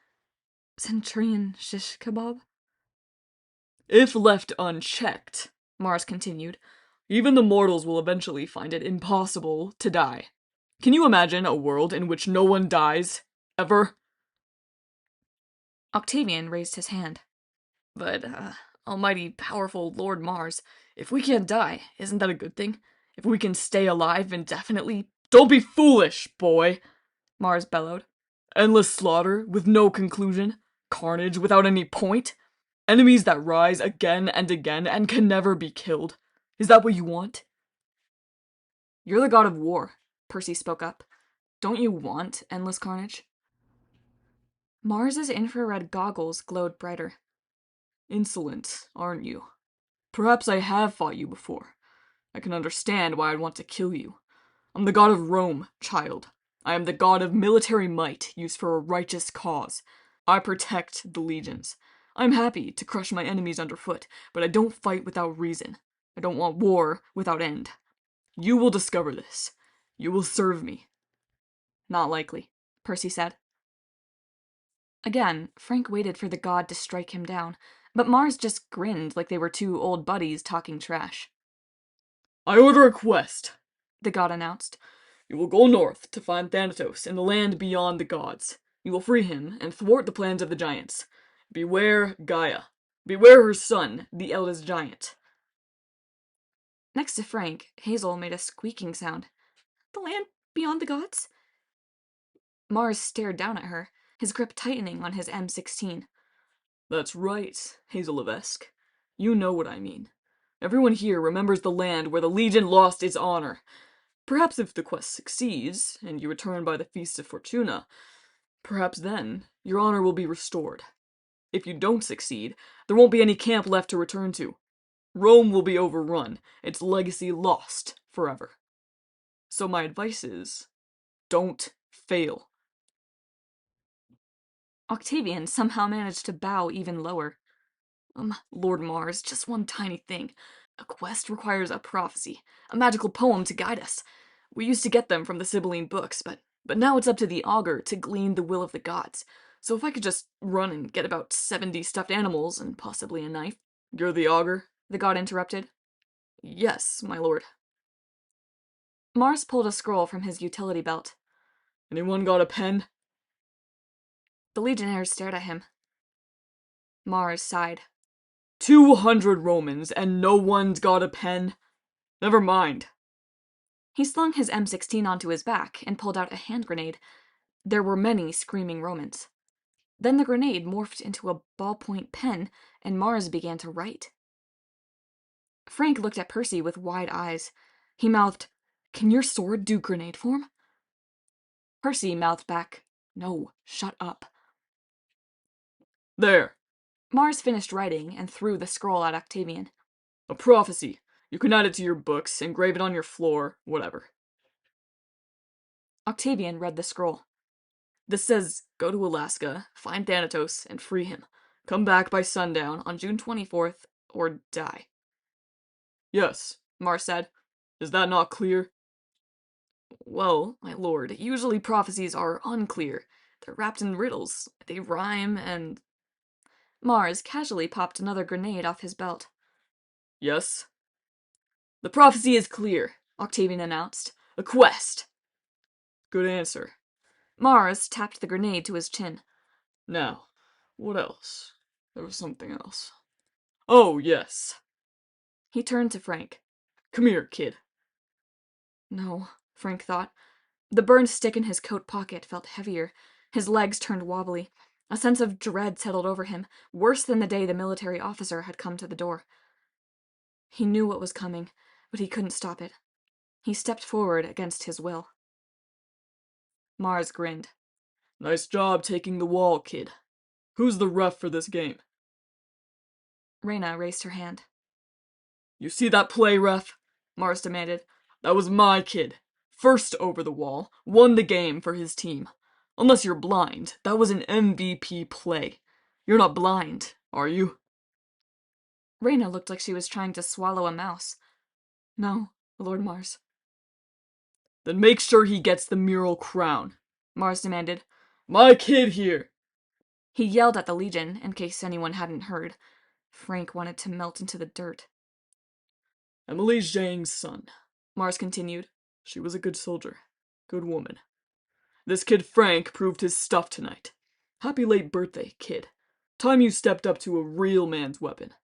Centurion Shish Kebab?
If left unchecked, Mars continued, even the mortals will eventually find it impossible to die. Can you imagine a world in which no one dies, ever?
Octavian raised his hand.
But, almighty powerful Lord Mars, if we can't die, isn't that a good thing? If we can stay alive indefinitely? Don't be foolish, boy! Mars bellowed. Endless slaughter, with no conclusion. Carnage without any point. Enemies that rise again and again and can never be killed. Is that what you want?
You're the god of war, Percy spoke up. Don't you want endless carnage? Mars's infrared goggles glowed brighter.
Insolent, aren't you? Perhaps I have fought you before. I can understand why I'd want to kill you. I'm the god of Rome, child. I am the god of military might used for a righteous cause. I protect the legions. I'm happy to crush my enemies underfoot, but I don't fight without reason. I don't want war without end. You will discover this. You will serve me.
Not likely, Percy said. Again, Frank waited for the god to strike him down, but Mars just grinned like they were two old buddies talking trash.
I order a quest,
the god announced.
You will go north to find Thanatos in the land beyond the gods. You will free him and thwart the plans of the giants. Beware Gaia. Beware her son, the eldest giant.
Next to Frank, Hazel made a squeaking sound. The land beyond the gods? Mars stared down at her, his grip tightening on his M16.
That's right, Hazelevesque. You know what I mean. Everyone here remembers the land where the Legion lost its honor. Perhaps if the quest succeeds, and you return by the Feast of Fortuna, perhaps then your honor will be restored. If you don't succeed, there won't be any camp left to return to. Rome will be overrun, its legacy lost forever. So my advice is, don't fail.
Octavian somehow managed to bow even lower.
Lord Mars, just one tiny thing. A quest requires a prophecy, a magical poem to guide us. We used to get them from the Sibylline books, but now it's up to the augur to glean the will of the gods. So if I could just run and get about 70 stuffed animals and possibly a knife. You're the augur?
The god interrupted.
Yes, my lord.
Mars pulled a scroll from his utility belt.
Anyone got a pen?
The legionnaires stared at him. Mars sighed.
200 Romans and no one's got a pen? Never mind.
He slung his M16 onto his back and pulled out a hand grenade. There were many screaming Romans. Then the grenade morphed into a ballpoint pen, and Mars began to write. Frank looked at Percy with wide eyes. He mouthed, "Can your sword do grenade form?" Percy mouthed back, "No, shut up."
There.
Mars finished writing and threw the scroll at Octavian.
A prophecy. You can add it to your books, engrave it on your floor, whatever.
Octavian read the scroll.
This says, go to Alaska, find Thanatos, and free him. Come back by sundown on June 24th, or die. Yes, Mars said. Is that not clear? Well, my lord, usually prophecies are unclear. They're wrapped in riddles. They rhyme and...
Mars casually popped another grenade off his belt.
Yes? The prophecy is clear, Octavian announced. A quest. Good answer.
Mars tapped the grenade to his chin.
Now, what else? There was something else. Oh, yes.
He turned to Frank.
Come here, kid.
No, Frank thought. The burned stick in his coat pocket felt heavier. His legs turned wobbly. A sense of dread settled over him, worse than the day the military officer had come to the door. He knew what was coming, but he couldn't stop it. He stepped forward against his will. Mars grinned.
Nice job taking the wall, kid. Who's the ref for this game?
Reyna raised her hand.
You see that play, ref? Mars demanded. That was my kid. First over the wall, won the game for his team. Unless you're blind, that was an MVP play. You're not blind, are you?
Reyna looked like she was trying to swallow a mouse. No, Lord Mars.
Then make sure he gets the mural crown, Mars demanded. My kid here!
He yelled at the Legion, in case anyone hadn't heard. Frank wanted to melt into the dirt.
Emily Zhang's son, Mars continued. She was a good soldier. Good woman. This kid Frank proved his stuff tonight. Happy late birthday, kid. Time you stepped up to a real man's weapon.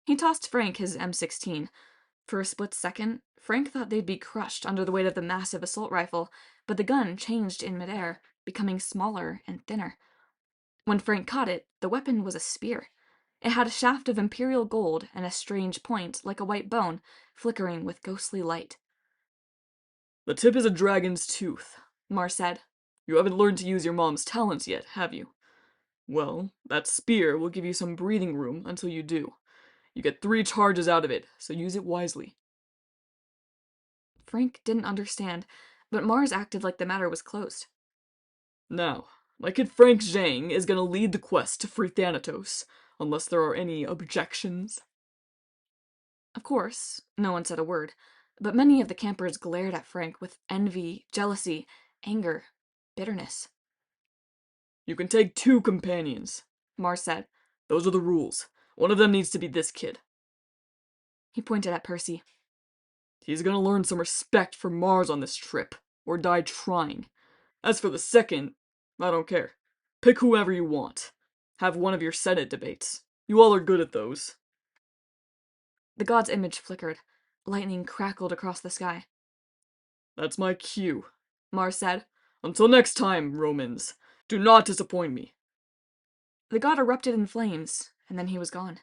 He tossed Frank his M16. For a split second, Frank thought they'd be crushed under the weight of the massive assault rifle, but the gun changed in midair, becoming smaller and thinner. When Frank caught it, the weapon was a spear. It had a shaft of imperial gold and a strange point, like a white bone, flickering with ghostly light.
The tip is a dragon's tooth, Mars said. You haven't learned to use your mom's talents yet, have you? Well, that spear will give you some breathing room until you do. You get 3 charges out of it, so use it wisely.
Frank didn't understand, but Mars acted like the matter was closed.
Now, my kid Frank Zhang is gonna lead the quest to free Thanatos, unless there are any objections.
Of course, no one said a word, but many of the campers glared at Frank with envy, jealousy, anger, bitterness.
You can take 2 companions, Mars said. Those are the rules. One of them needs to be this kid.
He pointed at Percy.
He's gonna learn some respect for Mars on this trip, or die trying. As for the second, I don't care. Pick whoever you want. Have one of your Senate debates. You all are good at those.
The god's image flickered. Lightning crackled across the sky.
That's my cue, Mars said. Until next time, Romans, do not disappoint me.
The god erupted in flames, and then he was gone.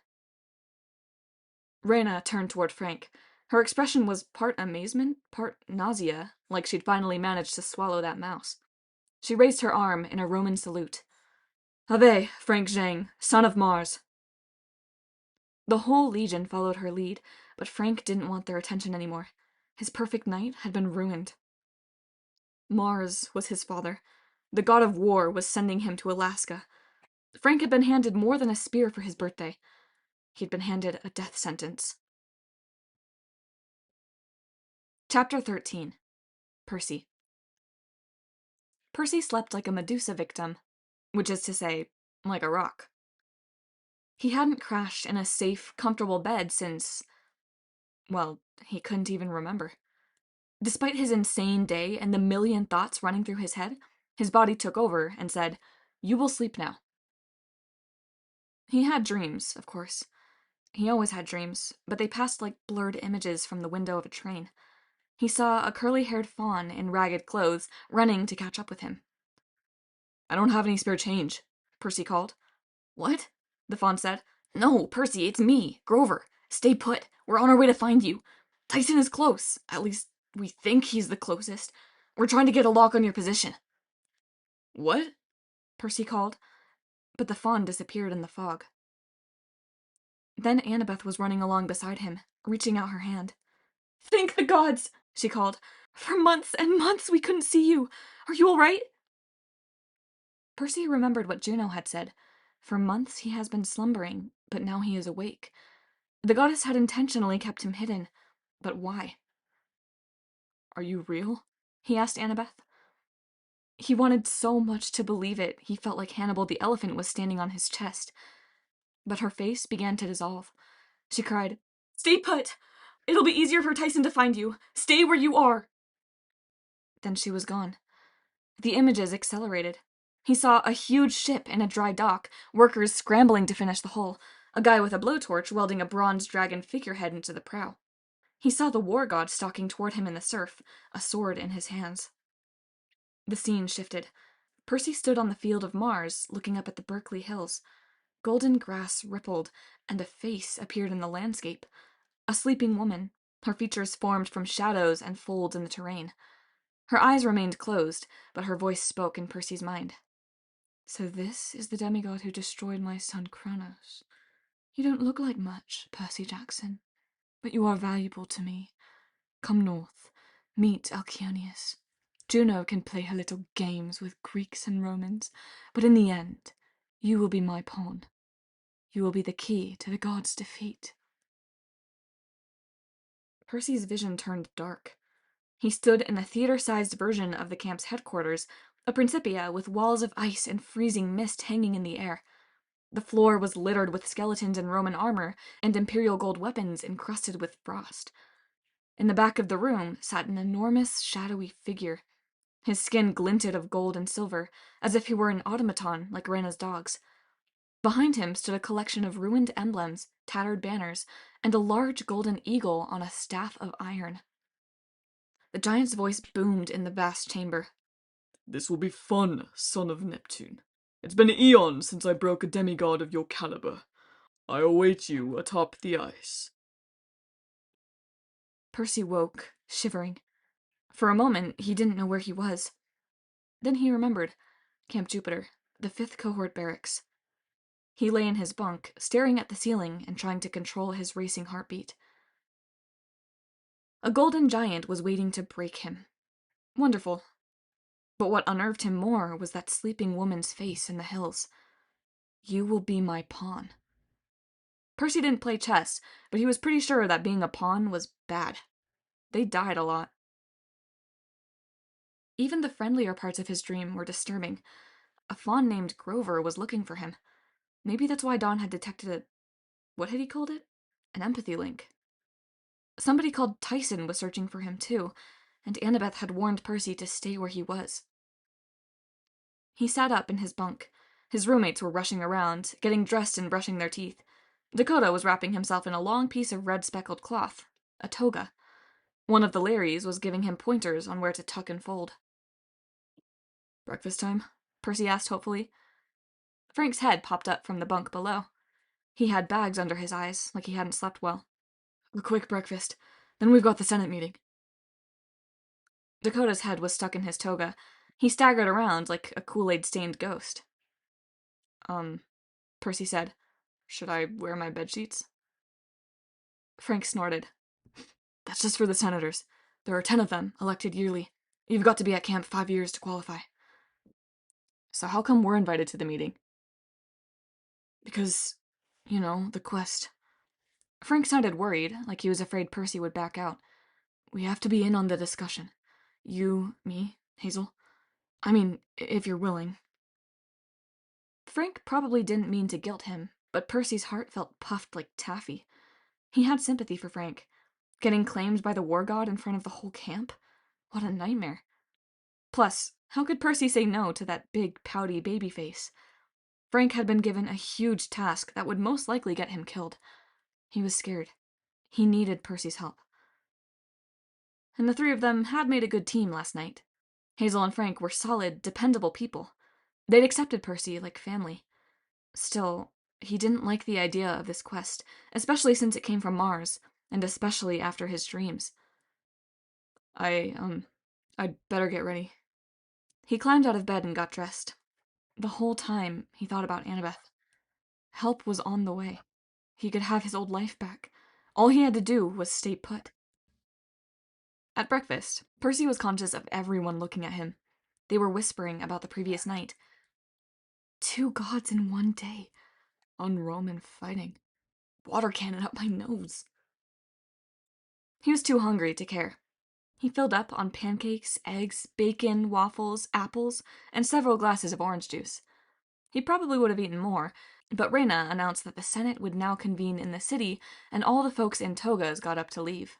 Reyna turned toward Frank. Her expression was part amazement, part nausea, like she'd finally managed to swallow that mouse. She raised her arm in a Roman salute. Ave, Frank Zhang, son of Mars. The whole legion followed her lead, but Frank didn't want their attention anymore. His perfect night had been ruined. Mars was his father. The god of war was sending him to Alaska. Frank had been handed more than a spear for his birthday. He'd been handed a death sentence. Chapter 13. Percy. Percy slept like a Medusa victim, which is to say, like a rock. He hadn't crashed in a safe, comfortable bed since... well, he couldn't even remember. Despite his insane day and the million thoughts running through his head, his body took over and said, "You will sleep now." He had dreams, of course. He always had dreams, but they passed like blurred images from the window of a train. He saw a curly-haired faun in ragged clothes running to catch up with him. "I don't have any spare change," Percy called. "What?" the faun said. "No, Percy, it's me, Grover. Stay put. We're on our way to find you. Tyson is close. At least, we think he's the closest. We're trying to get a lock on your position." "What?" Percy called, but the faun disappeared in the fog. Then Annabeth was running along beside him, reaching out her hand. "Thank the gods!" she called. "For months and months we couldn't see you. Are you all right?" Percy remembered what Juno had said. For months he has been slumbering, but now he is awake. The goddess had intentionally kept him hidden, but why? "Are you real?" he asked Annabeth. He wanted so much to believe it, he felt like Hannibal the elephant was standing on his chest. But her face began to dissolve. She cried, "Stay put! It'll be easier for Tyson to find you. Stay where you are!" Then she was gone. The images accelerated. He saw a huge ship in a dry dock, workers scrambling to finish the hull, a guy with a blowtorch welding a bronze dragon figurehead into the prow. He saw the war god stalking toward him in the surf, a sword in his hands. The scene shifted. Percy stood on the field of Mars, looking up at the Berkeley Hills. Golden grass rippled, and a face appeared in the landscape. A sleeping woman, her features formed from shadows and folds in the terrain. Her eyes remained closed, but her voice spoke in Percy's mind. "So this is the demigod who destroyed my son Kronos. You don't look like much, Percy Jackson, but you are valuable to me. Come north, meet Alcyonius. Juno can play her little games with Greeks and Romans, but in the end, you will be my pawn. You will be the key to the gods' defeat." Percy's vision turned dark. He stood in a theater-sized version of the camp's headquarters, a Principia with walls of ice and freezing mist hanging in the air. The floor was littered with skeletons in Roman armor and imperial gold weapons encrusted with frost. In the back of the room sat an enormous, shadowy figure. His skin glinted of gold and silver, as if he were an automaton like Rena's dogs. Behind him stood a collection of ruined emblems, tattered banners, and a large golden eagle on a staff of iron. The giant's voice boomed in the vast chamber.
"This will be fun, son of Neptune. It's been eons since I broke a demigod of your caliber. I await you atop the ice."
Percy woke, shivering. For a moment, he didn't know where he was. Then he remembered. Camp Jupiter, the 5th Cohort Barracks. He lay in his bunk, staring at the ceiling and trying to control his racing heartbeat. A golden giant was waiting to break him. Wonderful. But what unnerved him more was that sleeping woman's face in the hills. "You will be my pawn." Percy didn't play chess, but he was pretty sure that being a pawn was bad. They died a lot. Even the friendlier parts of his dream were disturbing. A faun named Grover was looking for him. Maybe that's why Dawn had detected a... what had he called it? An empathy link. Somebody called Tyson was searching for him too, and Annabeth had warned Percy to stay where he was. He sat up in his bunk. His roommates were rushing around, getting dressed and brushing their teeth. Dakota was wrapping himself in a long piece of red speckled cloth, a toga. One of the Larrys was giving him pointers on where to tuck and fold. Breakfast time? Percy asked hopefully. Frank's head popped up from the bunk below. He had bags under his eyes, like he hadn't slept well. A quick breakfast. Then we've got the Senate meeting. Dakota's head was stuck in his toga. He staggered around like a Kool-Aid-stained ghost. Percy said, should I wear my bedsheets? Frank snorted. That's just for the senators. There are 10 of them, elected yearly. You've got to be at camp 5 years to qualify. So how come we're invited to the meeting? Because, the quest. Frank sounded worried, like he was afraid Percy would back out. We have to be in on the discussion. You, me, Hazel. I mean, if you're willing. Frank probably didn't mean to guilt him, but Percy's heart felt puffed like taffy. He had sympathy for Frank. Getting claimed by the war god in front of the whole camp? What a nightmare. Plus, how could Percy say no to that big, pouty baby face? Frank had been given a huge task that would most likely get him killed. He was scared. He needed Percy's help. And the 3 of them had made a good team last night. Hazel and Frank were solid, dependable people. They'd accepted Percy like family. Still, he didn't like the idea of this quest, especially since it came from Mars, and especially after his dreams. I'd better get ready. He climbed out of bed and got dressed. The whole time, he thought about Annabeth. Help was on the way. He could have his old life back. All he had to do was stay put. At breakfast, Percy was conscious of everyone looking at him. They were whispering about the previous night. 2 gods in one day. Un-Roman fighting. Water cannon up my nose. He was too hungry to care. He filled up on pancakes, eggs, bacon, waffles, apples, and several glasses of orange juice. He probably would have eaten more, but Reyna announced that the Senate would now convene in the city, and all the folks in togas got up to leave.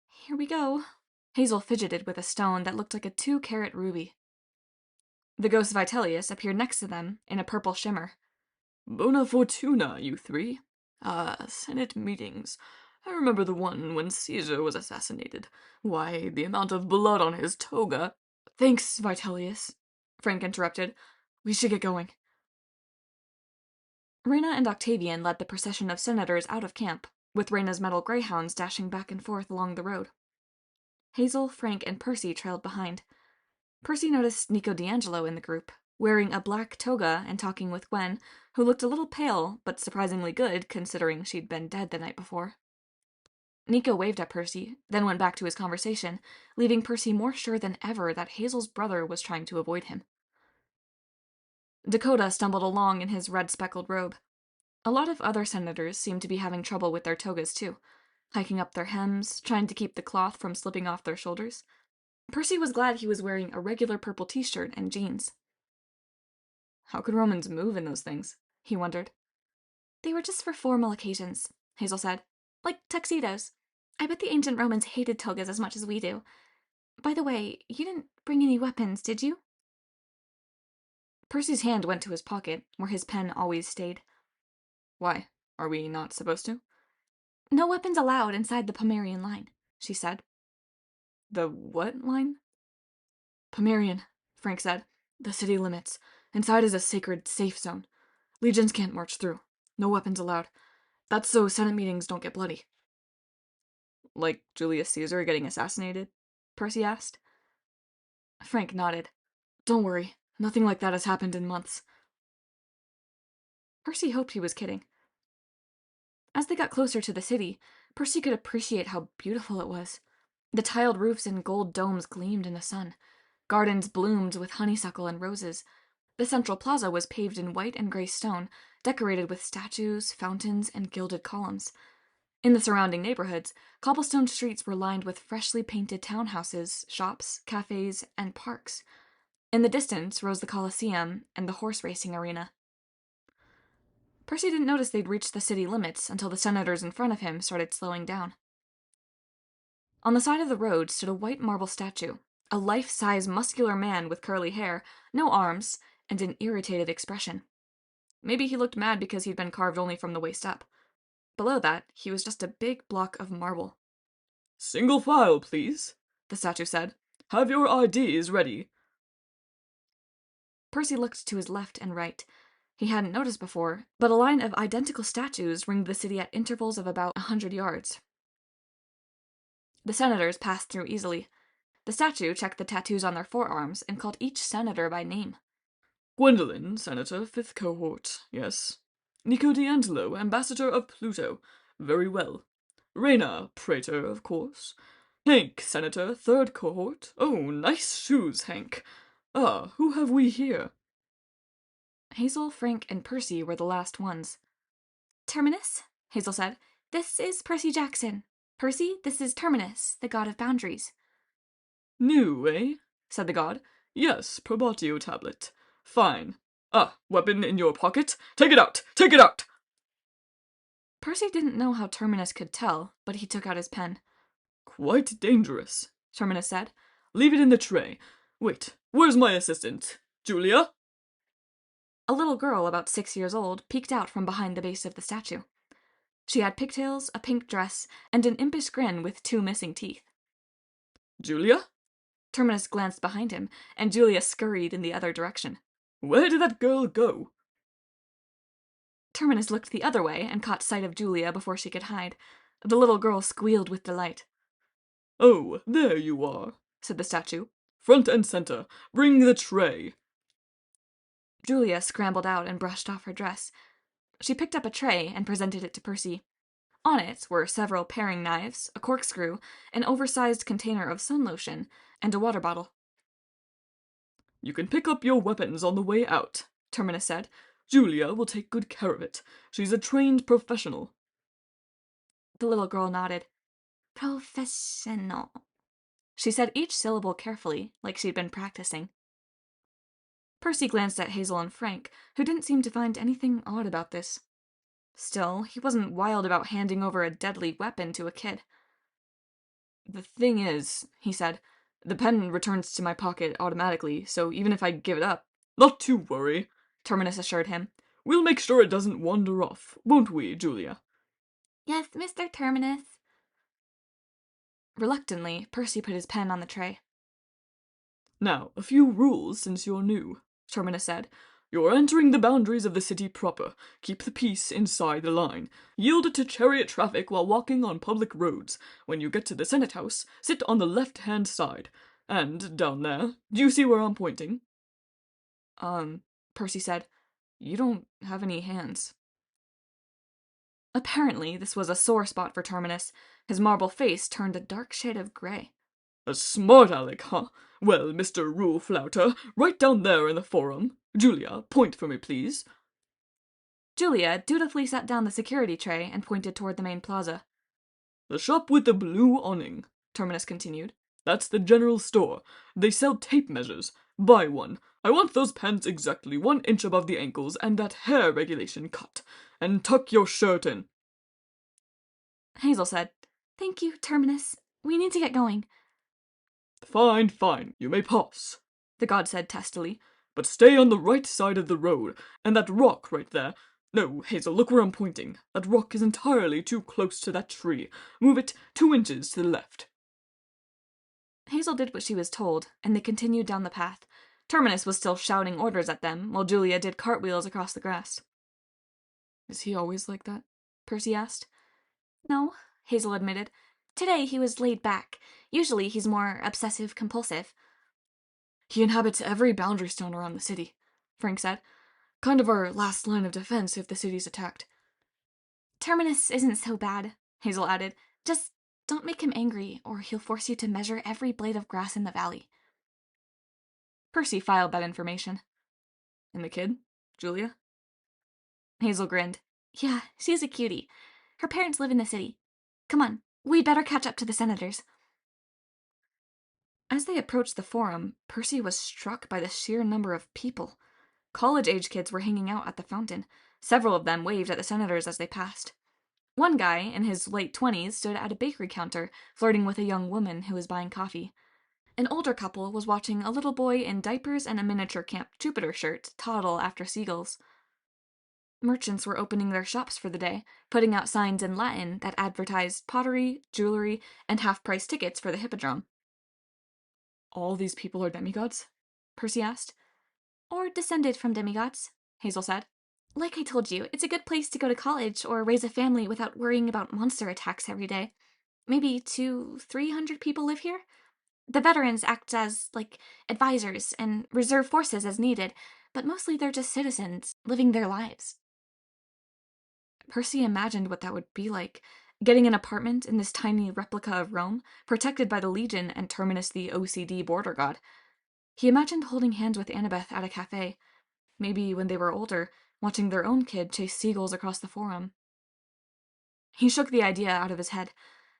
Here we go. Hazel fidgeted with a stone that looked like a 2-carat ruby. The ghost Vitellius appeared next to them in a purple shimmer.
Bona fortuna, you 3. Senate meetings. I remember the one when Caesar was assassinated. Why, the amount of blood on his toga.
Thanks, Vitellius, Frank interrupted. We should get going. Reyna and Octavian led the procession of senators out of camp, with Reyna's metal greyhounds dashing back and forth along the road. Hazel, Frank, and Percy trailed behind. Percy noticed Nico D'Angelo in the group, wearing a black toga and talking with Gwen, who looked a little pale, but surprisingly good considering she'd been dead the night before. Nico waved at Percy, then went back to his conversation, leaving Percy more sure than ever that Hazel's brother was trying to avoid him. Dakota stumbled along in his red-speckled robe. A lot of other senators seemed to be having trouble with their togas too, hiking up their hems, trying to keep the cloth from slipping off their shoulders. Percy was glad he was wearing a regular purple t-shirt and jeans. How could Romans move in those things? He wondered.
They were just for formal occasions, Hazel said. Like tuxedos. I bet the ancient Romans hated togas as much as we do. By the way, you didn't bring any weapons, did you?
Percy's hand went to his pocket, where his pen always stayed. Why? Are we not supposed to?
No weapons allowed inside the Pomerian line, she said.
The what line? Pomerian, Frank said. The city limits. Inside is a sacred, safe zone. Legions can't march through. No weapons allowed. That's so Senate meetings don't get bloody. Like Julius Caesar getting assassinated? Percy asked. Frank nodded. Don't worry. Nothing like that has happened in months. Percy hoped he was kidding. As they got closer to the city, Percy could appreciate how beautiful it was. The tiled roofs and gold domes gleamed in the sun. Gardens bloomed with honeysuckle and roses. The central plaza was paved in white and gray stone, decorated with statues, fountains, and gilded columns. In the surrounding neighborhoods, cobblestone streets were lined with freshly painted townhouses, shops, cafes, and parks. In the distance rose the Colosseum and the horse racing arena. Percy didn't notice they'd reached the city limits until the senators in front of him started slowing down. On the side of the road stood a white marble statue, a life-size muscular man with curly hair, no arms, and an irritated expression. Maybe he looked mad because he'd been carved only from the waist up. Below that, he was just a big block of marble.
Single file, please,
the statue said.
Have your IDs ready.
Percy looked to his left and right. He hadn't noticed before, but a line of identical statues ringed the city at intervals of about 100 yards. The senators passed through easily. The statue checked the tattoos on their forearms and called each senator by name.
Gwendolyn, Senator, 5th Cohort, yes. Nico D'Angelo, Ambassador of Pluto, very well. Reyna, Praetor, of course. Hank, Senator, 3rd Cohort. Oh, nice shoes, Hank. Ah, who have we here?
Hazel, Frank, and Percy were the last ones.
Terminus, Hazel said. This is Percy Jackson. Percy, this is Terminus, the god of boundaries.
New, eh? Said the god. Yes, probatio tablet. Fine. Ah, weapon in your pocket? Take it out! Take it out!
Percy didn't know how Terminus could tell, but he took out his pen.
Quite dangerous, Terminus said. Leave it in the tray. Wait, where's my assistant? Julia?
A little girl about 6 years old peeked out from behind the base of the statue. She had pigtails, a pink dress, and an impish grin with 2 missing teeth.
Julia?
Terminus glanced behind him, and Julia scurried in the other direction.
Where did that girl go?
Terminus looked the other way and caught sight of Julia before she could hide. The little girl squealed with delight.
Oh, there you are, said the statue. Front and center. Bring the tray.
Julia scrambled out and brushed off her dress. She picked up a tray and presented it to Percy. On it were several paring knives, a corkscrew, an oversized container of sun lotion, and a water bottle.
You can pick up your weapons on the way out, Terminus said. Julia will take good care of it. She's a trained professional.
The little girl nodded.
Professional.
She said each syllable carefully, like she'd been practicing. Percy glanced at Hazel and Frank, who didn't seem to find anything odd about this. Still, he wasn't wild about handing over a deadly weapon to a kid. The thing is, he said, the pen returns to my pocket automatically, so even if I give it up...
Not to worry,
Terminus assured him.
We'll make sure it doesn't wander off, won't we, Julia?
Yes, Mr. Terminus.
Reluctantly, Percy put his pen on the tray.
Now, a few rules since you're new, Terminus said. You're entering the boundaries of the city proper. Keep the peace inside the line. Yield to chariot traffic while walking on public roads. When you get to the Senate House, sit on the left-hand side. And down there, do you see where I'm pointing?
Percy said, you don't have any hands. Apparently, this was a sore spot for Terminus. His marble face turned a dark shade of gray.
A smart aleck, huh? Well, Mr. Rule Flouter, right down there in the forum. Julia, point for me, please.
Julia dutifully set down the security tray and pointed toward the main plaza.
The shop with the blue awning, Terminus continued. That's the general store. They sell tape measures. Buy one. I want those pants exactly 1 inch above the ankles and that hair regulation cut. And tuck your shirt in.
Hazel said,
Thank you, Terminus. We need to get going.
Fine, fine. You may pass,
the god said testily.
But stay on the right side of the road. And that rock right there. No, Hazel, look where I'm pointing. That rock is entirely too close to that tree. Move it 2 inches to the left.
Hazel did what she was told, and they continued down the path. Terminus was still shouting orders at them, while Julia did cartwheels across the grass. Is he always like that? Percy asked.
No, Hazel admitted. Today he was laid back. Usually he's more obsessive-compulsive.
He inhabits every boundary stone around the city, Frank said. Kind of our last line of defense if the city's attacked.
Terminus isn't so bad, Hazel added. Just don't make him angry, or he'll force you to measure every blade of grass in the valley.
Percy filed that information. And the kid? Julia?
Hazel grinned. Yeah, she's a cutie. Her parents live in the city. Come on, we'd better catch up to the senators.
As they approached the forum, Percy was struck by the sheer number of people. College-age kids were hanging out at the fountain. Several of them waved at the senators as they passed. One guy, in his late 20s, stood at a bakery counter, flirting with a young woman who was buying coffee. An older couple was watching a little boy in diapers and a miniature Camp Jupiter shirt toddle after seagulls. Merchants were opening their shops for the day, putting out signs in Latin that advertised pottery, jewelry, and half-price tickets for the hippodrome. All these people are demigods? Percy asked. Or descended from demigods, Hazel said. Like I told you, it's a good place to go to college or raise a family without worrying about monster attacks every day. Maybe 200-300 people live here? The veterans act as, advisors and reserve forces as needed, but mostly they're just citizens, living their lives. Percy imagined what that would be like, getting an apartment in this tiny replica of Rome, protected by the Legion and Terminus the OCD border god. He imagined holding hands with Annabeth at a cafe, maybe when they were older, watching their own kid chase seagulls across the Forum. He shook the idea out of his head.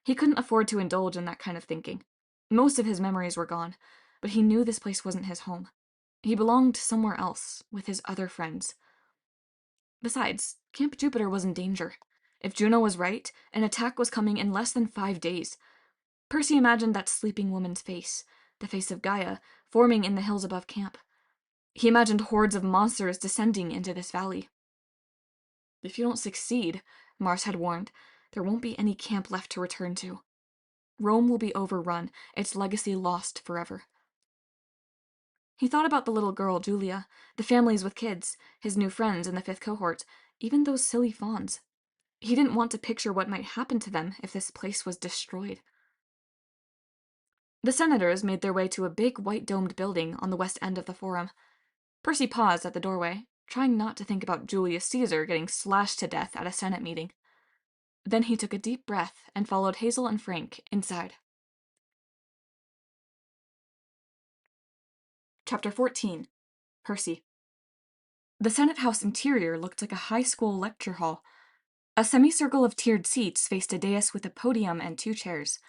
He couldn't afford to indulge in that kind of thinking. Most of his memories were gone, but he knew this place wasn't his home. He belonged somewhere else, with his other friends. Besides, Camp Jupiter was in danger. If Juno was right, an attack was coming in less than 5 days. Percy imagined that sleeping woman's face, the face of Gaia, forming in the hills above camp. He imagined hordes of monsters descending into this valley. If you don't succeed, Mars had warned, there won't be any camp left to return to. Rome will be overrun, its legacy lost forever. He thought about the little girl, Julia, the families with kids, his new friends in the 5th cohort, even those silly fawns. He didn't want to picture what might happen to them if this place was destroyed. The senators made their way to a big white-domed building on the west end of the Forum. Percy paused at the doorway, trying not to think about Julius Caesar getting slashed to death at a Senate meeting. Then he took a deep breath and followed Hazel and Frank inside. Chapter 14. Percy. The Senate House interior looked like a high school lecture hall. A semicircle of tiered seats faced a dais with a podium and 2 chairs.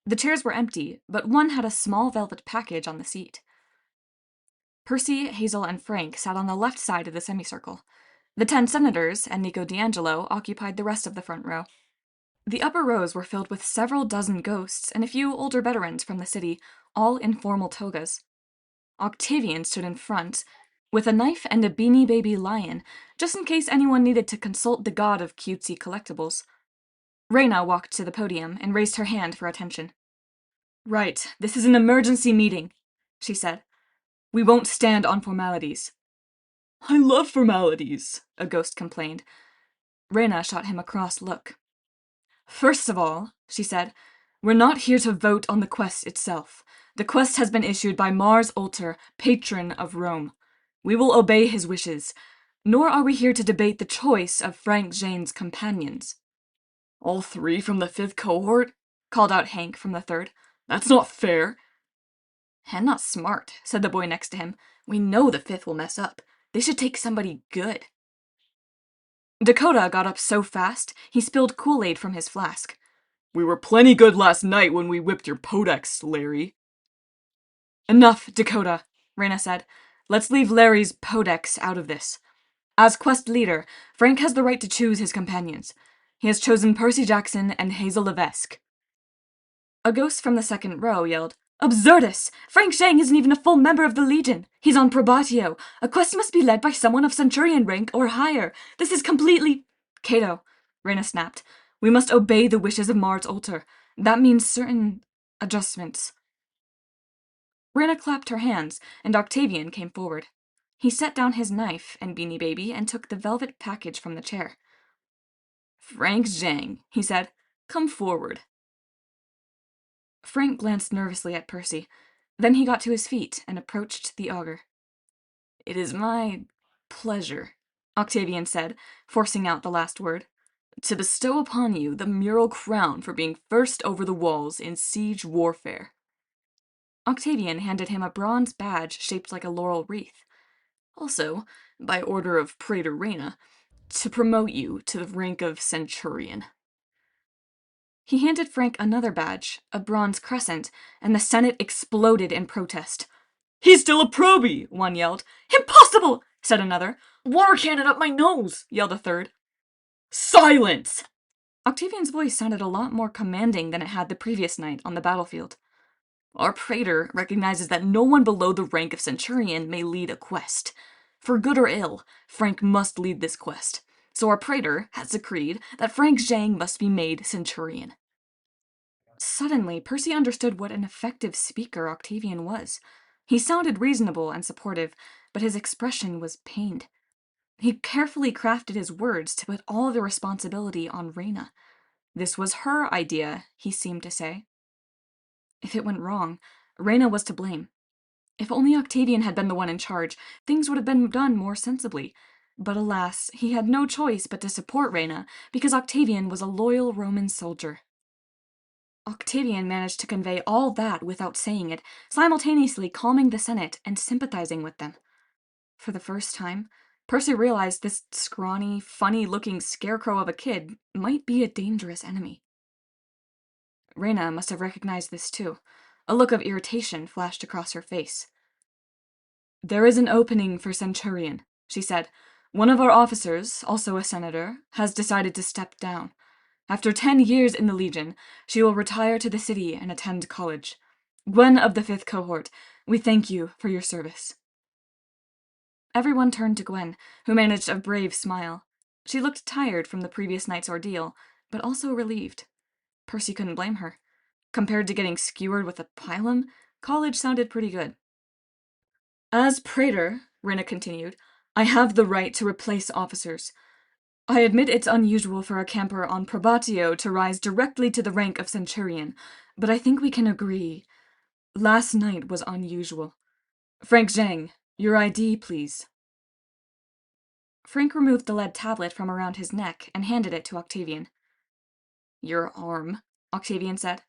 The chairs were empty, but one had a small velvet package on the seat. Percy, Hazel, and Frank sat on the left side of the semicircle. The 10 senators and Nico D'Angelo occupied the rest of the front row. The upper rows were filled with several dozen ghosts and a few older veterans from the city, all in formal togas. Octavian stood in front, with a knife and a beanie baby lion, just in case anyone needed to consult the god of cutesy collectibles. Reyna walked to the podium and raised her hand for attention. Right, this is an emergency meeting, she said. We won't stand on formalities. I love formalities, a ghost complained. Reyna shot him a cross look. First of all, she said, we're not here to vote on the quest itself. The quest has been issued by Mars Ultor, patron of Rome. We will obey his wishes, nor are we here to debate the choice of Frank Jane's companions. All 3 from the 5th cohort? Called out Hank from the 3rd. That's not fair. And not smart, said the boy next to him. We know the 5th will mess up. They should take somebody good. Dakota got up so fast, he spilled Kool-Aid from his flask. We were plenty good last night when we whipped your Podex, Larry. Enough, Dakota, Reyna said. Let's leave Larry's Podex out of this. As quest leader, Frank has the right to choose his companions. He has chosen Percy Jackson and Hazel Levesque. A ghost from the 2nd row yelled, Absurdus! Frank Zhang isn't even a full member of the Legion. He's on probatio. A quest must be led by someone of Centurion rank or higher. This is completely... Cato, Reyna snapped. We must obey the wishes of Mars Ultor. That means certain adjustments. Reyna clapped her hands, and Octavian came forward. He set down his knife and beanie baby and took the velvet package from the chair. Frank Zhang, he said. Come forward. Frank glanced nervously at Percy. Then he got to his feet and approached the augur. It is my pleasure, Octavian said, forcing out the last word, to bestow upon you the mural crown for being first over the walls in siege warfare. Octavian handed him a bronze badge shaped like a laurel wreath. Also, by order of Praetor Reyna, to promote you to the rank of Centurion. He handed Frank another badge, a bronze crescent, and the Senate exploded in protest. He's still a probie, one yelled. Impossible, said another. Water cannon up my nose, yelled a third. Silence! Octavian's voice sounded a lot more commanding than it had the previous night on the battlefield. Our praetor recognizes that no one below the rank of Centurion may lead a quest. For good or ill, Frank must lead this quest. So our praetor has decreed that Frank Zhang must be made Centurion. Suddenly, Percy understood what an effective speaker Octavian was. He sounded reasonable and supportive, but his expression was pained. He carefully crafted his words to put all the responsibility on Reyna. This was her idea, he seemed to say. If it went wrong, Reyna was to blame. If only Octavian had been the one in charge, things would have been done more sensibly. But alas, he had no choice but to support Reyna, because Octavian was a loyal Roman soldier. Octavian managed to convey all that without saying it, simultaneously calming the Senate and sympathizing with them. For the first time, Percy realized this scrawny, funny-looking scarecrow of a kid might be a dangerous enemy. Reyna must have recognized this too. A look of irritation flashed across her face. "There is an opening for Centurion," she said. "One of our officers, also a senator, has decided to step down. After 10 years in the Legion, she will retire to the city and attend college. Gwen of the 5th cohort, we thank you for your service." Everyone turned to Gwen, who managed a brave smile. She looked tired from the previous night's ordeal, but also relieved. Percy couldn't blame her. Compared to getting skewered with a pilum, college sounded pretty good. "As praetor," Reyna continued, "I have the right to replace officers. I admit it's unusual for a camper on probatio to rise directly to the rank of centurion, but I think we can agree. Last night was unusual. Frank Zhang, your ID, please." Frank removed the lead tablet from around his neck and handed it to Octavian. "Your arm," Octavian said.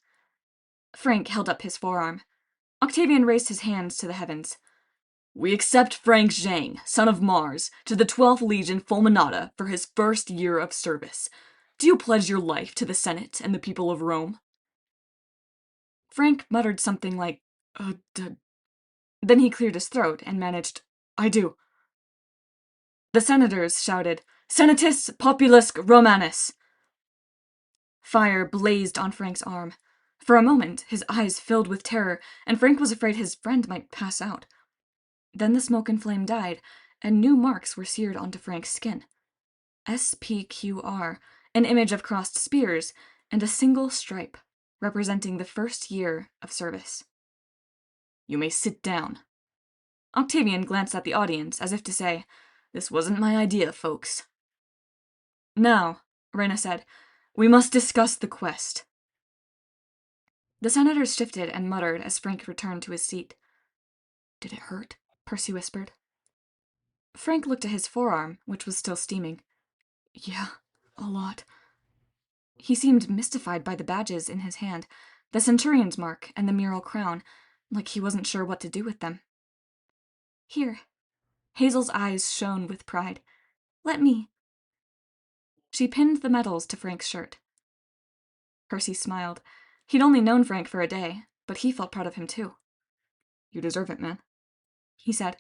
Frank held up his forearm. Octavian raised his hands to the heavens. "We accept Frank Zhang, son of Mars, to the 12th Legion Fulminata for his first year of service. Do you pledge your life to the Senate and the people of Rome?" Frank muttered something like, Then he cleared his throat and managed, "I do." The senators shouted, "Senatus Populusque Romanus!" Fire blazed on Frank's arm. For a moment, his eyes filled with terror, and Frank was afraid his friend might pass out. Then the smoke and flame died, and new marks were seared onto Frank's skin. SPQR, an image of crossed spears, and a single stripe, representing the first year of service. "You may sit down." Octavian glanced at the audience, as if to say, "This wasn't my idea, folks." "Now," Reyna said, "we must discuss the quest." The senators shifted and muttered as Frank returned to his seat. "Did it hurt?" Percy whispered. Frank looked at his forearm, which was still steaming. "Yeah, a lot." He seemed mystified by the badges in his hand, the centurion's mark and the mural crown, like he wasn't sure what to do with them. "Here." Hazel's eyes shone with pride. "Let me." She pinned the medals to Frank's shirt. Percy smiled. He'd only known Frank for a day, but he felt proud of him too. "You deserve it, man," he said.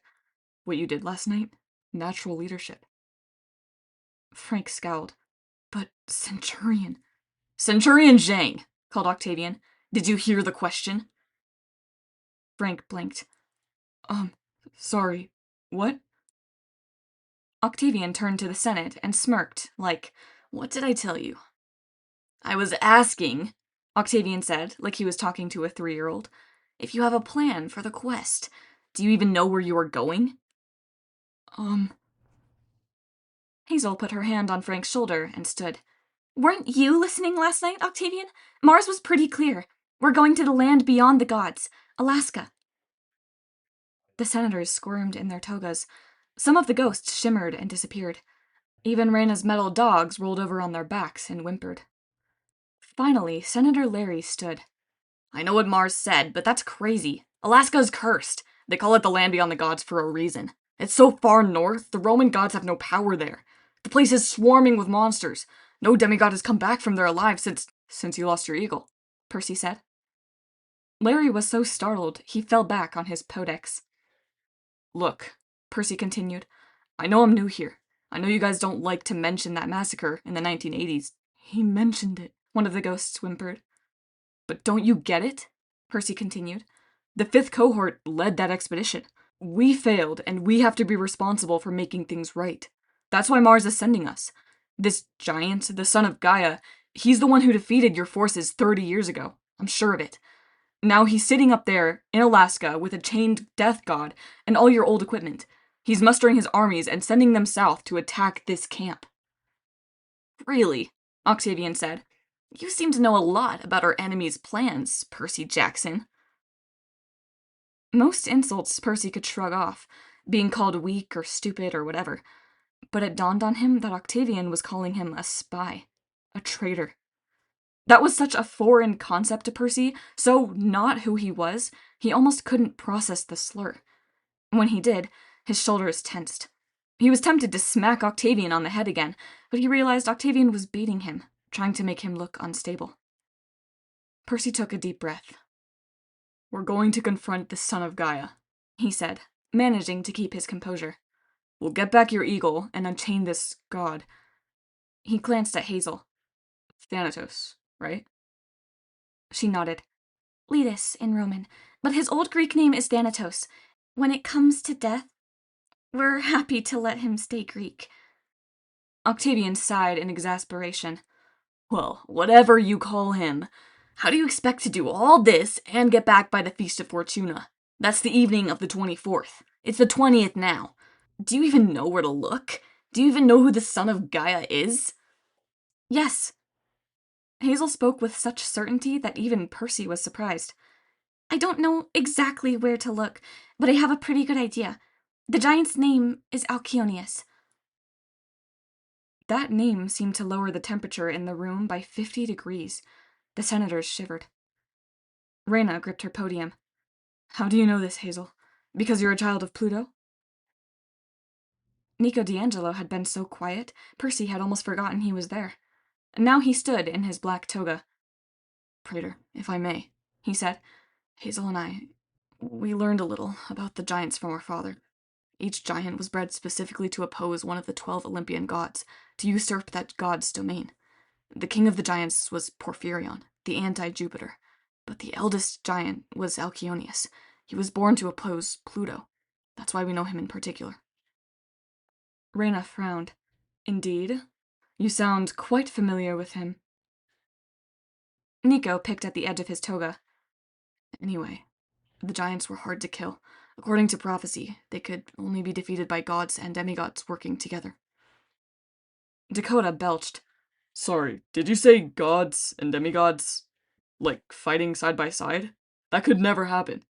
"What you did last night, natural leadership." Frank scowled. "But Centurion..." "Centurion Zhang," called Octavian. "Did you hear the question?" Frank blinked. Sorry, what?" Octavian turned to the Senate and smirked, like, "What did I tell you?" "I was asking," Octavian said, like he was talking to a 3-year-old, "if you have a plan for the quest. Do you even know where you are going?" Hazel put her hand on Frank's shoulder and stood. "Weren't you listening last night, Octavian? Mars was pretty clear. We're going to the land beyond the gods, Alaska." The senators squirmed in their togas. Some of the ghosts shimmered and disappeared. Even Reyna's metal dogs rolled over on their backs and whimpered. Finally, Senator Larry stood. "I know what Mars said, but that's crazy. Alaska's cursed. They call it the land beyond the gods for a reason. It's so far north, the Roman gods have no power there. The place is swarming with monsters. No demigod has come back from there alive since you lost your eagle," Percy said. Larry was so startled, he fell back on his podex. "Look," Percy continued, "I know I'm new here. I know you guys don't like to mention that massacre in the 1980s. "He mentioned it," one of the ghosts whimpered. "But don't you get it?" Percy continued. "The 5th cohort led that expedition. We failed, and we have to be responsible for making things right. That's why Mars is sending us. This giant, the son of Gaia, he's the one who defeated your forces 30 years ago. I'm sure of it. Now he's sitting up there in Alaska with a chained death god and all your old equipment.
He's mustering his armies and sending them south to attack this camp. Really? Octavian said. You seem to know a lot about our enemy's plans, Percy Jackson. Most insults Percy could shrug off, being called weak or stupid or whatever. But it dawned on him that Octavian was calling him a spy, a traitor. That was such a foreign concept to Percy, so not who he was, he almost couldn't process the slur. When he did, his shoulders tensed. He was tempted to smack Octavian on the head again, but he realized Octavian was baiting him, trying to make him look unstable. Percy took a deep breath. We're going to confront the son of Gaia, he said, managing to keep his composure. We'll get back your eagle and unchain this god. He glanced at Hazel. Thanatos, right? She nodded.
Letus in Roman, but his old Greek name is Thanatos. When it comes to death, we're happy to let him stay Greek.
Octavian sighed in exasperation. Well, whatever you call him, how do you expect to do all this and get back by the Feast of Fortuna? That's the evening of the 24th. It's the 20th now. Do you even know where to look? Do you even know who the son of Gaia is?
Yes.
Hazel spoke with such certainty that even Percy was surprised.
I don't know exactly where to look, but I have a pretty good idea. The giant's name is Alcyonius.
That name seemed to lower the temperature in the room by 50 degrees. The senators shivered. Reyna gripped her podium. How do you know this, Hazel? Because you're a child of Pluto? Nico D'Angelo had been so quiet, Percy had almost forgotten he was there. Now he stood in his black toga. Praetor, if I may, he said. Hazel and we learned a little about the giants from our father. Each giant was bred specifically to oppose one of the 12 Olympian gods, to usurp that god's domain. The king of the giants was Porphyrion, the anti-Jupiter, but the eldest giant was Alcyonius. He was born to oppose Pluto. That's why we know him in particular. Reyna frowned. Indeed? You sound quite familiar with him. Nico picked at the edge of his toga. Anyway, the giants were hard to kill. According to prophecy, they could only be defeated by gods and demigods working together. Dakota belched. Sorry, did you say gods and demigods? Like fighting side by side? That could never happen.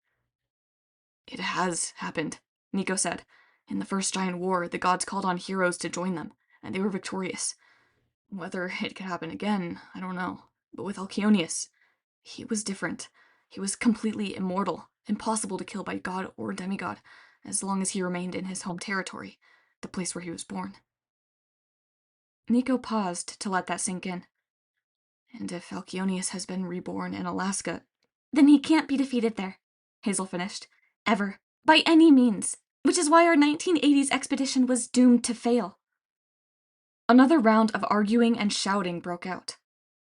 It has happened, Nico said. In the first giant war, the gods called on heroes to join them, and they were victorious. Whether it could happen again, I don't know. But with Alcyonius, he was different. He was completely immortal, impossible to kill by god or demigod, as long as he remained in his home territory, the place where he was born. Nico paused to let that sink in. And if Alcyonius has been reborn in Alaska,
then he can't be defeated there, Hazel finished. Ever. By any means. Which is why our 1980s expedition was doomed to fail.
Another round of arguing and shouting broke out.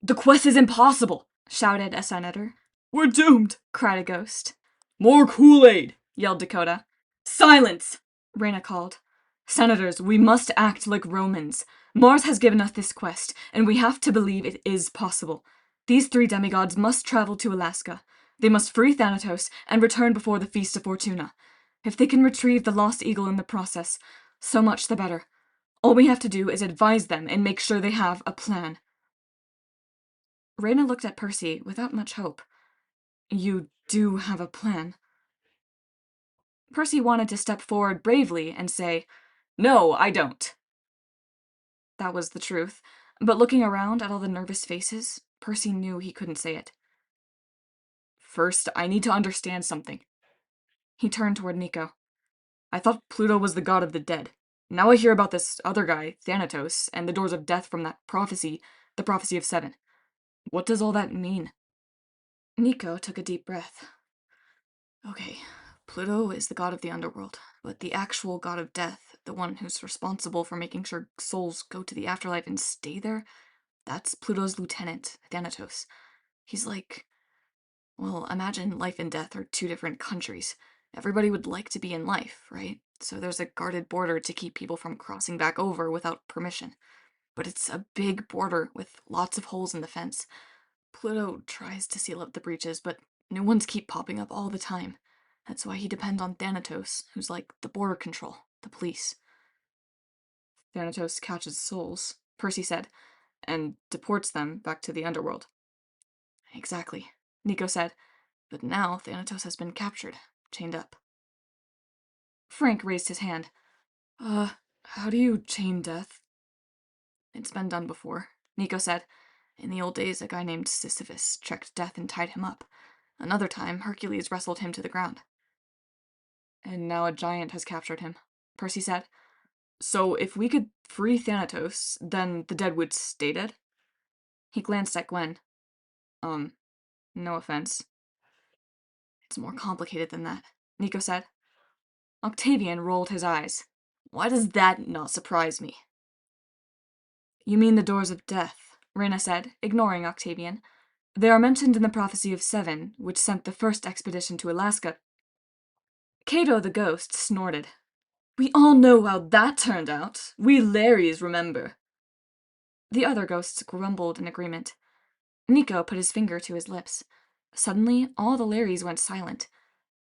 The quest is impossible, shouted a senator. We're doomed, cried a ghost. More Kool-Aid, yelled Dakota. Silence, Reyna called. Senators, we must act like Romans. Mars has given us this quest, and we have to believe it is possible. These 3 demigods must travel to Alaska. They must free Thanatos and return before the Feast of Fortuna. If they can retrieve the lost eagle in the process, so much the better. All we have to do is advise them and make sure they have a plan. Reyna looked at Percy without much hope. You do have a plan? Percy wanted to step forward bravely and say, No, I don't. That was the truth, but looking around at all the nervous faces, Percy knew he couldn't say it. First, I need to understand something. He turned toward Nico. I thought Pluto was the god of the dead. Now I hear about this other guy, Thanatos, and the doors of death from that prophecy, the prophecy of 7. What does all that mean? Nico took a deep breath. Okay, Pluto is the god of the underworld, but the actual god of death, the one who's responsible for making sure souls go to the afterlife and stay there, that's Pluto's lieutenant, Thanatos. He's like... Well, imagine life and death are 2 different countries. Everybody would like to be in life, right? So there's a guarded border to keep people from crossing back over without permission. But it's a big border with lots of holes in the fence. Pluto tries to seal up the breaches, but new ones keep popping up all the time. That's why he depends on Thanatos, who's like the border control,
the police. Thanatos catches souls, Percy said, and deports them back to the underworld. Exactly, Nico said, but now Thanatos has been captured, chained up. Frank raised his hand. How do you chain death? It's been done before, Nico said. In the old days, a guy named Sisyphus checked death and tied him up. Another time, Hercules wrestled him to the ground. And now a giant has captured him, Percy said. So if we could free Thanatos, then the dead would stay dead? He glanced at Gwen. No offense. It's more complicated than that, Nico said. Octavian rolled his eyes. Why does that not surprise me? You mean the doors of death, Rena said, ignoring Octavian. They are mentioned in the Prophecy of Seven, which sent the first expedition to Alaska. Cato the ghost snorted. We all know how that turned out. We Larrys remember. The other ghosts grumbled in agreement. Nico put his finger to his lips. Suddenly, all the Larrys went silent.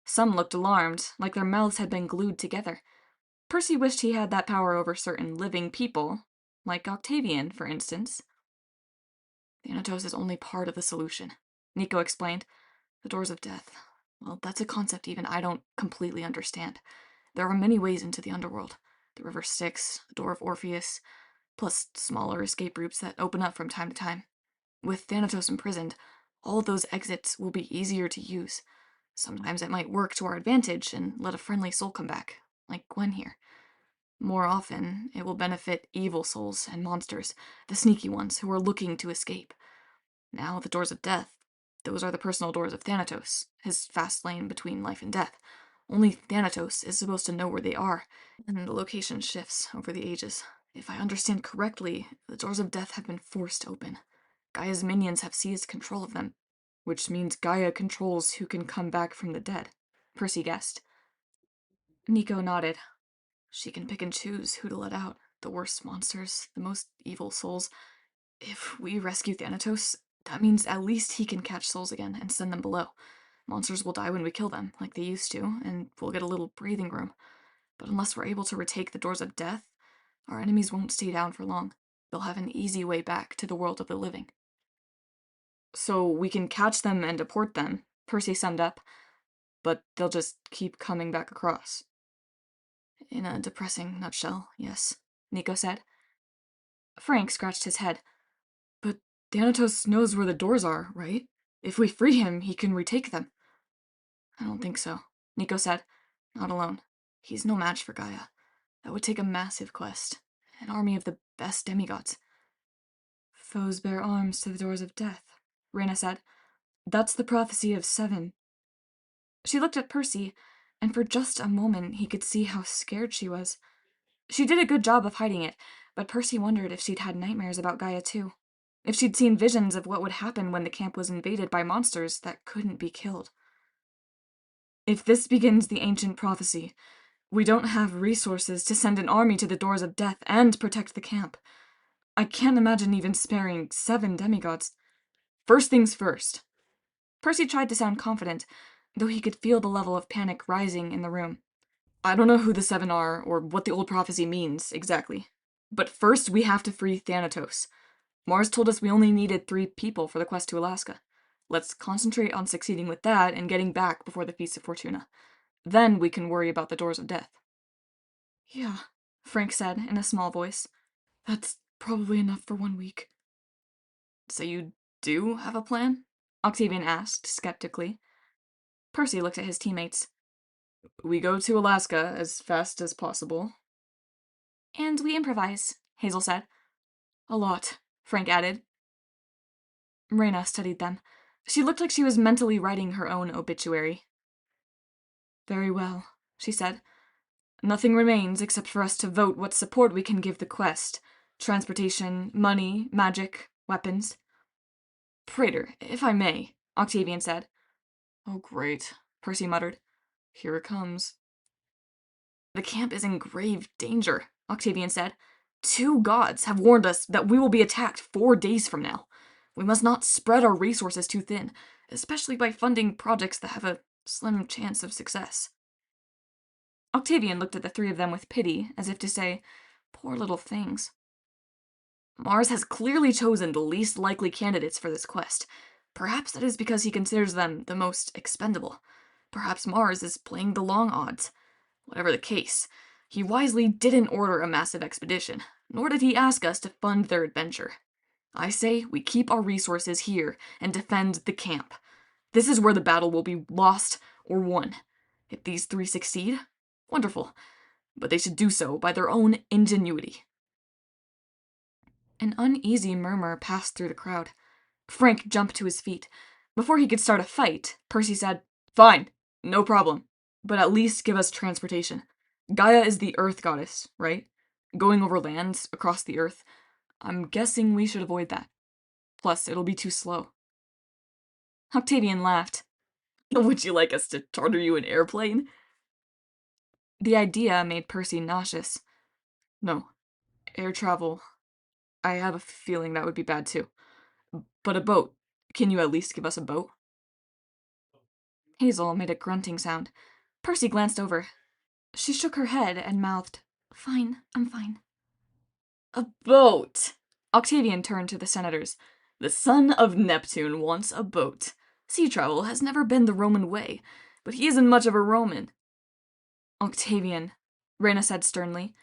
Some looked alarmed, like their mouths had been glued together. Percy wished he had that power over certain living people, like Octavian, for instance. Thanatos is only part of the solution, Nico explained. The doors of death. Well, that's a concept even I don't completely understand. There are many ways into the underworld. The River Styx, the Door of Orpheus, plus smaller escape routes that open up from time to time. With Thanatos imprisoned, all those exits will be easier to use. Sometimes it might work to our advantage and let a friendly soul come back, like Gwen here. More often, it will benefit evil souls and monsters, the sneaky ones who are looking to escape. Now, the doors of death, those are the personal doors of Thanatos, his fast lane between life and death. Only Thanatos is supposed to know where they are, and the location shifts over the ages. If I understand correctly, the doors of death have been forced open. Gaia's minions have seized control of them, which means Gaia controls who can come back from the dead, Percy guessed. Nico nodded. She can pick and choose who to let out, the worst monsters, the most evil souls. If we rescue Thanatos, that means at least he can catch souls again and send them below. Monsters will die when we kill them, like they used to, and we'll get a little breathing room. But unless we're able to retake the doors of death, our enemies won't stay down for long. They'll have an easy way back to the world of the living. So we can catch them and deport them, Percy summed up, but they'll just keep coming back across. In a depressing nutshell, yes, Nico said. Frank scratched his head. But Thanatos knows where the doors are, right? If we free him, he can retake them. I don't think so, Nico said. Not alone. He's no match for Gaia. That would take a massive quest. An army of the best demigods. Foes bear arms to the doors of death, Rena said. That's the prophecy of Seven. She looked at Percy, and for just a moment he could see how scared she was. She did a good job of hiding it, but Percy wondered if she'd had nightmares about Gaia too. If she'd seen visions of what would happen when the camp was invaded by monsters that couldn't be killed. If this begins the ancient prophecy, we don't have resources to send an army to the doors of death and protect the camp. I can't imagine even sparing 7 demigods. First things first. Percy tried to sound confident, though he could feel the level of panic rising in the room. I don't know who the 7 are, or what the old prophecy means, exactly. But first we have to free Thanatos. Mars told us we only needed 3 people for the quest to Alaska. Let's concentrate on succeeding with that and getting back before the Feast of Fortuna. Then we can worry about the doors of death. Yeah, Frank said in a small voice. That's probably enough for 1 week. So you do have a plan? Octavian asked, skeptically. Percy looked at his teammates. We go to Alaska as fast as possible. And we improvise, Hazel said. A lot, Frank added. Rena studied them. She looked like she was mentally writing her own obituary. Very well, she said. Nothing remains except for us to vote what support we can give the quest. Transportation, money, magic, weapons. Praetor, if I may, Octavian said. Oh, great, Percy muttered. Here it comes. The camp is in grave danger, Octavian said. 2 gods have warned us that we will be attacked 4 days from now. We must not spread our resources too thin, especially by funding projects that have a slim chance of success.
Octavian looked at the three of them with pity, as if to say, "Poor little things."
Mars has clearly chosen the least likely candidates for this quest. Perhaps that is because he considers them the most expendable. Perhaps Mars is playing the long odds. Whatever the case, he wisely didn't order a massive expedition, nor did he ask us to fund their adventure. I say we keep our resources here and defend the camp. This is where the battle will be lost or won. If these three succeed, wonderful, but they should do so by their own ingenuity.
An uneasy murmur passed through the crowd. Frank jumped to his feet. Before he could start a fight, Percy said,
"Fine, no problem, but at least give us transportation. Gaia is the Earth goddess, right? Going over lands across the Earth. I'm guessing we should avoid that. Plus, it'll be too slow."
Octavian laughed.
"Would you like us to charter you an airplane?"
The idea made Percy nauseous.
"No. Air travel. I have a feeling that would be bad too. But a boat. Can you at least give us a boat?"
Hazel made a grunting sound. Percy glanced over. She shook her head and mouthed, "Fine, I'm fine."
"A boat!" Octavian turned to the senators. "The son of Neptune wants a boat. Sea travel has never been the Roman way, but he isn't much of a Roman."
"Octavian," Reyna said sternly,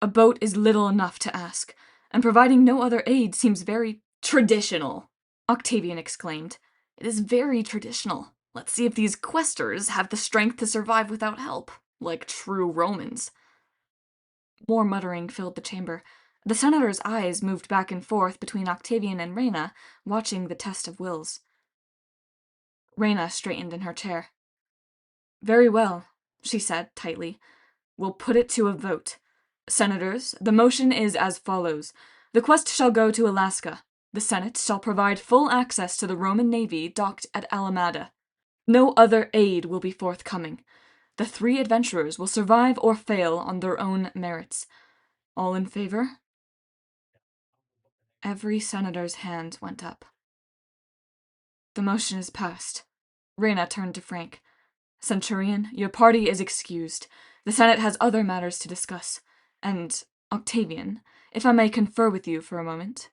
"a boat is little enough to ask, and providing no other aid seems very—"
"Traditional!"
Octavian exclaimed.
"It is very traditional. Let's see if these questers have the strength to survive without help, like true Romans."
More muttering filled the chamber. The senators' eyes moved back and forth between Octavian and Reyna, watching the test of wills. Reyna straightened in her chair. "Very well," she said tightly. "We'll put it to a vote. Senators, the motion is as follows. The quest shall go to Alaska. The Senate shall provide full access to the Roman navy docked at Alameda. No other aid will be forthcoming. The three adventurers will survive or fail on their own merits. All in favor?" Every senator's hand went up. "The motion is passed." Reyna turned to Frank. "Centurion, your party is excused. The Senate has other matters to discuss. And, Octavian, if I may confer with you for a moment."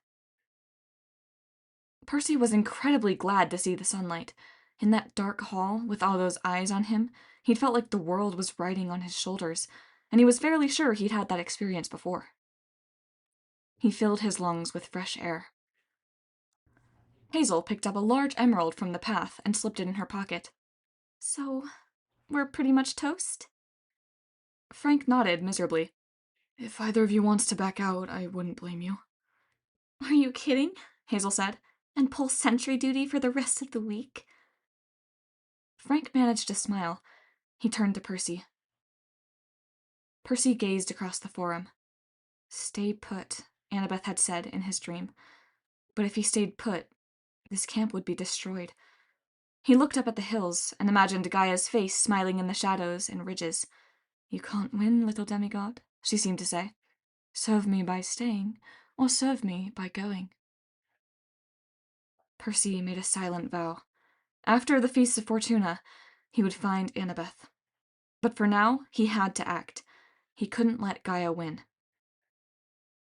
Percy was incredibly glad to see the sunlight. In that dark hall, with all those eyes on him, he'd felt like the world was riding on his shoulders, and he was fairly sure he'd had that experience before. He filled his lungs with fresh air. Hazel picked up a large emerald from the path and slipped it in her pocket. "So, we're pretty much toast?" Frank nodded miserably. "If either of you wants to back out, I wouldn't blame you."
"Are you kidding?" Hazel said. "And pull sentry duty for the rest of the week?"
Frank managed to smile. He turned to Percy. Percy gazed across the forum. Stay put, Annabeth had said in his dream. But if he stayed put, this camp would be destroyed. He looked up at the hills and imagined Gaia's face smiling in the shadows and ridges. "You can't win, little demigod," she seemed to say. "Serve me by staying, or serve me by going." Percy made a silent vow. After the Feast of Fortuna, he would find Annabeth. But for now, he had to act. He couldn't let Gaia win.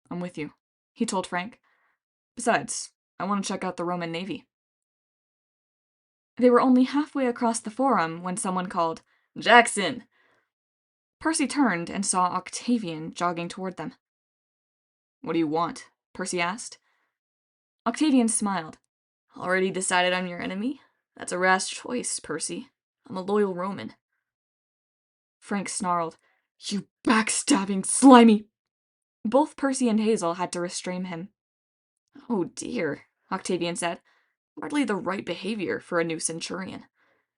"I'm with you," he told Frank. "Besides, I want to check out the Roman navy." They were only halfway across the forum when someone called, "Jackson!" Percy turned and saw Octavian jogging toward them. "What do you want?" Percy asked. Octavian smiled. "Already decided I'm your enemy? That's a rash choice, Percy. I'm a loyal Roman." Frank snarled, "You backstabbing, slimy—" Both Percy and Hazel had to restrain him. "Oh dear," Octavian said. "Hardly the right behavior for a new centurion.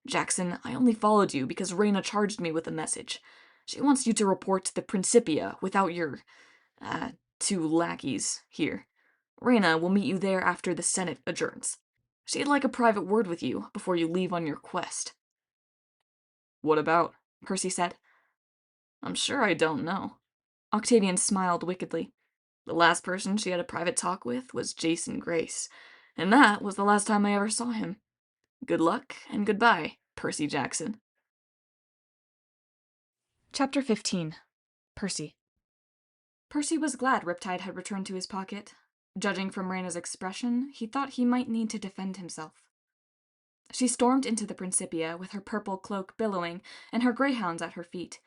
Jackson, I only followed you because Reyna charged me with a message. She wants you to report to the Principia without your, two lackeys here. Reyna will meet you there after the Senate adjourns. She'd like a private word with you before you leave on your quest." "What about?" Percy said. "I'm sure I don't know." Octavian smiled wickedly. "The last person she had a private talk with was Jason Grace, and that was the last time I ever saw him. Good luck and goodbye, Percy Jackson." Chapter 15. Percy. Percy was glad Riptide had returned to his pocket. Judging from Reyna's expression, he thought he might need to defend himself. She stormed into the Principia with her purple cloak billowing and her greyhounds at her feet.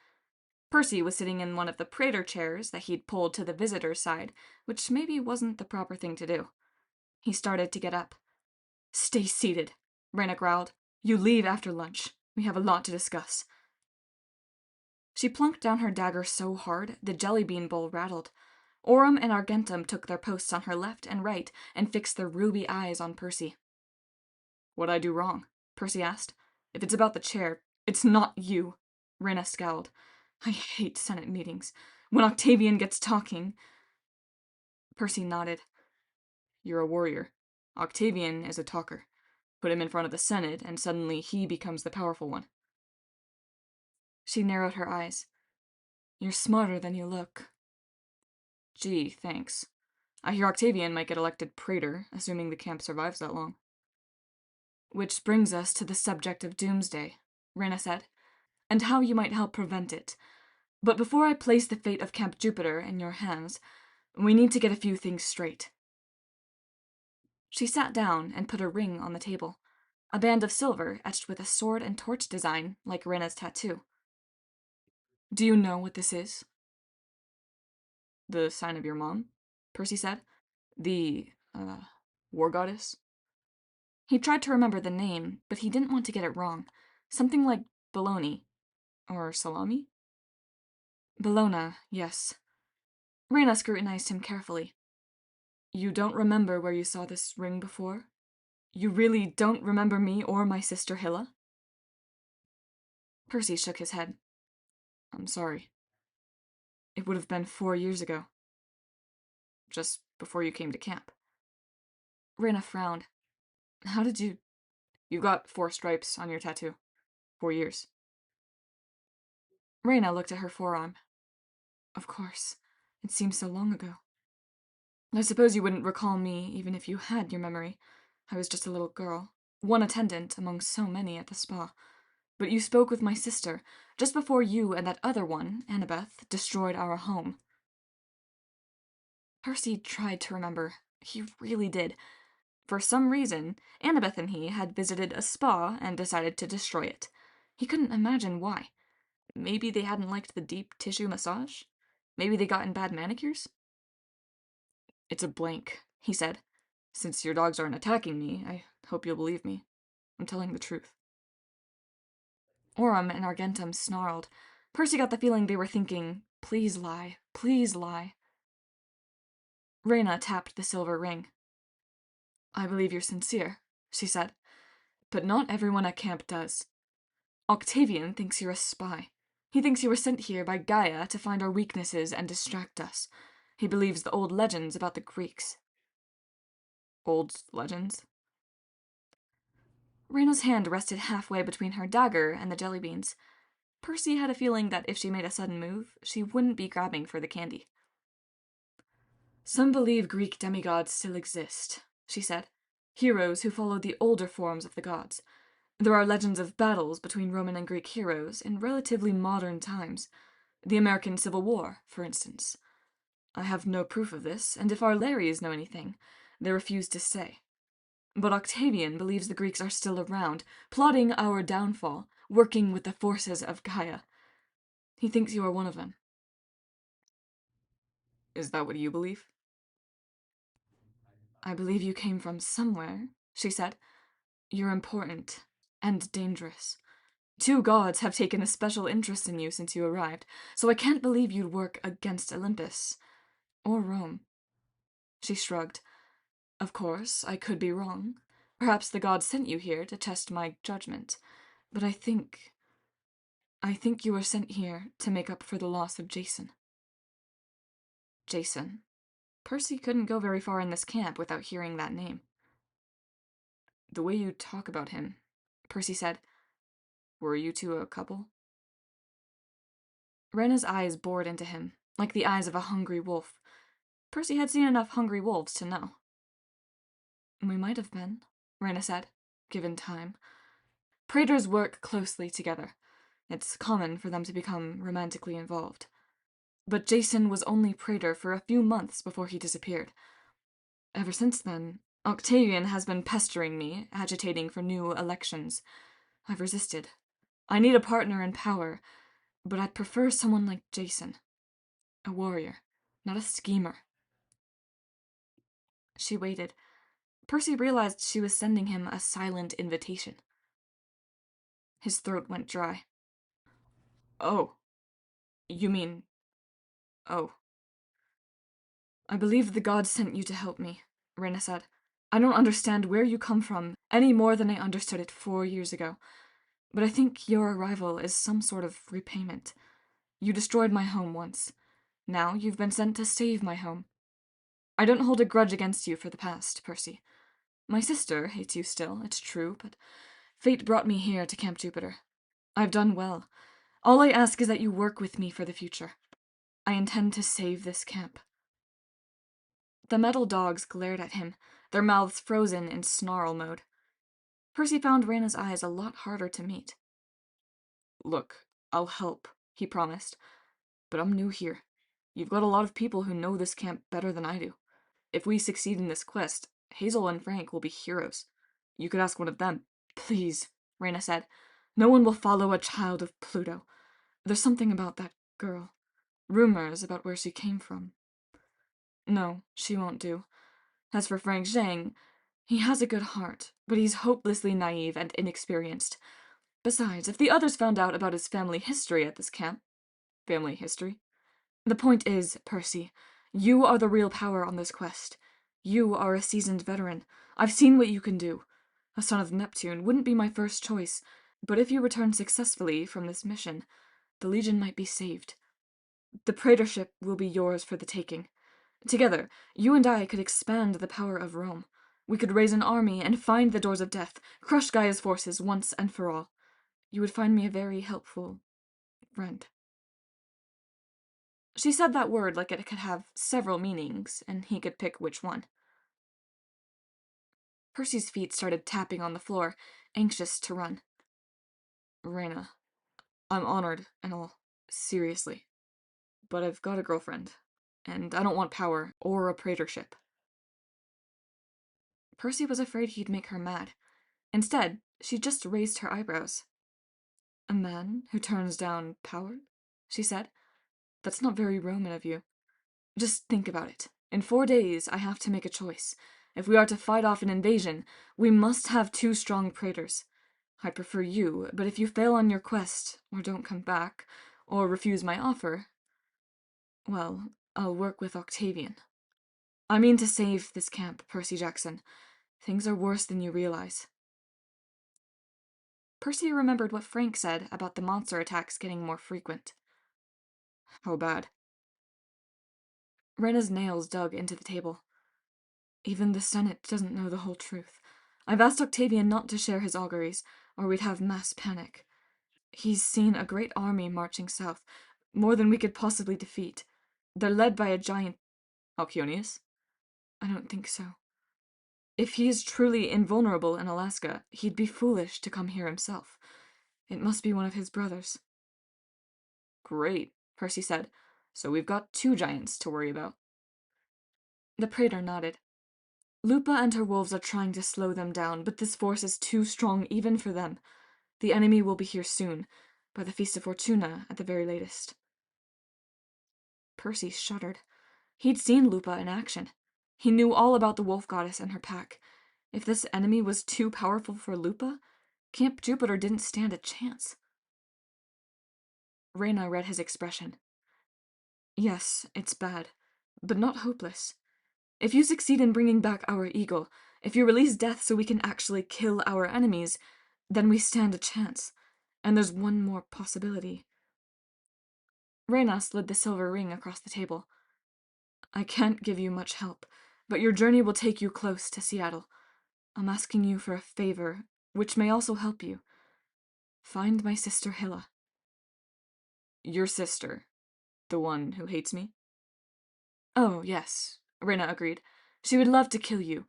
Percy was sitting in one of the praetor chairs that he'd pulled to the visitor's side, which maybe wasn't the proper thing to do. He started to get up. "Stay seated," Reyna growled. "You leave after lunch. We have a lot to discuss." She plunked down her dagger so hard the jelly bean bowl rattled. Aurum and Argentum took their posts on her left and right and fixed their ruby eyes on Percy. "What'd I do wrong?" Percy asked. "If it's about the chair, it's not you." Reyna scowled. "I hate Senate meetings. When Octavian gets talking..." Percy nodded. "You're a warrior. Octavian is a talker. Put him in front of the Senate, and suddenly he becomes the powerful one." She narrowed her eyes. "You're smarter than you look." "Gee, thanks. I hear Octavian might get elected praetor, assuming the camp survives that long." "Which brings us to the subject of doomsday," Reyna said, "and how you might help prevent it. But before I place the fate of Camp Jupiter in your hands, we need to get a few things straight." She sat down and put a ring on the table, a band of silver etched with a sword and torch design like Reyna's tattoo. "Do you know what this is?" "The sign of your mom," Percy said. "The, war goddess?" He tried to remember the name, but he didn't want to get it wrong. Something like bologna. Or salami? Bologna, yes. Reyna scrutinized him carefully. "You don't remember where you saw this ring before? You really don't remember me or my sister Hilla?" Percy shook his head. "I'm sorry. It would have been 4 years ago. Just before you came to camp." Reyna frowned. "How did you... You've got 4 stripes on your tattoo. 4 years." Reyna looked at her forearm. "Of course. It seems so long ago." "I suppose you wouldn't recall me even if you had your memory. I was just a little girl, one attendant among so many at the spa. But you spoke with my sister, just before you and that other one, Annabeth, destroyed our home." Percy tried to remember. He really did. For some reason, Annabeth and he had visited a spa and decided to destroy it. He couldn't imagine why. Maybe they hadn't liked the deep tissue massage? Maybe they got in bad manicures? "It's a blank," he said. "Since your dogs aren't attacking me, I hope you'll believe me. I'm telling the truth." Aurum and Argentum snarled. Percy got the feeling they were thinking, "Please lie, please lie." Reyna tapped the silver ring. "I believe you're sincere," she said. "But not everyone at camp does. Octavian thinks you're a spy. He thinks you were sent here by Gaia to find our weaknesses and distract us. He believes the old legends about the Greeks." "Old legends?" Reyna's hand rested halfway between her dagger and the jelly beans. Percy had a feeling that if she made a sudden move, she wouldn't be grabbing for the candy. "Some believe Greek demigods still exist," she said. "Heroes who followed the older forms of the gods. There are legends of battles between Roman and Greek heroes in relatively modern times. The American Civil War, for instance. I have no proof of this, and if our Larrys know anything, they refuse to say. But Octavian believes the Greeks are still around, plotting our downfall, working with the forces of Gaia. He thinks you are one of them." "Is that what you believe?" "I believe you came from somewhere," she said. "You're important and dangerous. 2 gods have taken a special interest in you since you arrived, so I can't believe you'd work against Olympus. Or Rome." She shrugged. "Of course, I could be wrong. Perhaps the gods sent you here to test my judgment. But I think you were sent here to make up for the loss of Jason." Jason. Percy couldn't go very far in this camp without hearing that name. "The way you talk about him," Percy said. "Were you 2 a couple?" Reyna's eyes bored into him, like the eyes of a hungry wolf. Percy had seen enough hungry wolves to know. "We might have been," Reyna said, "given time. Praetors work closely together.
It's common for them to become romantically involved. But Jason was only praetor for a few months before he disappeared. Ever since then, Octavian has been pestering me, agitating for new elections. I've resisted. I need a partner in power, but I'd prefer someone like Jason. A warrior, not a schemer. She waited. Percy realized she was sending him a silent invitation. His throat went dry. Oh. You mean... Oh. I believe the gods sent you to help me, Reyna said. I don't understand where you come from any more than I understood it 4 years ago, but I think your arrival is some sort of repayment. You destroyed my home once. Now you've been sent to save my home. I don't hold a grudge against you for the past, Percy. My sister hates you still, it's true, but fate brought me here to Camp Jupiter. I've done well. All I ask is that you work with me for the future. I intend to save this camp. The metal dogs glared at him, their mouths frozen in snarl mode. Percy found Reyna's eyes a lot harder to meet. Look, I'll help, he promised, but I'm new here. You've got a lot of people who know this camp better than I do. If we succeed in this quest, Hazel and Frank will be heroes. You could ask one of them. Please, Reyna said. No one will follow a child of Pluto. There's something about that girl. Rumors about where she came from. No, she won't do. As for Frank Zhang, he has a good heart, but he's hopelessly naive and inexperienced. Besides, if the others found out about his family history at this camp... Family history? The point is, Percy, you are the real power on this quest. You are a seasoned veteran. I've seen what you can do. A son of Neptune wouldn't be my first choice, but if you return successfully from this mission, the Legion might be saved. The praetorship will be yours for the taking. Together, you and I could expand the power of Rome. We could raise an army and find the doors of death, crush Gaia's forces once and for all. You would find me a very helpful friend. She said that word like it could have several meanings, and he could pick which one. Percy's feet started tapping on the floor, anxious to run. Reyna, I'm honored and all, seriously. But I've got a girlfriend, and I don't want power or a praetorship. Percy was afraid he'd make her mad. Instead, she just raised her eyebrows. A man who turns down power? She said. That's not very Roman of you. Just think about it. In 4 days, I have to make a choice. If we are to fight off an invasion, we must have 2 strong praetors. I'd prefer you, but if you fail on your quest, or don't come back, or refuse my offer, well, I'll work with Octavian. I mean to save this camp, Percy Jackson. Things are worse than you realize. Percy remembered what Frank said about the monster attacks getting more frequent. How bad? Reyna's nails dug into the table. Even the Senate doesn't know the whole truth. I've asked Octavian not to share his auguries, or we'd have mass panic. He's seen a great army marching south, more than we could possibly defeat. They're led by a giant... Alcyonius? I don't think so. If he is truly invulnerable in Alaska, he'd be foolish to come here himself. It must be one of his brothers. Great, Percy said. So we've got 2 giants to worry about. The praetor nodded. Lupa and her wolves are trying to slow them down, but this force is too strong even for them. The enemy will be here soon, by the Feast of Fortuna at the very latest. Percy shuddered. He'd seen Lupa in action. He knew all about the wolf goddess and her pack. If this enemy was too powerful for Lupa, Camp Jupiter didn't stand a chance. Reyna read his expression. Yes, it's bad, but not hopeless. If you succeed in bringing back our eagle, if you release death so we can actually kill our enemies, then we stand a chance. And there's one more possibility. Reyna slid the silver ring across the table. I can't give you much help, but your journey will take you close to Seattle. I'm asking you for a favor, which may also help you. Find my sister Hilla. Your sister? The one who hates me? Oh, yes, Reyna agreed. She would love to kill you,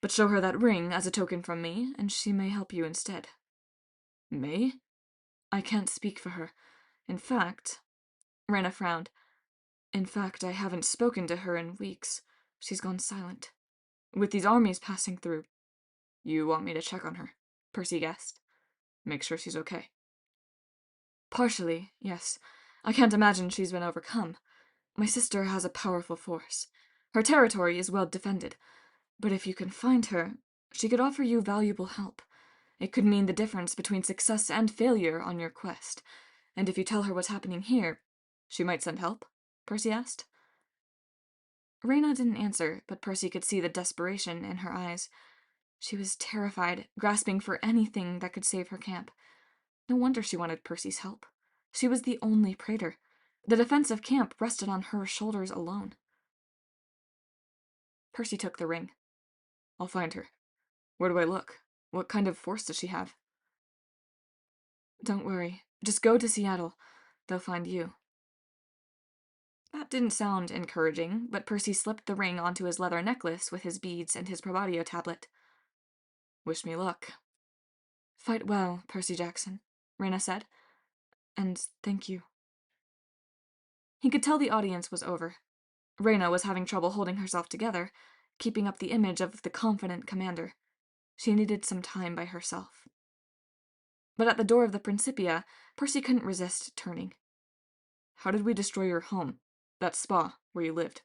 but show her that ring as a token from me, and she may help you instead. May? I can't speak for her. In fact, Rena frowned. In fact, I haven't spoken to her in weeks. She's gone silent. With these armies passing through. You want me to check on her? Percy guessed. Make sure she's okay. Partially, yes. I can't imagine she's been overcome. My sister has a powerful force. Her territory is well defended. But if you can find her, she could offer you valuable help. It could mean the difference between success and failure on your quest. And if you tell her what's happening here, she might send help? Percy asked. Rena didn't answer, but Percy could see the desperation in her eyes. She was terrified, grasping for anything that could save her camp. No wonder she wanted Percy's help. She was the only praetor. The defense of camp rested on her shoulders alone. Percy took the ring. I'll find her. Where do I look? What kind of force does she have? Don't worry. Just go to Seattle. They'll find you. That didn't sound encouraging, but Percy slipped the ring onto his leather necklace with his beads and his Probadio tablet. Wish me luck. Fight well, Percy Jackson, Rena said. And thank you. He could tell the audience was over. Rena was having trouble holding herself together, keeping up the image of the confident commander. She needed some time by herself. But at the door of the Principia, Percy couldn't resist turning. How did we destroy your home? That spa where you lived?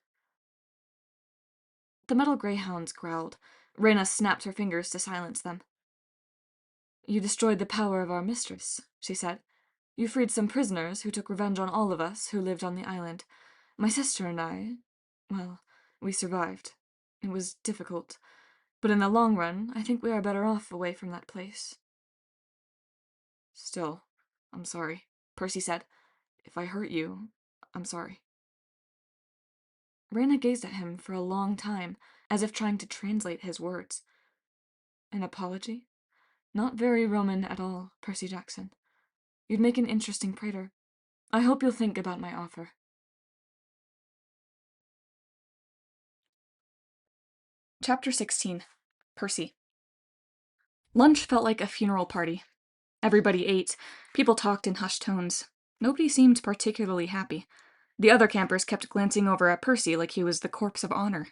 The metal greyhounds growled. Rena snapped her fingers to silence them. You destroyed the power of our mistress, she said. You freed some prisoners who took revenge on all of us who lived on the island. My sister and I, well, we survived. It was difficult, but in the long run, I think we are better off away from that place. Still, I'm sorry, Percy said. If I hurt you, I'm sorry. Rena gazed at him for a long time, as if trying to translate his words. An apology? Not very Roman at all, Percy Jackson. You'd make an interesting praetor. I hope you'll think about my offer. Chapter 16. Percy. Lunch felt like a funeral party. Everybody ate. People talked in hushed tones. Nobody seemed particularly happy. The other campers kept glancing over at Percy like he was the corpse of honor.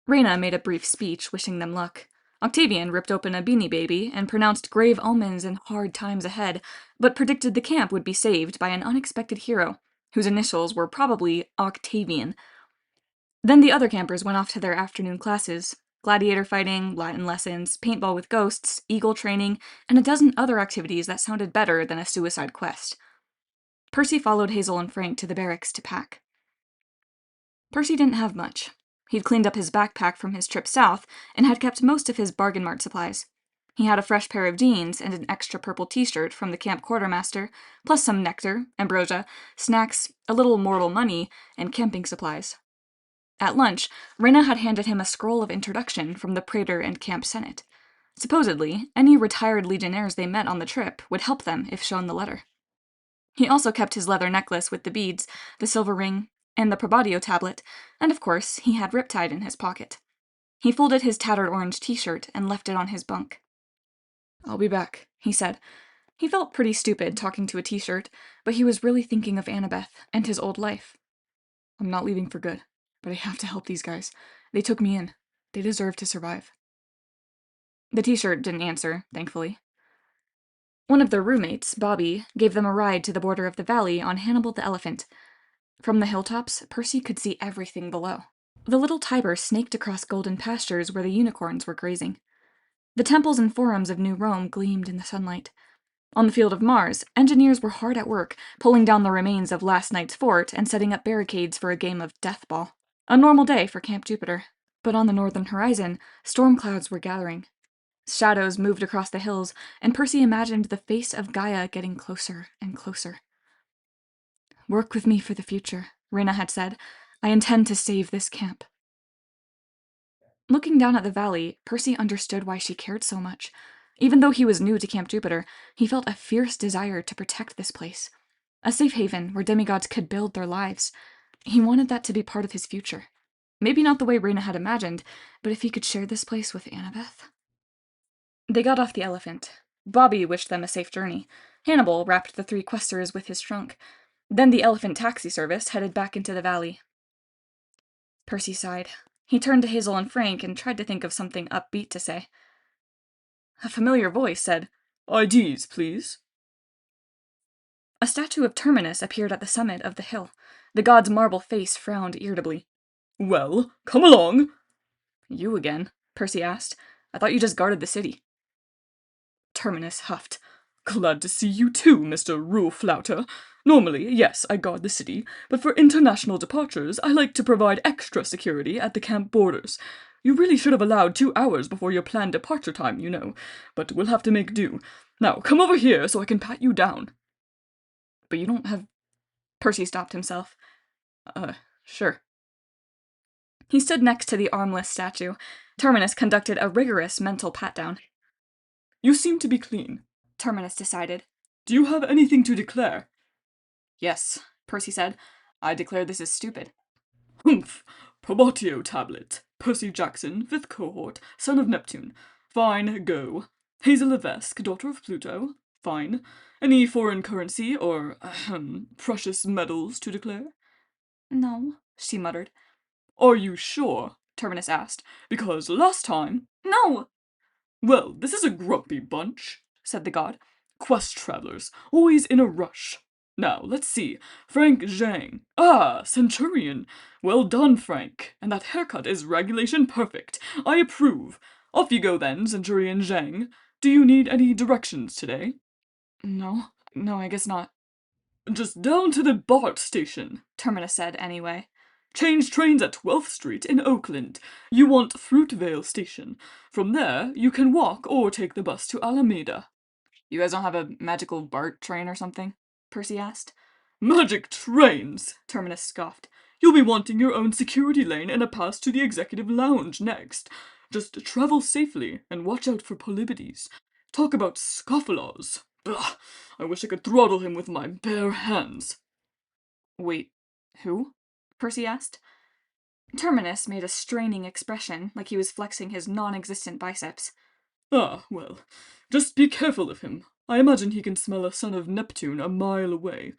Rena made a brief speech wishing them luck. Octavian ripped open a Beanie Baby and pronounced grave omens and hard times ahead, but predicted the camp would be saved by an unexpected hero, whose initials were probably Octavian. Then the other campers went off to their afternoon classes: gladiator fighting, Latin lessons, paintball with ghosts, eagle training, and a dozen other activities that sounded better than a suicide quest. Percy followed Hazel and Frank to the barracks to pack. Percy didn't have much. He'd cleaned up his backpack from his trip south and had kept most of his bargain mart supplies. He had a fresh pair of jeans and an extra purple t-shirt from the camp quartermaster, plus some nectar, ambrosia, snacks, a little mortal money, and camping supplies. At lunch, Rena had handed him a scroll of introduction from the praetor and camp senate. Supposedly, any retired legionnaires they met on the trip would help them if shown the letter. He also kept his leather necklace with the beads, the silver ring, and the Probadio tablet, and of course, he had Riptide in his pocket. He folded his tattered orange t-shirt and left it on his bunk. I'll be back, he said. He felt pretty stupid talking to a t-shirt, but he was really thinking of Annabeth and his old life. I'm not leaving for good, but I have to help these guys. They took me in. They deserve to survive. The t-shirt didn't answer, thankfully. One of their roommates, Bobby, gave them a ride to the border of the valley on Hannibal the Elephant. From the hilltops, Percy could see everything below. The little Tiber snaked across golden pastures where the unicorns were grazing. The temples and forums of New Rome gleamed in the sunlight. On the field of Mars, engineers were hard at work, pulling down the remains of last night's fort and setting up barricades for a game of death ball. A normal day for Camp Jupiter. But on the northern horizon, storm clouds were gathering. Shadows moved across the hills, and Percy imagined the face of Gaia getting closer and closer. Work with me for the future, Rena had said. I intend to save this camp. Looking down at the valley, Percy understood why she cared so much. Even though he was new to Camp Jupiter, he felt a fierce desire to protect this place. A safe haven where demigods could build their lives. He wanted that to be part of his future. Maybe not the way Rena had imagined, but if he could share this place with Annabeth. They got off the elephant. Bobby wished them a safe journey.
Hannibal wrapped the 3 questers with his trunk. Then the elephant taxi service headed back into the valley. Percy sighed. He turned to Hazel and Frank and tried to think of something upbeat to say. A familiar voice said,
"IDs, please."
A statue of Terminus appeared at the summit of the hill. The god's marble face frowned irritably.
"Well, come along."
You again? Percy asked. I thought you just guarded the city.
Terminus huffed. "Glad to see you too, Mr. Rule Flouter. Normally, yes, I guard the city, but for international departures, I like to provide extra security at the camp borders. You really should have allowed 2 hours before your planned departure time, you know, but we'll have to make do. Now, come over here so I can pat you down."
But you don't have... Percy stopped himself. Sure. He stood next to the armless statue. Terminus conducted a rigorous mental pat-down.
"You seem to be clean,"
Terminus decided.
"Do you have anything to declare?"
Yes, Percy said. I declare this is stupid.
"Humph! Probatio tablet. Percy Jackson, 5th cohort, son of Neptune. Fine, go. Hazel Levesque, daughter of Pluto. Fine. Any foreign currency or, precious metals to declare?"
No, she muttered.
"Are you sure?" Terminus asked. "Because last time—"
No!
"Well, this is a grumpy bunch," said the god. "Quest travelers, always in a rush. Now, let's see. Frank Zhang. Ah, Centurion. Well done, Frank. And that haircut is regulation perfect. I approve. Off you go then, Centurion Zhang. Do you need any directions today?"
No, I guess not.
"Just down to the BART station," Terminus said anyway. "Change trains at 12th Street in Oakland. You want Fruitvale Station. From there, you can walk or take the bus to Alameda."
You guys don't have a magical BART train or something? Percy asked.
"Magic trains!" Terminus scoffed. "You'll be wanting your own security lane and a pass to the executive lounge next. Just travel safely and watch out for Polybides. Talk about scofflaws. Ugh, I wish I could throttle him with my bare hands."
Wait, who? Percy asked. Terminus made a straining expression, like he was flexing his non-existent biceps.
"Ah, well, just be careful of him. I imagine he can smell a son of Neptune a mile away.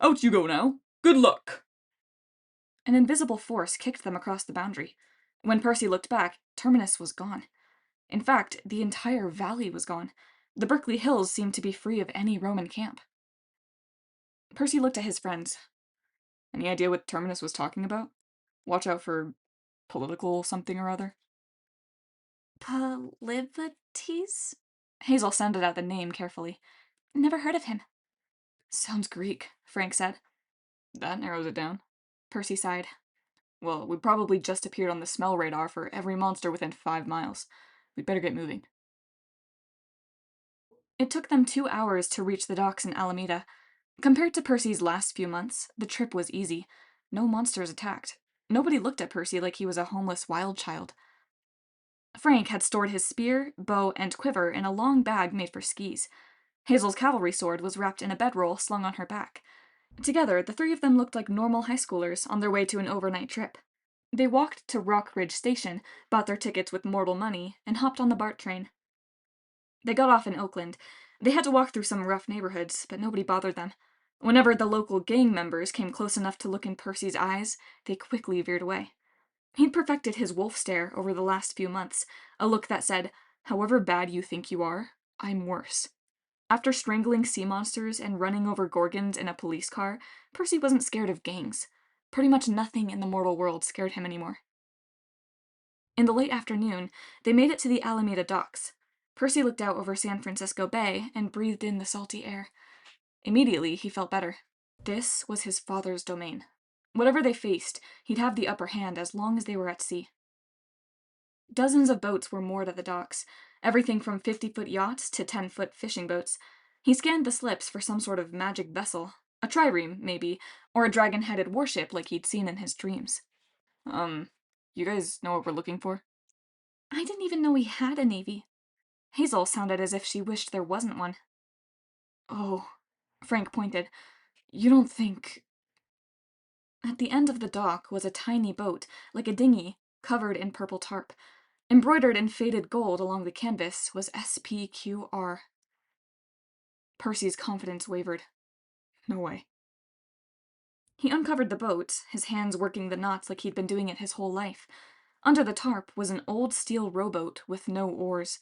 Out you go now. Good luck."
An invisible force kicked them across the boundary. When Percy looked back, Terminus was gone. In fact, the entire valley was gone. The Berkeley Hills seemed to be free of any Roman camp. Percy looked at his friends. Any idea what Terminus was talking about? Watch out for political something or other?
Polybides?
Hazel sounded out the name carefully.
Never heard of him.
Sounds Greek, Frank said. That narrows it down. Percy sighed. Well, we probably just appeared on the smell radar for every monster within 5 miles. We'd better get moving. It took them 2 hours to reach the docks in Alameda. Compared to Percy's last few months, the trip was easy. No monsters attacked. Nobody looked at Percy like he was a homeless wild child. Frank had stored his spear, bow, and quiver in a long bag made for skis. Hazel's cavalry sword was wrapped in a bedroll slung on her back. Together, the 3 of them looked like normal high schoolers on their way to an overnight trip. They walked to Rock Ridge Station, bought their tickets with mortal money, and hopped on the BART train. They got off in Oakland. They had to walk through some rough neighborhoods, but nobody bothered them. Whenever the local gang members came close enough to look in Percy's eyes, they quickly veered away. He'd perfected his wolf stare over the last few months, a look that said, however bad you think you are, I'm worse. After strangling sea monsters and running over gorgons in a police car, Percy wasn't scared of gangs. Pretty much nothing in the mortal world scared him anymore. In the late afternoon, they made it to the Alameda docks. Percy looked out over San Francisco Bay and breathed in the salty air. Immediately, he felt better. This was his father's domain. Whatever they faced, he'd have the upper hand as long as they were at sea. Dozens of boats were moored at the docks, everything from 50-foot yachts to 10-foot fishing boats. He scanned the slips for some sort of magic vessel, a trireme, maybe, or a dragon-headed warship like he'd seen in his dreams. You guys know what we're looking for? I didn't even know we had a navy. Hazel sounded as if she wished there wasn't one. Oh, Frank pointed. You don't think... At the end of the dock was a tiny boat, like a dinghy, covered in purple tarp. Embroidered in faded gold along the canvas was SPQR. Percy's confidence wavered. No way. He uncovered the boat, his hands working the knots like he'd been doing it his whole life. Under the tarp was an old steel rowboat with no oars.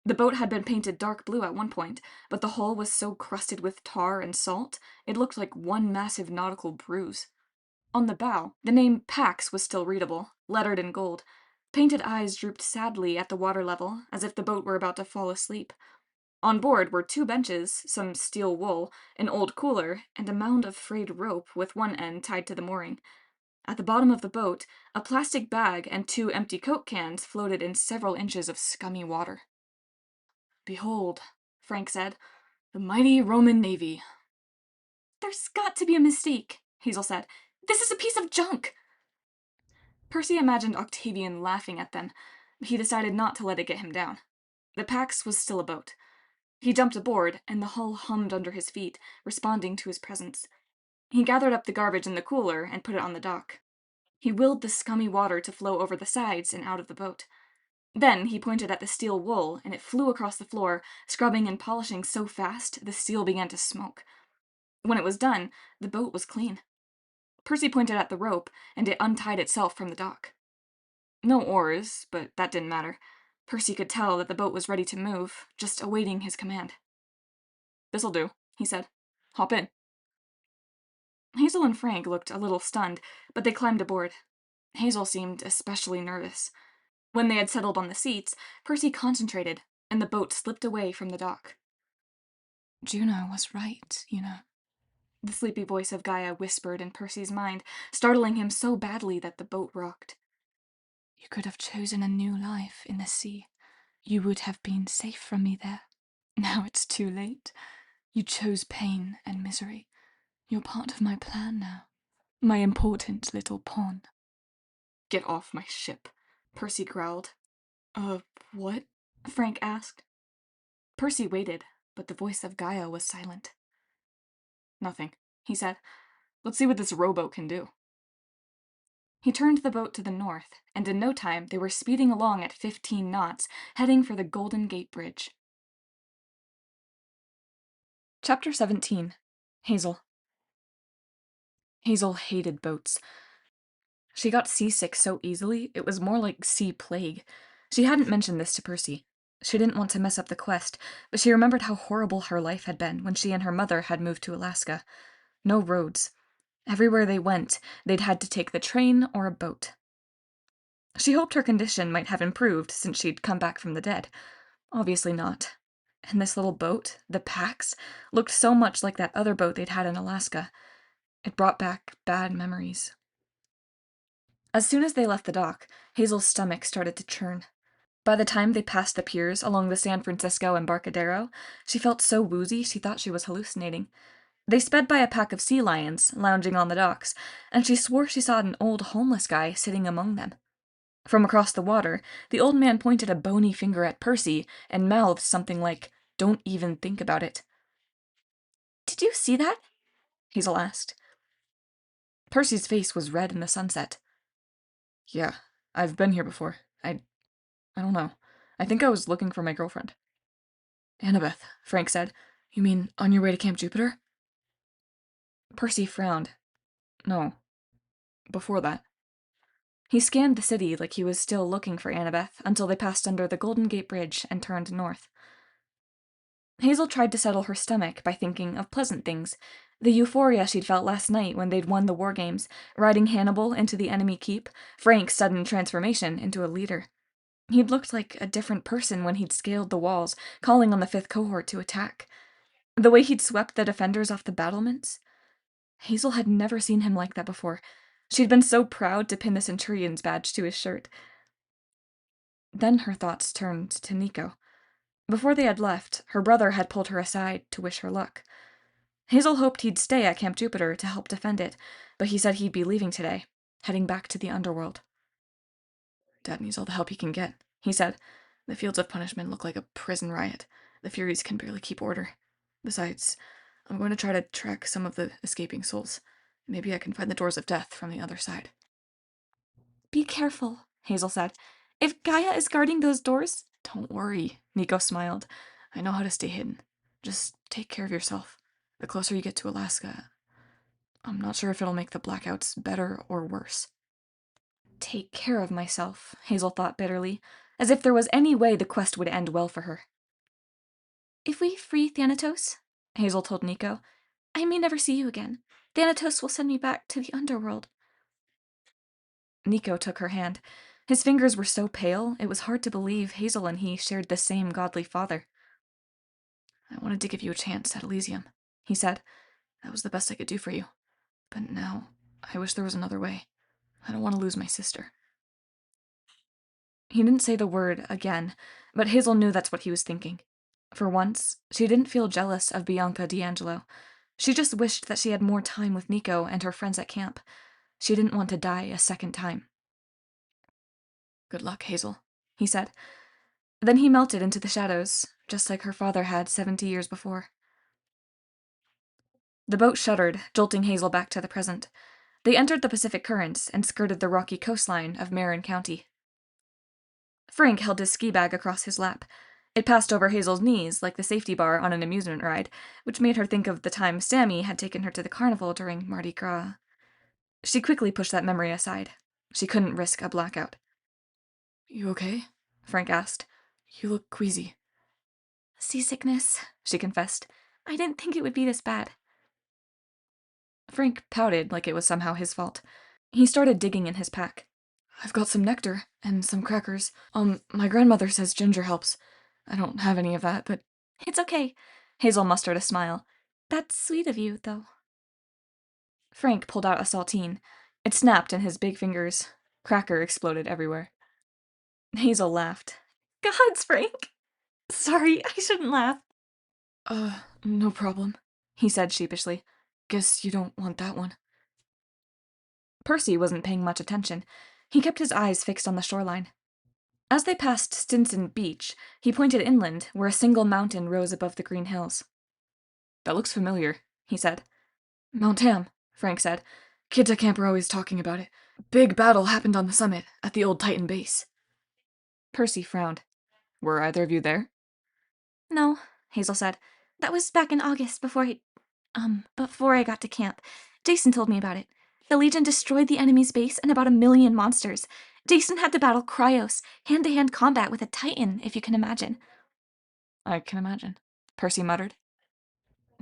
The boat had been painted dark blue at one point, but the hull was so crusted with tar and salt, it looked like one massive nautical bruise. On the bow, the name Pax was still readable, lettered in gold. Painted eyes drooped sadly at the water level, as if the boat were about to fall asleep. On board were 2 benches, some steel wool, an old cooler, and a mound of frayed rope with one end tied to the mooring. At the bottom of the boat, a plastic bag and 2 empty Coke cans floated in several inches of scummy water. "Behold," Frank said, "the mighty Roman navy." "There's got to be a mistake," Hazel said. "This is a piece of junk." Percy imagined Octavian laughing at them, but he decided not to let it get him down. The Pax was still a boat. He jumped aboard, and the hull hummed under his feet, responding to his presence. He gathered up the garbage in the cooler and put it on the dock. He willed the scummy water to flow over the sides and out of the boat. Then he pointed at the steel wool, and it flew across the floor, scrubbing and polishing so fast the steel began to smoke. When it was done, the boat was clean. Percy pointed at the rope, and it untied itself from the dock. No oars, but that didn't matter. Percy could tell that the boat was ready to move, just awaiting his command. "This'll do," he said. "Hop in." Hazel and Frank looked a little stunned, but they climbed aboard. Hazel seemed especially nervous. When they had settled on the seats, Percy concentrated, and the boat slipped away from the dock. "Juno was right, you know," the sleepy voice of Gaia whispered in Percy's mind, startling him so badly that the boat rocked. "You could have chosen a new life in the sea. You would have been safe from me there. Now it's too late. You chose pain and misery. You're part of my plan now. My important little pawn." "Get off my ship," Percy growled. What?" Frank asked. Percy waited, but the voice of Gaia was silent. "Nothing," he said. "Let's see what this rowboat can do." He turned the boat to the north, and in no time they were speeding along at 15 knots, heading for the Golden Gate Bridge. Chapter 17. Hazel. Hazel hated boats. She got seasick so easily, it was more like sea plague. She hadn't mentioned this to Percy. She didn't want to mess up the quest, but she remembered how horrible her life had been when she and her mother had moved to Alaska. No roads. Everywhere they went, they'd had to take the train or a boat. She hoped her condition might have improved since she'd come back from the dead. Obviously not. And this little boat, the Pax, looked so much like that other boat they'd had in Alaska. It brought back bad memories. As soon as they left the dock, Hazel's stomach started to churn. By the time they passed the piers along the San Francisco Embarcadero, she felt so woozy she thought she was hallucinating. They sped by a pack of sea lions lounging on the docks, and she swore she saw an old homeless guy sitting among them. From across the water, the old man pointed a bony finger at Percy and mouthed something like, "Don't even think about it."
Did you see that?
Hazel asked. Percy's face was red in the sunset. "Yeah, I've been here before. I don't know. I think I was looking for my girlfriend." "Annabeth," Frank said. "You mean on your way to Camp Jupiter?" Percy frowned. "No. Before that." He scanned the city like he was still looking for Annabeth until they passed under the Golden Gate Bridge and turned north. Hazel tried to settle her stomach by thinking of pleasant things. The euphoria she'd felt last night when they'd won the war games, riding Hannibal into the enemy keep, Frank's sudden transformation into a leader. He'd looked like a different person when he'd scaled the walls, calling on the 5th cohort to attack. The way he'd swept the defenders off the battlements. Hazel had never seen him like that before. She'd been so proud to pin the Centurion's badge to his shirt. Then her thoughts turned to Nico. Before they had left, her brother had pulled her aside to wish her luck. Hazel hoped he'd stay at Camp Jupiter to help defend it, but he said he'd be leaving today, heading back to the underworld. "Dad needs all the help he can get," he said. "The fields of punishment look like a prison riot. The Furies can barely keep order. Besides, I'm going to try to track some of the escaping souls. Maybe I can find the doors of death from the other side."
Be careful, Hazel said. If Gaia is guarding those doors...
"Don't worry," Nico smiled. "I know how to stay hidden.
Just take care of yourself. The closer you get to Alaska, I'm not sure if it'll make the blackouts better or worse.
Take care of myself, Hazel thought bitterly, as if there was any way the quest would end well for her. If we free Thanatos, Hazel told Nico, I may never see you again. Thanatos will send me back to the underworld. Nico took her hand. His fingers were so pale, it was hard to believe Hazel and he shared the same godly father. I wanted to give you a chance at Elysium, he said. That was the best I could do for you. But now, I wish there was another way. I don't want to lose my sister. He didn't say the word again, but Hazel knew that's what he was thinking. For once, she didn't feel jealous of Bianca D'Angelo. She just wished that she had more time with Nico and her friends at camp. She didn't want to die a second time. Good luck, Hazel, he said. Then he melted into the shadows, just like her father had 70 years before. The boat shuddered, jolting Hazel back to the present. They entered the Pacific Current and skirted the rocky coastline of Marin County. Frank held his ski bag across his lap. It passed over Hazel's knees like the safety bar on an amusement ride, which made her think of the time Sammy had taken her to the carnival during Mardi Gras. She quickly pushed that memory aside. She couldn't risk a blackout. You okay? Frank asked. You look queasy. Seasickness, she confessed. I didn't think it would be this bad.
Frank pouted like it was somehow his fault. He started digging in his pack. I've got some nectar and some crackers. My grandmother says ginger helps. I don't have any of that, but...
It's okay. Hazel mustered a smile. That's sweet of you, though. Frank pulled out a saltine. It snapped in his big fingers. Cracker exploded everywhere. Hazel laughed. Gods, Frank! Sorry, I shouldn't laugh.
No problem, he said sheepishly. Guess you don't want that one.
Percy wasn't paying much attention. He kept his eyes fixed on the shoreline. As they passed Stinson Beach, he pointed inland, where a single mountain rose above the green hills.
That looks familiar, he said.
Mount Tam, Frank said.
Kids at camp are always talking about it. Big battle happened on the summit, at the old Titan base.
Percy frowned.
Were either of you there?
No, Hazel said. That was back in August before I got to camp. Jason told me about it. The Legion destroyed the enemy's base and about 1 million monsters. Jason had to battle Cryos, hand-to-hand combat with a Titan, if you can imagine.
I can imagine, Percy muttered.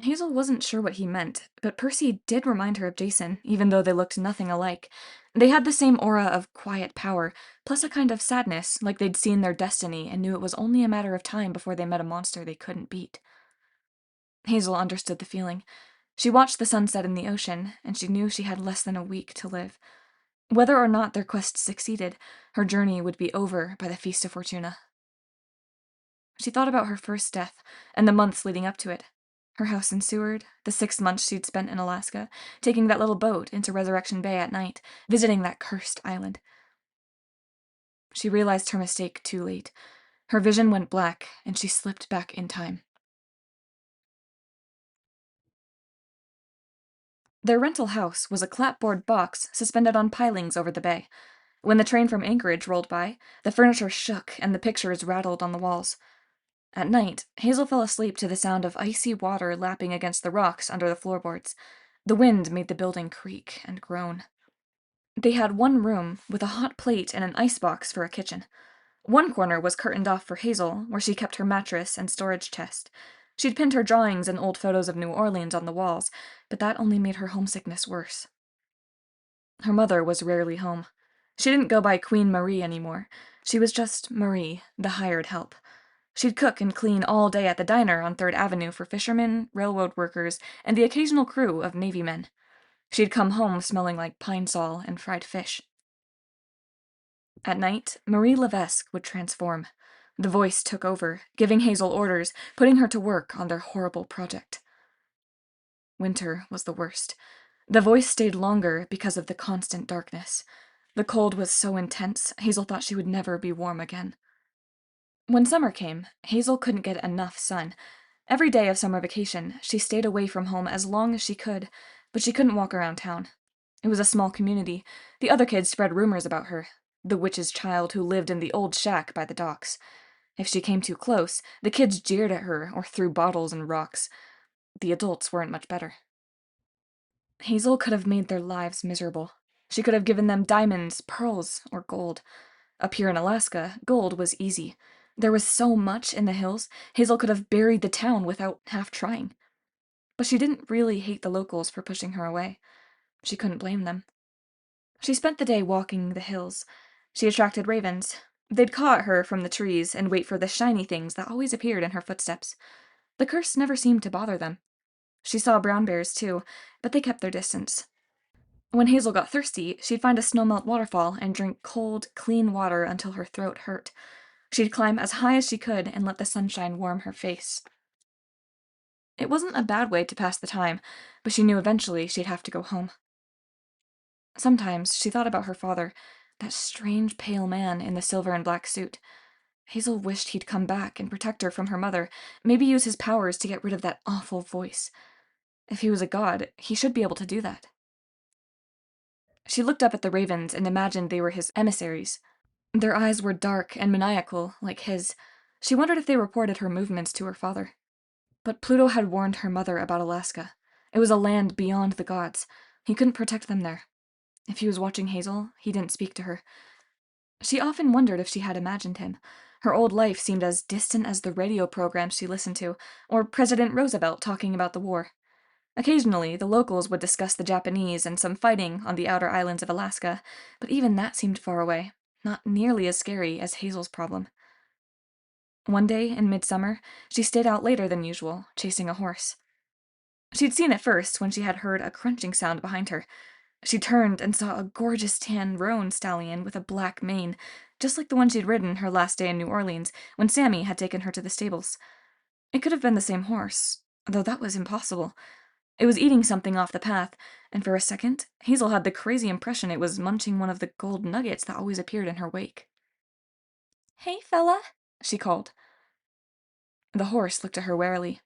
Hazel wasn't sure what he meant, but Percy did remind her of Jason, even though they looked nothing alike. They had the same aura of quiet power, plus a kind of sadness, like they'd seen their destiny and knew it was only a matter of time before they met a monster they couldn't beat. Hazel understood the feeling. She watched the sunset in the ocean, and she knew she had less than a week to live. Whether or not their quest succeeded, her journey would be over by the Feast of Fortuna. She thought about her first death, and the months leading up to it. Her house in Seward, the 6 months she'd spent in Alaska, taking that little boat into Resurrection Bay at night, visiting that cursed island. She realized her mistake too late. Her vision went black, and she slipped back in time. Their rental house was a clapboard box suspended on pilings over the bay. When the train from Anchorage rolled by, the furniture shook and the pictures rattled on the walls. At night, Hazel fell asleep to the sound of icy water lapping against the rocks under the floorboards. The wind made the building creak and groan. They had one room with a hot plate and an icebox for a kitchen. One corner was curtained off for Hazel, where she kept her mattress and storage chest. She'd pinned her drawings and old photos of New Orleans on the walls, but that only made her homesickness worse. Her mother was rarely home. She didn't go by Queen Marie anymore. She was just Marie, the hired help. She'd cook and clean all day at the diner on 3rd Avenue for fishermen, railroad workers, and the occasional crew of Navy men. She'd come home smelling like pine sol and fried fish. At night, Marie Levesque would transform. The voice took over, giving Hazel orders, putting her to work on their horrible project. Winter was the worst. The voice stayed longer because of the constant darkness. The cold was so intense, Hazel thought she would never be warm again. When summer came, Hazel couldn't get enough sun. Every day of summer vacation, she stayed away from home as long as she could, but she couldn't walk around town. It was a small community. The other kids spread rumors about her. The witch's child who lived in the old shack by the docks. If she came too close, the kids jeered at her or threw bottles and rocks. The adults weren't much better. Hazel could have made their lives miserable. She could have given them diamonds, pearls, or gold. Up here in Alaska, gold was easy. There was so much in the hills, Hazel could have buried the town without half trying. But she didn't really hate the locals for pushing her away. She couldn't blame them. She spent the day walking the hills. She attracted ravens. They'd caw at her from the trees and wait for the shiny things that always appeared in her footsteps. The curse never seemed to bother them. She saw brown bears, too, but they kept their distance. When Hazel got thirsty, she'd find a snowmelt waterfall and drink cold, clean water until her throat hurt. She'd climb as high as she could and let the sunshine warm her face. It wasn't a bad way to pass the time, but she knew eventually she'd have to go home. Sometimes she thought about her father, that strange pale man in the silver and black suit. Hazel wished he'd come back and protect her from her mother, maybe use his powers to get rid of that awful voice. If he was a god, he should be able to do that. She looked up at the ravens and imagined they were his emissaries. Their eyes were dark and maniacal, like his. She wondered if they reported her movements to her father. But Pluto had warned her mother about Alaska. It was a land beyond the gods. He couldn't protect them there. If he was watching Hazel, he didn't speak to her. She often wondered if she had imagined him. Her old life seemed as distant as the radio programs she listened to, or President Roosevelt talking about the war. Occasionally, the locals would discuss the Japanese and some fighting on the outer islands of Alaska, but even that seemed far away, not nearly as scary as Hazel's problem. One day in midsummer, she stayed out later than usual, chasing a horse. She'd seen it first when she had heard a crunching sound behind her. She turned and saw a gorgeous tan roan stallion with a black mane, just like the one she'd ridden her last day in New Orleans when Sammy had taken her to the stables. It could have been the same horse, though that was impossible. It was eating something off the path, and for a second, Hazel had the crazy impression it was munching one of the gold nuggets that always appeared in her wake. "Hey, fella," she called. The horse looked at her warily.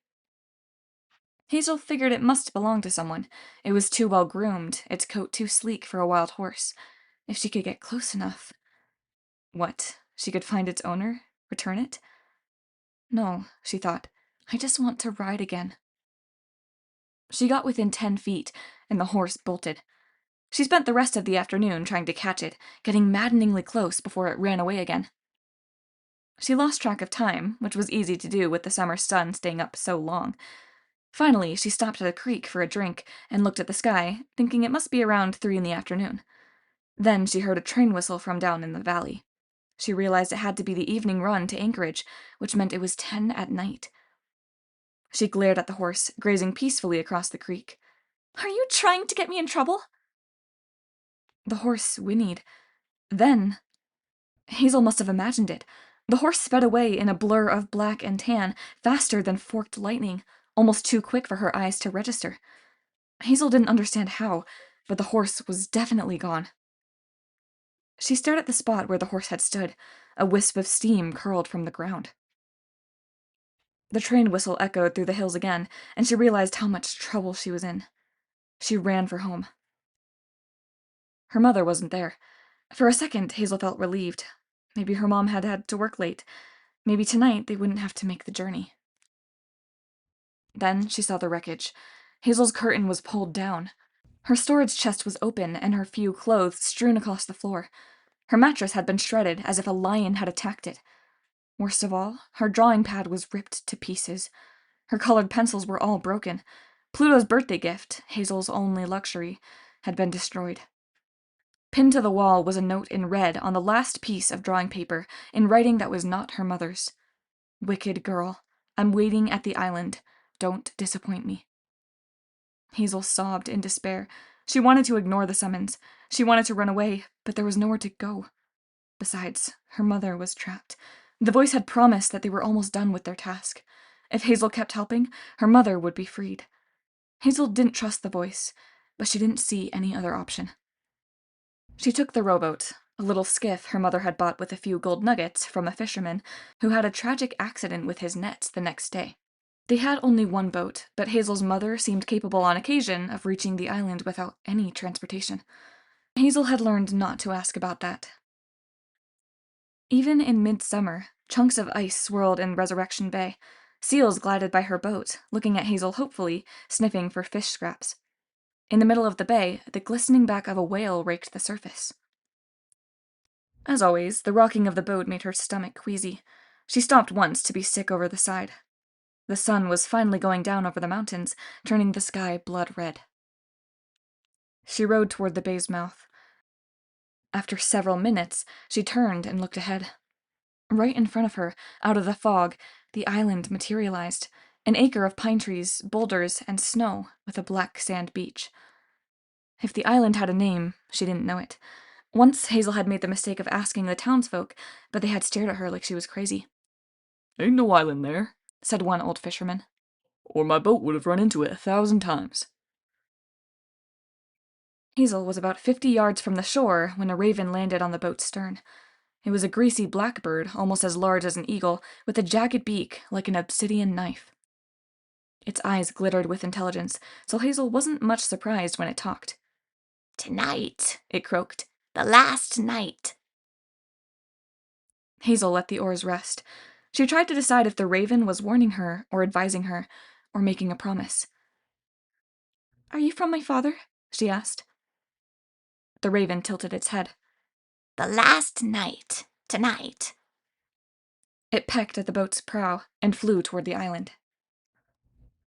Hazel figured it must belong to someone. It was too well groomed, its coat too sleek for a wild horse. If she could get close enough... What? She could find its owner? Return it? No, she thought. I just want to ride again. She got within 10 feet, and the horse bolted. She spent the rest of the afternoon trying to catch it, getting maddeningly close before it ran away again. She lost track of time, which was easy to do with the summer sun staying up so long. Finally, she stopped at a creek for a drink and looked at the sky, thinking it must be around 3 in the afternoon. Then she heard a train whistle from down in the valley. She realized it had to be the evening run to Anchorage, which meant it was 10 at night. She glared at the horse, grazing peacefully across the creek. "Are you trying to get me in trouble?" The horse whinnied. Then... Hazel must have imagined it. The horse sped away in a blur of black and tan, faster than forked lightning, almost too quick for her eyes to register. Hazel didn't understand how, but the horse was definitely gone. She stared at the spot where the horse had stood. A wisp of steam curled from the ground. The train whistle echoed through the hills again, and she realized how much trouble she was in. She ran for home. Her mother wasn't there. For a second, Hazel felt relieved. Maybe her mom had had to work late. Maybe tonight they wouldn't have to make the journey. Then she saw the wreckage. Hazel's curtain was pulled down. Her storage chest was open and her few clothes strewn across the floor. Her mattress had been shredded as if a lion had attacked it. Worst of all, her drawing pad was ripped to pieces. Her colored pencils were all broken. Pluto's birthday gift, Hazel's only luxury, had been destroyed. Pinned to the wall was a note in red on the last piece of drawing paper, in writing that was not her mother's. "Wicked girl, I'm waiting at the island. Don't disappoint me." Hazel sobbed in despair. She wanted to ignore the summons. She wanted to run away, but there was nowhere to go. Besides, her mother was trapped. The voice had promised that they were almost done with their task. If Hazel kept helping, her mother would be freed. Hazel didn't trust the voice, but she didn't see any other option. She took the rowboat, a little skiff her mother had bought with a few gold nuggets from a fisherman who had a tragic accident with his nets the next day. They had only one boat, but Hazel's mother seemed capable on occasion of reaching the island without any transportation. Hazel had learned not to ask about that. Even in midsummer, chunks of ice swirled in Resurrection Bay. Seals glided by her boat, looking at Hazel hopefully, sniffing for fish scraps. In the middle of the bay, the glistening back of a whale raked the surface. As always, the rocking of the boat made her stomach queasy. She stopped once to be sick over the side. The sun was finally going down over the mountains, turning the sky blood red. She rowed toward the bay's mouth. After several minutes, she turned and looked ahead. Right in front of her, out of the fog, the island materialized, an acre of pine trees, boulders, and snow, with a black sand beach. If the island had a name, she didn't know it. Once Hazel had made the mistake of asking the townsfolk, but they had stared at her like she was crazy.
"Ain't no island there,"
said one old fisherman.
"or my boat would have run into it 1,000 times."
Hazel was about 50 yards from the shore when a raven landed on the boat's stern. It was a greasy blackbird, almost as large as an eagle, with a jagged beak like an obsidian knife. Its eyes glittered with intelligence, so Hazel wasn't much surprised when it talked.
"Tonight,"
it croaked.
"the last night."
Hazel let the oars rest. She tried to decide if the raven was warning her, or advising her, or making a promise. "Are you from my father?" she asked. The raven tilted its head.
"The last night. Tonight."
It pecked at the boat's prow and flew toward the island.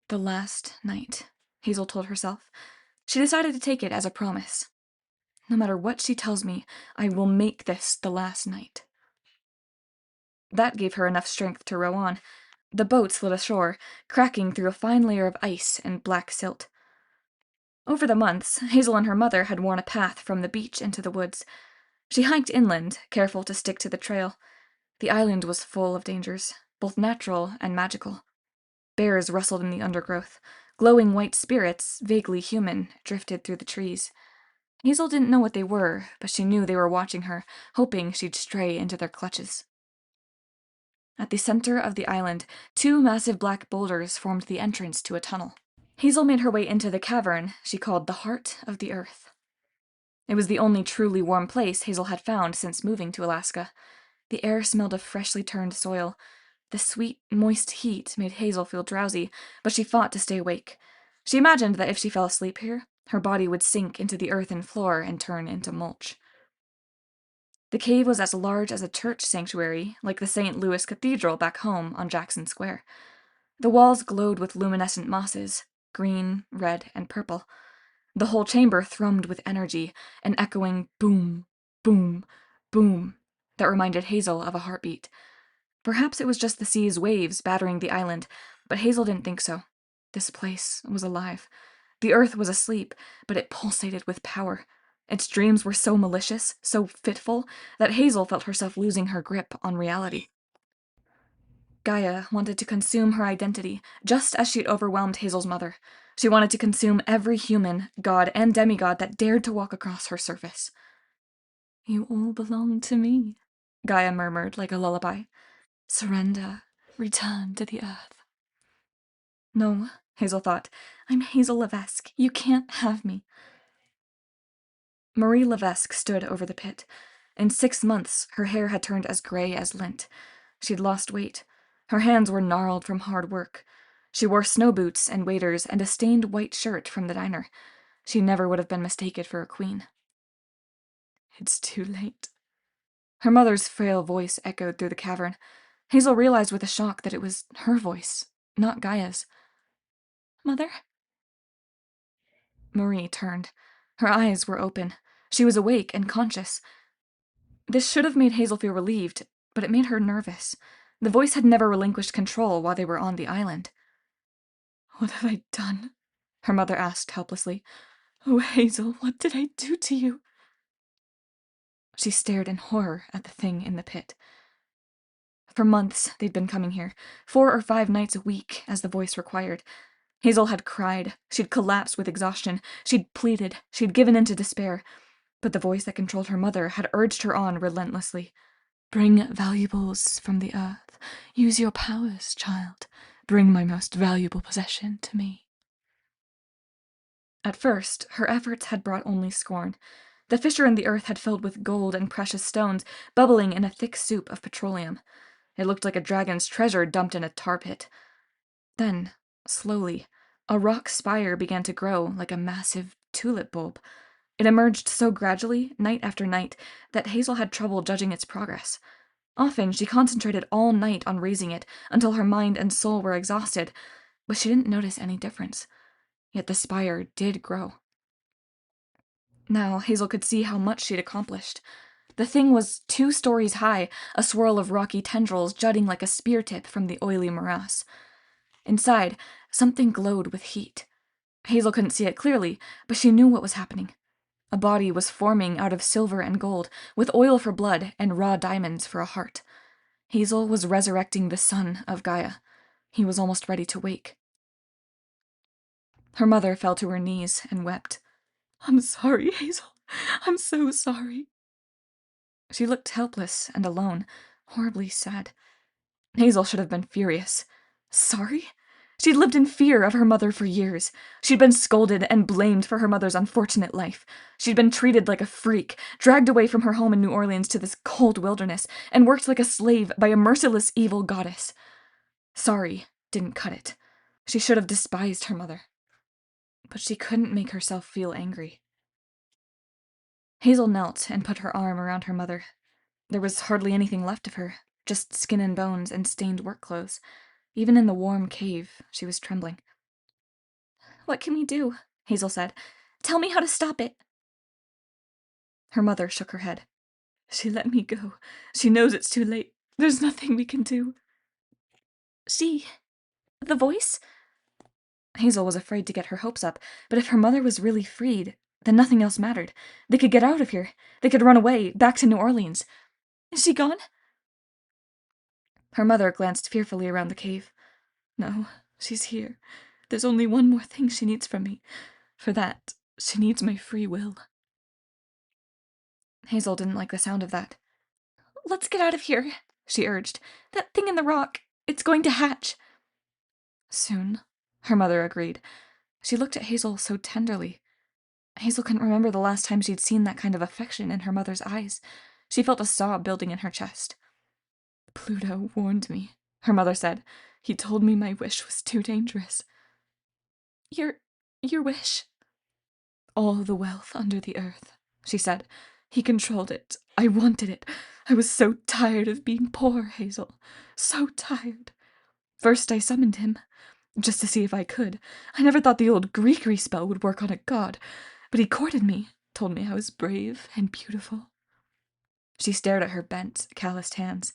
The last night, Hazel told herself. She decided to take it as a promise. No matter what she tells me, I will make this the last night. That gave her enough strength to row on. The boat slid ashore, cracking through a fine layer of ice and black silt. Over the months, Hazel and her mother had worn a path from the beach into the woods. She hiked inland, careful to stick to the trail. The island was full of dangers, both natural and magical. Bears rustled in the undergrowth. Glowing white spirits, vaguely human, drifted through the trees. Hazel didn't know what they were, but she knew they were watching her, hoping she'd stray into their clutches. At the center of the island, 2 massive black boulders formed the entrance to a tunnel. Hazel made her way into the cavern she called the Heart of the Earth. It was the only truly warm place Hazel had found since moving to Alaska. The air smelled of freshly turned soil. The sweet, moist heat made Hazel feel drowsy, but she fought to stay awake. She imagined that if she fell asleep here, her body would sink into the earthen floor and turn into mulch. The cave was as large as a church sanctuary, like the St. Louis Cathedral back home on Jackson Square. The walls glowed with luminescent mosses, green, red, and purple. The whole chamber thrummed with energy, an echoing boom, boom, boom that reminded Hazel of a heartbeat. Perhaps it was just the sea's waves battering the island, but Hazel didn't think so. This place was alive. The earth was asleep, but it pulsated with power. Its dreams were so malicious, so fitful, that Hazel felt herself losing her grip on reality. Gaia wanted to consume her identity, just as she'd overwhelmed Hazel's mother. She wanted to consume every human, god, and demigod that dared to walk across her surface. "You all belong to me," Gaia murmured like a lullaby. "Surrender. Return to the earth." "No," Hazel thought. "I'm Hazel Levesque. You can't have me." Marie Levesque stood over the pit. In 6 months, her hair had turned as gray as lint. She'd lost weight. Her hands were gnarled from hard work. She wore snow boots and waders and a stained white shirt from the diner. She never would have been mistaken for a queen. "It's too late." Her mother's frail voice echoed through the cavern. Hazel realized with a shock that it was her voice, not Gaia's. "Mother?" Marie turned. Her eyes were open. She was awake and conscious. This should have made Hazel feel relieved, but it made her nervous. The voice had never relinquished control while they were on the island. "What have I done?" her mother asked helplessly. "Oh, Hazel, what did I do to you?" She stared in horror at the thing in the pit. For months, they'd been coming here, 4 or 5 nights a week, as the voice required. Hazel had cried. She'd collapsed with exhaustion. She'd pleaded. She'd given in to despair. But the voice that controlled her mother had urged her on relentlessly. "Bring valuables from the earth. Use your powers, child. Bring my most valuable possession to me." At first, her efforts had brought only scorn. The fissure in the earth had filled with gold and precious stones, bubbling in a thick soup of petroleum. It looked like a dragon's treasure dumped in a tar pit. Then, slowly, a rock spire began to grow like a massive tulip bulb. It emerged so gradually, night after night, that Hazel had trouble judging its progress. Often she concentrated all night on raising it until her mind and soul were exhausted, but she didn't notice any difference. Yet the spire did grow. Now Hazel could see how much she'd accomplished. The thing was 2 stories high, a swirl of rocky tendrils jutting like a spear tip from the oily morass. Inside, something glowed with heat. Hazel couldn't see it clearly, but she knew what was happening. A body was forming out of silver and gold, with oil for blood and raw diamonds for a heart. Hazel was resurrecting the son of Gaia. He was almost ready to wake. Her mother fell to her knees and wept. "I'm sorry, Hazel. I'm so sorry." She looked helpless and alone, horribly sad. Hazel should have been furious. Sorry? She'd lived in fear of her mother for years. She'd been scolded and blamed for her mother's unfortunate life. She'd been treated like a freak, dragged away from her home in New Orleans to this cold wilderness, and worked like a slave by a merciless evil goddess. Sorry didn't cut it. She should have despised her mother. But she couldn't make herself feel angry. Hazel knelt and put her arm around her mother. There was hardly anything left of her, just skin and bones and stained work clothes. Even in the warm cave, she was trembling. "What can we do?" Hazel said. "Tell me how to stop it." Her mother shook her head. "She let me go. She knows it's too late. There's nothing we can do." The voice? Hazel was afraid to get her hopes up, but if her mother was really freed, then nothing else mattered. They could get out of here. They could run away, back to New Orleans. "Is she gone?" Her mother glanced fearfully around the cave. "No, she's here. There's only one more thing she needs from me. For that, she needs my free will." Hazel didn't like the sound of that. "Let's get out of here," she urged. "That thing in the rock, it's going to hatch." "Soon," her mother agreed. She looked at Hazel so tenderly. Hazel couldn't remember the last time she'd seen that kind of affection in her mother's eyes. She felt a sob building in her chest. "Pluto warned me," her mother said. "He told me my wish was too dangerous." Your wish?" "All the wealth under the earth," she said. "He controlled it. I wanted it. I was so tired of being poor, Hazel. So tired. First I summoned him, just to see if I could. I never thought the old Greekery spell would work on a god, but he courted me, told me I was brave and beautiful." She stared at her bent, calloused hands.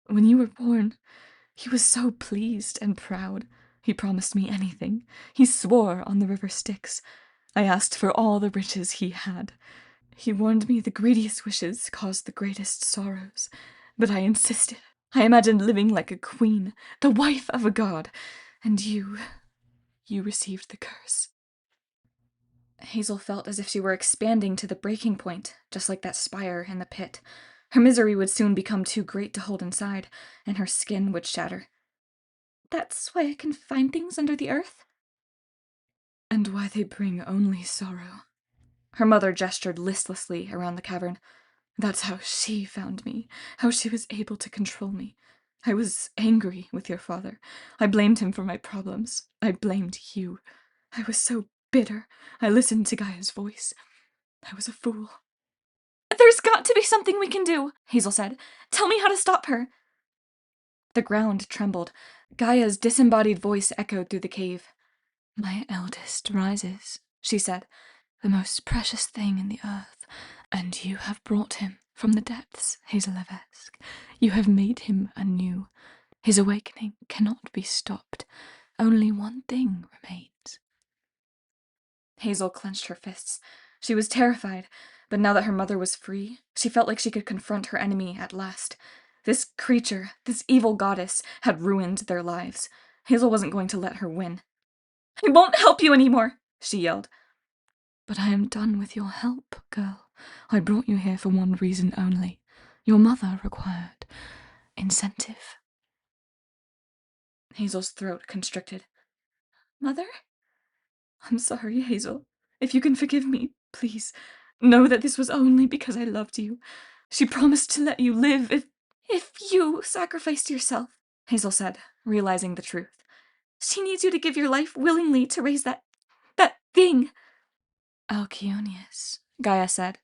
"When you were born, he was so pleased and proud. He promised me anything. He swore on the river Styx. I asked for all the riches he had. He warned me the greediest wishes caused the greatest sorrows, but I insisted. I imagined living like a queen, the wife of a god, and you received the curse." Hazel felt as if she were expanding to the breaking point, just like that spire in the pit. Her misery would soon become too great to hold inside, and her skin would shatter. "That's why I can find things under the earth?" "And why they bring only sorrow." Her mother gestured listlessly around the cavern. "That's how she found me, how she was able to control me. I was angry with your father. I blamed him for my problems. I blamed you. I was so bitter. I listened to Gaia's voice. I was a fool." "There's got to be something we can do," Hazel said. "Tell me how to stop her." The ground trembled. Gaia's disembodied voice echoed through the cave. "My eldest rises," she said, "the most precious thing in the earth, and you have brought him from the depths, Hazel Levesque. You have made him anew. His awakening cannot be stopped. Only one thing remains." Hazel clenched her fists. She was terrified, but now that her mother was free, she felt like she could confront her enemy at last. This creature, this evil goddess, had ruined their lives. Hazel wasn't going to let her win. "I won't help you anymore," she yelled. "But I am done with your help, girl. I brought you here for one reason only. Your mother required incentive." Hazel's throat constricted. "Mother?" "I'm sorry, Hazel. If you can forgive me, please,
Know that this was only because I loved you. She promised to let you live if you sacrificed yourself, Hazel said, realizing the truth. She needs you to give your life willingly to raise that thing. Alcyonius, Gaia said,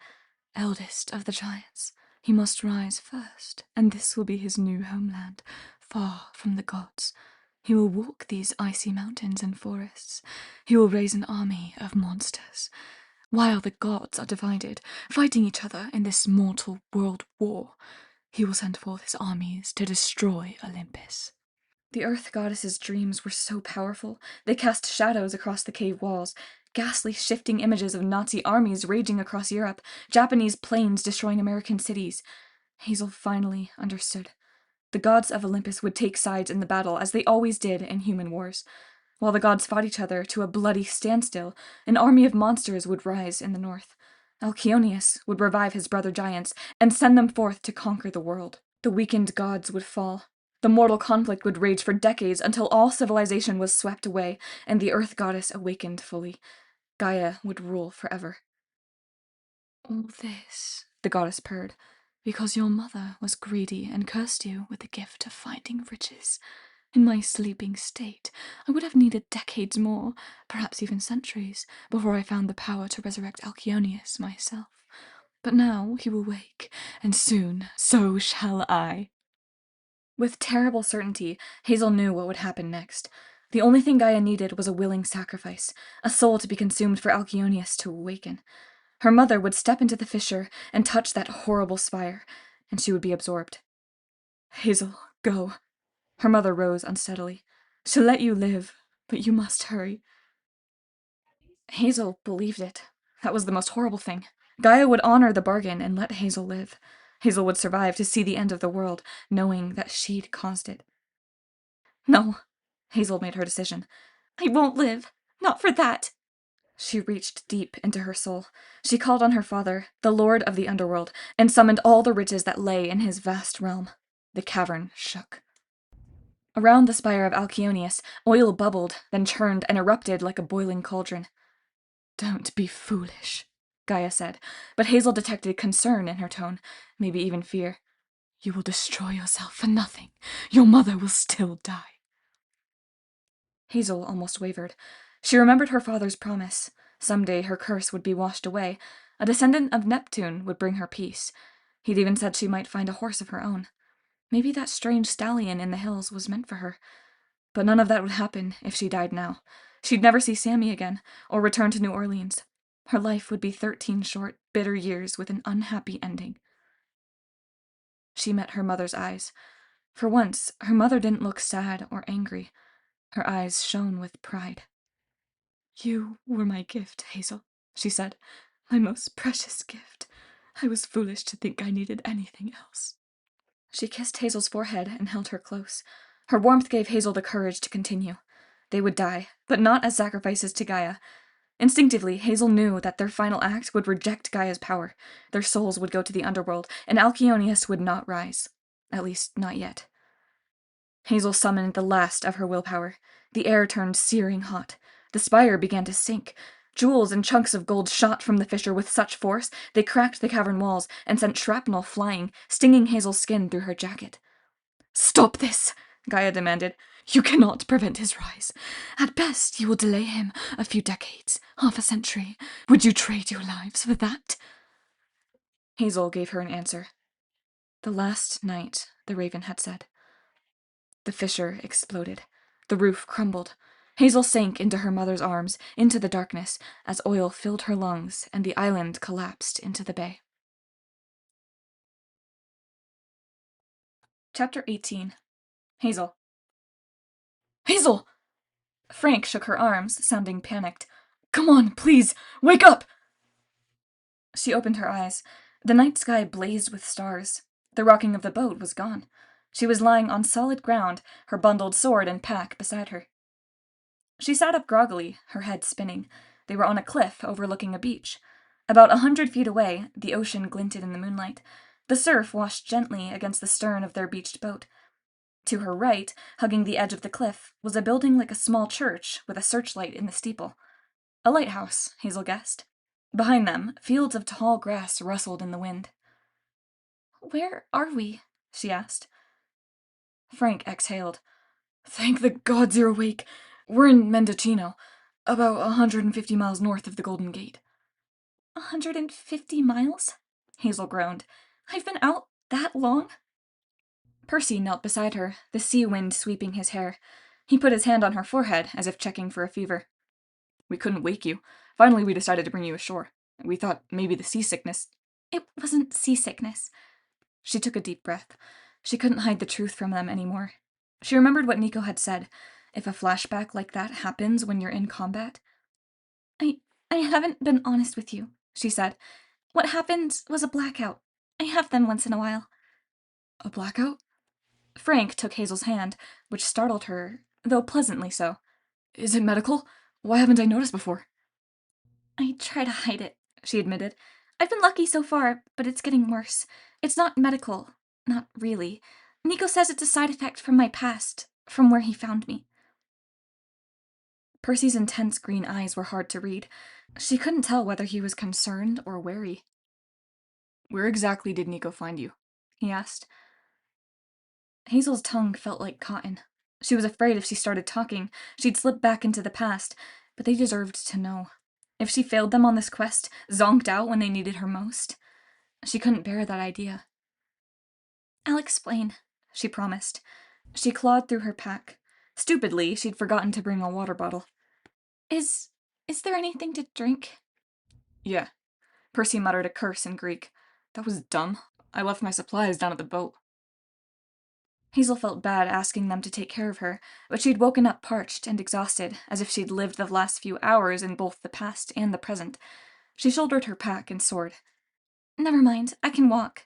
eldest of the giants. He must rise first, and this will be his new homeland, far from the gods. He will walk these icy mountains and forests. He will raise an army of monsters. While the gods are divided, fighting each other in this mortal world war, he will send forth his armies to destroy Olympus. The Earth Goddess's dreams were so powerful, they cast shadows across the cave walls, ghastly shifting images of Nazi armies raging across Europe, Japanese planes destroying American cities. Hazel finally understood. The gods of Olympus would take sides in the battle, as they always did in human wars. While the gods fought each other to a bloody standstill, an army of monsters would rise in the north. Alcyonius would revive his brother giants and send them forth to conquer the world. The weakened gods would fall. The mortal conflict would rage for decades until all civilization was swept away and the Earth Goddess awakened fully. Gaia would rule forever. All this, the goddess purred, because your mother was greedy and cursed you with the gift of finding riches. In my sleeping state, I would have needed decades more, perhaps even centuries, before I found the power to resurrect Alcyonius myself. But now he will wake, and soon so shall I. With terrible certainty, Hazel knew what would happen next. The only thing Gaia needed was a willing sacrifice, a soul to be consumed for Alcyonius to awaken. Her mother would step into the fissure and touch that horrible spire, and she would be absorbed. Hazel, go. Her mother rose unsteadily. She'll let you live, but you must hurry. Hazel believed it. That was the most horrible thing. Gaia would honor the bargain and let Hazel live. Hazel would survive to see the end of the world, knowing that she'd caused it. No, Hazel made her decision. I won't live. Not for that. She reached deep into her soul. She called on her father, the lord of the underworld, and summoned all the riches that lay in his vast realm. The cavern shook. Around the spire of Alcyonius, oil bubbled, then churned and erupted like a boiling cauldron. Don't be foolish, Gaia said, but Hazel detected concern in her tone, maybe even fear. You will destroy yourself for nothing. Your mother will still die. Hazel almost wavered. She remembered her father's promise. Someday her curse would be washed away. A descendant of Neptune would bring her peace. He'd even said she might find a horse of her own. Maybe that strange stallion in the hills was meant for her. But none of that would happen if she died now. She'd never see Sammy again, or return to New Orleans. Her life would be 13 short, bitter years with an unhappy ending. She met her mother's eyes. For once, her mother didn't look sad or angry. Her eyes shone with pride. You were my gift, Hazel, she said. My most precious gift. I was foolish to think I needed anything else. She kissed Hazel's forehead and held her close. Her warmth gave Hazel the courage to continue. They would die, but not as sacrifices to Gaia. Instinctively, Hazel knew that their final act would reject Gaia's power. Their souls would go to the underworld, and Alcyonius would not rise. At least, not yet. Hazel summoned the last of her willpower. The air turned searing hot. The spire began to sink. Jewels and chunks of gold shot from the fissure with such force they cracked the cavern walls and sent shrapnel flying, stinging Hazel's skin through her jacket. Stop this, Gaia demanded. You cannot prevent his rise. At best, you will delay him a few decades, half a century. Would you trade your lives for that? Hazel gave her an answer. The last night, the raven had said. The fissure exploded. The roof crumbled. Hazel sank into her mother's arms, into the darkness, as oil filled her lungs and the island collapsed into the bay. Chapter 18. Hazel. Hazel! Frank shook her arms, sounding panicked. Come on, please, wake up! She opened her eyes. The night sky blazed with stars. The rocking of the boat was gone. She was lying on solid ground, her bundled sword and pack beside her. She sat up groggily, her head spinning. They were on a cliff overlooking a beach. About 100 feet away, the ocean glinted in the moonlight. The surf washed gently against the stern of their beached boat. To her right, hugging the edge of the cliff, was a building like a small church with a searchlight in the steeple. A lighthouse, Hazel guessed.
Behind them, fields of tall grass rustled in the wind.
Where are we? She asked.
Frank exhaled. Thank the gods you're awake. We're in Mendocino, about 150 miles north of the Golden Gate.
150 miles?
Hazel groaned.
I've been out that long?
Percy knelt beside her, the sea wind sweeping his hair. He put his hand on her forehead, as if checking for a fever. We couldn't wake you. Finally, we decided to bring you ashore. We thought maybe the seasickness.
It wasn't seasickness.
She took a deep breath. She couldn't hide the truth from them anymore. She remembered what Nico had said. If a flashback like that happens when you're in combat.
I haven't been honest with you, she said. What happened was a blackout. I have them once in a while.
A blackout? Frank took Hazel's hand, which startled her, though pleasantly so. Is it medical? Why haven't I noticed before?
I try to hide it, she admitted. I've been lucky so far, but it's getting worse. It's not medical. Not really. Nico says it's a side effect from my past, from where he found me.
Percy's intense green eyes were hard to read. She couldn't tell whether he was concerned or wary. Where exactly did Nico find you? He asked. Hazel's tongue felt like cotton. She was afraid if she started talking, she'd slip back into the past, but they deserved to know. If she failed them on this quest, zonked out when they needed her most, she couldn't bear that idea.
I'll explain,
she promised. She clawed through her pack. Stupidly, she'd forgotten to bring a water bottle.
Is there anything to drink?
Yeah. Percy muttered a curse in Greek. That was dumb. I left my supplies down at the boat. Hazel felt bad asking them to take care of her, but she'd woken up parched and exhausted, as if she'd lived the last few hours in both the past and the present. She shouldered her pack and sword.
Never mind, I can walk.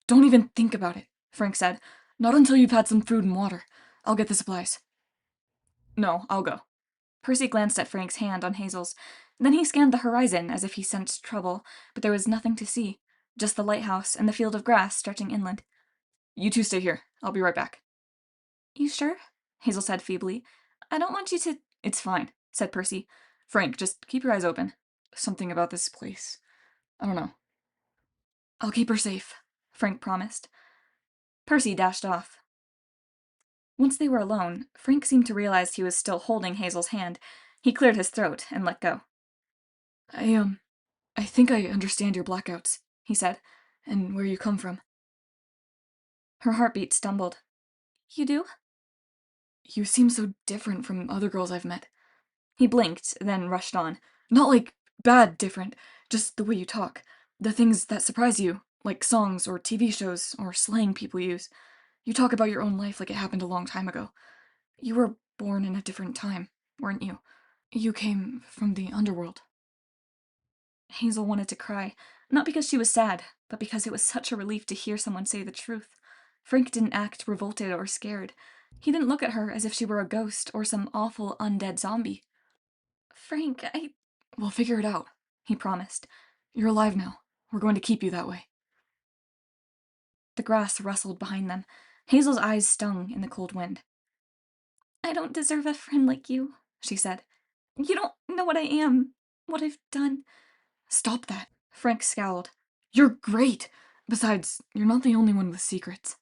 Don't even think about it, Frank said. Not until you've had some food and water. I'll get the supplies. No, I'll go. Percy glanced at Frank's hand on Hazel's. Then he scanned the horizon as if he sensed trouble, but there was nothing to see, just the lighthouse and the field of grass stretching inland. You two stay here. I'll be right back.
You sure? Hazel said feebly. I don't want you to...
It's fine, said Percy. Frank, just keep your eyes open. Something about this place. I don't know. I'll keep her safe, Frank promised. Percy dashed off. Once they were alone, Frank seemed to realize he was still holding Hazel's hand. He cleared his throat and let go. I think I understand your blackouts, he said, and where you come from. Her heartbeat stumbled.
You do?
You seem so different from other girls I've met. He blinked, then rushed on. Not like bad different, just the way you talk. The things that surprise you, like songs or TV shows or slang people use. You talk about your own life like it happened a long time ago. You were born in a different time, weren't you? You came from the underworld. Hazel wanted to cry, not because she was sad, but because it was such a relief to hear someone say the truth. Frank didn't act revolted or scared. He didn't look at her as if she were a ghost or some awful undead zombie.
Frank,
We'll figure it out, he promised. You're alive now. We're going to keep you that way. The grass rustled behind them. Hazel's eyes stung in the cold wind.
I don't deserve a friend like you, she said. You don't know what I am, what I've done.
Stop that, Frank scowled. You're great. Besides, you're not the only one with secrets.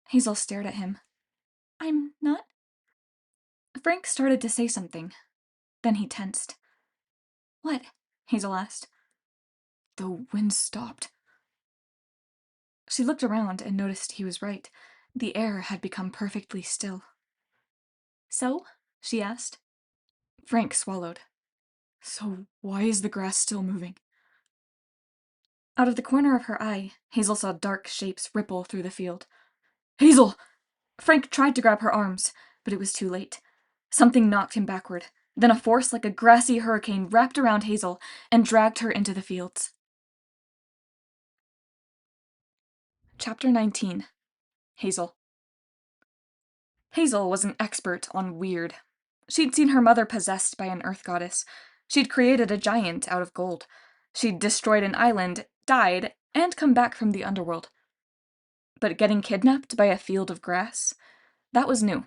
Hazel stared at him.
I'm not?
Frank started to say something. Then he tensed.
What?
Hazel asked. The wind stopped. She looked around and noticed he was right. The air had become perfectly still.
So? She asked.
Frank swallowed. So why is the grass still moving? Out of the corner of her eye, Hazel saw dark shapes ripple through the field. Hazel! Frank tried to grab her arms, but it was too late. Something knocked him backward. Then a force like a grassy hurricane wrapped around Hazel and dragged her into the fields. Chapter 19. Hazel. Hazel was an expert on weird. She'd seen her mother possessed by an earth goddess. She'd created a giant out of gold. She'd destroyed an island, died, and come back from the underworld. But getting kidnapped by a field of grass? That was new.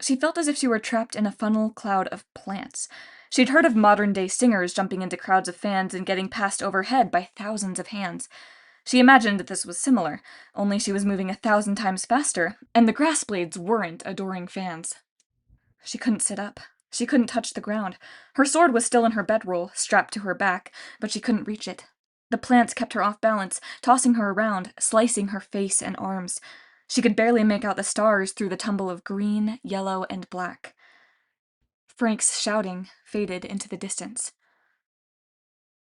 She felt as if she were trapped in a funnel cloud of plants. She'd heard of modern-day singers jumping into crowds of fans and getting passed overhead by thousands of hands. She imagined that this was similar, only she was moving 1,000 times faster, and the grass blades weren't adoring fans. She couldn't sit up. She couldn't touch the ground. Her sword was still in her bedroll, strapped to her back, but she couldn't reach it. The plants kept her off balance, tossing her around, slicing her face and arms. She could barely make out the stars through the tumble of green, yellow, and black. Frank's shouting faded into the distance.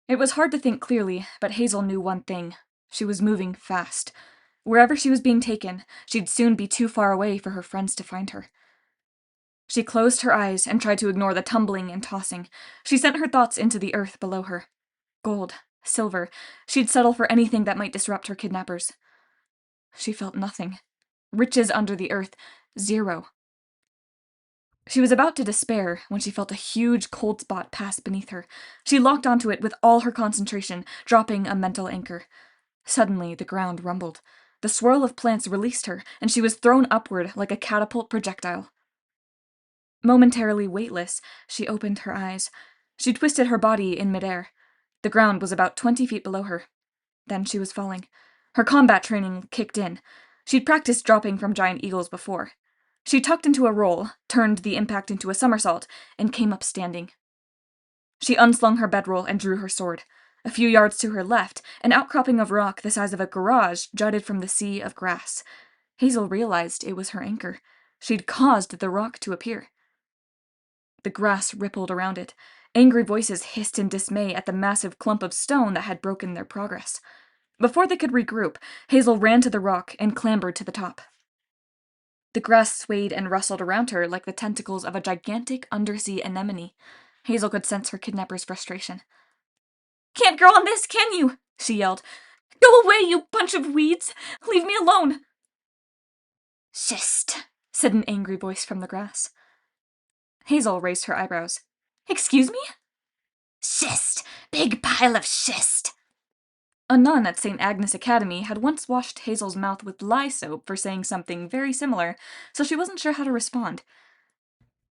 It was hard to think clearly, but Hazel knew one thing. She was moving fast. Wherever she was being taken, she'd soon be too far away for her friends to find her. She closed her eyes and tried to ignore the tumbling and tossing. She sent her thoughts into the earth below her. Gold, silver, she'd settle for anything that might disrupt her kidnappers. She felt nothing. Riches under the earth, zero. She was about to despair when she felt a huge cold spot pass beneath her. She locked onto it with all her concentration, dropping a mental anchor. Suddenly, the ground rumbled. The swirl of plants released her, and she was thrown upward like a catapult projectile. Momentarily weightless, she opened her eyes. She twisted her body in midair. The ground was about 20 feet below her. Then she was falling. Her combat training kicked in. She'd practiced dropping from giant eagles before. She tucked into a roll, turned the impact into a somersault, and came up standing. She unslung her bedroll and drew her sword. A few yards to her left, an outcropping of rock the size of a garage jutted from the sea of grass. Hazel realized it was her anchor. She'd caused the rock to appear. The grass rippled around it. Angry voices hissed in dismay at the massive clump of stone that had broken their progress. Before they could regroup, Hazel ran to the rock and clambered to the top. The grass swayed and rustled around her like the tentacles of a gigantic undersea anemone. Hazel could sense her kidnapper's frustration. "Can't grow on this, can you?" she yelled. "Go away, you bunch of weeds! Leave me alone!" "Schist," said an angry voice from the grass. Hazel raised her eyebrows. "Excuse me?" "Schist! Big pile of schist!" A nun at St. Agnes Academy had once washed Hazel's mouth with lye soap for saying something very similar, so she wasn't sure how to respond.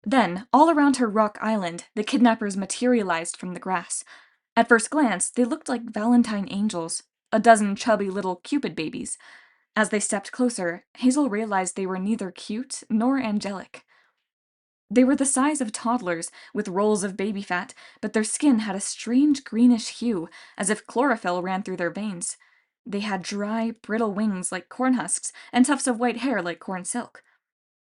Then, all around her rock island, the kidnappers materialized from the grass. At first glance, they looked like Valentine angels, a dozen chubby little Cupid babies. As they stepped closer, Hazel realized they were neither cute nor angelic. They were the size of toddlers, with rolls of baby fat, but their skin had a strange greenish hue, as if chlorophyll ran through their veins. They had dry, brittle wings like corn husks, and tufts of white hair like corn silk.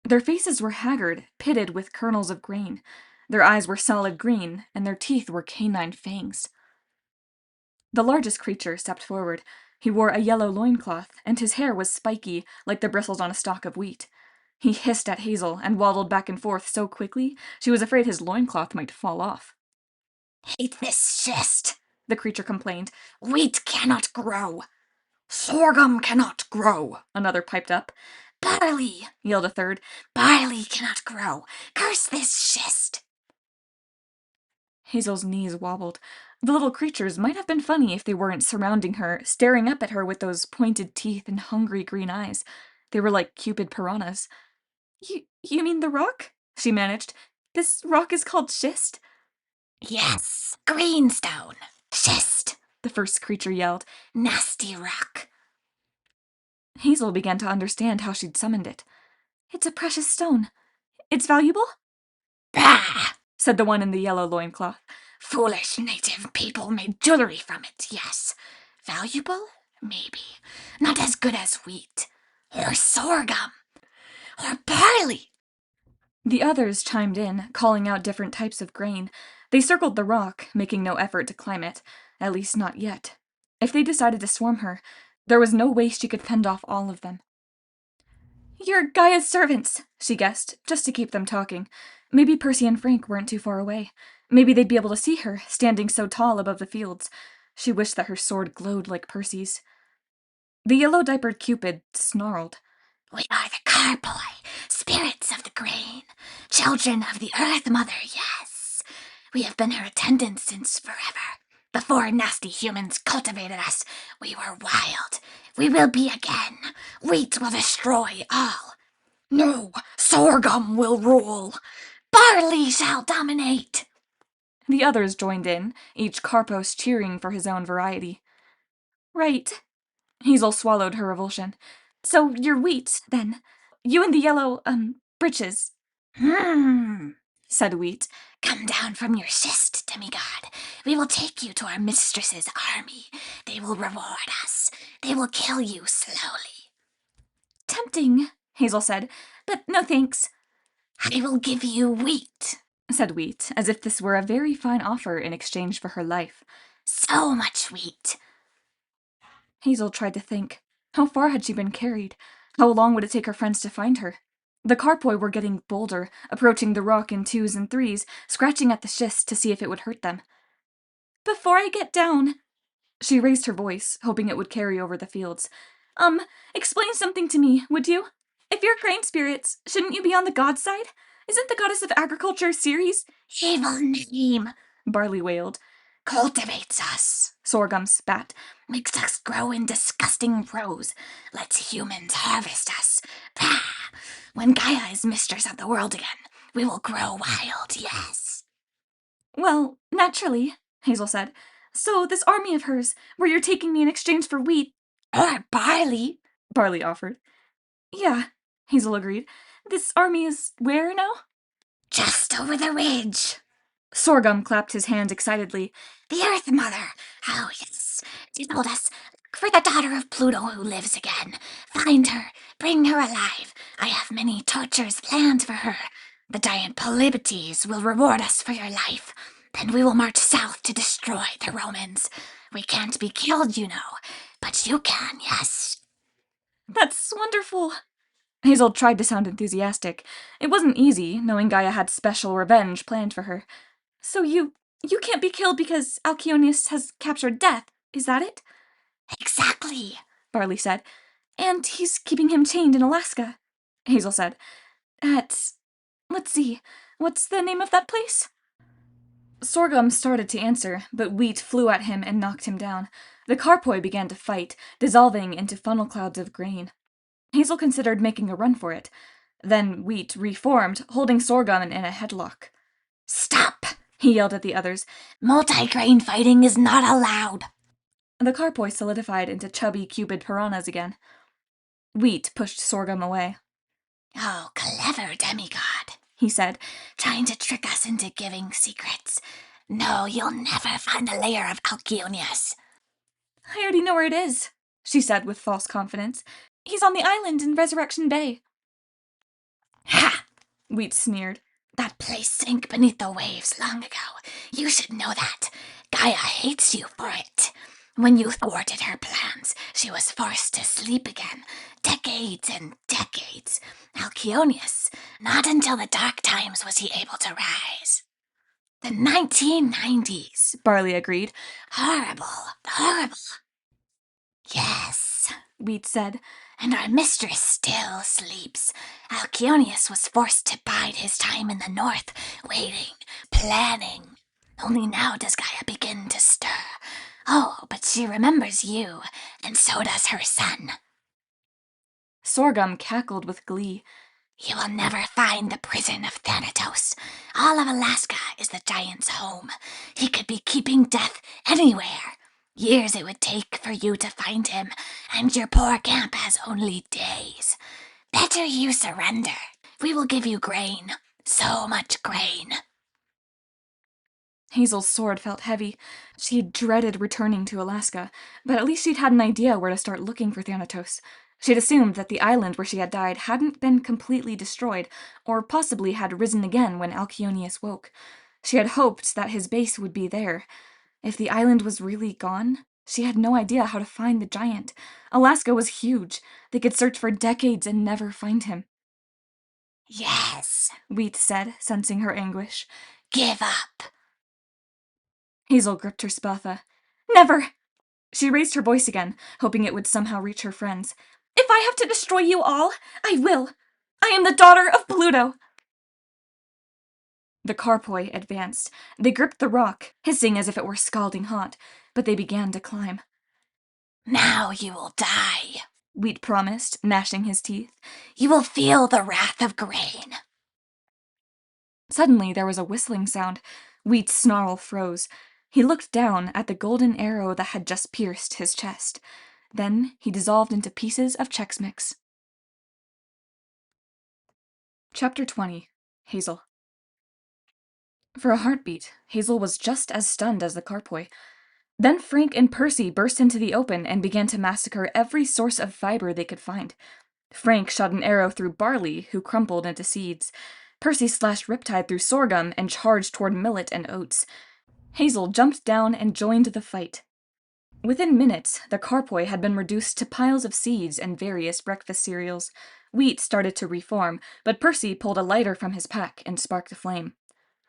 Their faces were haggard, pitted with kernels of grain. Their eyes were solid green, and their teeth were canine fangs. The largest creature stepped forward. He wore a yellow loincloth, and his hair was spiky, like the bristles on a stalk of wheat. He hissed at Hazel and waddled back and forth so quickly she was afraid his loincloth might fall off.
"Hate this schist," the creature complained. "Wheat cannot grow." "Sorghum cannot grow," another piped up. "Barley," yelled a third. "Barley cannot grow. Curse this schist." Hazel's knees wobbled. The little creatures might have been funny if they weren't surrounding her, staring up at her with those pointed teeth and hungry green eyes. They were like Cupid piranhas. You mean the rock?" she managed. "This rock is called schist?" "Yes, greenstone. Schist," the first creature yelled. "Nasty rock." Hazel began to understand how she'd summoned it. "It's a precious stone. It's valuable?" "Bah!" said the one in the yellow loincloth. "Foolish native people made jewelry from it, yes. Valuable? Maybe. Not as good as wheat. Or sorghum. Or barley." The others chimed in, calling out different types of grain. They circled the rock, making no effort to climb it. At least not yet. If they decided to swarm her, there was no way she could fend off all of them. "You're Gaia's servants," she guessed, just to keep them talking. Maybe Percy and Frank weren't too far away. Maybe they'd be able to see her, standing so tall above the fields. She wished that her sword glowed like Percy's. The yellow-diapered Cupid snarled. "We are the Carboy, spirits of the grain, children of the Earth Mother, yes. We have been her attendants since forever. Before nasty humans cultivated us, we were wild. We will be again. Wheat will destroy all. No, sorghum will rule. Barley shall dominate."
The others joined in, each Carpos cheering for his own variety.
Right.
Hazel swallowed her revulsion.
So you're Wheat, then. You in the yellow, breeches.
Said Wheat. Come down from your schist, demigod. We will take you to our mistress's army. They will reward us. They will kill you slowly.
Tempting, Hazel said, but no thanks.
I will give you wheat,
said Wheat, as if this were a very fine offer in exchange for her life.
So much wheat.
Hazel tried to think. How far had she been carried? How long would it take her friends to find her? The Carpoi were getting bolder, approaching the rock in 2s and 3s, scratching at the schist to see if it would hurt them.
Before I get down,
she raised her voice, hoping it would carry over the fields.
Explain something to me, would you? If you're grain spirits, shouldn't you be on the god side? Isn't the goddess of agriculture Ceres?
Evil name,
Barley wailed.
Cultivates us,
Sorghum spat.
Makes us grow in disgusting rows. Lets humans harvest us. Bah! When Gaia is mistress of the world again, we will grow wild, yes.
Well, naturally, Hazel said. So this army of hers, where you're taking me in exchange for wheat.
Or barley,
Barley offered.
Yeah, Hazel agreed. This army is where now?
Just over the ridge.
Sorghum clapped his hands excitedly.
The Earth Mother! Oh, yes. She told us, for the daughter of Pluto who lives again. Find her, bring her alive. I have many tortures planned for her. The giant Polybites will reward us for your life. Then we will march south to destroy the Romans. We can't be killed, you know. But you can, yes.
That's wonderful.
Hazel tried to sound enthusiastic. It wasn't easy, knowing Gaia had special revenge planned for her.
So you can't be killed because Alcyonius has captured Death, is that it?
Exactly,
Barley said.
And he's keeping him chained in Alaska,
Hazel said.
Let's see, what's the name of that place?
Sorghum started to answer, but Wheat flew at him and knocked him down. The Carpoi began to fight, dissolving into funnel clouds of grain. Hazel considered making a run for it. Then Wheat reformed, holding Sorghum in a headlock.
Stop,
he yelled at the others.
Multi-grain fighting is not allowed.
The Carpoi solidified into chubby Cupid piranhas again. Wheat pushed Sorghum away.
Oh, clever demigod, he said, trying to trick us into giving secrets. No, you'll never find the lair of Alcyonius.
I already know where it is, she said with false confidence. He's on the island in Resurrection Bay.
Ha!
Wheat sneered.
That place sank beneath the waves long ago. You should know that. Gaia hates you for it. When you thwarted her plans, she was forced to sleep again. Decades and decades. Alcyonius, not until the dark times was he able to rise. The 1990s,
Barley agreed.
Horrible, horrible. Yes, Wheat said, and our mistress still sleeps. Alcyonius was forced to bide his time in the north, waiting, planning. Only now does Gaia begin to stir. Oh, but she remembers you, and so does her son.
Sorghum cackled with glee.
You will never find the prison of Thanatos. All of Alaska is the giant's home. He could be keeping Death anywhere. Years it would take for you to find him, and your poor camp has only days. Better you surrender. We will give you grain. So much grain.
Hazel's sword felt heavy. She dreaded returning to Alaska, but at least she'd had an idea where to start looking for Thanatos. She'd assumed that the island where she had died hadn't been completely destroyed, or possibly had risen again when Alcyonius woke. She had hoped that his base would be there. If the island was really gone, she had no idea how to find the giant. Alaska was huge. They could search for decades and never find him.
Yes,
Wheat said, sensing her anguish.
Give up.
Hazel gripped her spatha. Never! She raised her voice again, hoping it would somehow reach her friends.
If I have to destroy you all, I will. I am the daughter of Pluto.
The Carpoi advanced. They gripped the rock, hissing as if it were scalding hot, but they began to climb.
Now you will die,
Wheat promised, gnashing his teeth.
You will feel the wrath of grain.
Suddenly there was a whistling sound.
Wheat's snarl froze. He looked down at the golden arrow that had just pierced his chest. Then he dissolved into pieces of Chex Mix. Chapter 20. Hazel. For a heartbeat, Hazel was just as stunned as the carpoi. Then Frank and Percy burst into the open and began to massacre every source of fiber they could find. Frank shot an arrow through barley, who crumpled into seeds. Percy slashed Riptide through sorghum and charged toward millet and oats. Hazel jumped down and joined the fight. Within minutes, the carpoi had been reduced to piles of seeds and various breakfast cereals. Wheat started to reform, but Percy pulled a lighter from his pack and sparked a flame.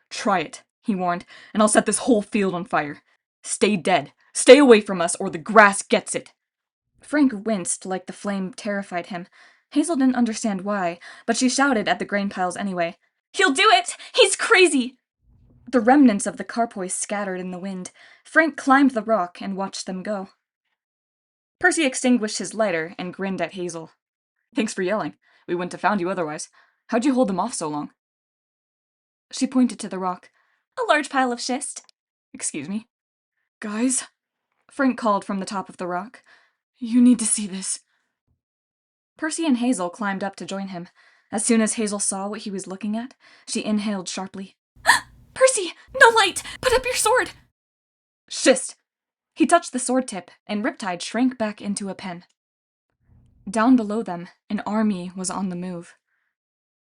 Try it, he warned, and I'll set this whole field on fire. Stay dead. Stay away from us, or the grass gets it.
Frank winced like the flame terrified him. Hazel didn't understand why, but she shouted at the grain piles anyway. "He'll do it! He's crazy!" The remnants of the carpoi scattered in the wind. Frank climbed the rock and watched them go. Percy extinguished his lighter and grinned at Hazel.
Thanks for yelling. We wouldn't have found you otherwise. How'd you hold them off so long?
She pointed to the rock. "A large pile of schist."
Excuse me? Guys?
Frank called from the top of the rock.
You need to see this.
Percy and Hazel climbed up to join him. As soon as Hazel saw what he was looking at, she inhaled sharply. "Percy! No light! Put up your sword!"
Schist!
He touched the sword tip, and Riptide shrank back into a pen. Down below them, an army was on the move.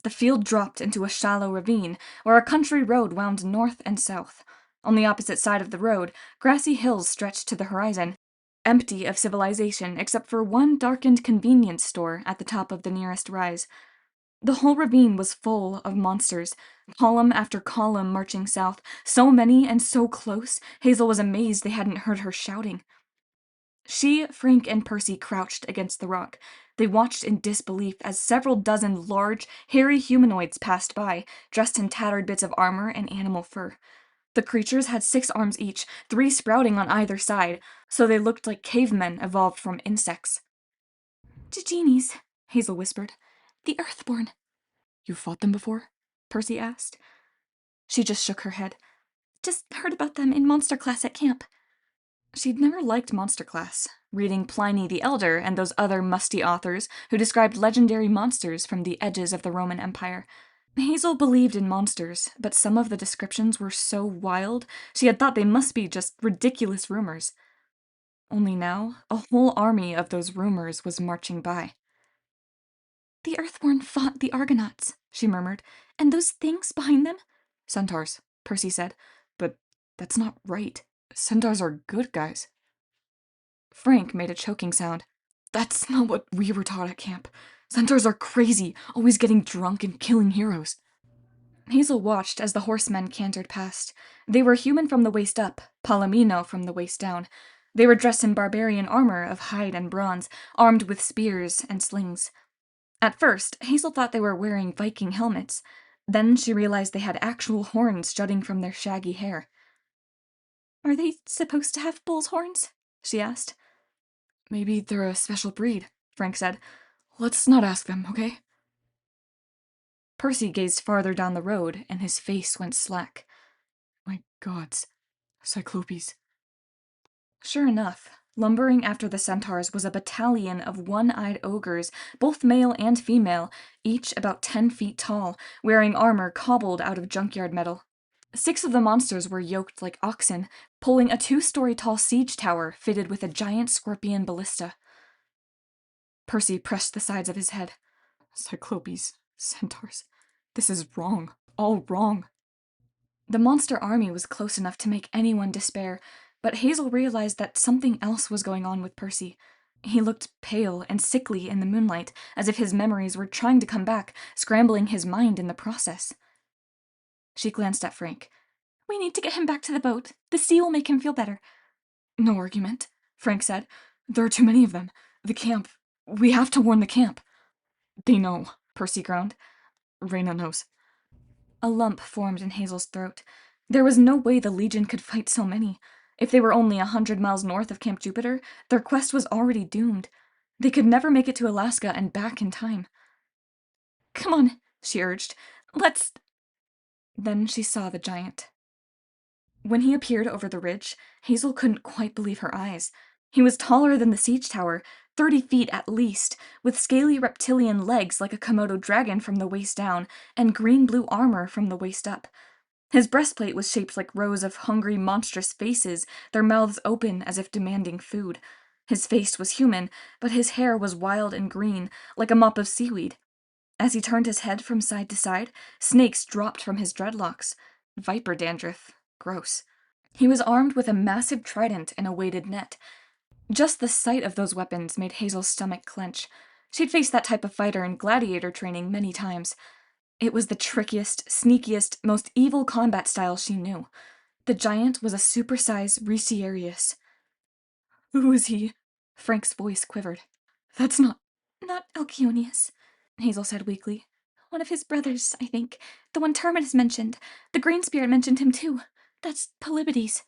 The field dropped into a shallow ravine, where a country road wound north and south. On the opposite side of the road, grassy hills stretched to the horizon, empty of civilization except for one darkened convenience store at the top of the nearest rise. The whole ravine was full of monsters, column after column marching south, so many and so close, Hazel was amazed they hadn't heard her shouting. She, Frank, and Percy crouched against the rock. They watched in disbelief as several dozen large, hairy humanoids passed by, dressed in tattered bits of armor and animal fur. The creatures had 6 arms each, 3 sprouting on either side, so they looked like cavemen evolved from insects.
"Genies,"
Hazel whispered.
"The Earthborn."
"You fought them before?" Percy asked. She just shook her head.
"Just heard about them in monster class at camp."
She'd never liked monster class, reading Pliny the Elder and those other musty authors who described legendary monsters from the edges of the Roman Empire. Hazel believed in monsters, but some of the descriptions were so wild, she had thought they must be just ridiculous rumors. Only now, a whole army of those rumors was marching by.
"The Earthborn fought the Argonauts," she murmured. "And those things behind them?"
"Centaurs," Percy said. "But that's not right. Centaurs are good guys." Frank made a choking sound. "That's not what we were taught at camp. Centaurs are crazy, always getting drunk and killing heroes." Hazel watched as the horsemen cantered past. They were human from the waist up, Palomino from the waist down. They were dressed in barbarian armor of hide and bronze, armed with spears and slings. At first, Hazel thought they were wearing Viking helmets. Then she realized they had actual horns jutting from their shaggy hair.
"Are they supposed to have bull's horns?" she asked.
"Maybe they're a special breed," Frank said. "Let's not ask them, okay?" Percy gazed farther down the road, and his face went slack. My gods, Cyclopes. Sure enough, lumbering after the centaurs was a battalion of one-eyed ogres, both male and female, each about 10 feet tall, wearing armor cobbled out of junkyard metal. 6 of the monsters were yoked like oxen, pulling a 2-story tall siege tower fitted with a giant scorpion ballista. Percy pressed the sides of his head. Cyclopes, centaurs. This is wrong. All wrong. The monster army was close enough to make anyone despair, but Hazel realized that something else was going on with Percy. He looked pale and sickly in the moonlight, as if his memories were trying to come back, scrambling his mind in the process. She glanced at Frank.
"We need to get him back to the boat. The sea will make him feel better."
"No argument," Frank said. "There are too many of them. The camp. We have to warn the camp." "They know," Percy groaned. "Reyna knows." A lump formed in Hazel's throat. There was no way the Legion could fight so many. If they were only 100 miles north of Camp Jupiter, their quest was already doomed. They could never make it to Alaska and back in time.
"Come on," she urged. "Let's—"
Then she saw the giant. When he appeared over the ridge, Hazel couldn't quite believe her eyes. He was taller than the siege tower, 30 feet at least, with scaly reptilian legs like a Komodo dragon from the waist down, and green-blue armor from the waist up. His breastplate was shaped like rows of hungry, monstrous faces, their mouths open as if demanding food. His face was human, but his hair was wild and green, like a mop of seaweed. As he turned his head from side to side, snakes dropped from his dreadlocks. Viper dandruff. Gross. He was armed with a massive trident and a weighted net. Just the sight of those weapons made Hazel's stomach clench. She'd faced that type of fighter in gladiator training many times. It was the trickiest, sneakiest, most evil combat style she knew. The giant was a supersized Ricciarius. "Who is he?" Frank's voice quivered. "That's not
Alcyonius," Hazel said weakly. "One of his brothers, I think. The one Terminus mentioned. The Green Spirit mentioned him too. That's Polybides."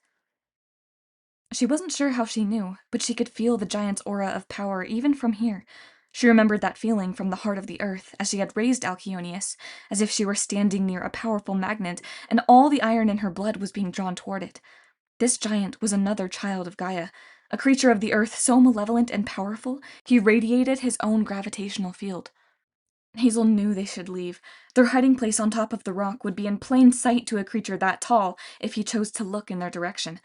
She wasn't sure how she knew, but she could feel the giant's aura of power even from here. She remembered that feeling from the heart of the earth as she had raised Alcyonius, as if she were standing near a powerful magnet, and all the iron in her blood was being drawn toward it. This giant was another child of Gaia, a creature of the earth so malevolent and powerful he radiated his own gravitational field. Hazel knew they should leave. Their hiding place on top of the rock would be in plain sight to a creature that tall if he chose to look in their direction.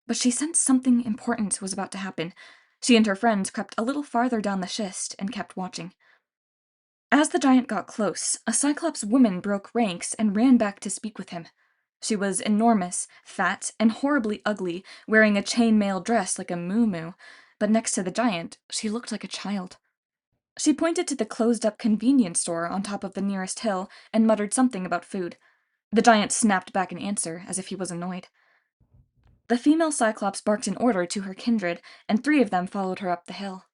But she sensed something important was about to happen. She and her friends crept a little farther down the schist and kept watching. As the giant got close, a Cyclops woman broke ranks and ran back to speak with him. She was enormous, fat, and horribly ugly, wearing a chainmail dress like a muumuu, but next to the giant, she looked like a child. She pointed to the closed-up convenience store on top of the nearest hill and muttered something about food. The giant snapped back an answer, as if he was annoyed. The female Cyclops barked an order to her kindred, and 3 of them followed her up the hill.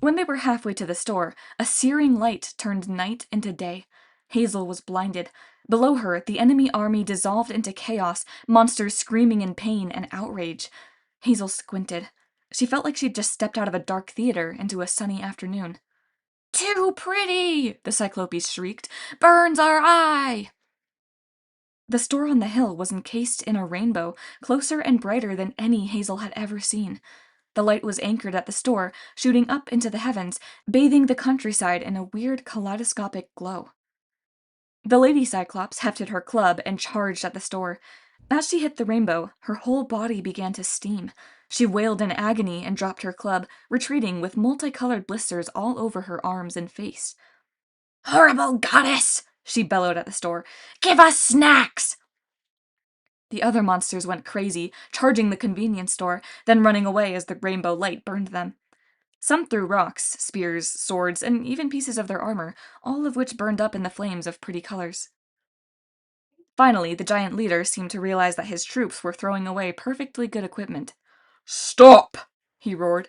When they were halfway to the store, a searing light turned night into day. Hazel was blinded. Below her, the enemy army dissolved into chaos, monsters screaming in pain and outrage. Hazel squinted. She felt like she'd just stepped out of a dark theater into a sunny afternoon. "Too pretty!" the Cyclopes shrieked. "Burns our eye!" The store on the hill was encased in a rainbow, closer and brighter than any Hazel had ever seen. The light was anchored at the store, shooting up into the heavens, bathing the countryside in a weird kaleidoscopic glow. The Lady Cyclops hefted her club and charged at the store. As she hit the rainbow, her whole body began to steam. She wailed in agony and dropped her club, retreating with multicolored blisters all over her arms and face. "Horrible goddess!" she bellowed at the store. "Give us snacks!" The other monsters went crazy, charging the convenience store, then running away as the rainbow light burned them. Some threw rocks, spears, swords, and even pieces of their armor, all of which burned up in the flames of pretty colors. Finally, the giant leader seemed to realize that his troops were throwing away perfectly good equipment. "Stop!" he roared.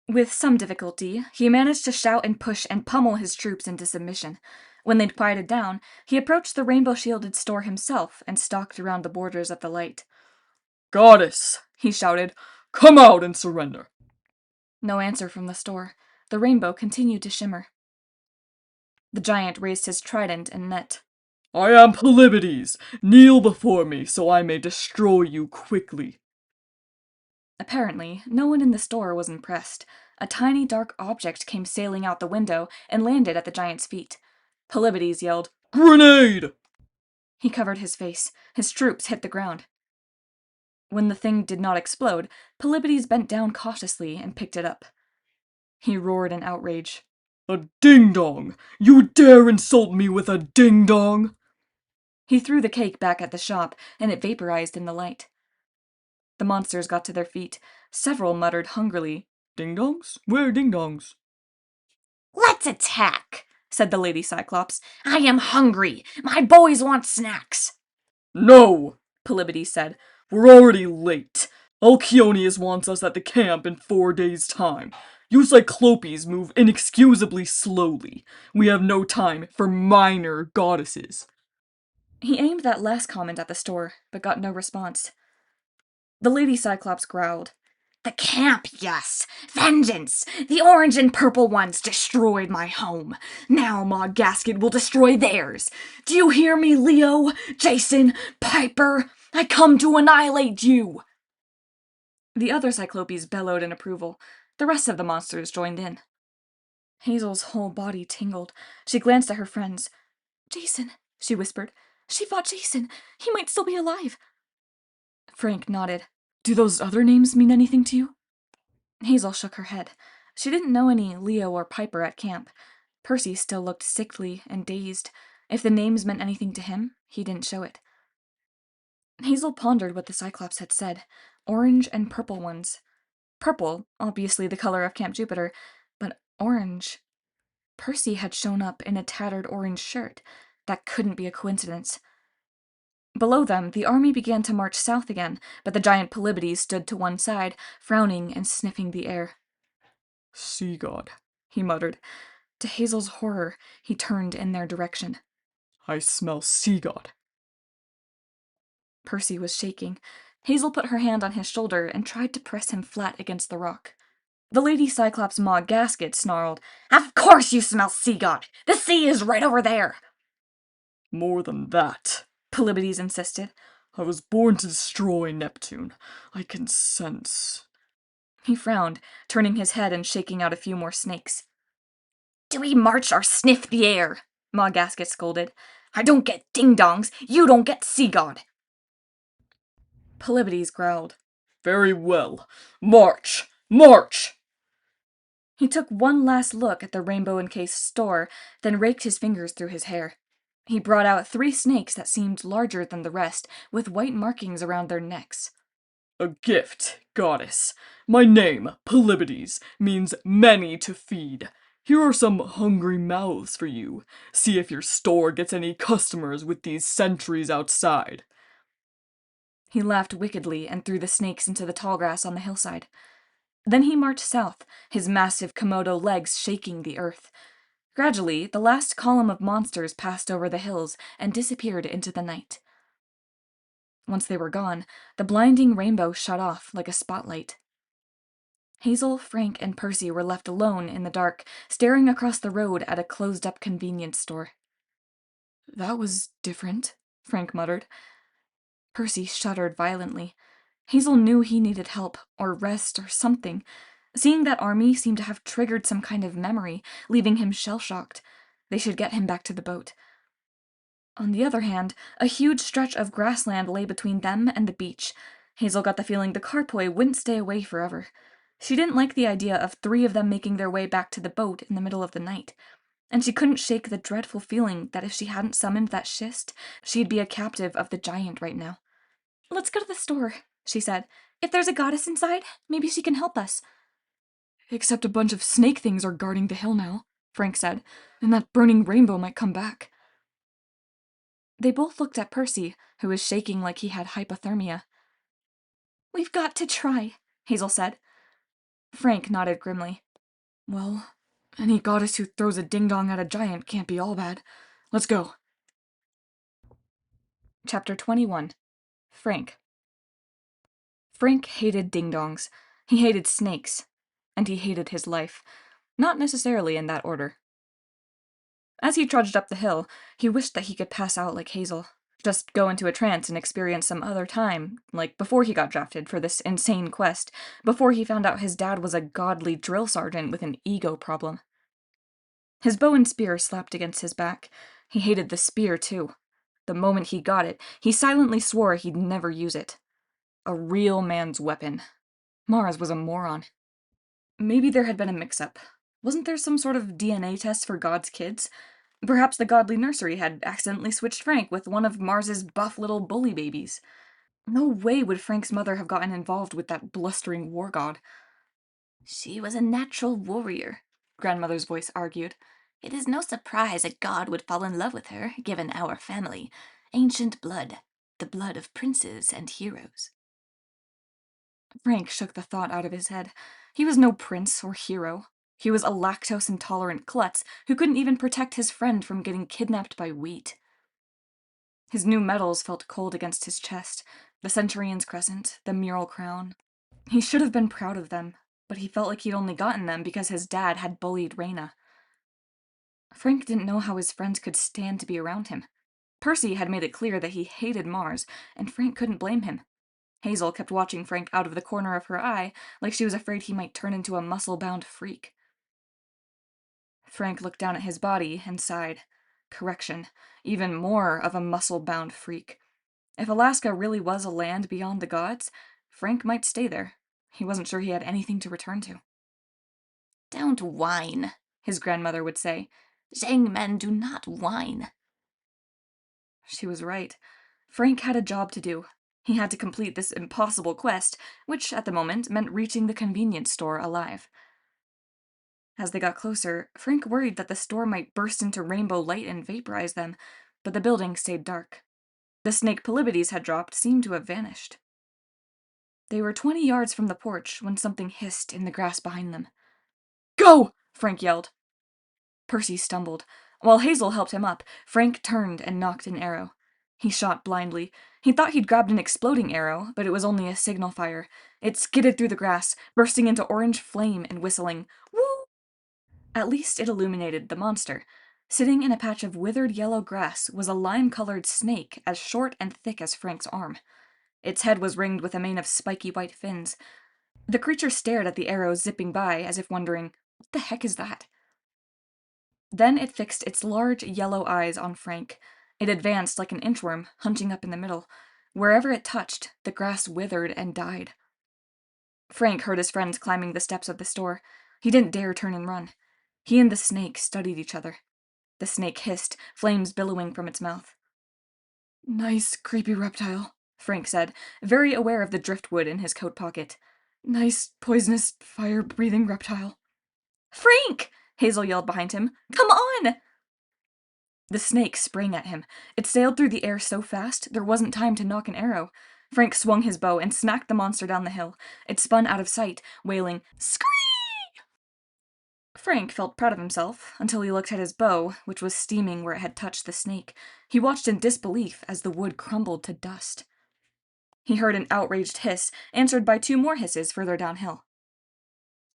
With some difficulty, he managed to shout and push and pummel his troops into submission. When they'd quieted down, he approached the rainbow-shielded store himself and stalked around the borders of the light. "Goddess!" he shouted. "Come out and surrender!" No answer from the store. The rainbow continued to shimmer. The giant raised his trident and net. "I am Polybides! Kneel before me so I may destroy you quickly!" Apparently, no one in the store was impressed. A tiny dark object came sailing out the window and landed at the giant's feet. Polybides yelled, "Grenade!" He covered his face. His troops hit the ground. When the thing did not explode, Polybides bent down cautiously and picked it up. He roared in outrage. "A ding-dong! You dare insult me with a ding-dong!" He threw the cake back at the shop, and it vaporized in the light. The monsters got to their feet. Several muttered hungrily, "Ding-dongs? Where ding-dongs?"
"Let's attack," said the Lady Cyclops. "I am hungry. My boys want snacks."
"No," Polybides said. "We're already late. Alcyonius wants us at the camp in 4 days' time. You Cyclopes move inexcusably slowly. We have no time for minor goddesses." He aimed that last comment at the store, but got no response. The Lady Cyclops growled.
"The camp, yes. Vengeance! The orange and purple ones destroyed my home. Now Ma Gasket will destroy theirs. Do you hear me, Leo? Jason? Piper?
I come to annihilate you! The other Cyclopes bellowed in approval. The rest of the monsters joined in. Hazel's whole body tingled. She glanced at her friends.
Jason, she whispered. She fought Jason. He might still be alive.
Frank nodded. Do those other names mean anything to you? Hazel shook her head. She didn't know any Leo or Piper at camp. Percy still looked sickly and dazed. If the names meant anything to him, he didn't show it. Hazel pondered what the Cyclops had said. Orange and purple ones. Purple, obviously the color of Camp Jupiter, but orange. Percy had shown up in a tattered orange shirt. That couldn't be a coincidence. Below them, the army began to march south again, but the giant Polybides stood to one side, frowning and sniffing the air.
Sea god,
he muttered. To Hazel's horror, he turned in their direction.
I smell sea god.
Percy was shaking. Hazel put her hand on his shoulder and tried to press him flat against the rock. The Lady Cyclops' maw Gasket snarled, "Of course you smell sea god! The sea is right over there!"
More than that,
Polybides insisted.
I was born to destroy Neptune. I can sense.
He frowned, turning his head and shaking out a few more snakes.
Do we march or sniff the air?
Ma Gasket scolded. I don't get ding-dongs, you don't get sea god. Polybides growled.
Very well. March! March!
He took one last look at the rainbow-encased store, then raked his fingers through his hair. He brought out 3 snakes that seemed larger than the rest, with white markings around their necks.
A gift, goddess. My name, Polybides, means many to feed. Here are some hungry mouths for you. See if your store gets any customers with these sentries outside.
He laughed wickedly and threw the snakes into the tall grass on the hillside. Then he marched south, his massive Komodo legs shaking the earth. Gradually, the last column of monsters passed over the hills and disappeared into the night. Once they were gone, the blinding rainbow shut off like a spotlight. Hazel, Frank, and Percy were left alone in the dark, staring across the road at a closed-up convenience store.
That was different, Frank muttered.
Percy shuddered violently. Hazel knew he needed help, or rest, or something. Seeing that army seemed to have triggered some kind of memory, leaving him shell-shocked. They should get him back to the boat. On the other hand, a huge stretch of grassland lay between them and the beach. Hazel got the feeling the Carpoi wouldn't stay away forever. She didn't like the idea of 3 of them making their way back to the boat in the middle of the night. And she couldn't shake the dreadful feeling that if she hadn't summoned that schist, she'd be a captive of the giant right now.
Let's go to the store, she said. If there's a goddess inside, maybe she can help us.
Except a bunch of snake things are guarding the hill now, Frank said, and that burning rainbow might come back. They both looked at Percy, who was shaking like he had hypothermia.
We've got to try, Hazel said.
Frank nodded grimly. Well, any goddess who throws a ding-dong at a giant can't be all bad. Let's go. Chapter 21. Frank. Frank hated ding-dongs. He hated snakes. And he hated his life. Not necessarily in that order. As he trudged up the hill, he wished that he could pass out like Hazel. Just go into a trance and experience some other time, like before he got drafted for this insane quest, before he found out his dad was a godly drill sergeant with an ego problem. His bow and spear slapped against his back. He hated the spear, too. The moment he got it, he silently swore he'd never use it. A real man's weapon. Mars was a moron. Maybe there had been a mix-up. Wasn't there some sort of DNA test for God's kids? Perhaps the godly nursery had accidentally switched Frank with one of Mars's buff little bully babies. No way would Frank's mother have gotten involved with that blustering war god.
She was a natural warrior, Grandmother's voice argued. It is no surprise a god would fall in love with her, given our family. Ancient blood, the blood of princes and heroes.
Frank shook the thought out of his head. He was no prince or hero. He was a lactose-intolerant klutz who couldn't even protect his friend from getting kidnapped by wheat. His new medals felt cold against his chest, the Centurion's Crescent, the mural crown. He should have been proud of them, but he felt like he'd only gotten them because his dad had bullied Reyna. Frank didn't know how his friends could stand to be around him. Percy had made it clear that he hated Mars, and Frank couldn't blame him. Hazel kept watching Frank out of the corner of her eye, like she was afraid he might turn into a muscle-bound freak. Frank looked down at his body and sighed. Correction, even more of a muscle-bound freak. If Alaska really was a land beyond the gods, Frank might stay there. He wasn't sure he had anything to return to.
Don't whine, his grandmother would say. Zhang men do not whine.
She was right. Frank had a job to do. He had to complete this impossible quest, which at the moment meant reaching the convenience store alive. As they got closer, Frank worried that the store might burst into rainbow light and vaporize them, but the building stayed dark. The snake Polybides had dropped seemed to have vanished. They were 20 yards from the porch when something hissed in the grass behind them. "Go!" Frank yelled. Percy stumbled. While Hazel helped him up, Frank turned and nocked an arrow. He shot blindly. He thought he'd grabbed an exploding arrow, but it was only a signal fire. It skidded through the grass, bursting into orange flame and whistling, "Woo!" At least it illuminated the monster. Sitting in a patch of withered yellow grass was a lime-colored snake as short and thick as Frank's arm. Its head was ringed with a mane of spiky white fins. The creature stared at the arrow zipping by as if wondering, what the heck is that? Then it fixed its large yellow eyes on Frank. It advanced like an inchworm, hunching up in the middle. Wherever it touched, the grass withered and died. Frank heard his friends climbing the steps of the store. He didn't dare turn and run. He and the snake studied each other. The snake hissed, flames billowing from its mouth. "Nice, creepy reptile," Frank said, very aware of the driftwood in his coat pocket. "Nice, poisonous, fire-breathing reptile." "Frank!" Hazel yelled behind him. "Come on!" The snake sprang at him. It sailed through the air so fast, there wasn't time to nock an arrow. Frank swung his bow and smacked the monster down the hill. It spun out of sight, wailing, "Scream!" Frank felt proud of himself, until he looked at his bow, which was steaming where it had touched the snake. He watched in disbelief as the wood crumbled to dust. He heard an outraged hiss, answered by 2 more hisses further downhill.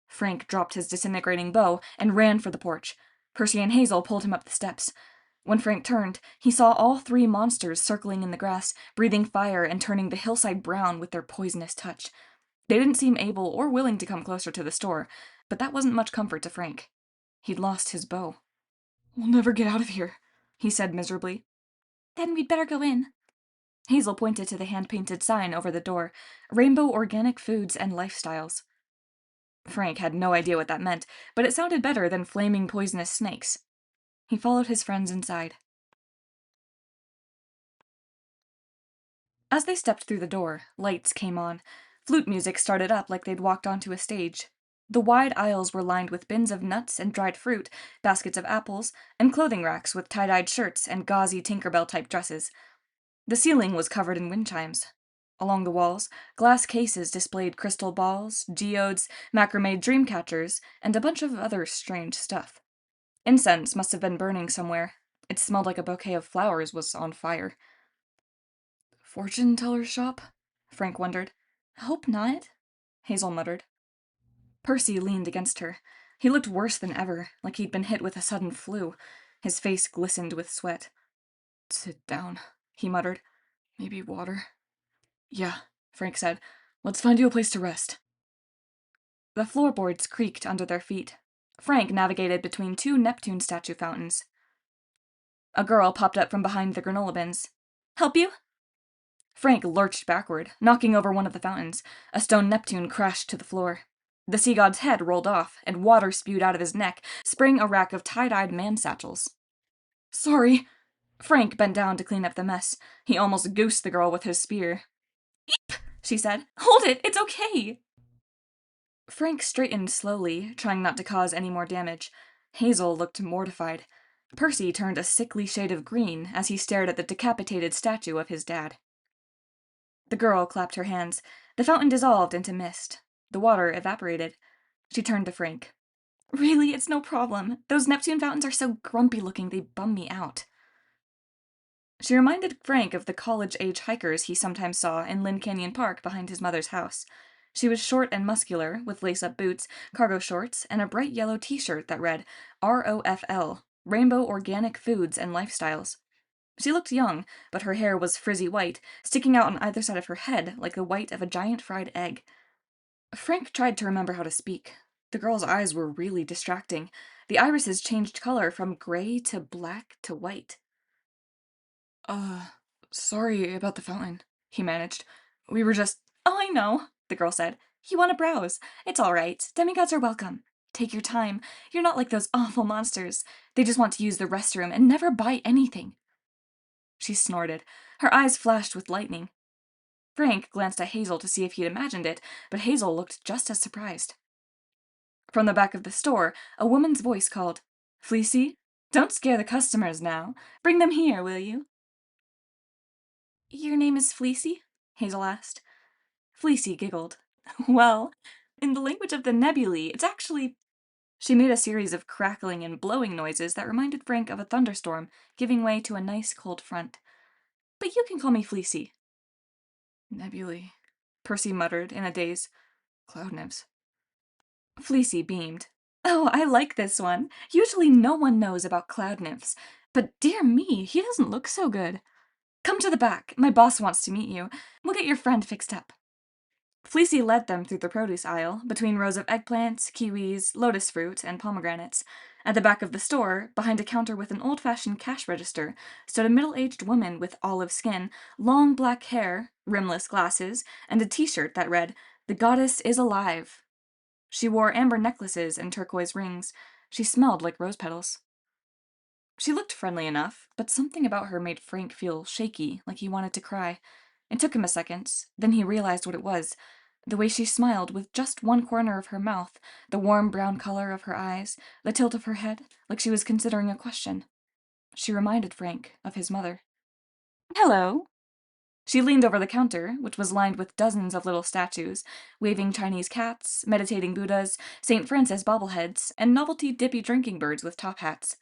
Frank dropped his disintegrating bow and ran for the porch. Percy and Hazel pulled him up the steps. When Frank turned, he saw all 3 monsters circling in the grass, breathing fire and turning the hillside brown with their poisonous touch. They didn't seem able or willing to come closer to the store, but that wasn't much comfort to Frank. He'd lost his bow. "We'll never get out of here," he said miserably.
"Then we'd better go in."
Hazel pointed to the hand-painted sign over the door, Rainbow Organic Foods and Lifestyles. Frank had no idea what that meant, but it sounded better than flaming poisonous snakes. He followed his friends inside. As they stepped through the door, lights came on. Flute music started up like they'd walked onto a stage. The wide aisles were lined with bins of nuts and dried fruit, baskets of apples, and clothing racks with tie-dyed shirts and gauzy Tinkerbell-type dresses. The ceiling was covered in wind chimes. Along the walls, glass cases displayed crystal balls, geodes, macrame dream catchers, and a bunch of other strange stuff. Incense must have been burning somewhere. It smelled like a bouquet of flowers was on fire. "Fortune teller's shop?" Frank wondered. "Hope not," Hazel muttered. Percy leaned against her. He looked worse than ever, like he'd been hit with a sudden flu. His face glistened with sweat. "Sit down," he muttered. "Maybe water?" "Yeah," Frank said. "Let's find you a place to rest." The floorboards creaked under their feet. Frank navigated between 2 Neptune statue fountains. A girl popped up from behind the granola bins. "Help you?" Frank lurched backward, knocking over one of the fountains. A stone Neptune crashed to the floor. The sea god's head rolled off, and water spewed out of his neck, spraying a rack of tie-dyed man satchels. "Sorry." Frank bent down to clean up the mess. He almost goosed the girl with his spear. "Eep," she said. "Hold it, it's okay." Frank straightened slowly, trying not to cause any more damage. Hazel looked mortified. Percy turned a sickly shade of green as he stared at the decapitated statue of his dad. The girl clapped her hands. The fountain dissolved into mist. The water evaporated. She turned to Frank. "Really, it's no problem. Those Neptune fountains are so grumpy-looking they bum me out." She reminded Frank of the college-age hikers he sometimes saw in Lynn Canyon Park behind his mother's house. She was short and muscular, with lace-up boots, cargo shorts, and a bright yellow t-shirt that read ROFL, Rainbow Organic Foods and Lifestyles. She looked young, but her hair was frizzy white, sticking out on either side of her head like the white of a giant fried egg. Frank tried to remember how to speak. The girl's eyes were really distracting. The irises changed color from gray to black to white. Uh, sorry about the fountain, he managed. We were just... Oh, I know, the girl said. You want to browse? It's all right. Demigods are welcome. Take your time. You're not like those awful monsters. They just want to use the restroom and never buy anything. She snorted. Her eyes flashed with lightning. Frank glanced at Hazel to see if he'd imagined it, but Hazel looked just as surprised. From the back of the store, a woman's voice called, "Fleecy, don't scare the customers now. Bring them here, will you?" "Your name is Fleecy?" Hazel asked. Fleecy giggled. "Well, in the language of the nebulae, it's actually..." She made a series of crackling and blowing noises that reminded Frank of a thunderstorm giving way to a nice cold front. "But you can call me Fleecy." "Nebulae," Percy muttered in a daze. "Cloud nymphs." Fleecy beamed. "Oh, I like this one. Usually no one knows about cloud nymphs. But dear me, he doesn't look so good. Come to the back. My boss wants to meet you. We'll get your friend fixed up." Fleecy led them through the produce aisle, between rows of eggplants, kiwis, lotus fruit, and pomegranates. At the back of the store, behind a counter with an old-fashioned cash register, stood a middle-aged woman with olive skin, long black hair, rimless glasses, and a t-shirt that read, "The Goddess is Alive." She wore amber necklaces and turquoise rings. She smelled like rose petals. She looked friendly enough, but something about her made Frank feel shaky, like he wanted to cry. It took him a second, then he realized what it was. The way she smiled with just one corner of her mouth, the warm brown color of her eyes, the tilt of her head, like she was considering a question. She reminded Frank of his mother. "Hello." She leaned over the counter, which was lined with dozens of little statues, waving Chinese cats, meditating Buddhas, St. Francis bobbleheads, and novelty dippy drinking birds with top hats.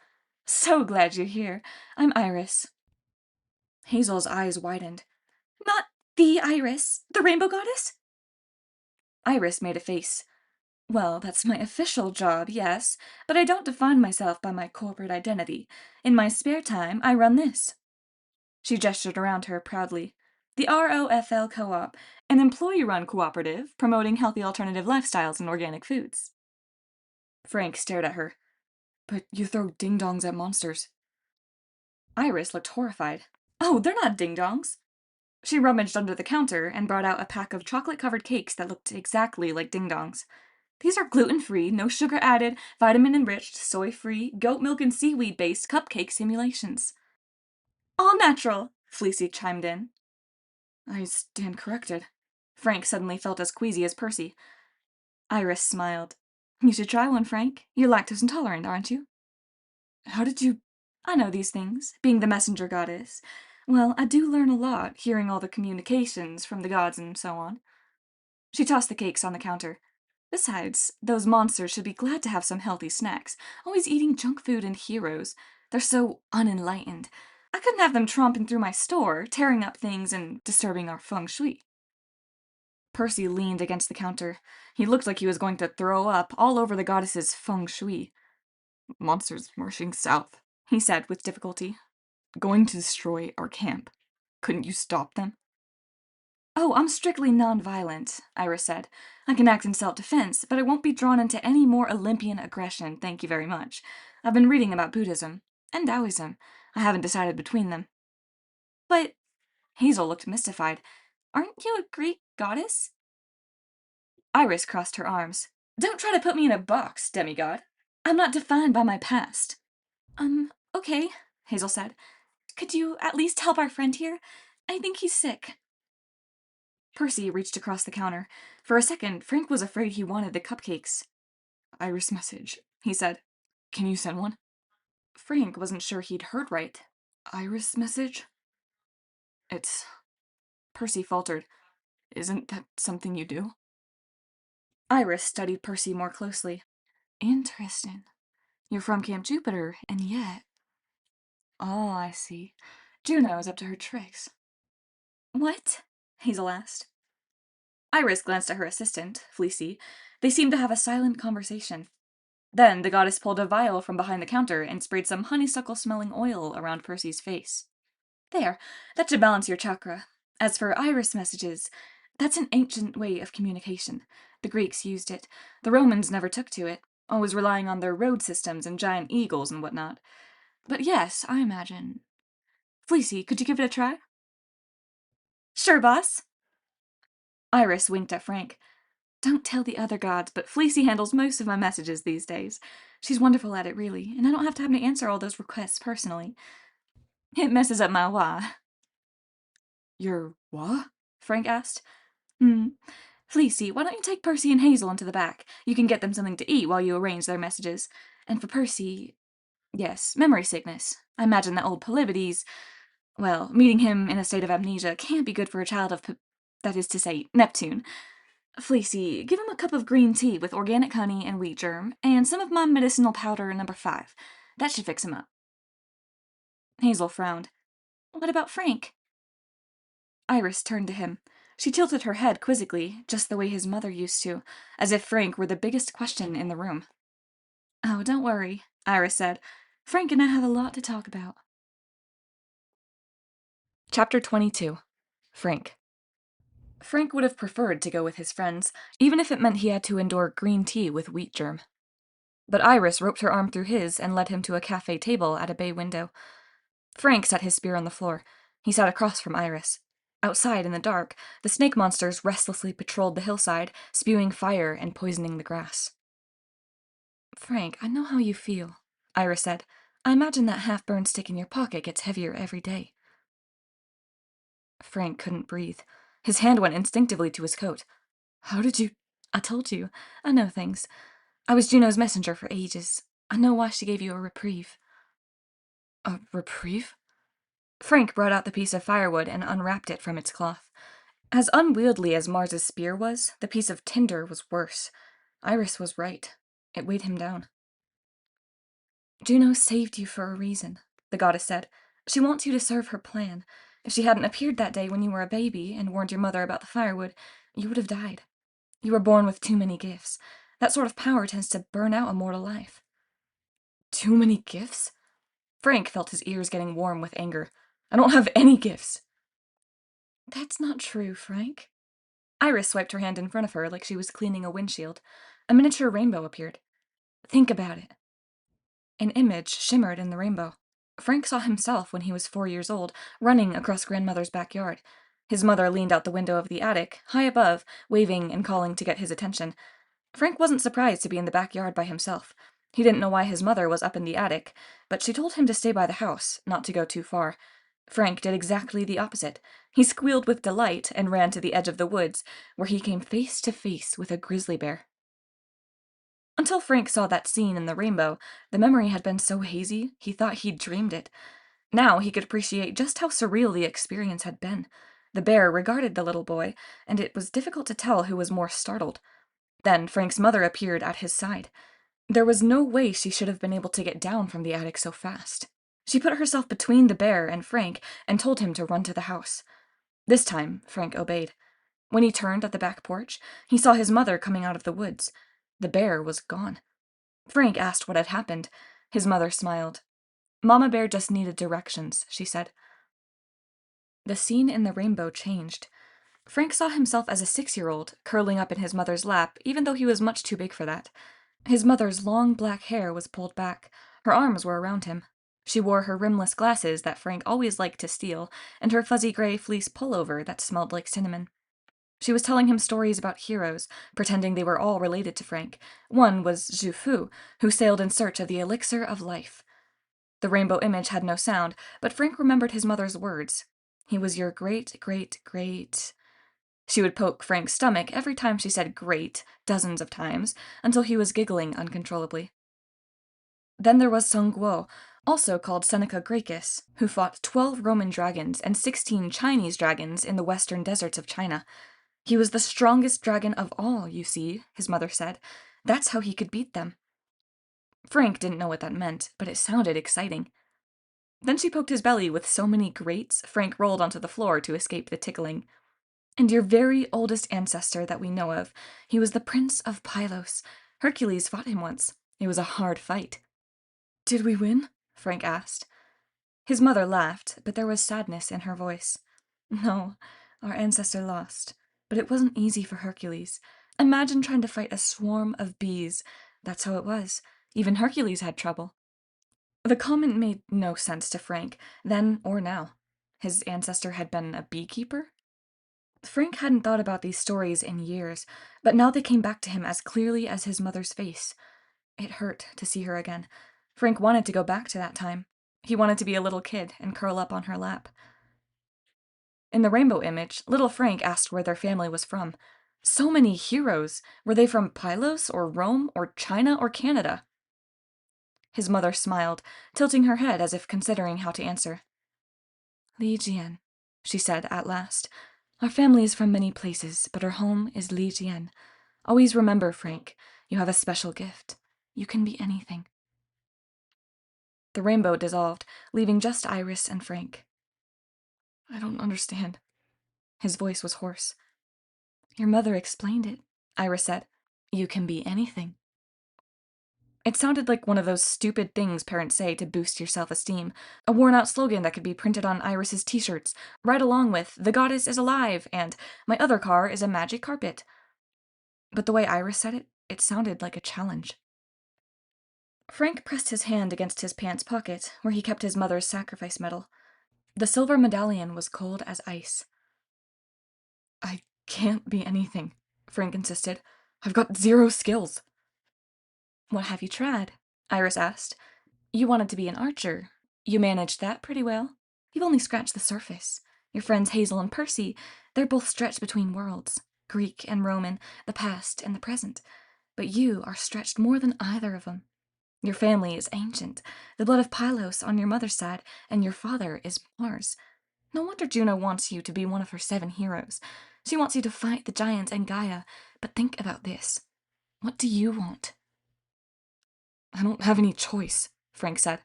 "So glad you're here. I'm Iris." Hazel's eyes widened. "Not the Iris, the rainbow goddess?" Iris made a face. "Well, that's my official job, yes, but I don't define myself by my corporate identity. In my spare time, I run this." She gestured around her proudly. "The ROFL Co-op, an employee-run cooperative promoting healthy alternative lifestyles and organic foods." Frank stared at her. "But you throw ding-dongs at monsters." Iris looked horrified. "Oh, they're not ding-dongs." She rummaged under the counter and brought out a pack of chocolate-covered cakes that looked exactly like ding-dongs. "These are gluten-free, no sugar added, vitamin-enriched, soy-free, goat milk and seaweed-based cupcake simulations." "All natural," Fleecy chimed in. "I stand corrected." Frank suddenly felt as queasy as Percy. Iris smiled. "You should try one, Frank. You're lactose intolerant, aren't you?" "How did you—" "I know these things, being the messenger goddess. Well, I do learn a lot, hearing all the communications from the gods and so on." She tossed the cakes on the counter. "Besides, those monsters should be glad to have some healthy snacks, always eating junk food and heroes. They're so unenlightened. I couldn't have them tromping through my store, tearing up things and disturbing our feng shui." Percy leaned against the counter. He looked like he was going to throw up all over the goddess's feng shui. "Monsters marching south," he said with difficulty. "Going to destroy our camp. Couldn't you stop them?" "Oh, I'm strictly non-violent," Iris said. "I can act in self-defense, but I won't be drawn into any more Olympian aggression, thank you very much. I've been reading about Buddhism. And Taoism. I haven't decided between them." "But..." Hazel looked mystified. "Aren't you a Greek goddess?" Iris crossed her arms. "Don't try to put me in a box, demigod. I'm not defined by my past." Okay," Hazel said. "Could you at least help our friend here? I think he's sick." Percy reached across the counter. For a second, Frank was afraid he wanted the cupcakes. "Iris message," he said. "Can you send one?" Frank wasn't sure he'd heard right. "Iris message?" It's... Percy faltered. "Isn't that something you do?" Iris studied Percy more closely. "Interesting. You're from Camp Jupiter, and yet..." "Oh, I see. Juno is up to her tricks." "What?" Hazel asked. Iris glanced at her assistant, Fleecy. They seemed to have a silent conversation. Then the goddess pulled a vial from behind the counter and sprayed some honeysuckle-smelling oil around Percy's face. There, that should balance your chakra. As for iris messages, that's an ancient way of communication. The Greeks used it. The Romans never took to it, always relying on their road systems and giant eagles and whatnot. But yes, I imagine. Fleecy, could you give it a try? Sure, boss. Iris winked at Frank. Don't tell the other gods, but Fleecy handles most of my messages these days. She's wonderful at it, really, and I don't have to answer all those requests personally. It messes up my why. Your what? Frank asked. Fleecy, why don't you take Percy and Hazel into the back? You can get them something to eat while you arrange their messages. And for Percy, yes, memory sickness. I imagine that old Polybides, well, meeting him in a state of amnesia can't be good for a child of that is to say, Neptune. Fleecy, give him a cup of green tea with organic honey and wheat germ, and some of my medicinal powder number 5. That should fix him up. Hazel frowned. What about Frank? Iris turned to him. She tilted her head quizzically, just the way his mother used to, as if Frank were the biggest question in the room. Oh, don't worry, Iris said. Frank and I have a lot to talk about.
Chapter 22. Frank. Frank would have preferred to go with his friends, even if it meant he had to endure green tea with wheat germ. But Iris roped her arm through his and led him to a cafe table at a bay window. Frank set his spear on the floor. He sat across from Iris. Outside, in the dark, the snake monsters restlessly patrolled the hillside, spewing fire and poisoning the grass. Frank, I know how you feel, Iris said. I imagine that half-burned stick in your pocket gets heavier every day. Frank couldn't breathe. His hand went instinctively to his coat. How did you... I told you. I know things. I was Juno's messenger for ages. I know why she gave you a reprieve. A reprieve? Frank brought out the piece of firewood and unwrapped it from its cloth. As unwieldy as Mars's spear was, the piece of tinder was worse. Iris was right. It weighed him down. Juno saved you for a reason, the goddess said. She wants you to serve her plan. If she hadn't appeared that day when you were a baby and warned your mother about the firewood, you would have died. You were born with too many gifts. That sort of power tends to burn out a mortal life. Too many gifts? Frank felt his ears getting warm with anger. I don't have any gifts. That's not true, Frank. Iris swiped her hand in front of her like she was cleaning a windshield. A miniature rainbow appeared. Think about it. An image shimmered in the rainbow. Frank saw himself when he was 4 years old, running across grandmother's backyard. His mother leaned out the window of the attic, high above, waving and calling to get his attention. Frank wasn't surprised to be in the backyard by himself. He didn't know why his mother was up in the attic, but she told him to stay by the house, not to go too far. Frank did exactly the opposite. He squealed with delight and ran to the edge of the woods, where he came face to face with a grizzly bear. Until Frank saw that scene in the rainbow, the memory had been so hazy he thought he'd dreamed it. Now he could appreciate just how surreal the experience had been. The bear regarded the little boy, and it was difficult to tell who was more startled. Then Frank's mother appeared at his side. There was no way she should have been able to get down from the attic so fast. She put herself between the bear and Frank and told him to run to the house. This time, Frank obeyed. When he turned at the back porch, he saw his mother coming out of the woods. The bear was gone. Frank asked what had happened. His mother smiled. Mama Bear just needed directions, she said. The scene in the rainbow changed. Frank saw himself as a 6-year-old, curling up in his mother's lap, even though he was much too big for that. His mother's long black hair was pulled back. Her arms were around him. She wore her rimless glasses that Frank always liked to steal, and her fuzzy gray fleece pullover that smelled like cinnamon. She was telling him stories about heroes, pretending they were all related to Frank. One was Zhu Fu, who sailed in search of the elixir of life. The rainbow image had no sound, but Frank remembered his mother's words. He was your great-great-great... She would poke Frank's stomach every time she said great, dozens of times, until he was giggling uncontrollably. Then there was Song Guo, also called Seneca Graecus, who fought 12 Roman dragons and 16 Chinese dragons in the western deserts of China. He was the strongest dragon of all, you see, his mother said. That's how he could beat them. Frank didn't know what that meant, but it sounded exciting. Then she poked his belly with so many grates, Frank rolled onto the floor to escape the tickling. And your very oldest ancestor that we know of, he was the Prince of Pylos. Hercules fought him once. It was a hard fight. Did we win? Frank asked.
His mother laughed, but there was sadness in her voice. No, our ancestor lost, but it wasn't easy for Hercules. Imagine trying to fight a swarm of bees. That's how it was. Even Hercules had trouble. The comment made no sense to Frank, then or now. His ancestor had been a beekeeper? Frank hadn't thought about these stories in years, but now they came back to him as clearly as his mother's face. It hurt to see her again. Frank wanted to go back to that time. He wanted to be a little kid and curl up on her lap. In the rainbow image, little Frank asked where their family was from. So many heroes! Were they from Pylos, or Rome, or China, or Canada? His mother smiled, tilting her head as if considering how to answer. Lijian, she said at last. Our family is from many places, but our home is Lijian. Always remember, Frank, you have a special gift. You can be anything. The rainbow dissolved, leaving just Iris and Frank. I don't understand. His voice was hoarse. Your mother explained it, Iris said. You can be anything. It sounded like one of those stupid things parents say to boost your self-esteem, a worn-out slogan that could be printed on Iris's t-shirts, right along with, the goddess is alive, and my other car is a magic carpet. But the way Iris said it, it sounded like a challenge. Frank pressed his hand against his pants pocket, where he kept his mother's sacrifice medal. The silver medallion was cold as ice. I can't be anything, Frank insisted. I've got 0 skills. What have you tried? Iris asked. You wanted to be an archer. You managed that pretty well. You've only scratched the surface. Your friends Hazel and Percy, they're both stretched between worlds, Greek and Roman, the past and the present. But you are stretched more than either of them. Your family is ancient, the blood of Pylos on your mother's side, and your father is Mars. No wonder Juno wants you to be one of her 7 heroes. She wants you to fight the giants and Gaia. But think about this. What do you want? I don't have any choice, Frank said.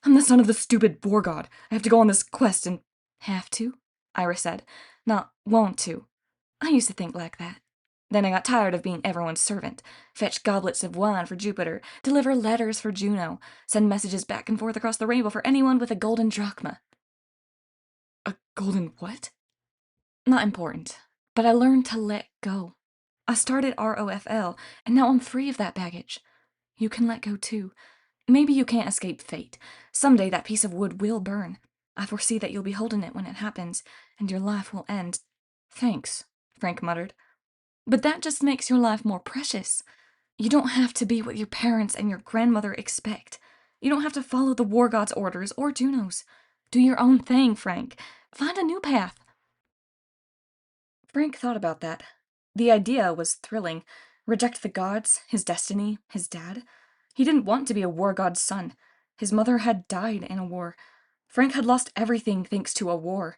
I'm the son of the stupid war god. I have to go on this quest and... Have to? Iris said. Not want to. I used to think like that. Then I got tired of being everyone's servant. Fetch goblets of wine for Jupiter, deliver letters for Juno, send messages back and forth across the rainbow for anyone with a golden drachma. A golden what? Not important. But I learned to let go. I started ROFL, and now I'm free of that baggage. You can let go too. Maybe you can't escape fate. Someday that piece of wood will burn. I foresee that you'll be holding it when it happens, and your life will end. Thanks, Frank muttered. But that just makes your life more precious. You don't have to be what your parents and your grandmother expect. You don't have to follow the war god's orders or Juno's. Do your own thing, Frank. Find a new path. Frank thought about that. The idea was thrilling. Reject the gods, his destiny, his dad. He didn't want to be a war god's son. His mother had died in a war. Frank had lost everything thanks to a war.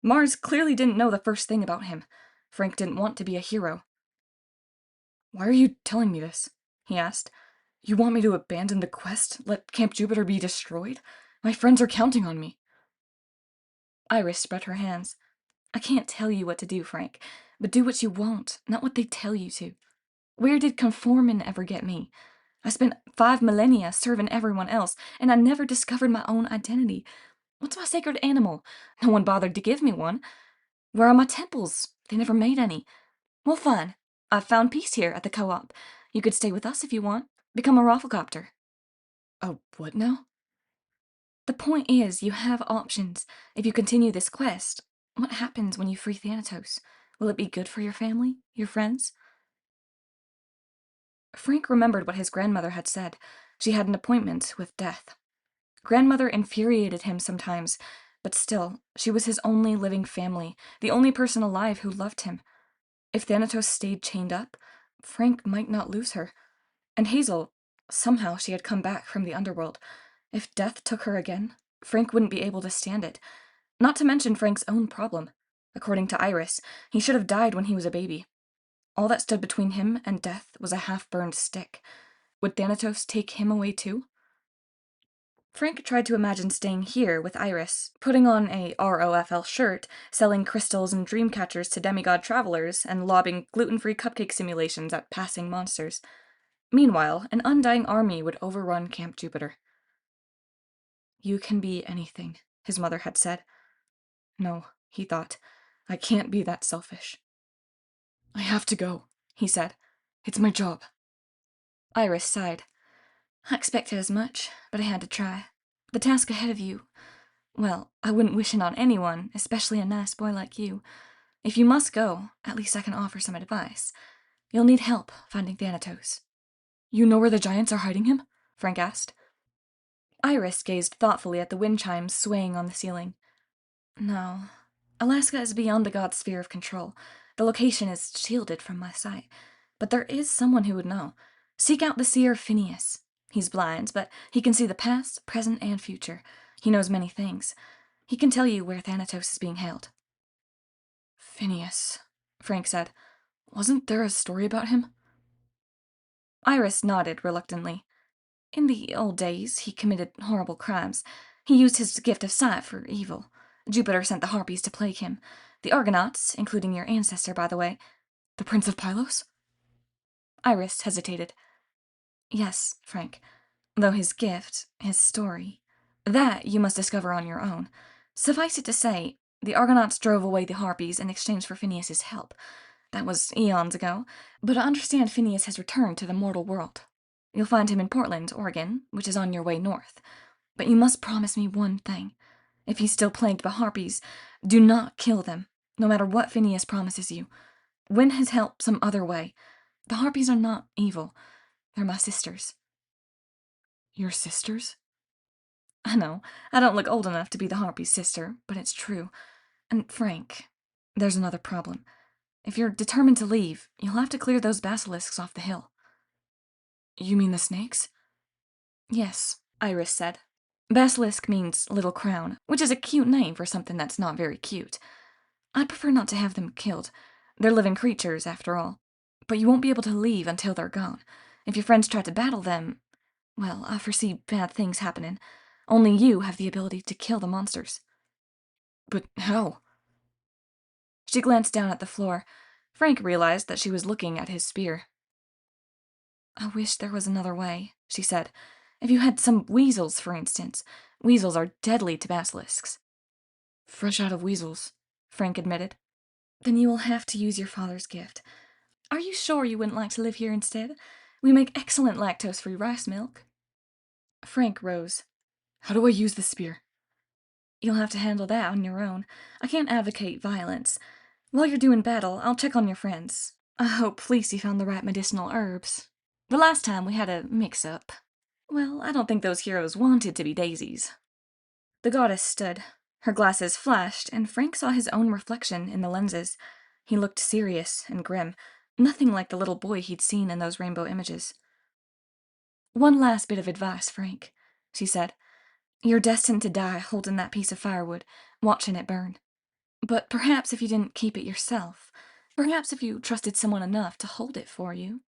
Mars clearly didn't know the first thing about him. Frank didn't want to be a hero. Why are you telling me this? He asked. You want me to abandon the quest? Let Camp Jupiter be destroyed? My friends are counting on me. Iris spread her hands. I can't tell you what to do, Frank, but do what you want, not what they tell you to. Where did conforming ever get me? I spent 5 millennia serving everyone else, and I never discovered my own identity. What's my sacred animal? No one bothered to give me one. Where are my temples? They never made any. Well, fine. I've found peace here at the co-op. You could stay with us if you want. Become a rafflecopter. Oh, what now? The point is, you have options. If you continue this quest, what happens when you free Thanatos? Will it be good for your family? Your friends? Frank remembered what his grandmother had said. She had an appointment with death. Grandmother infuriated him sometimes, but still, she was his only living family, the only person alive who loved him. If Thanatos stayed chained up, Frank might not lose her. And Hazel, somehow she had come back from the underworld. If death took her again, Frank wouldn't be able to stand it. Not to mention Frank's own problem. According to Iris, he should have died when he was a baby. All that stood between him and death was a half-burned stick. Would Thanatos take him away too? Frank tried to imagine staying here with Iris, putting on a ROFL shirt, selling crystals and dream catchers to demigod travelers, and lobbing gluten-free cupcake simulations at passing monsters. Meanwhile, an undying army would overrun Camp Jupiter. You can be anything, his mother had said. No, he thought, I can't be that selfish. I have to go, he said. It's my job.
Iris sighed.
I expected as much, but I had to try. The task ahead of you, well, I wouldn't wish it on anyone, especially a nice boy like you. If you must go, at least I can offer some advice. You'll need help finding Thanatos. You know where the giants are hiding him? Frank asked. Iris gazed thoughtfully at the wind chimes swaying on the ceiling. No. Alaska is beyond the god's sphere of control. The location is shielded from my sight. But there is someone who would know. Seek out the seer Phineas. He's blind, but he can see the past, present, and future. He knows many things. He can tell you where Thanatos is being held. Phineas, Frank said. Wasn't there a story about him? Iris nodded reluctantly. In the old days, he committed horrible crimes. He used his gift of sight for evil. Jupiter sent the Harpies to plague him. The Argonauts, including your ancestor, by the way. The Prince of Pylos? Iris hesitated. Yes, Frank. Though his gift, his story, that you must discover on your own. Suffice it to say, the Argonauts drove away the Harpies in exchange for Phineas's help. That was eons ago, but I understand Phineas has returned to the mortal world. You'll find him in Portland, Oregon, which is on your way north. But you must promise me one thing. If he's still plagued by Harpies, do not kill them, no matter what Phineas promises you. Win his help some other way. The Harpies are not evil. They're my sisters. Your sisters? I know, I don't look old enough to be the Harpy's sister, but it's true. And Frank, there's another problem. If you're determined to leave, you'll have to clear those basilisks off the hill. You mean the snakes? Yes, Iris said. Basilisk means little crown, which is a cute name for something that's not very cute. I'd prefer not to have them killed. They're living creatures, after all. But you won't be able to leave until they're gone. If your friends try to battle them, well, I foresee bad things happening. Only you have the ability to kill the monsters. But how? She glanced down at the floor. Frank realized that she was looking at his spear. I wish there was another way, she said. If you had some weasels, for instance. Weasels are deadly to basilisks. Fresh out of weasels, Frank admitted. Then you will have to use your father's gift. Are you sure you wouldn't like to live here instead? We make excellent lactose-free rice milk. Frank rose. How do I use the spear? You'll have to handle that on your own. I can't advocate violence. While you're doing battle, I'll check on your friends. I hope Fleecy found the right medicinal herbs. The last time we had a mix-up. Well, I don't think those heroes wanted to be daisies. The goddess stood. Her glasses flashed, and Frank saw his own reflection in the lenses. He looked serious and grim, nothing like the little boy he'd seen in those rainbow images. One last bit of advice, Frank, she said. You're destined to die holding that piece of firewood, watching it burn. But perhaps if you didn't keep it yourself, perhaps if you trusted someone enough to hold it for you.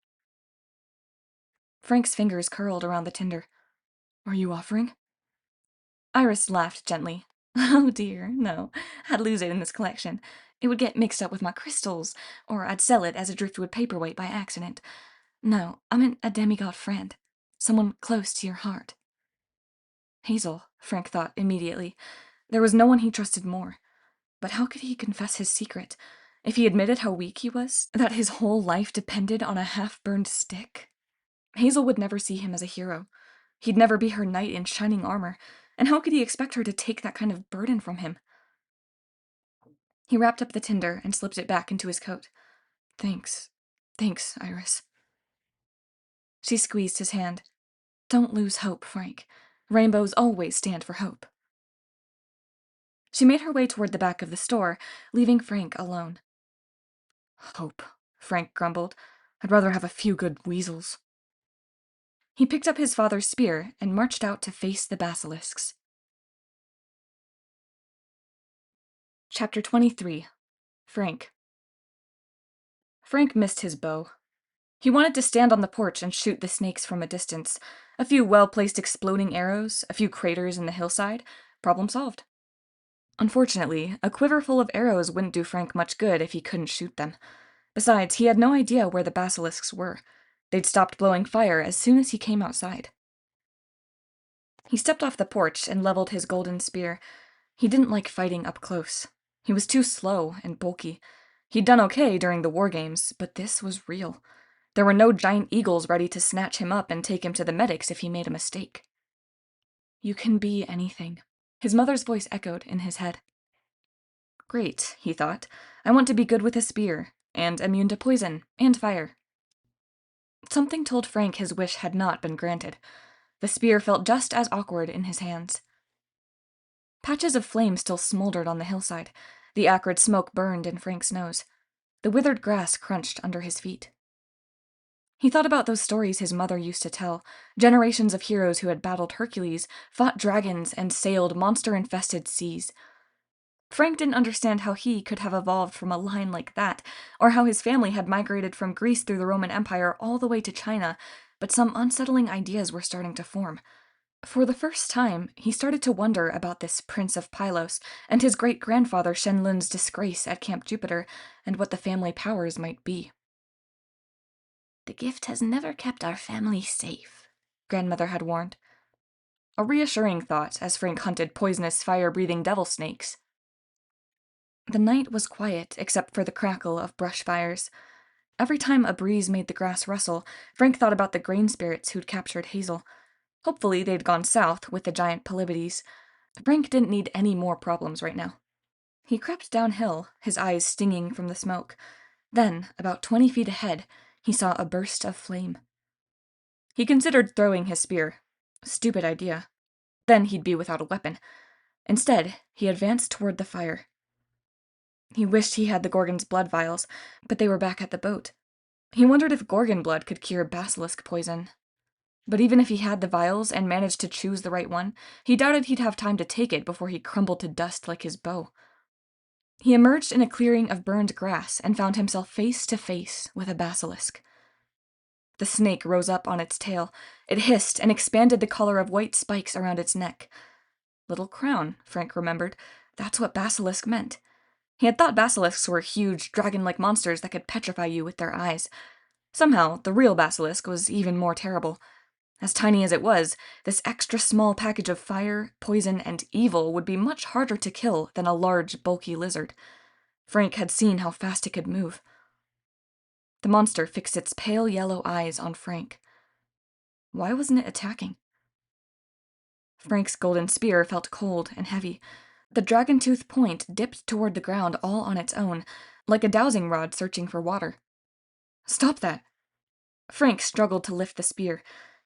Frank's fingers curled around the tinder. Are you offering? Iris laughed gently. Oh dear, no. I'd lose it in this collection. It would get mixed up with my crystals, or I'd sell it as a driftwood paperweight by accident. No, I meant a demigod friend. Someone close to your heart. Hazel, Frank thought immediately. There was no one he trusted more. But how could he confess his secret? If he admitted how weak he was, that his whole life depended on a half-burned stick? Hazel would never see him as a hero. He'd never be her knight in shining armor, and how could he expect her to take that kind of burden from him? He wrapped up the tinder and slipped it back into his coat. Thanks, Iris. She squeezed his hand. Don't lose hope, Frank. Rainbows always stand for hope. She made her way toward the back of the store, leaving Frank alone. Hope, Frank grumbled. I'd rather have a few good weasels. He picked up his father's spear and marched out to face the basilisks. Chapter 23. Frank. Frank missed his bow. He wanted to stand on the porch and shoot the snakes from a distance. A few well-placed exploding arrows, a few craters in the hillside. Problem solved. Unfortunately, a quiver full of arrows wouldn't do Frank much good if he couldn't shoot them. Besides, he had no idea where the basilisks were. They'd stopped blowing fire as soon as he came outside. He stepped off the porch and leveled his golden spear. He didn't like fighting up close. He was too slow and bulky. He'd done okay during the war games, but this was real. There were no giant eagles ready to snatch him up and take him to the medics if he made a mistake. You can be anything, his mother's voice echoed in his head. Great, he thought. I want to be good with a spear, and immune to poison, and fire. Something told Frank his wish had not been granted. The spear felt just as awkward in his hands. Patches of flame still smoldered on the hillside. The acrid smoke burned in Frank's nose. The withered grass crunched under his feet. He thought about those stories his mother used to tell, generations of heroes who had battled Hercules, fought dragons, and sailed monster-infested seas. Frank didn't understand how he could have evolved from a line like that, or how his family had migrated from Greece through the Roman Empire all the way to China, but some unsettling ideas were starting to form. For the first time, he started to wonder about this Prince of Pylos, and his great-grandfather Shenlun's disgrace at Camp Jupiter, and what the family powers might be.
The gift has never kept our family safe,
Grandmother had warned. A reassuring thought as Frank hunted poisonous fire-breathing devil snakes. The night was quiet except for the crackle of brush fires. Every time a breeze made the grass rustle, Frank thought about the grain spirits who'd captured Hazel. Hopefully they'd gone south with the giant polypodies. Frank didn't need any more problems right now. He crept downhill, his eyes stinging from the smoke. Then, about 20 feet ahead, he saw a burst of flame. He considered throwing his spear. Stupid idea. Then he'd be without a weapon. Instead, he advanced toward the fire. He wished he had the Gorgon's blood vials, but they were back at the boat. He wondered if Gorgon blood could cure basilisk poison. But even if he had the vials and managed to choose the right one, he doubted he'd have time to take it before he crumbled to dust like his bow. He emerged in a clearing of burned grass and found himself face to face with a basilisk. The snake rose up on its tail. It hissed and expanded the collar of white spikes around its neck. Little crown, Frank remembered. That's what basilisk meant. He had thought basilisks were huge, dragon-like monsters that could petrify you with their eyes. Somehow, the real basilisk was even more terrible. As tiny as it was, this extra small package of fire, poison, and evil would be much harder to kill than a large, bulky lizard. Frank had seen how fast it could move. The monster fixed its pale yellow eyes on Frank. Why wasn't it attacking? Frank's golden spear felt cold and heavy. The dragon-tooth point dipped toward the ground all on its own, like a dowsing rod searching for water. Stop that! Frank struggled to lift the spear.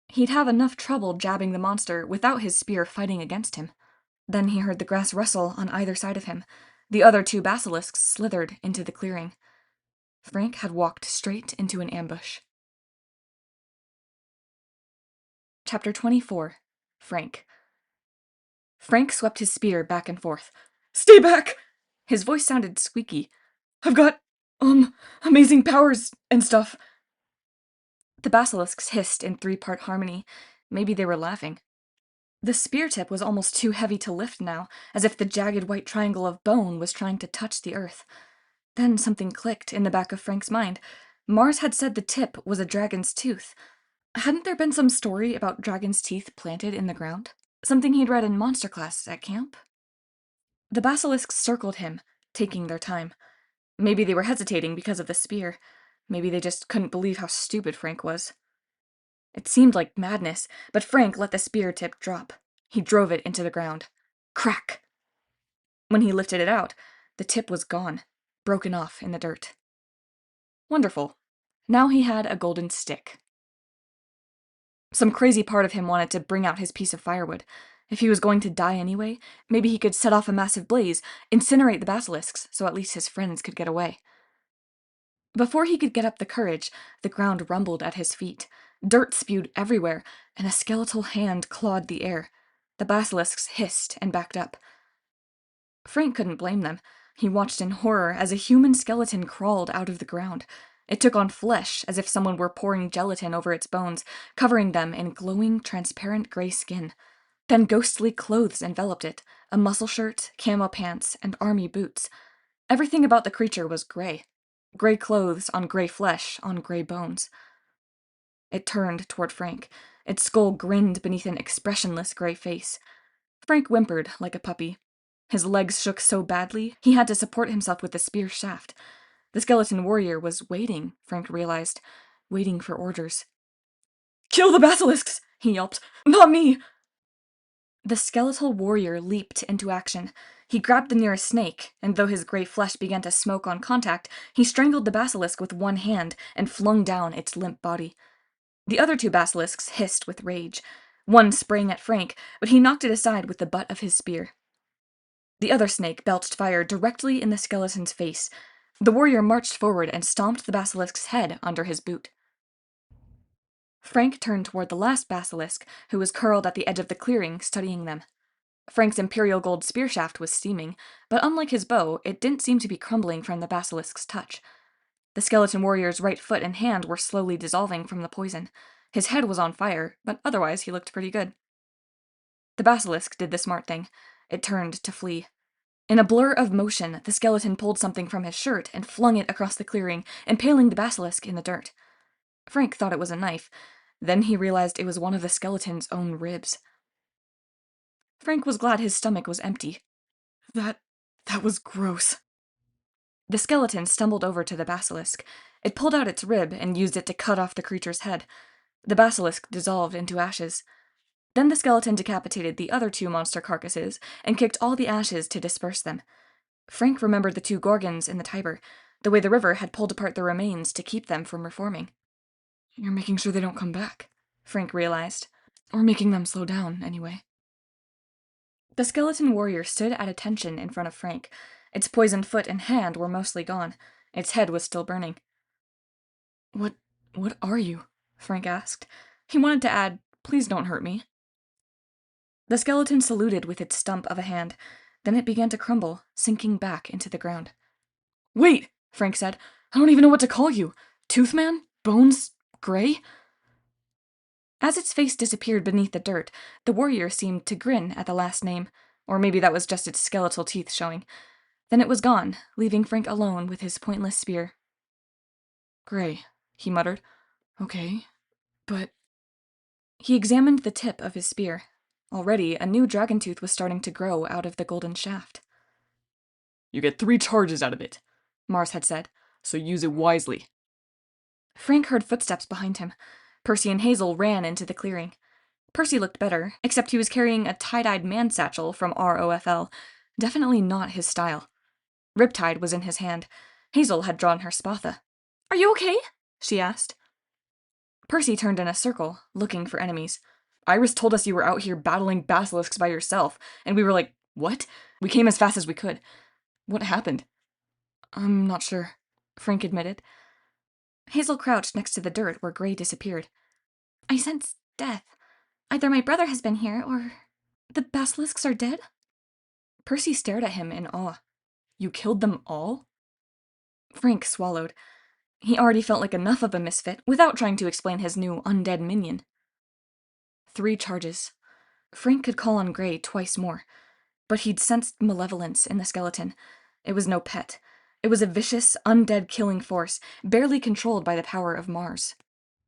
He'd have enough trouble jabbing the monster without his spear fighting against him. Then he heard the grass rustle on either side of him. The other two basilisks slithered into the clearing. Frank had walked straight into an ambush. Chapter 24. Frank. Frank swept his spear back and forth. "Stay back!" His voice sounded squeaky. "I've got, amazing powers and stuff." The basilisks hissed in three-part harmony. Maybe they were laughing. The spear tip was almost too heavy to lift now, as if the jagged white triangle of bone was trying to touch the earth. Then something clicked in the back of Frank's mind. Mars had said the tip was a dragon's tooth. Hadn't there been some story about dragon's teeth planted in the ground? Something he'd read in monster class at camp? The basilisks circled him, taking their time. Maybe they were hesitating because of the spear. Maybe they just couldn't believe how stupid Frank was. It seemed like madness, but Frank let the spear tip drop. He drove it into the ground. Crack! When he lifted it out, the tip was gone, broken off in the dirt. Wonderful. Now he had a golden stick. Some crazy part of him wanted to bring out his piece of firewood. If he was going to die anyway, maybe he could set off a massive blaze, incinerate the basilisks, so at least his friends could get away. Before he could get up the courage, the ground rumbled at his feet. Dirt spewed everywhere, and a skeletal hand clawed the air. The basilisks hissed and backed up. Frank couldn't blame them. He watched in horror as a human skeleton crawled out of the ground. It took on flesh, as if someone were pouring gelatin over its bones, covering them in glowing, transparent gray skin. Then ghostly clothes enveloped it, a muscle shirt, camo pants, and army boots. Everything about the creature was gray. Gray clothes on gray flesh on gray bones. It turned toward Frank. Its skull grinned beneath an expressionless gray face. Frank whimpered like a puppy. His legs shook so badly, he had to support himself with the spear shaft. The skeleton warrior was waiting, Frank realized, waiting for orders. "Kill the basilisks!" he yelped. "Not me!" The skeletal warrior leaped into action. He grabbed the nearest snake, and though his gray flesh began to smoke on contact, he strangled the basilisk with one hand and flung down its limp body. The other two basilisks hissed with rage. One sprang at Frank, but he knocked it aside with the butt of his spear. The other snake belched fire directly in the skeleton's face. The warrior marched forward and stomped the basilisk's head under his boot. Frank turned toward the last basilisk, who was curled at the edge of the clearing, studying them. Frank's imperial gold spear shaft was steaming, but unlike his bow, it didn't seem to be crumbling from the basilisk's touch. The skeleton warrior's right foot and hand were slowly dissolving from the poison. His head was on fire, but otherwise he looked pretty good. The basilisk did the smart thing. It turned to flee. In a blur of motion, the skeleton pulled something from his shirt and flung it across the clearing, impaling the basilisk in the dirt. Frank thought it was a knife. Then he realized it was one of the skeleton's own ribs. Frank was glad his stomach was empty. That was gross. The skeleton stumbled over to the basilisk. It pulled out its rib and used it to cut off the creature's head. The basilisk dissolved into ashes. Then the skeleton decapitated the other two monster carcasses and kicked all the ashes to disperse them. Frank remembered the two gorgons in the Tiber, the way the river had pulled apart the remains to keep them from reforming. "You're making sure they don't come back," Frank realized. "Or making them slow down, anyway." The skeleton warrior stood at attention in front of Frank. Its poisoned foot and hand were mostly gone. Its head was still burning. What are you?" Frank asked. He wanted to add, "Please don't hurt me." The skeleton saluted with its stump of a hand. Then it began to crumble, sinking back into the ground. "Wait," Frank said. "I don't even know what to call you. Toothman? Bones? Gray?" As its face disappeared beneath the dirt, the warrior seemed to grin at the last name, or maybe that was just its skeletal teeth showing. Then it was gone, leaving Frank alone with his pointless spear. "Gray," he muttered. "Okay, but—" He examined the tip of his spear. Already, a new dragon tooth was starting to grow out of the golden shaft.
"You get 3 charges out of it," Mars had said, "so use it wisely."
Frank heard footsteps behind him. Percy and Hazel ran into the clearing. Percy looked better, except he was carrying a tie-dyed man satchel from ROFL. Definitely not his style. Riptide was in his hand. Hazel had drawn her spatha. "Are you okay?" she asked. Percy turned in a circle, looking for enemies. "Iris told us you were out here battling basilisks by yourself, and we were like, what? We came as fast as we could. What happened?" "I'm not sure," Frank admitted. Hazel crouched next to the dirt where Gray disappeared.
"I sense death. Either my brother has been here, or the basilisks are dead?"
Percy stared at him in awe. "You killed them all?" Frank swallowed. He already felt like enough of a misfit without trying to explain his new undead minion. 3 charges. Frank could call on Gray twice more. But he'd sensed malevolence in the skeleton. It was no pet. It was a vicious, undead killing force, barely controlled by the power of Mars.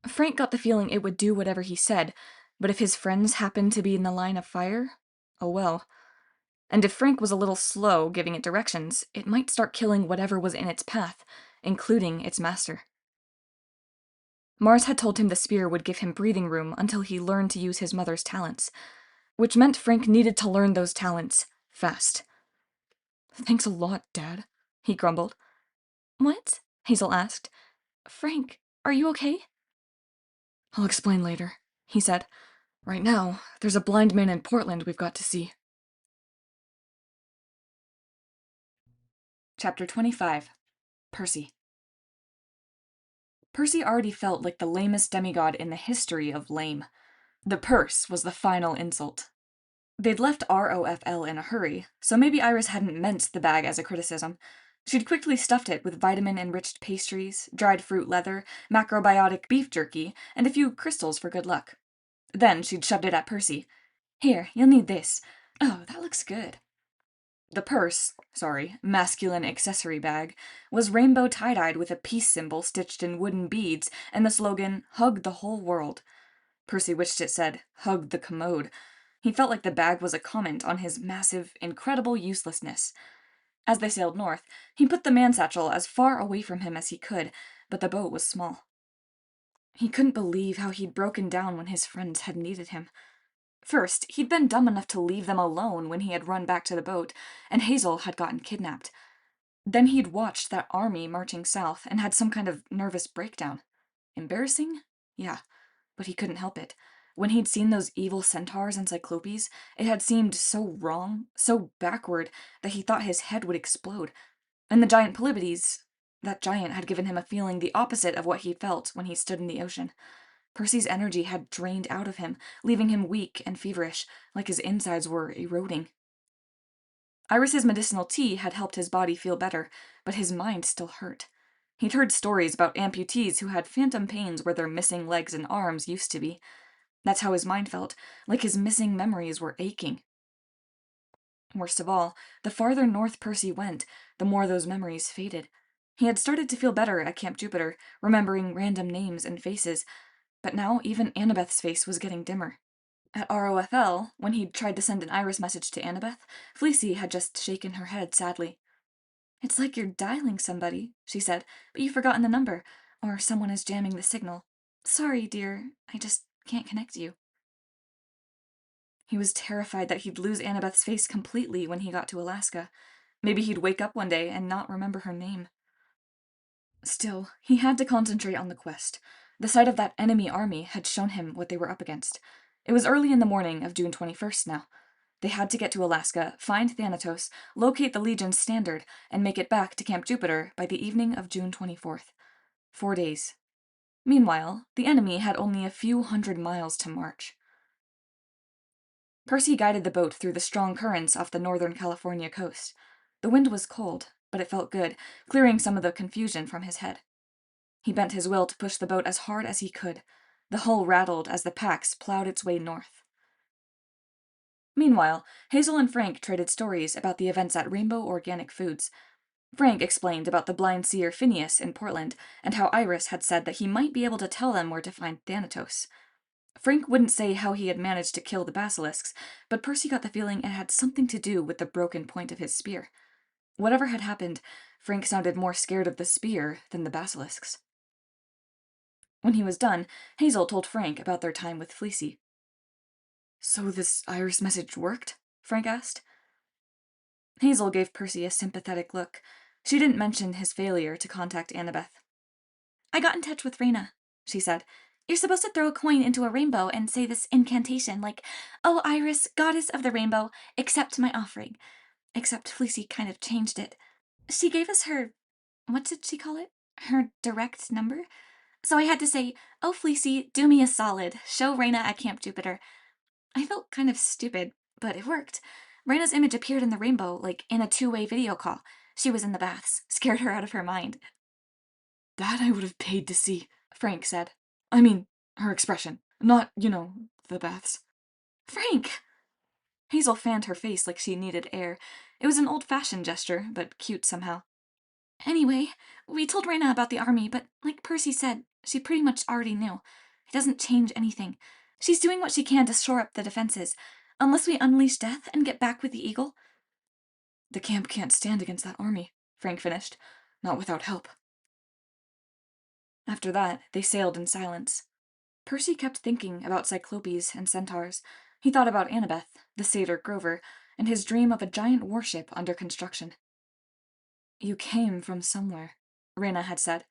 Frank got the feeling it would do whatever he said, but if his friends happened to be in the line of fire, oh well. And if Frank was a little slow giving it directions, it might start killing whatever was in its path, including its master. Mars had told him the spear would give him breathing room until he learned to use his mother's talents, which meant Frank needed to learn those talents fast. "Thanks a lot, Dad," he grumbled.
"What?"
Hazel asked.
"Frank, are you okay?"
"I'll explain later," he said. "Right now, there's a blind man in Portland we've got to see." Chapter 25. Percy. Percy already felt like the lamest demigod in the history of lame. The purse was the final insult. They'd left ROFL in a hurry, so maybe Iris hadn't meant the bag as a criticism. She'd quickly stuffed it with vitamin-enriched pastries, dried fruit leather, macrobiotic beef jerky, and a few crystals for good luck. Then she'd shoved it at Percy. "Here, you'll need this. Oh, that looks good." The purse, masculine accessory bag, was rainbow tie-dyed with a peace symbol stitched in wooden beads and the slogan, "Hug the whole world." Percy wished it said, "Hug the commode." He felt like the bag was a comment on his massive, incredible uselessness. As they sailed north, he put the man satchel as far away from him as he could, but the boat was small. He couldn't believe how he'd broken down when his friends had needed him. First, he'd been dumb enough to leave them alone when he had run back to the boat, and Hazel had gotten kidnapped. Then he'd watched that army marching south and had some kind of nervous breakdown. Embarrassing? Yeah, but he couldn't help it. When he'd seen those evil centaurs and cyclopes, it had seemed so wrong, so backward, that he thought his head would explode. And the giant Polybides, that giant had given him a feeling the opposite of what he felt when he stood in the ocean. Percy's energy had drained out of him, leaving him weak and feverish, like his insides were eroding. Iris's medicinal tea had helped his body feel better, but his mind still hurt. He'd heard stories about amputees who had phantom pains where their missing legs and arms used to be. That's how his mind felt, like his missing memories were aching. Worst of all, the farther north Percy went, the more those memories faded. He had started to feel better at Camp Jupiter, remembering random names and faces, but now even Annabeth's face was getting dimmer. At ROFL, when he'd tried to send an Iris message to Annabeth, Fleecy had just shaken her head sadly. "It's like you're dialing somebody," she said, "but you've forgotten the number, or someone is jamming the signal. Sorry, dear, I just can't connect you." He was terrified that he'd lose Annabeth's face completely when he got to Alaska. Maybe he'd wake up one day and not remember her name. Still, he had to concentrate on the quest. The sight of that enemy army had shown him what they were up against. It was early in the morning of June 21st now. They had to get to Alaska, find Thanatos, locate the Legion's standard, and make it back to Camp Jupiter by the evening of June 24th. 4 days. Meanwhile, the enemy had only a few hundred miles to march. Percy guided the boat through the strong currents off the northern California coast. The wind was cold, but it felt good, clearing some of the confusion from his head. He bent his will to push the boat as hard as he could. The hull rattled as the Pax plowed its way north. Meanwhile, Hazel and Frank traded stories about the events at Rainbow Organic Foods. Frank explained about the blind seer Phineas in Portland, and how Iris had said that he might be able to tell them where to find Thanatos. Frank wouldn't say how he had managed to kill the basilisks, but Percy got the feeling it had something to do with the broken point of his spear. Whatever had happened, Frank sounded more scared of the spear than the basilisks. When he was done, Hazel told Frank about their time with Fleecy. "So this Iris message worked?" Frank asked. Hazel gave Percy a sympathetic look. She didn't mention his failure to contact Annabeth.
"I got in touch with Reyna," she said. "You're supposed to throw a coin into a rainbow and say this incantation, like, 'Oh, Iris, goddess of the rainbow, accept my offering.' Except Fleecy kind of changed it. She gave us her, what did she call it? Her direct number? So I had to say, 'Oh, Fleecy, do me a solid. Show Reyna at Camp Jupiter.' I felt kind of stupid, but it worked. Reyna's image appeared in the rainbow, like in a two-way video call. She was in the baths, scared her out of her mind."
That I would have paid to see, Frank said. I mean, her expression. Not, the baths.
"Frank!" Hazel fanned her face like she needed air. It was an old-fashioned gesture, but cute somehow.
"Anyway, we told Reyna about the army, but like Percy said, she pretty much already knew. It doesn't change anything. She's doing what she can to shore up the defenses. Unless we unleash death and get back with the Eagle."
The camp can't stand against that army, Frank finished. Not without help.
After that, they sailed in silence. Percy kept thinking about cyclopes and centaurs. He thought about Annabeth, the satyr Grover, and his dream of a giant warship under construction. "You came from somewhere," Reyna had said.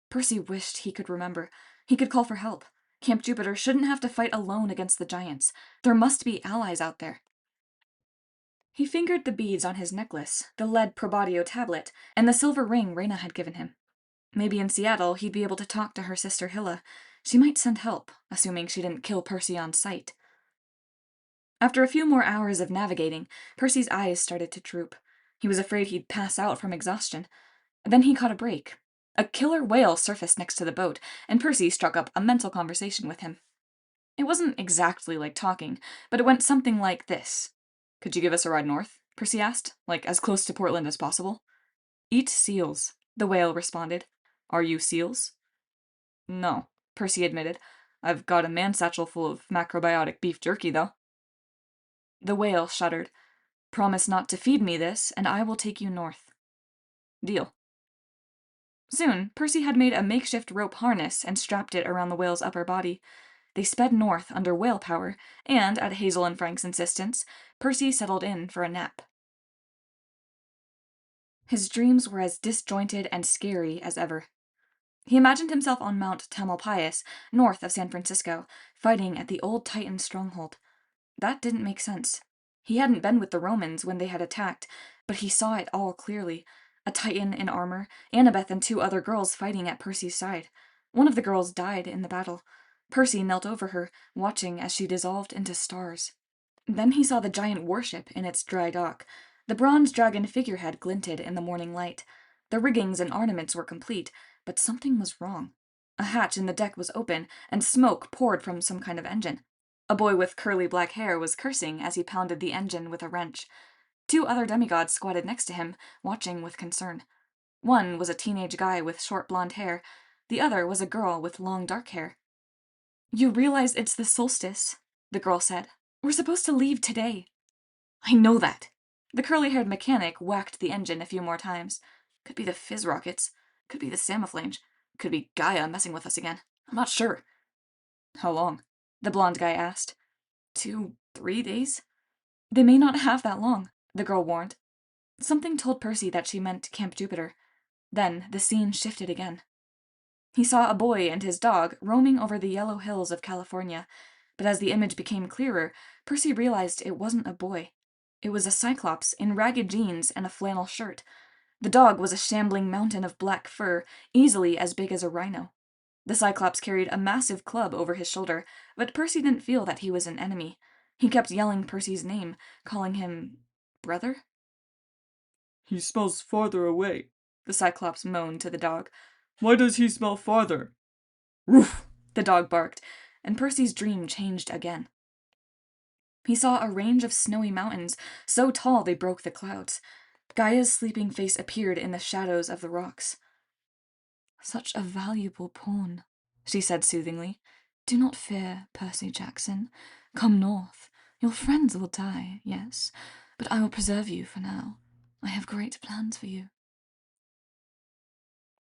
Percy wished he could remember. He could call for help. Camp Jupiter shouldn't have to fight alone against the giants. There must be allies out there. He fingered the beads on his necklace, the lead Probadio tablet, and the silver ring Reyna had given him. Maybe in Seattle he'd be able to talk to her sister Hilla. She might send help, assuming she didn't kill Percy on sight. After a few more hours of navigating, Percy's eyes started to droop. He was afraid he'd pass out from exhaustion. Then he caught a break. A killer whale surfaced next to the boat, and Percy struck up a mental conversation with him. It wasn't exactly like talking, but it went something like this. "Could you give us a ride north?" Percy asked, like as close to Portland as possible. "Eat seals," the whale responded. "Are you seals?" "No," Percy admitted. "I've got a man satchel full of macrobiotic beef jerky, though." The whale shuddered. Promise not to feed me this, and I will take you north. Deal. Soon, Percy had made a makeshift rope harness and strapped it around the whale's upper body. They sped north under whale power, and, at Hazel and Frank's insistence, Percy settled in for a nap. His dreams were as disjointed and scary as ever. He imagined himself on Mount Tamalpais, north of San Francisco, fighting at the old Titan stronghold. That didn't make sense. He hadn't been with the Romans when they had attacked, but he saw it all clearly. A Titan in armor, Annabeth and 2 other girls fighting at Percy's side. One of the girls died in the battle. Percy knelt over her, watching as she dissolved into stars. Then he saw the giant warship in its dry dock. The bronze dragon figurehead glinted in the morning light. The riggings and ornaments were complete, but something was wrong. A hatch in the deck was open, and smoke poured from some kind of engine. A boy with curly black hair was cursing as he pounded the engine with a wrench. 2 other demigods squatted next to him, watching with concern. One was a teenage guy with short blonde hair. The other was a girl with long dark hair. "You realize it's the solstice," the girl said. "We're supposed to leave today." "I know that." The curly-haired mechanic whacked the engine a few more times. Could be the fizz rockets. Could be the Samaflange. Could be Gaia messing with us again. I'm not sure. "How long?" the blonde guy asked. 2, 3 days? "They may not have that long," the girl warned. Something told Percy that she meant Camp Jupiter. Then the scene shifted again. He saw a boy and his dog roaming over the yellow hills of California, but as the image became clearer, Percy realized it wasn't a boy. It was a Cyclops in ragged jeans and a flannel shirt. The dog was a shambling mountain of black fur, easily as big as a rhino. The Cyclops carried a massive club over his shoulder, but Percy didn't feel that he was an enemy. He kept yelling Percy's name, calling him brother.
"He smells farther away," the Cyclops moaned to the dog. "Why does he smell farther?"
"Roof!" the dog barked, and Percy's dream changed again. He saw a range of snowy mountains, so tall they broke the clouds. Gaia's sleeping face appeared in the shadows of the rocks. "Such a valuable pawn," she said soothingly. "Do not fear, Percy Jackson. Come north. Your friends will die, yes, but I will preserve you for now. I have great plans for you."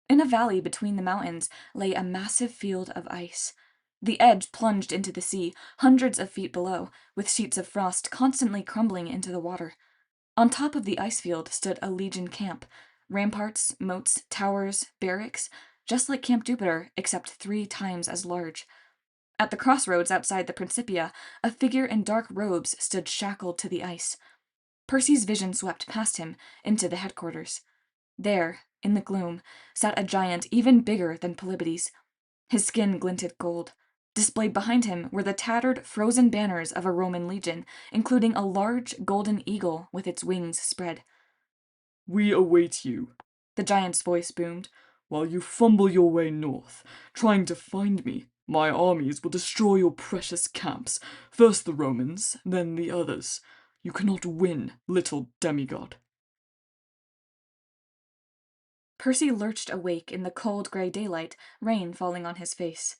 In a valley between the mountains lay a massive field of ice. The edge plunged into the sea, hundreds of feet below, with sheets of frost constantly crumbling into the water. On top of the ice field stood a Legion camp. Ramparts, moats, towers, barracks, just like Camp Jupiter, except 3 times as large. At the crossroads outside the Principia, a figure in dark robes stood shackled to the ice. Percy's vision swept past him, into the headquarters. There, in the gloom, sat a giant even bigger than Polybides. His skin glinted gold. Displayed behind him were the tattered, frozen banners of a Roman legion, including a large golden eagle with its wings spread.
"We await you,"
the giant's voice boomed.
"While you fumble your way north, trying to find me, my armies will destroy your precious camps. First the Romans, then the others. You cannot win, little demigod."
Percy lurched awake in the cold gray daylight, rain falling on his face.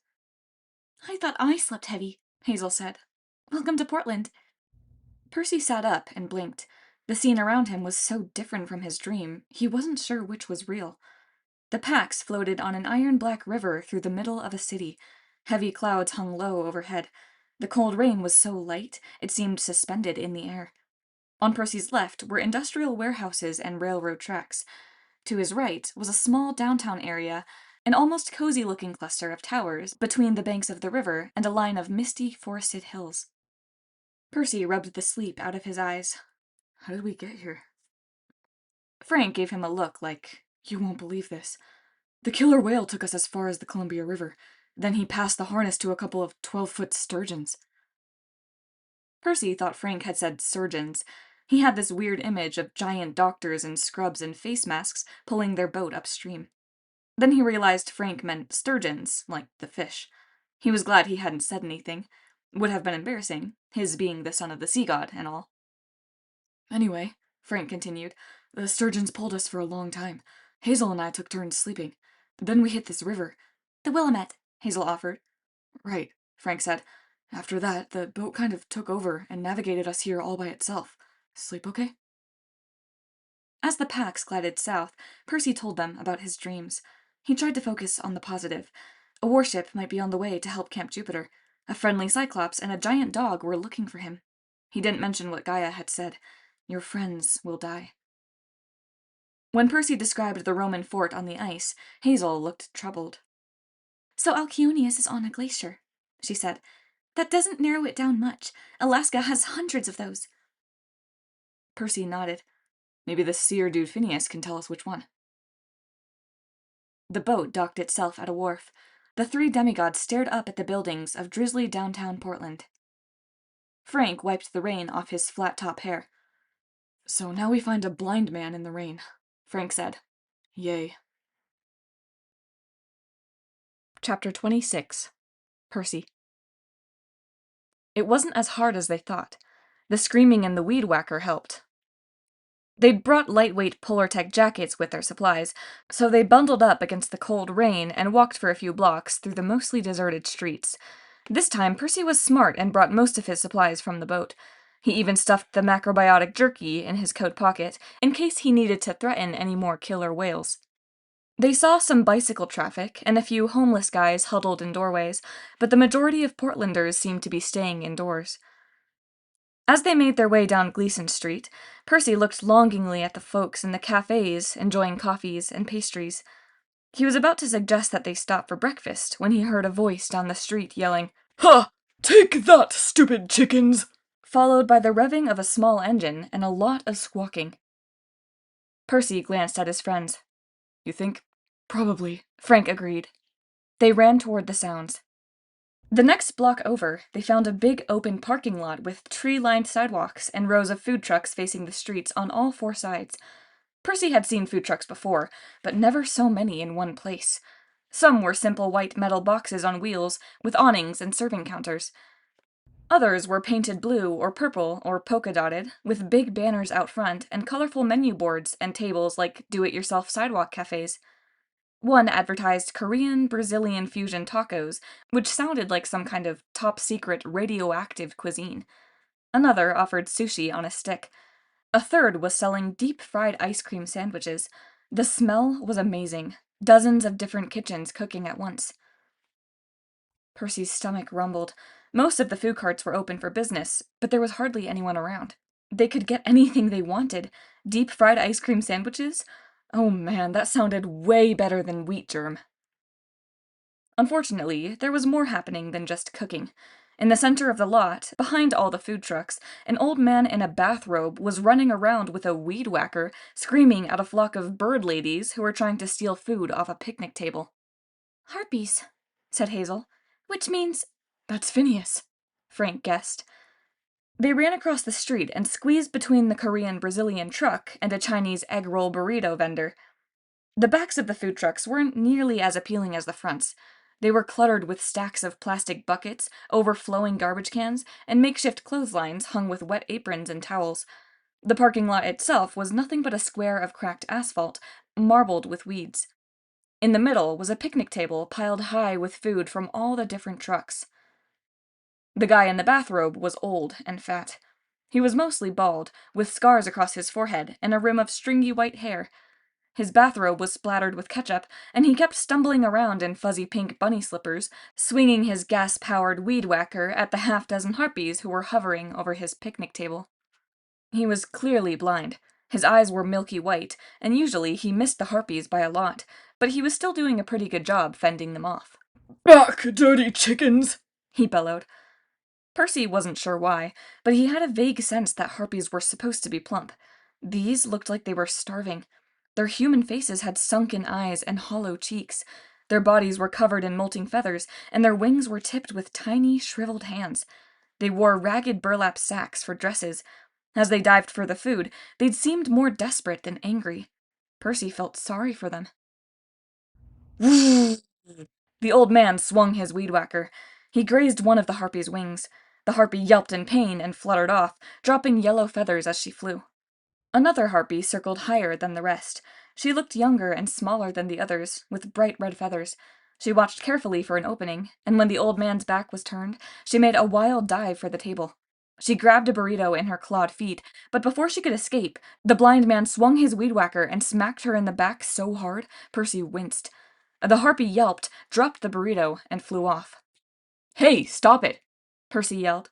"I thought I slept heavy," Hazel said. "Welcome to Portland." Percy sat up and blinked. The scene around him was so different from his dream, he wasn't sure which was real. The Pax floated on an iron-black river through the middle of a city. Heavy clouds hung low overhead. The cold rain was so light, it seemed suspended in the air. On Percy's left were industrial warehouses and railroad tracks. To his right was a small downtown area, an almost cozy-looking cluster of towers between the banks of the river and a line of misty, forested hills. Percy rubbed the sleep out of his eyes. How did we get here? Frank gave him a look like, "You won't believe this. The killer whale took us as far as the Columbia River. Then he passed the harness to a couple of 12-foot sturgeons." Percy thought Frank had said surgeons. He had this weird image of giant doctors in scrubs and face masks pulling their boat upstream. Then he realized Frank meant sturgeons, like the fish. He was glad he hadn't said anything. Would have been embarrassing, his being the son of the sea god and all. "Anyway," Frank continued, "the sturgeons pulled us for a long time. Hazel and I took turns sleeping. Then we hit this river." "The Willamette," Hazel offered. "Right," Frank said. After that, the boat kind of took over and navigated us here all by itself. Sleep okay?" As the Pax glided south, Percy told them about his dreams. He tried to focus on the positive. A warship might be on the way to help Camp Jupiter. A friendly Cyclops and a giant dog were looking for him. He didn't mention what Gaia had said. Your friends will die. When Percy described the Roman fort on the ice, Hazel looked troubled.
So Alcyonius is on a glacier, she said. That doesn't narrow it down much. Alaska has hundreds of those.
Percy nodded. Maybe the seer dude Phineas can tell us which one. The boat docked itself at a wharf. The three demigods stared up at the buildings of drizzly downtown Portland. Frank wiped the rain off his flat-top hair. "So now we find a blind man in the rain," Frank said. "Yay."
Chapter 26. Percy. It wasn't as hard as they thought. The screaming and the weed whacker helped. They'd brought lightweight Polartec jackets with their supplies, so they bundled up against the cold rain and walked for a few blocks through the mostly deserted streets. This time, Percy was smart and brought most of his supplies from the boat. He even stuffed the macrobiotic jerky in his coat pocket, in case he needed to threaten any more killer whales. They saw some bicycle traffic and a few homeless guys huddled in doorways, but the majority of Portlanders seemed to be staying indoors. As they made their way down Gleason Street, Percy looked longingly at the folks in the cafes enjoying coffees and pastries. He was about to suggest that they stop for breakfast when he heard a voice down the street yelling,
"Ha! Take that, stupid chickens!"
followed by the revving of a small engine and a lot of squawking. Percy glanced at his friends.
"You think? Probably,"
Frank agreed. They ran toward the sounds. The next block over, they found a big open parking lot with tree-lined sidewalks and rows of food trucks facing the streets on all four sides. Percy had seen food trucks before, but never so many in one place. Some were simple white metal boxes on wheels with awnings and serving counters. Others were painted blue or purple or polka-dotted, with big banners out front and colorful menu boards and tables like do-it-yourself sidewalk cafes. One advertised Korean Brazilian fusion tacos, which sounded like some kind of top-secret radioactive cuisine. Another offered sushi on a stick. A third was selling deep-fried ice cream sandwiches. The smell was amazing. Dozens of different kitchens cooking at once. Percy's stomach rumbled. Most of the food carts were open for business, but there was hardly anyone around. They could get anything they wanted. Deep-fried ice cream sandwiches? Oh man, that sounded way better than wheat germ. Unfortunately, there was more happening than just cooking. In the center of the lot, behind all the food trucks, an old man in a bathrobe was running around with a weed whacker, screaming at a flock of bird ladies who were trying to steal food off a picnic table.
"Harpies," said Hazel, "which means—"
"That's Phineas," Frank guessed. They ran across the street and squeezed between the Korean Brazilian truck and a Chinese egg roll burrito vendor. The backs of the food trucks weren't nearly as appealing as the fronts. They were cluttered with stacks of plastic buckets, overflowing garbage cans, and makeshift clotheslines hung with wet aprons and towels. The parking lot itself was nothing but a square of cracked asphalt, marbled with weeds. In the middle was a picnic table piled high with food from all the different trucks. The guy in the bathrobe was old and fat. He was mostly bald, with scars across his forehead and a rim of stringy white hair. His bathrobe was splattered with ketchup, and he kept stumbling around in fuzzy pink bunny slippers, swinging his gas-powered weed whacker at the half-dozen harpies who were hovering over his picnic table. He was clearly blind. His eyes were milky white, and usually he missed the harpies by a lot, but he was still doing a pretty good job fending them off.
"Back, dirty chickens!"
he bellowed. Percy wasn't sure why, but he had a vague sense that harpies were supposed to be plump. These looked like they were starving. Their human faces had sunken eyes and hollow cheeks. Their bodies were covered in molting feathers, and their wings were tipped with tiny, shriveled hands. They wore ragged burlap sacks for dresses. As they dived for the food, they'd seemed more desperate than angry. Percy felt sorry for them. The old man swung his weed whacker. He grazed one of the harpy's wings. The harpy yelped in pain and fluttered off, dropping yellow feathers as she flew. Another harpy circled higher than the rest. She looked younger and smaller than the others, with bright red feathers.
She watched carefully for an opening, and when the old man's back was turned, she made a wild dive for the table. She grabbed a burrito in her clawed feet, but before she could escape, the blind man swung his weed whacker and smacked her in the back so hard, Percy winced. The harpy yelped, dropped the burrito, and flew off. "Hey, stop it!" Percy yelled.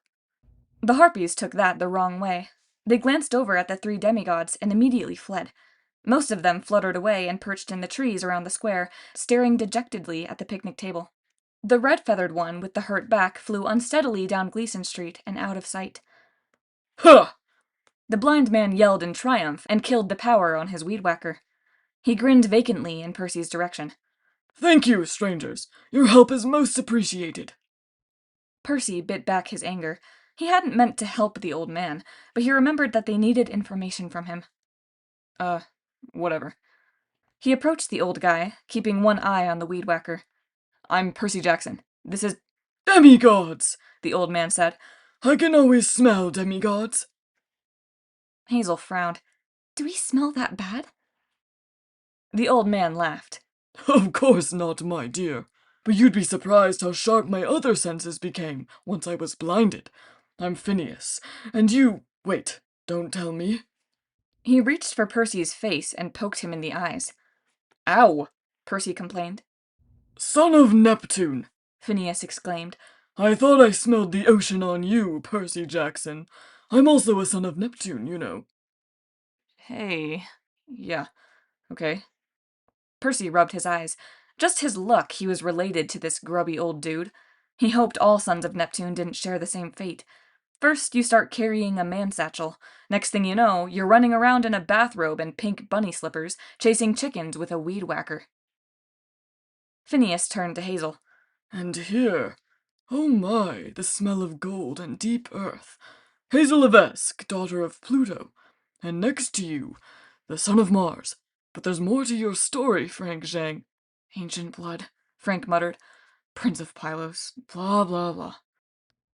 The harpies took that the wrong way. They glanced over at the three demigods and immediately fled. Most of them fluttered away and perched in the trees around the square, staring dejectedly at the picnic table. The red-feathered one with the hurt back flew unsteadily down Gleason Street and out of sight.
Huh!
The blind man yelled in triumph and killed the power on his weed whacker. He grinned vacantly in Percy's direction.
Thank you, strangers. Your help is most appreciated.
Percy bit back his anger. He hadn't meant to help the old man, but he remembered that they needed information from him. Whatever. He approached the old guy, keeping one eye on the weed whacker. "I'm Percy Jackson. This is—"
Demigods,
the old man said.
I can always smell demigods.
Hazel frowned. "Do we smell that bad?" The old man laughed.
Of course not, my dear. But you'd be surprised how sharp my other senses became once I was blinded. I'm Phineas, and you— Wait, don't tell me.
He reached for Percy's face and poked him in the eyes. "Ow!" Percy complained.
Son of Neptune,
Phineas exclaimed.
I thought I smelled the ocean on you, Percy Jackson. I'm also a son of Neptune, you know.
Hey. Yeah. Okay. Percy rubbed his eyes. Just his luck he was related to this grubby old dude. He hoped all sons of Neptune didn't share the same fate. First, you start carrying a man satchel. Next thing you know, you're running around in a bathrobe and pink bunny slippers, chasing chickens with a weed whacker. Phineas turned to Hazel.
And here, oh my, the smell of gold and deep earth. Hazel of Esk, daughter of Pluto. And next to you, the son of Mars. But there's more to your story, Frank Zhang.
Ancient blood, Frank muttered. Prince of Pylos, blah blah blah.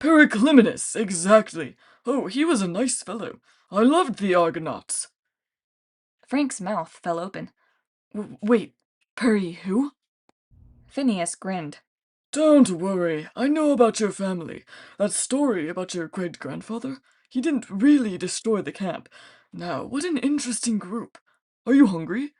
Periclymenus, exactly. Oh, he was a nice fellow. I loved the Argonauts.
Frank's mouth fell open.
Wait, Perry who?
Phineas grinned.
Don't worry, I know about your family. That story about your great-grandfather, he didn't really destroy the camp. Now, what an interesting group. Are you hungry?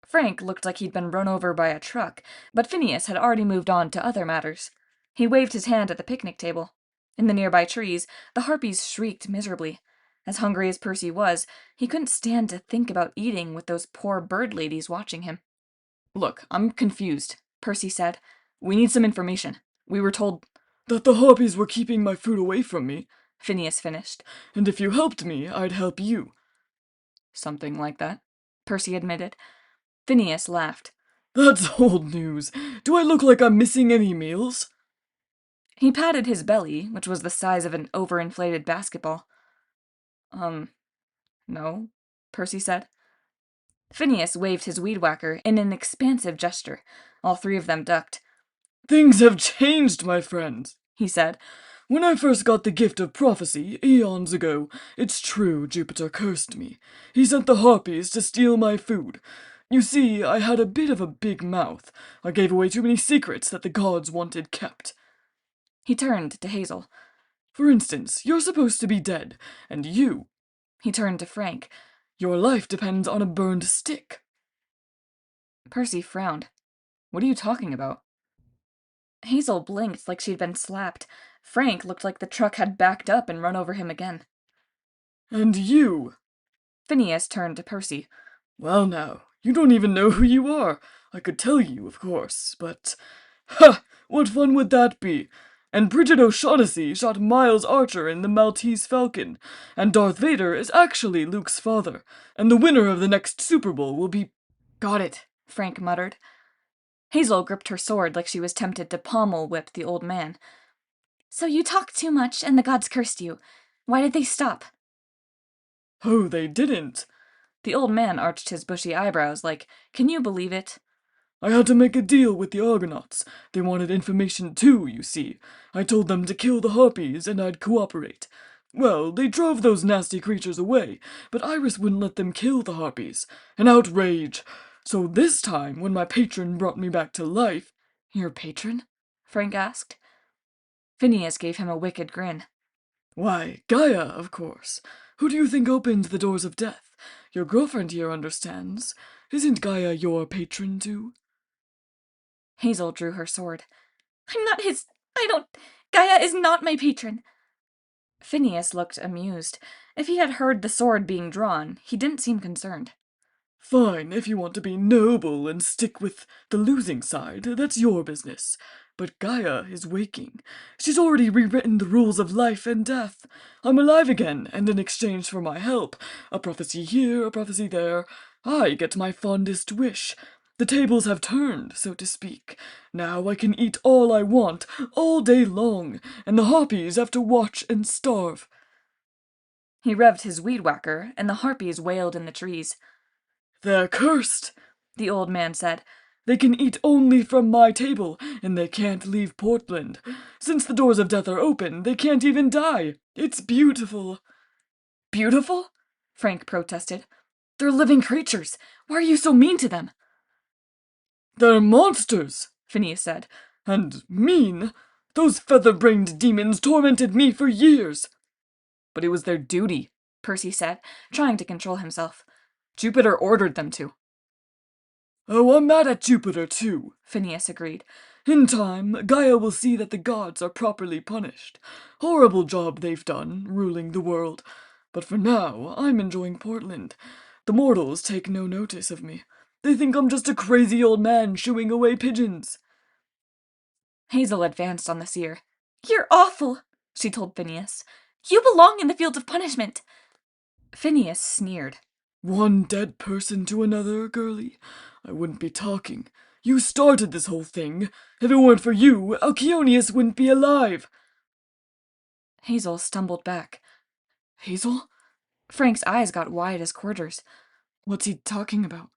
Frank looked like he'd been run over by a truck, but Phineas had already moved on to other matters. He waved his hand at the picnic table. In the nearby trees, the harpies shrieked miserably. As hungry as Percy was, he couldn't stand to think about eating with those poor bird ladies watching him. "Look, I'm confused," Percy said. "We need some information. We were told—"
That the harpies were keeping my food away from me,
Phineas finished.
And if you helped me, I'd help you.
"Something like that," Percy admitted. Phineas laughed.
That's old news. Do I look like I'm missing any meals?
He patted his belly, which was the size of an overinflated basketball. No, Percy said. Phineas waved his weed whacker in an expansive gesture. All three of them ducked.
Things have changed, my friends,
He said.
When I first got the gift of prophecy, eons ago, it's true Jupiter cursed me. He sent the harpies to steal my food. You see, I had a bit of a big mouth. I gave away too many secrets that the gods wanted kept.
He turned to Hazel.
For instance, you're supposed to be dead, and you—
He turned to Frank.
Your life depends on a burned stick.
Percy frowned. What are you talking about? Hazel blinked like she'd been slapped. Frank looked like the truck had backed up and run over him again.
And you—
Phineas turned to Percy.
Well now, you don't even know who you are. I could tell you, of course, but— Ha! What fun would that be? And Bridget O'Shaughnessy shot Miles Archer in the Maltese Falcon, and Darth Vader is actually Luke's father, and the winner of the next Super Bowl will be—
Got it, Frank muttered. Hazel gripped her sword like she was tempted to pommel whip the old man. So you talked too much and the gods cursed you. Why did they stop?
Oh, they didn't.
The old man arched his bushy eyebrows like, can you believe it?
I had to make a deal with the Argonauts. They wanted information too, you see. I told them to kill the harpies and I'd cooperate. Well, they drove those nasty creatures away, but Iris wouldn't let them kill the harpies. An outrage. So this time, when my patron brought me back to life—
Your patron? Frank asked. Phineas gave him a wicked grin.
Why, Gaia, of course. Who do you think opened the doors of death? Your girlfriend here understands. Isn't Gaia your patron, too?
Hazel drew her sword. I'm not his— Gaia is not my patron. Phineas looked amused. If he had heard the sword being drawn, he didn't seem concerned.
Fine, if you want to be noble and stick with the losing side, that's your business. But Gaia is waking. She's already rewritten the rules of life and death. I'm alive again, and in exchange for my help, a prophecy here, a prophecy there, I get my fondest wish. The tables have turned, so to speak. Now I can eat all I want, all day long, and the harpies have to watch and starve.
He revved his weed whacker, and the harpies wailed in the trees.
They're cursed,
the old man said.
They can eat only from my table, and they can't leave Portland. Since the doors of death are open, they can't even die. It's beautiful.
Beautiful? Frank protested. They're living creatures. Why are you so mean to them?
They're monsters,
Phineas said.
And mean. Those feather-brained demons tormented me for years.
But it was their duty, Percy said, trying to control himself. Jupiter ordered them to.
Oh, I'm mad at Jupiter, too,
Phineas agreed.
In time, Gaia will see that the gods are properly punished. Horrible job they've done, ruling the world. But for now, I'm enjoying Portland. The mortals take no notice of me. They think I'm just a crazy old man shooing away pigeons.
Hazel advanced on the seer. You're awful, she told Phineas. You belong in the field of punishment. Phineas sneered.
One dead person to another, girlie? I wouldn't be talking. You started this whole thing. If it weren't for you, Alcyonius wouldn't be alive.
Hazel stumbled back.
Hazel?
Frank's eyes got wide as quarters.
What's he talking about?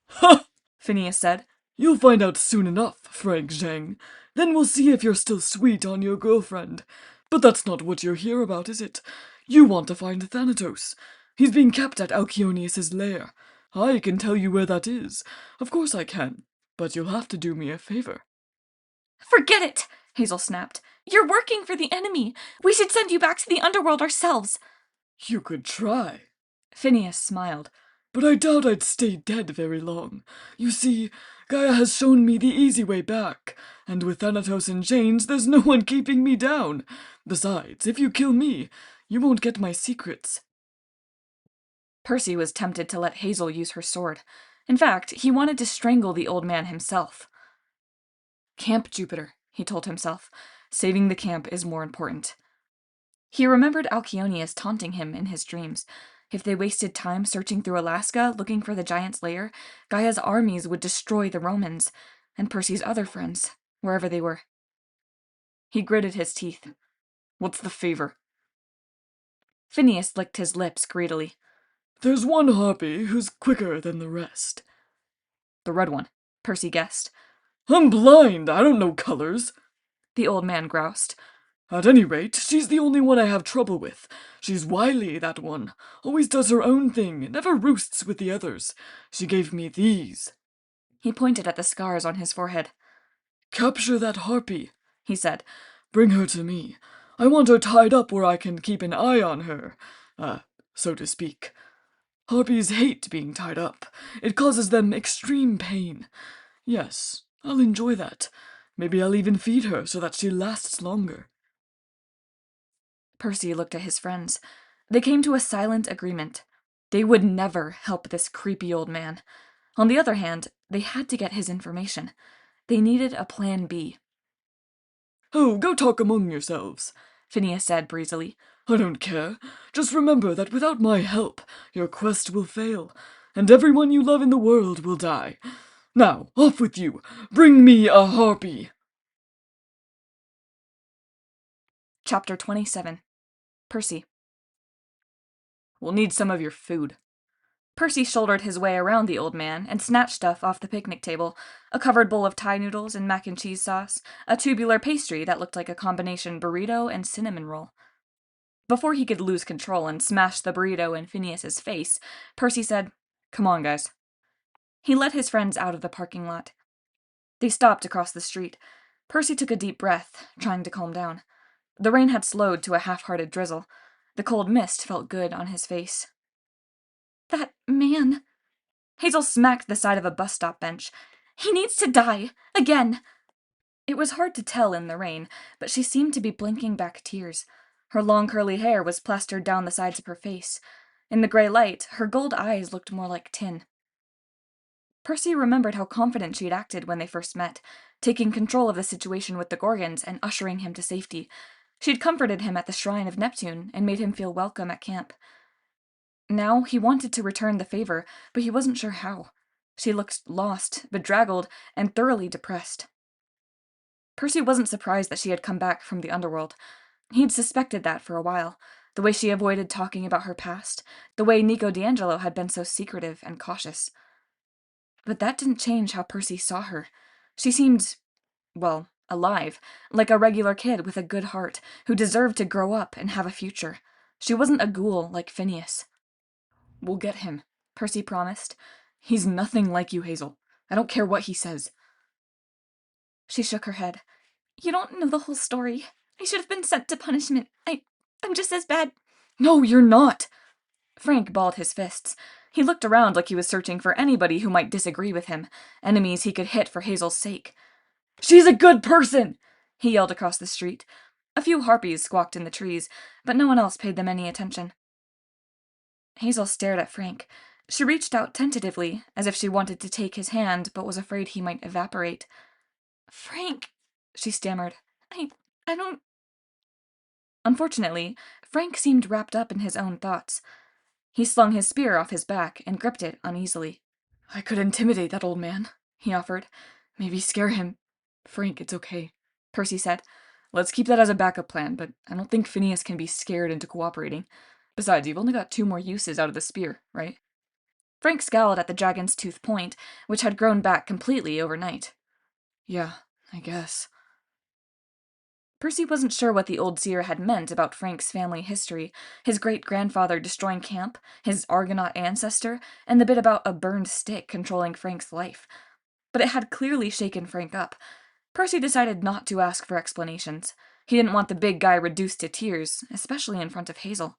Ha! Phineas said.
You'll find out soon enough, Frank Zhang. Then we'll see if you're still sweet on your girlfriend. But that's not what you're here about, is it? You want to find Thanatos. He's being kept at Alcyonius's lair. I can tell you where that is. Of course I can. But you'll have to do me a favor.
Forget it, Hazel snapped. You're working for the enemy. We should send you back to the underworld ourselves.
You could try.
Phineas smiled.
But I doubt I'd stay dead very long. You see, Gaia has shown me the easy way back, and with Thanatos in chains, there's no one keeping me down. Besides, if you kill me, you won't get my secrets.
Percy was tempted to let Hazel use her sword. In fact, he wanted to strangle the old man himself. Camp Jupiter, he told himself. Saving the camp is more important. He remembered Alcyonius taunting him in his dreams. If they wasted time searching through Alaska looking for the giant's lair, Gaia's armies would destroy the Romans, and Percy's other friends, wherever they were. He gritted his teeth. What's the favor? Phineas licked his lips greedily.
There's one harpy who's quicker than the rest.
The red one, Percy guessed.
I'm blind, I don't know colors,
the old man groused.
At any rate, she's the only one I have trouble with. She's wily, that one. Always does her own thing, never roosts with the others. She gave me these.
He pointed at the scars on his forehead.
Capture that harpy,
he said.
Bring her to me. I want her tied up where I can keep an eye on her. So to speak. Harpies hate being tied up. It causes them extreme pain. Yes, I'll enjoy that. Maybe I'll even feed her so that she lasts longer.
Percy looked at his friends. They came to a silent agreement. They would never help this creepy old man. On the other hand, they had to get his information. They needed a plan B.
Oh, go talk among yourselves,
Phineas said breezily.
I don't care. Just remember that without my help, your quest will fail, and everyone you love in the world will die. Now, off with you. Bring me a harpy.
Chapter 27. Percy. We'll need some of your food. Percy shouldered his way around the old man and snatched stuff off the picnic table, a covered bowl of Thai noodles and mac and cheese sauce, a tubular pastry that looked like a combination burrito and cinnamon roll. Before he could lose control and smash the burrito in Phineas's face, Percy said, Come on, guys. He led his friends out of the parking lot. They stopped across the street. Percy took a deep breath, trying to calm down. The rain had slowed to a half-hearted drizzle. The cold mist felt good on his face.
That man.
Hazel smacked the side of a bus stop bench. He needs to die. Again. It was hard to tell in the rain, but she seemed to be blinking back tears. Her long curly hair was plastered down the sides of her face. In the gray light, her gold eyes looked more like tin. Percy remembered how confident she had acted when they first met, taking control of the situation with the Gorgons and ushering him to safety. She'd comforted him at the shrine of Neptune and made him feel welcome at camp. Now he wanted to return the favor, but he wasn't sure how. She looked lost, bedraggled, and thoroughly depressed. Percy wasn't surprised that she had come back from the underworld. He'd suspected that for a while, the way she avoided talking about her past, the way Nico D'Angelo had been so secretive and cautious. But that didn't change how Percy saw her. She seemed, well, alive, like a regular kid with a good heart, who deserved to grow up and have a future. She wasn't a ghoul like Phineas.
We'll get him, Percy promised. He's nothing like you, Hazel. I don't care what he says.
She shook her head.
You don't know the whole story. I should have been sent to punishment. I'm just as bad.
No, you're not!
Frank balled his fists. He looked around like he was searching for anybody who might disagree with him, enemies he could hit for Hazel's sake.
She's a good person!
He yelled across the street. A few harpies squawked in the trees, but no one else paid them any attention. Hazel stared at Frank. She reached out tentatively, as if she wanted to take his hand, but was afraid he might evaporate.
Frank,
she stammered.
I don't...
Unfortunately, Frank seemed wrapped up in his own thoughts. He slung his spear off his back and gripped it uneasily.
I could intimidate that old man, he offered. Maybe scare him. Frank, it's okay, Percy said. Let's keep that as a backup plan, but I don't think Phineas can be scared into cooperating. Besides, you've only got 2 more uses out of the spear, right?
Frank scowled at the dragon's tooth point, which had grown back completely overnight.
Yeah, I guess.
Percy wasn't sure what the old seer had meant about Frank's family history, his great-grandfather destroying camp, his Argonaut ancestor, and the bit about a burned stick controlling Frank's life. But it had clearly shaken Frank up. Percy decided not to ask for explanations. He didn't want the big guy reduced to tears, especially in front of Hazel.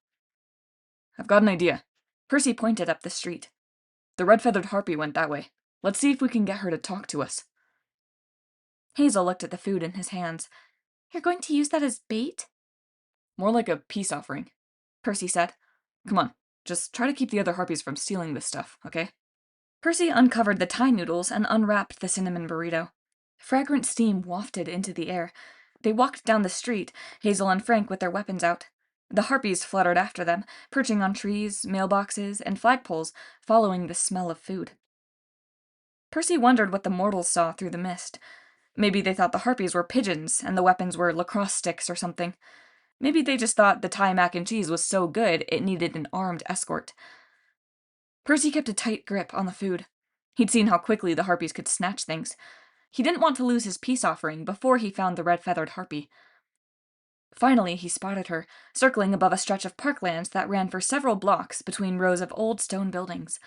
I've got an idea.
Percy pointed up the street.
The red-feathered harpy went that way. Let's see if we can get her to talk to us.
Hazel looked at the food in his hands.
You're going to use that as bait?
More like a peace offering, Percy said. Come on, just try to keep the other harpies from stealing this stuff, okay?
Percy uncovered the Thai noodles and unwrapped the cinnamon burrito. Fragrant steam wafted into the air. They walked down the street, Hazel and Frank with their weapons out. The harpies fluttered after them, perching on trees, mailboxes, and flagpoles, following the smell of food. Percy wondered what the mortals saw through the mist. Maybe they thought the harpies were pigeons, and the weapons were lacrosse sticks or something. Maybe they just thought the Thai mac and cheese was so good it needed an armed escort. Percy kept a tight grip on the food. He'd seen how quickly the harpies could snatch things. He didn't want to lose his peace offering before he found the red-feathered harpy. Finally, he spotted her, circling above a stretch of parkland that ran for several blocks between rows of old stone buildings.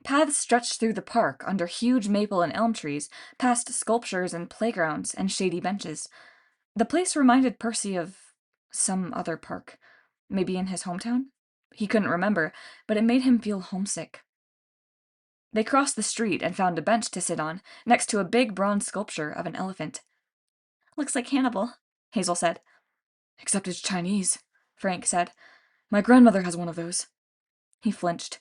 Paths stretched through the park under huge maple and elm trees, past sculptures and playgrounds and shady benches. The place reminded Percy of some other park. Maybe in his hometown? He couldn't remember, but it made him feel homesick. They crossed the street and found a bench to sit on, next to a big bronze sculpture of an elephant.
Looks like Hannibal,
Hazel said.
Except it's Chinese, Frank said. My grandmother has one of those. He flinched.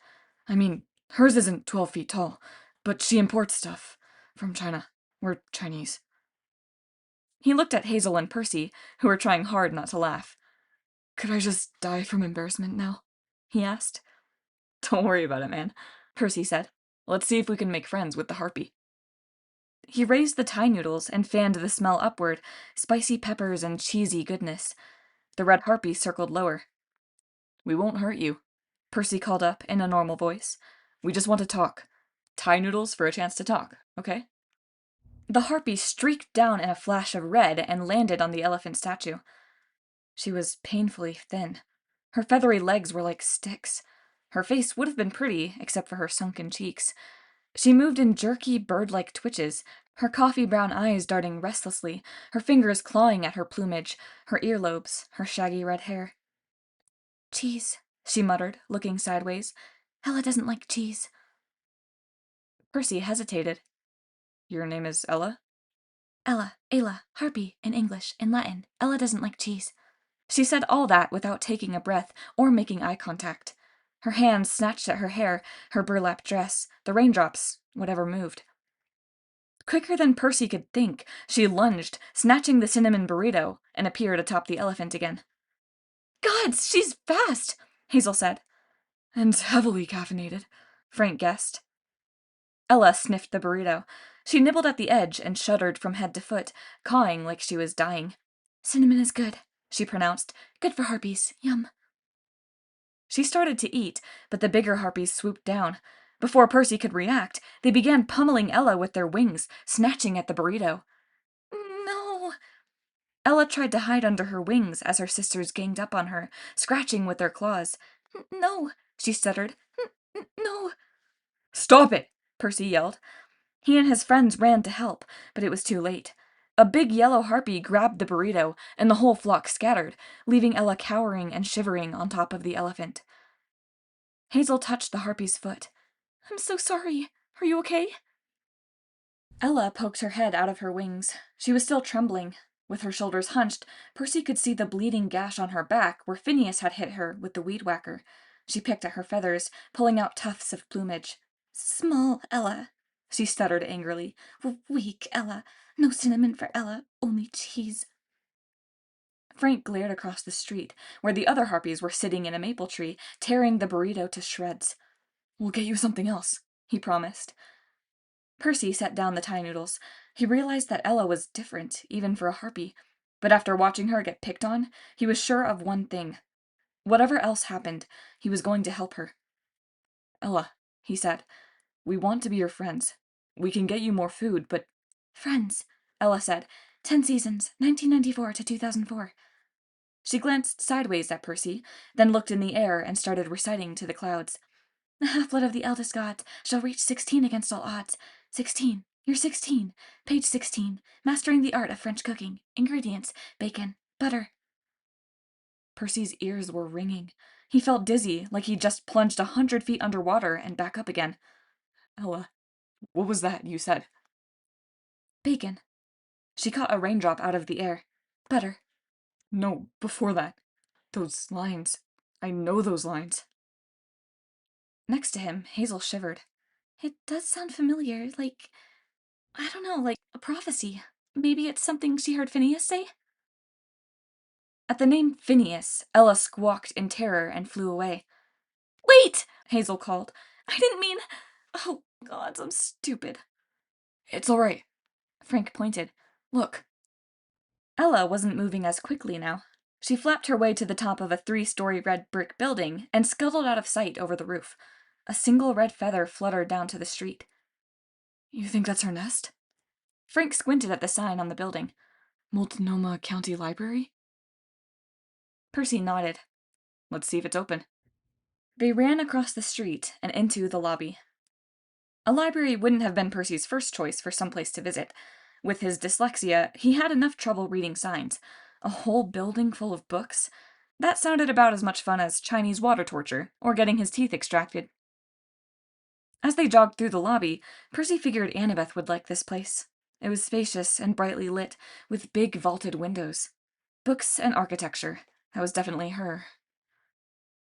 I mean, hers isn't 12 feet tall, but she imports stuff from China. We're Chinese.
He looked at Hazel and Percy, who were trying hard not to laugh.
Could I just die from embarrassment now?
He asked.
Don't worry about it, man, Percy said. Let's see if we can make friends with the harpy.
He raised the Thai noodles and fanned the smell upward, spicy peppers and cheesy goodness. The red harpy circled lower.
We won't hurt you, Percy called up in a normal voice. We just want to talk. Thai noodles for a chance to talk, okay?
The harpy streaked down in a flash of red and landed on the elephant statue. She was painfully thin. Her feathery legs were like sticks. Her face would have been pretty, except for her sunken cheeks. She moved in jerky, bird-like twitches, her coffee-brown eyes darting restlessly, her fingers clawing at her plumage, her earlobes, her shaggy red hair.
Cheese,
She muttered, looking sideways.
Ella doesn't like cheese.
Percy hesitated. Your name is Ella?
Ella, Ayla, Harpy, in English, in Latin. Ella doesn't like cheese.
She said all that without taking a breath or making eye contact. Her hands snatched at her hair, her burlap dress, the raindrops, whatever moved. Quicker than Percy could think, she lunged, snatching the cinnamon burrito, and appeared atop the elephant again. Gods, she's fast, Hazel said. And heavily caffeinated, Frank guessed. Ella sniffed the burrito. She nibbled at the edge and shuddered from head to foot, cawing like she was dying.
Cinnamon is good,
she pronounced.
good for harpies. Yum.
She started to eat, but the bigger harpies swooped down. Before Percy could react, they began pummeling Ella with their wings, snatching at the burrito.
No.
Ella tried to hide under her wings as her sisters ganged up on her, scratching with their claws.
No,
she stuttered.
No.
Stop it, Percy yelled. He and his friends ran to help, but it was too late. A big yellow harpy grabbed the burrito, and the whole flock scattered, leaving Ella cowering and shivering on top of the elephant. Hazel touched the harpy's foot.
I'm so sorry. Are you okay?
Ella poked her head out of her wings. She was still trembling. With her shoulders hunched, Percy could see the bleeding gash on her back where Phineas had hit her with the weed whacker. She picked at her feathers, pulling out tufts of plumage.
Small Ella,
she stuttered angrily.
Weak Ella. No cinnamon for Ella, only cheese.
Frank glared across the street, where the other harpies were sitting in a maple tree, tearing the burrito to shreds. We'll get you something else, he promised. Percy set down the Thai noodles. He realized that Ella was different, even for a harpy. But after watching her get picked on, he was sure of one thing. Whatever else happened, he was going to help her. Ella, he said, we want to be your friends. We can get you more food, but...
Friends, Ella said. 10 seasons, 1994 to 2004.
She glanced sideways at Percy, then looked in the air and started reciting to the clouds.
The half-blood of the eldest gods shall reach 16 against all odds. 16. You're 16. Page 16. Mastering the art of French cooking. Ingredients: bacon, butter.
Percy's ears were ringing. He felt dizzy, like he'd just plunged 100 feet underwater and back up again. Ella, what was that you said?
Bacon.
She caught a raindrop out of the air.
Butter.
No, before that. Those lines. I know those lines. Next to him, Hazel shivered.
It does sound familiar, like... I don't know, like a prophecy. Maybe it's something she heard Phineas say?
At the name Phineas, Ella squawked in terror and flew away.
Wait!
Hazel called.
I didn't mean... Oh, gods, I'm stupid.
It's all right. Frank pointed. Look. Ella wasn't moving as quickly now. She flapped her way to the top of a 3-story red brick building and scuttled out of sight over the roof. A single red feather fluttered down to the street. You think that's her nest? Frank squinted at the sign on the building. Multnomah County Library? Percy nodded. Let's see if it's open. They ran across the street and into the lobby. A library wouldn't have been Percy's first choice for someplace to visit. With his dyslexia, he had enough trouble reading signs. A whole building full of books? That sounded about as much fun as Chinese water torture or getting his teeth extracted. As they jogged through the lobby, Percy figured Annabeth would like this place. It was spacious and brightly lit, with big vaulted windows. Books and architecture. That was definitely her.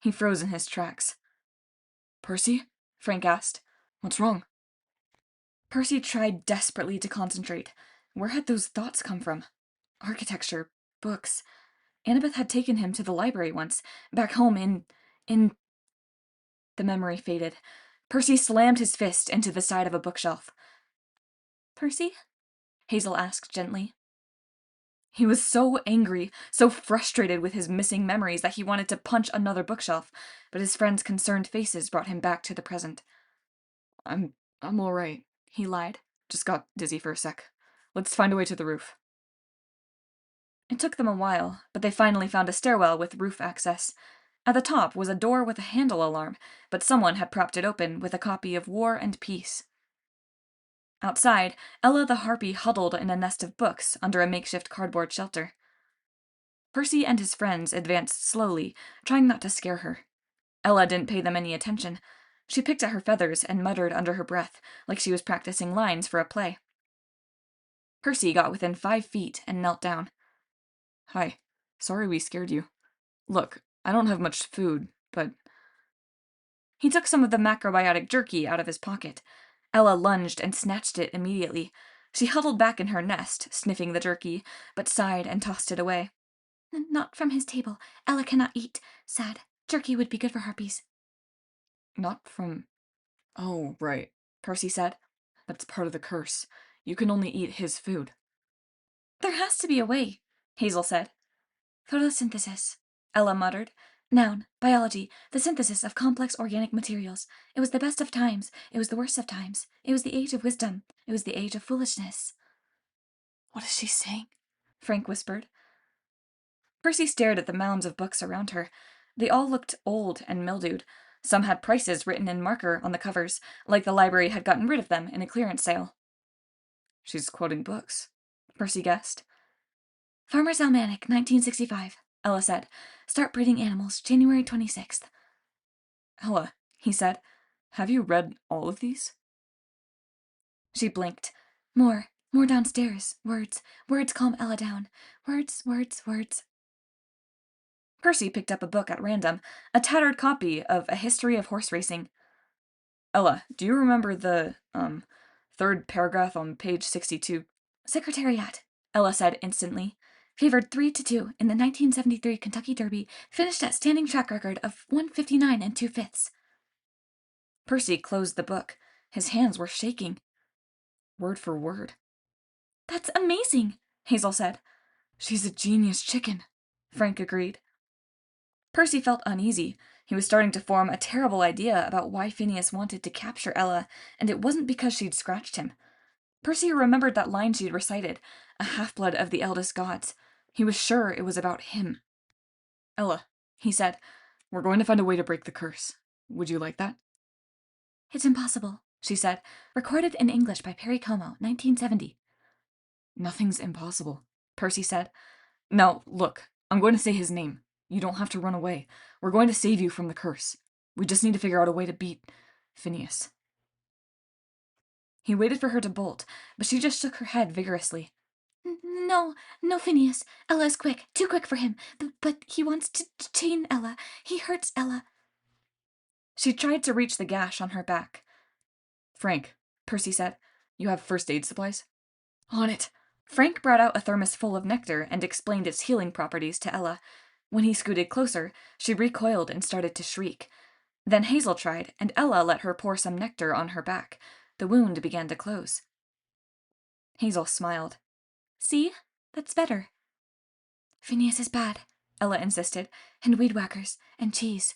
He froze in his tracks. Percy? Frank asked. What's wrong? Percy tried desperately to concentrate. Where had those thoughts come from? Architecture, books. Annabeth had taken him to the library once, back home in... The memory faded. Percy slammed his fist into the side of a bookshelf. Percy? Hazel asked gently. He was so angry, so frustrated with his missing memories that he wanted to punch another bookshelf, but his friends' concerned faces brought him back to the present. I'm all right, he lied. Just got dizzy for a sec. Let's find a way to the roof. It took them a while, but they finally found a stairwell with roof access. At the top was a door with a handle alarm, but someone had propped it open with a copy of War and Peace. Outside, Ella the harpy huddled in a nest of books under a makeshift cardboard shelter. Percy and his friends advanced slowly, trying not to scare her. Ella didn't pay them any attention. She picked at her feathers and muttered under her breath, like she was practicing lines for a play. Percy got within 5 feet and knelt down. "Hi. Sorry we scared you. Look, I don't have much food, but..." He took some of the macrobiotic jerky out of his pocket. Ella lunged and snatched it immediately. She huddled back in her nest, sniffing the jerky, but sighed and tossed it away.
Not from his table. Ella cannot eat. Sad. Jerky would be good for harpies.
Not from... Oh, right,
Percy said.
that's part of the curse. You can only eat his food.
There has to be a way, Hazel said.
Photosynthesis.
Ella muttered.
Noun. Biology. The synthesis of complex organic materials. It was the best of times. It was the worst of times. It was the age of wisdom. It was the age of foolishness.
What is she saying?
Frank whispered. Percy stared at the mounds of books around her. They all looked old and mildewed. Some had prices written in marker on the covers, like the library had gotten rid of them in a clearance sale.
She's quoting books,
Percy guessed.
Farmer's Almanac, 1965, Ella said. Start breeding animals, January 26th.
Ella, he said, have you read all of these?
She blinked.
More downstairs. Words calm Ella down. Words.
Percy picked up a book at random, a tattered copy of A History of Horse Racing.
Ella, do you remember the, third paragraph on page 62?
Secretariat, Ella said instantly. Favored 3-2 in the 1973 Kentucky Derby, finished at standing track record of 159 2/5.
Percy closed the book. His hands were shaking.
Word for word.
That's amazing, Hazel said.
She's a genius chicken,
Frank agreed. Percy felt uneasy. He was starting to form a terrible idea about why Phineas wanted to capture Ella, and it wasn't because she'd scratched him. Percy remembered that line she'd recited, a half-blood of the eldest gods. He was sure it was about him.
Ella, he said, we're going to find a way to break the curse. Would you like that?
It's impossible, she said. Recorded in English by Perry Como, 1970.
Nothing's impossible, Percy said. Now, look, I'm going to say his name. You don't have to run away. We're going to save you from the curse. We just need to figure out a way to beat Phineas.
He waited for her to bolt, but she just shook her head vigorously.
No, Phineas. Ella is quick, too quick for him. But he wants to chain Ella. He hurts Ella.
She tried to reach the gash on her back.
Frank, Percy said, you have first aid supplies?
On it. Frank brought out a thermos full of nectar and explained its healing properties to Ella. When he scooted closer, she recoiled and started to shriek. Then Hazel tried, and Ella let her pour some nectar on her back. The wound began to close. Hazel smiled.
See? That's better. Phineas is bad, Ella insisted, and weed whackers, and cheese.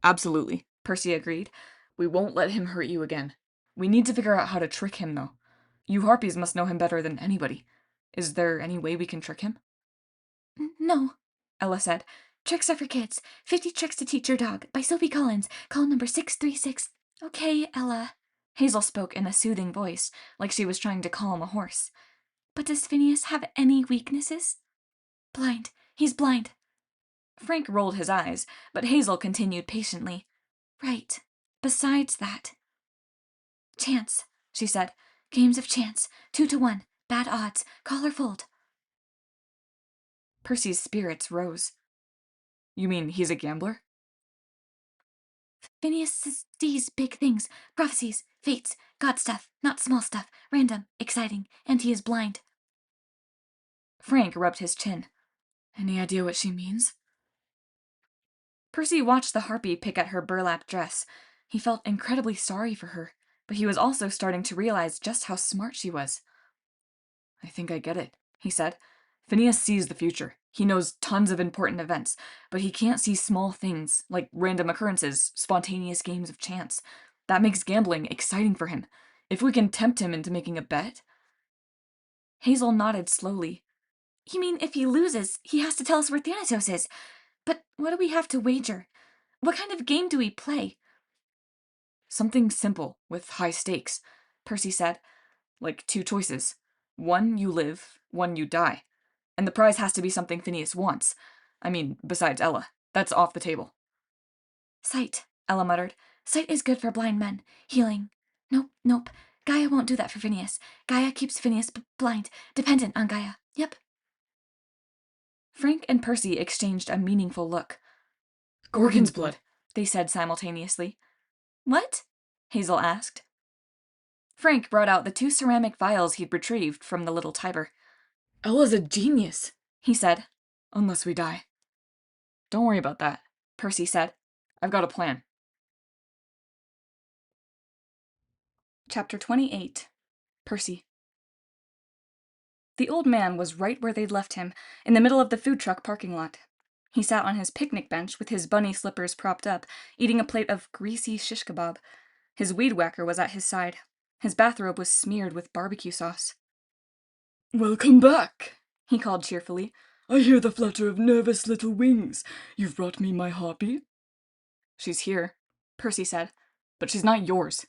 Absolutely, Percy agreed. We won't let him hurt you again. We need to figure out how to trick him, though. You harpies must know him better than anybody. Is there any way we can trick him?
No, Ella said. Tricks are for kids. 50 Tricks to Teach Your Dog by Sophie Collins. Call number 636. Okay, Ella.
Hazel spoke in a soothing voice, like she was trying to calm a horse.
But does Phineas have any weaknesses? Blind. He's blind.
Frank rolled his eyes, but Hazel continued patiently.
Right. Besides that. Chance, she said. Games of chance. 2-1. Bad odds. Call or fold.
Percy's spirits rose.
You mean he's a gambler?
Phineas sees big things. Prophecies. Fates. God stuff. Not small stuff. Random. Exciting. And he is blind.
Frank rubbed his chin.
Any idea what she means?
Percy watched the harpy pick at her burlap dress. He felt incredibly sorry for her, but he was also starting to realize just how smart she was.
I think I get it, he said. Phineas sees the future. He knows tons of important events, but he can't see small things, like random occurrences, spontaneous games of chance. That makes gambling exciting for him. If we can tempt him into making a bet...
Hazel nodded slowly. You mean if he loses, he has to tell us where Thanatos is? But what do we have to wager? What kind of game do we play?
Something simple, with high stakes, Percy said.
Like 2 choices. 1, you live, 1, you die. And the prize has to be something Phineas wants. I mean, besides Ella. That's off the table.
Sight, Ella muttered. Sight is good for blind men. Healing. Nope, nope. Gaia won't do that for Phineas. Gaia keeps Phineas blind, dependent on Gaia. Yep.
Frank and Percy exchanged a meaningful look. Gorgon's blood, they said simultaneously.
What?
Hazel asked. Frank brought out the 2 ceramic vials he'd retrieved from the little Tiber.
Ella's a genius,
He said.
unless we die.
Don't worry about that, Percy said. I've got a plan. Chapter 28. Percy. The old man was right where they'd left him, in the middle of the food truck parking lot. He sat on his picnic bench with his bunny slippers propped up, eating a plate of greasy shish kebab. His weed whacker was at his side. His bathrobe was smeared with barbecue sauce.
Welcome back,
He called cheerfully.
I hear the flutter of nervous little wings. You've brought me my harpy?
She's here, Percy said, but she's not yours.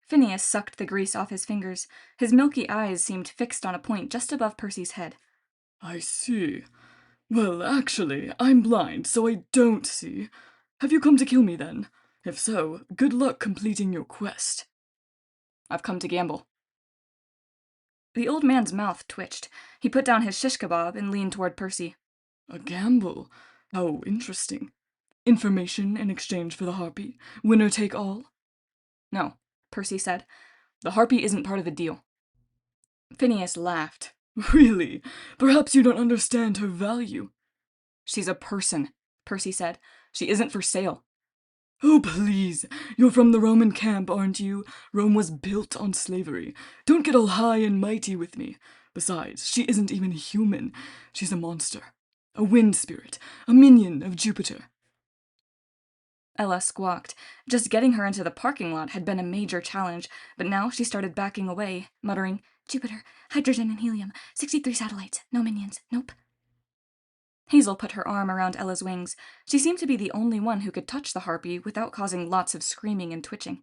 Phineas sucked the grease off his fingers. His milky eyes seemed fixed on a point just above Percy's head.
I see. Well, actually, I'm blind, so I don't see. Have you come to kill me, then? If so, good luck completing your quest.
I've come to gamble. The old man's mouth twitched. He put down his shish kebab and leaned toward Percy.
A gamble? How interesting. Information in exchange for the harpy? Winner take all?
No, Percy said. The harpy isn't part of the deal. Phineas laughed.
Really? Perhaps you don't understand her value.
She's a person, Percy said. She isn't for sale.
Oh, please. You're from the Roman camp, aren't you? Rome was built on slavery. Don't get all high and mighty with me. Besides, she isn't even human. She's a monster. A wind spirit. A minion of Jupiter.
Ella squawked. Just getting her into the parking lot had been a major challenge, but now she started backing away, muttering,
Jupiter, hydrogen and helium, 63 satellites, no minions, nope.
Hazel put her arm around Ella's wings. She seemed to be the only one who could touch the harpy without causing lots of screaming and twitching.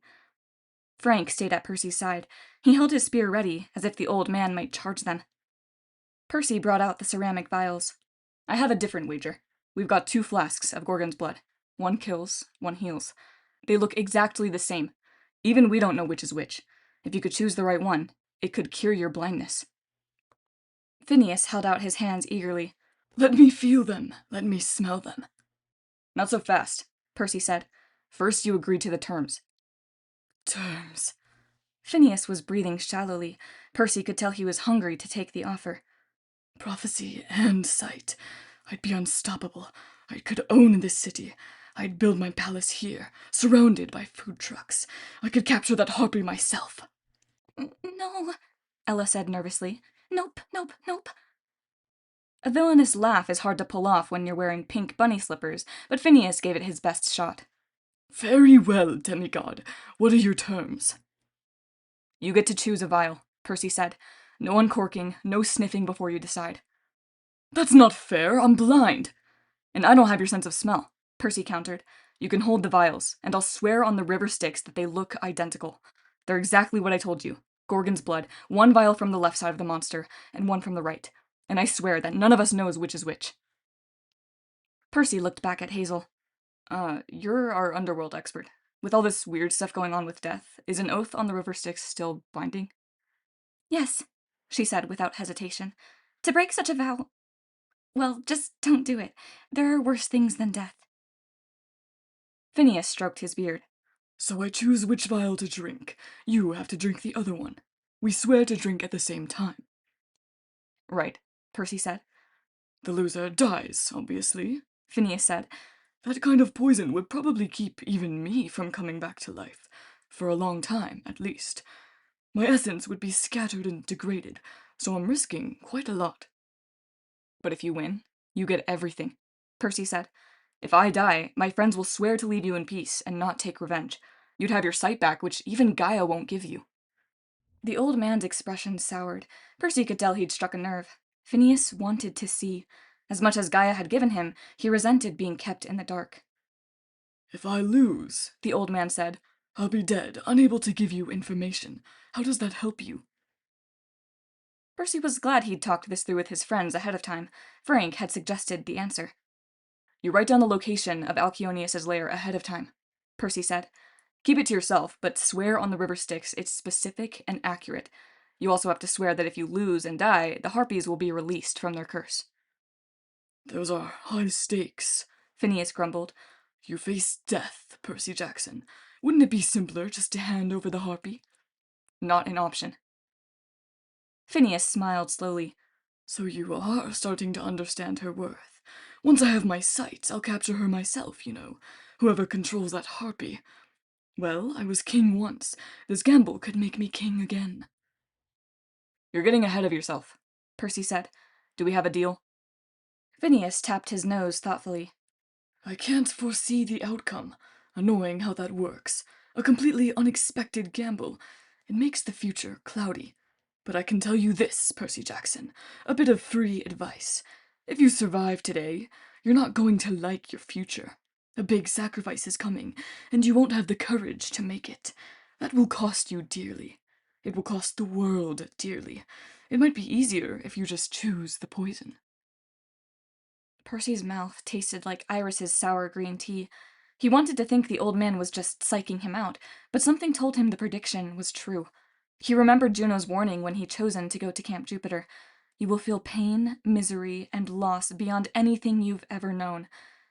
Frank stayed at Percy's side. He held his spear ready, as if the old man might charge them. Percy brought out the ceramic vials. I have a different wager. We've got 2 flasks of Gorgon's blood. 1 kills, 1 heals. They look exactly the same. Even we don't know which is which. If you could choose the right one, it could cure your blindness. Phineas held out his hands eagerly.
Let me feel them. Let me smell them.
Not so fast, Percy said. First you agree to the terms.
Terms.
Phineas was breathing shallowly. Percy could tell he was hungry to take the offer.
Prophecy and sight. I'd be unstoppable. I could own this city. I'd build my palace here, surrounded by food trucks. I could capture that harpy myself.
No,
Ella said nervously.
nope, nope, nope.
A villainous laugh is hard to pull off when you're wearing pink bunny slippers, but Phineas gave it his best shot.
Very well, demigod. What are your terms?
You get to choose a vial, Percy said. No uncorking, no sniffing before you decide.
That's not fair. I'm blind.
And I don't have your sense of smell, Percy countered. You can hold the vials, and I'll swear on the river Styx that they look identical. They're exactly what I told you. Gorgon's blood, 1 vial from the left side of the monster, and 1 from the right. And I swear that none of us knows which is which. Percy looked back at Hazel. You're our underworld expert. With all this weird stuff going on with death, is an oath on the river Styx still binding?
Yes, she said without hesitation. To break such a vow, well, just don't do it. There are worse things than death.
Phineas stroked his beard.
So I choose which vial to drink. You have to drink the other one. We swear to drink at the same time.
Right, Percy said.
The loser dies, obviously,
Phineas said.
That kind of poison would probably keep even me from coming back to life. For a long time, at least. My essence would be scattered and degraded, so I'm risking quite a lot.
But if you win, you get everything, Percy said. If I die, my friends will swear to leave you in peace and not take revenge. You'd have your sight back, which even Gaia won't give you. The old man's expression soured. Percy could tell he'd struck a nerve. Phineas wanted to see. As much as Gaia had given him, he resented being kept in the dark.
If I lose, the old man said, I'll be dead, unable to give you information. How does that help you?
Percy was glad he'd talked this through with his friends ahead of time. Frank had suggested the answer. You write down the location of Alcyonius's lair ahead of time, Percy said. Keep it to yourself, but swear on the river Styx it's specific and accurate. You also have to swear that if you lose and die, the Harpies will be released from their curse.
Those are high stakes, Phineas grumbled. You face death, Percy Jackson. Wouldn't it be simpler just to hand over the Harpy?
Not an option. Phineas smiled slowly.
So you are starting to understand her worth. Once I have my sights, I'll capture her myself, you know. Whoever controls that Harpy. Well, I was king once. This gamble could make me king again.
You're getting ahead of yourself, Percy said. Do we have a deal? Phineas tapped his nose thoughtfully.
I can't foresee the outcome. Annoying how that works. A completely unexpected gamble. It makes the future cloudy. But I can tell you this, Percy Jackson. A bit of free advice. If you survive today, you're not going to like your future. A big sacrifice is coming, and you won't have the courage to make it. That will cost you dearly. It will cost the world dearly. It might be easier if you just choose the poison.
Percy's mouth tasted like Iris's sour green tea. He wanted to think the old man was just psyching him out, but something told him the prediction was true. He remembered Juno's warning when he'd chosen to go to Camp Jupiter. You will feel pain, misery, and loss beyond anything you've ever known,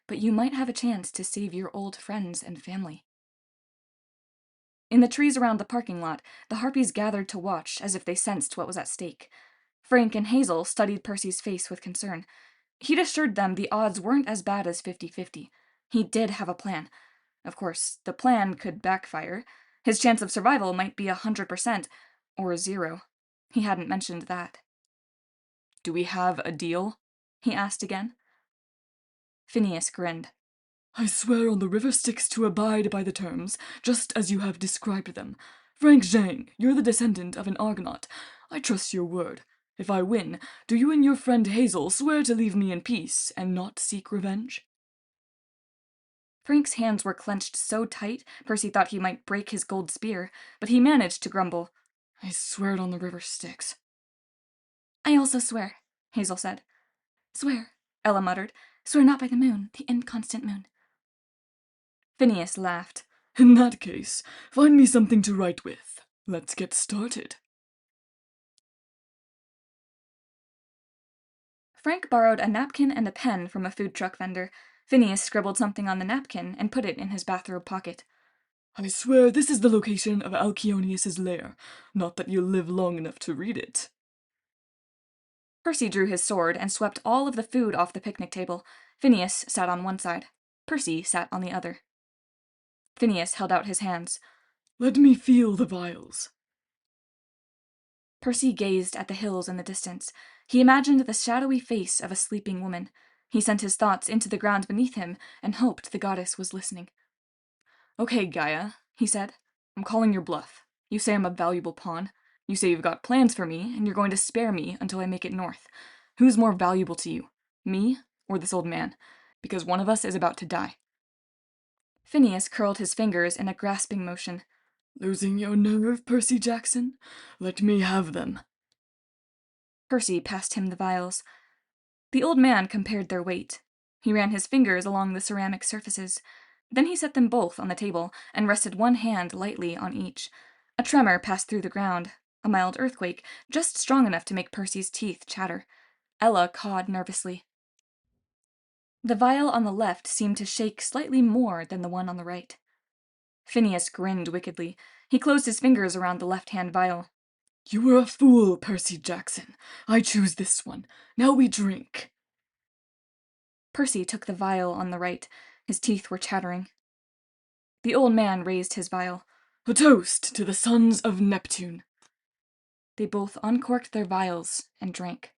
but you might have a chance to save your old friends and family. In the trees around the parking lot, the Harpies gathered to watch as if they sensed what was at stake. Frank and Hazel studied Percy's face with concern. He'd assured them the odds weren't as bad as 50-50. He did have a plan. Of course, the plan could backfire. His chance of survival might be 100%, or 0. He hadn't mentioned that.
Do we have a deal?
He asked again. Phineas grinned.
I swear on the river Styx to abide by the terms, just as you have described them. Frank Zhang, you're the descendant of an Argonaut. I trust your word. If I win, do you and your friend Hazel swear to leave me in peace and not seek revenge?
Frank's hands were clenched so tight, Percy thought he might break his gold spear, but he managed to grumble.
I swear it on the river Styx.
I also swear, Hazel said. Swear, Ella muttered. Swear not by the moon, the inconstant moon.
Phineas laughed.
In that case, find me something to write with. Let's get started.
Frank borrowed a napkin and a pen from a food truck vendor. Phineas scribbled something on the napkin and put it in his bathrobe pocket.
I swear this is the location of Alcyonius's lair. Not that you'll live long enough to read it.
Percy drew his sword and swept all of the food off the picnic table. Phineas sat on one side. Percy sat on the other. Phineas held out his hands.
Let me feel the vials.
Percy gazed at the hills in the distance. He imagined the shadowy face of a sleeping woman. He sent his thoughts into the ground beneath him and hoped the goddess was listening.
Okay, Gaia, he said. I'm calling your bluff. You say I'm a valuable pawn. You say you've got plans for me, and you're going to spare me until I make it north. Who's more valuable to you, me or this old man? Because one of us is about to die.
Phineas curled his fingers in a grasping motion.
Losing your nerve, Percy Jackson? Let me have them.
Percy passed him the vials. The old man compared their weight. He ran his fingers along the ceramic surfaces. Then he set them both on the table and rested one hand lightly on each. A tremor passed through the ground, a mild earthquake, just strong enough to make Percy's teeth chatter. Ella cawed nervously. The vial on the left seemed to shake slightly more than the one on the right. Phineas grinned wickedly. He closed his fingers around the left-hand vial.
You were a fool, Percy Jackson. I choose this one. Now we drink.
Percy took the vial on the right. His teeth were chattering. The old man raised his vial.
A toast to the sons of Neptune.
They both uncorked their vials and drank.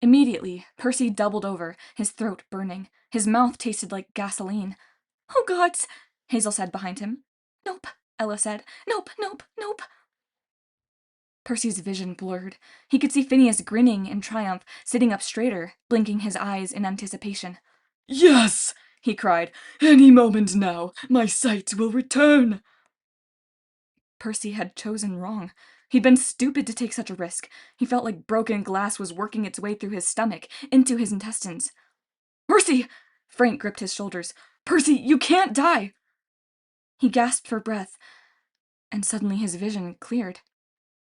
Immediately, Percy doubled over, his throat burning. His mouth tasted like gasoline.
Oh, gods,
Hazel said behind him.
Nope,
Ella said.
Nope, nope, nope.
Percy's vision blurred. He could see Phineas grinning in triumph, sitting up straighter, blinking his eyes in anticipation.
Yes, he cried. Any moment now, my sight will return.
Percy had chosen wrong. He'd been stupid to take such a risk. He felt like broken glass was working its way through his stomach, into his intestines. "Percy!" Frank gripped his shoulders. "Percy, you can't die!" He gasped for breath, and suddenly his vision cleared.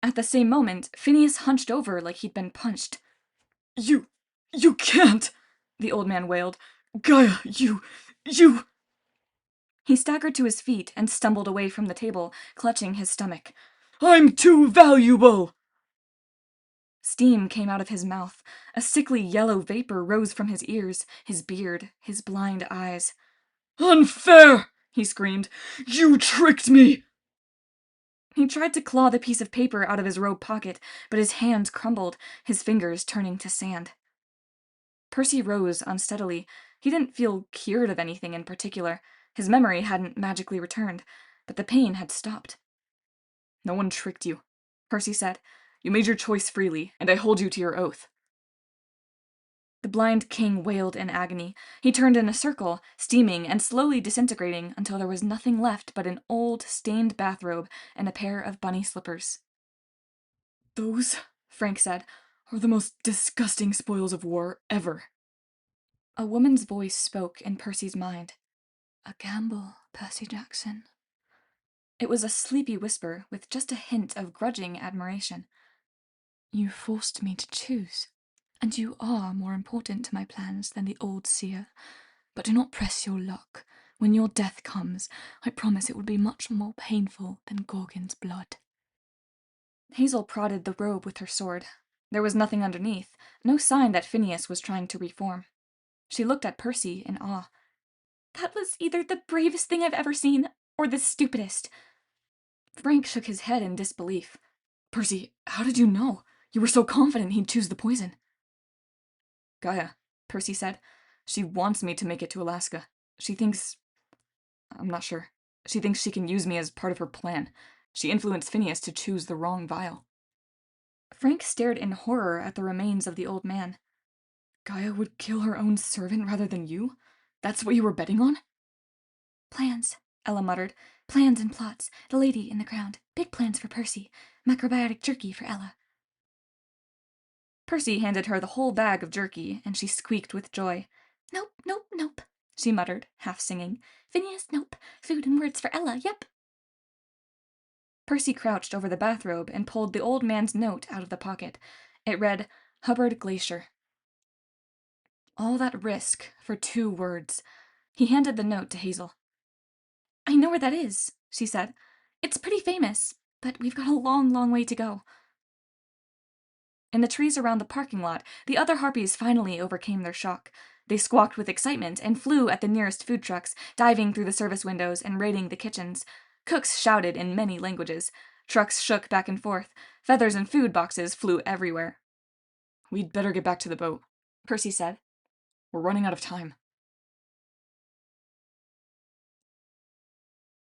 At the same moment, Phineas hunched over like he'd been punched. You can't!" the old man wailed. "Gaia, you... He staggered to his feet and stumbled away from the table, clutching his stomach. "I'm too valuable!" Steam came out of his mouth. A sickly yellow vapor rose from his ears, his beard, his blind eyes. "Unfair!" he screamed. "You tricked me!" He tried to claw the piece of paper out of his robe pocket, but his hands crumbled, his fingers turning to sand. Percy rose unsteadily. He didn't feel cured of anything in particular. His memory hadn't magically returned, but the pain had stopped. "No one tricked you," Percy said. "You made your choice freely, and I hold you to your oath." The blind king wailed in agony. He turned in a circle, steaming and slowly disintegrating until there was nothing left but an old, stained bathrobe and a pair of bunny slippers. "Those," Frank said, "are the most disgusting spoils of war ever." A woman's voice spoke in Percy's mind. "A gamble, Percy Jackson." It was a sleepy whisper with just a hint of grudging admiration. "You forced me to choose, and you are more important to my plans than the old seer. But do not press your luck. When your death comes, I promise it will be much more painful than Gorgon's blood." Hazel prodded the robe with her sword. There was nothing underneath, no sign that Phineas was trying to reform. She looked at Percy in awe. "That was either the bravest thing I've ever seen, or the stupidest." Frank shook his head in disbelief. "Percy, how did you know? You were so confident he'd choose the poison." "Gaia," Percy said. "She wants me to make it to Alaska. She thinks... I'm not sure. She thinks she can use me as part of her plan. She influenced Phineas to choose the wrong vial." Frank stared in horror at the remains of the old man. "Gaia would kill her own servant rather than you? That's what you were betting on?" "Plans," Ella muttered. "Plans and plots. The lady in the ground. Big plans for Percy. Macrobiotic jerky for Ella." Percy handed her the whole bag of jerky, and she squeaked with joy. "Nope, nope, nope," she muttered, half singing. "Phineas, nope. Food and words for Ella, yep." Percy crouched over the bathrobe and pulled the old man's note out of the pocket. It read, Hubbard Glacier. All that risk for 2 words. He handed the note to Hazel. "I know where that is," she said. "It's pretty famous, but we've got a long, long way to go." In the trees around the parking lot, the other harpies finally overcame their shock. They squawked with excitement and flew at the nearest food trucks, diving through the service windows and raiding the kitchens. Cooks shouted in many languages. Trucks shook back and forth. Feathers and food boxes flew everywhere. "We'd better get back to the boat," Percy said. "We're running out of time."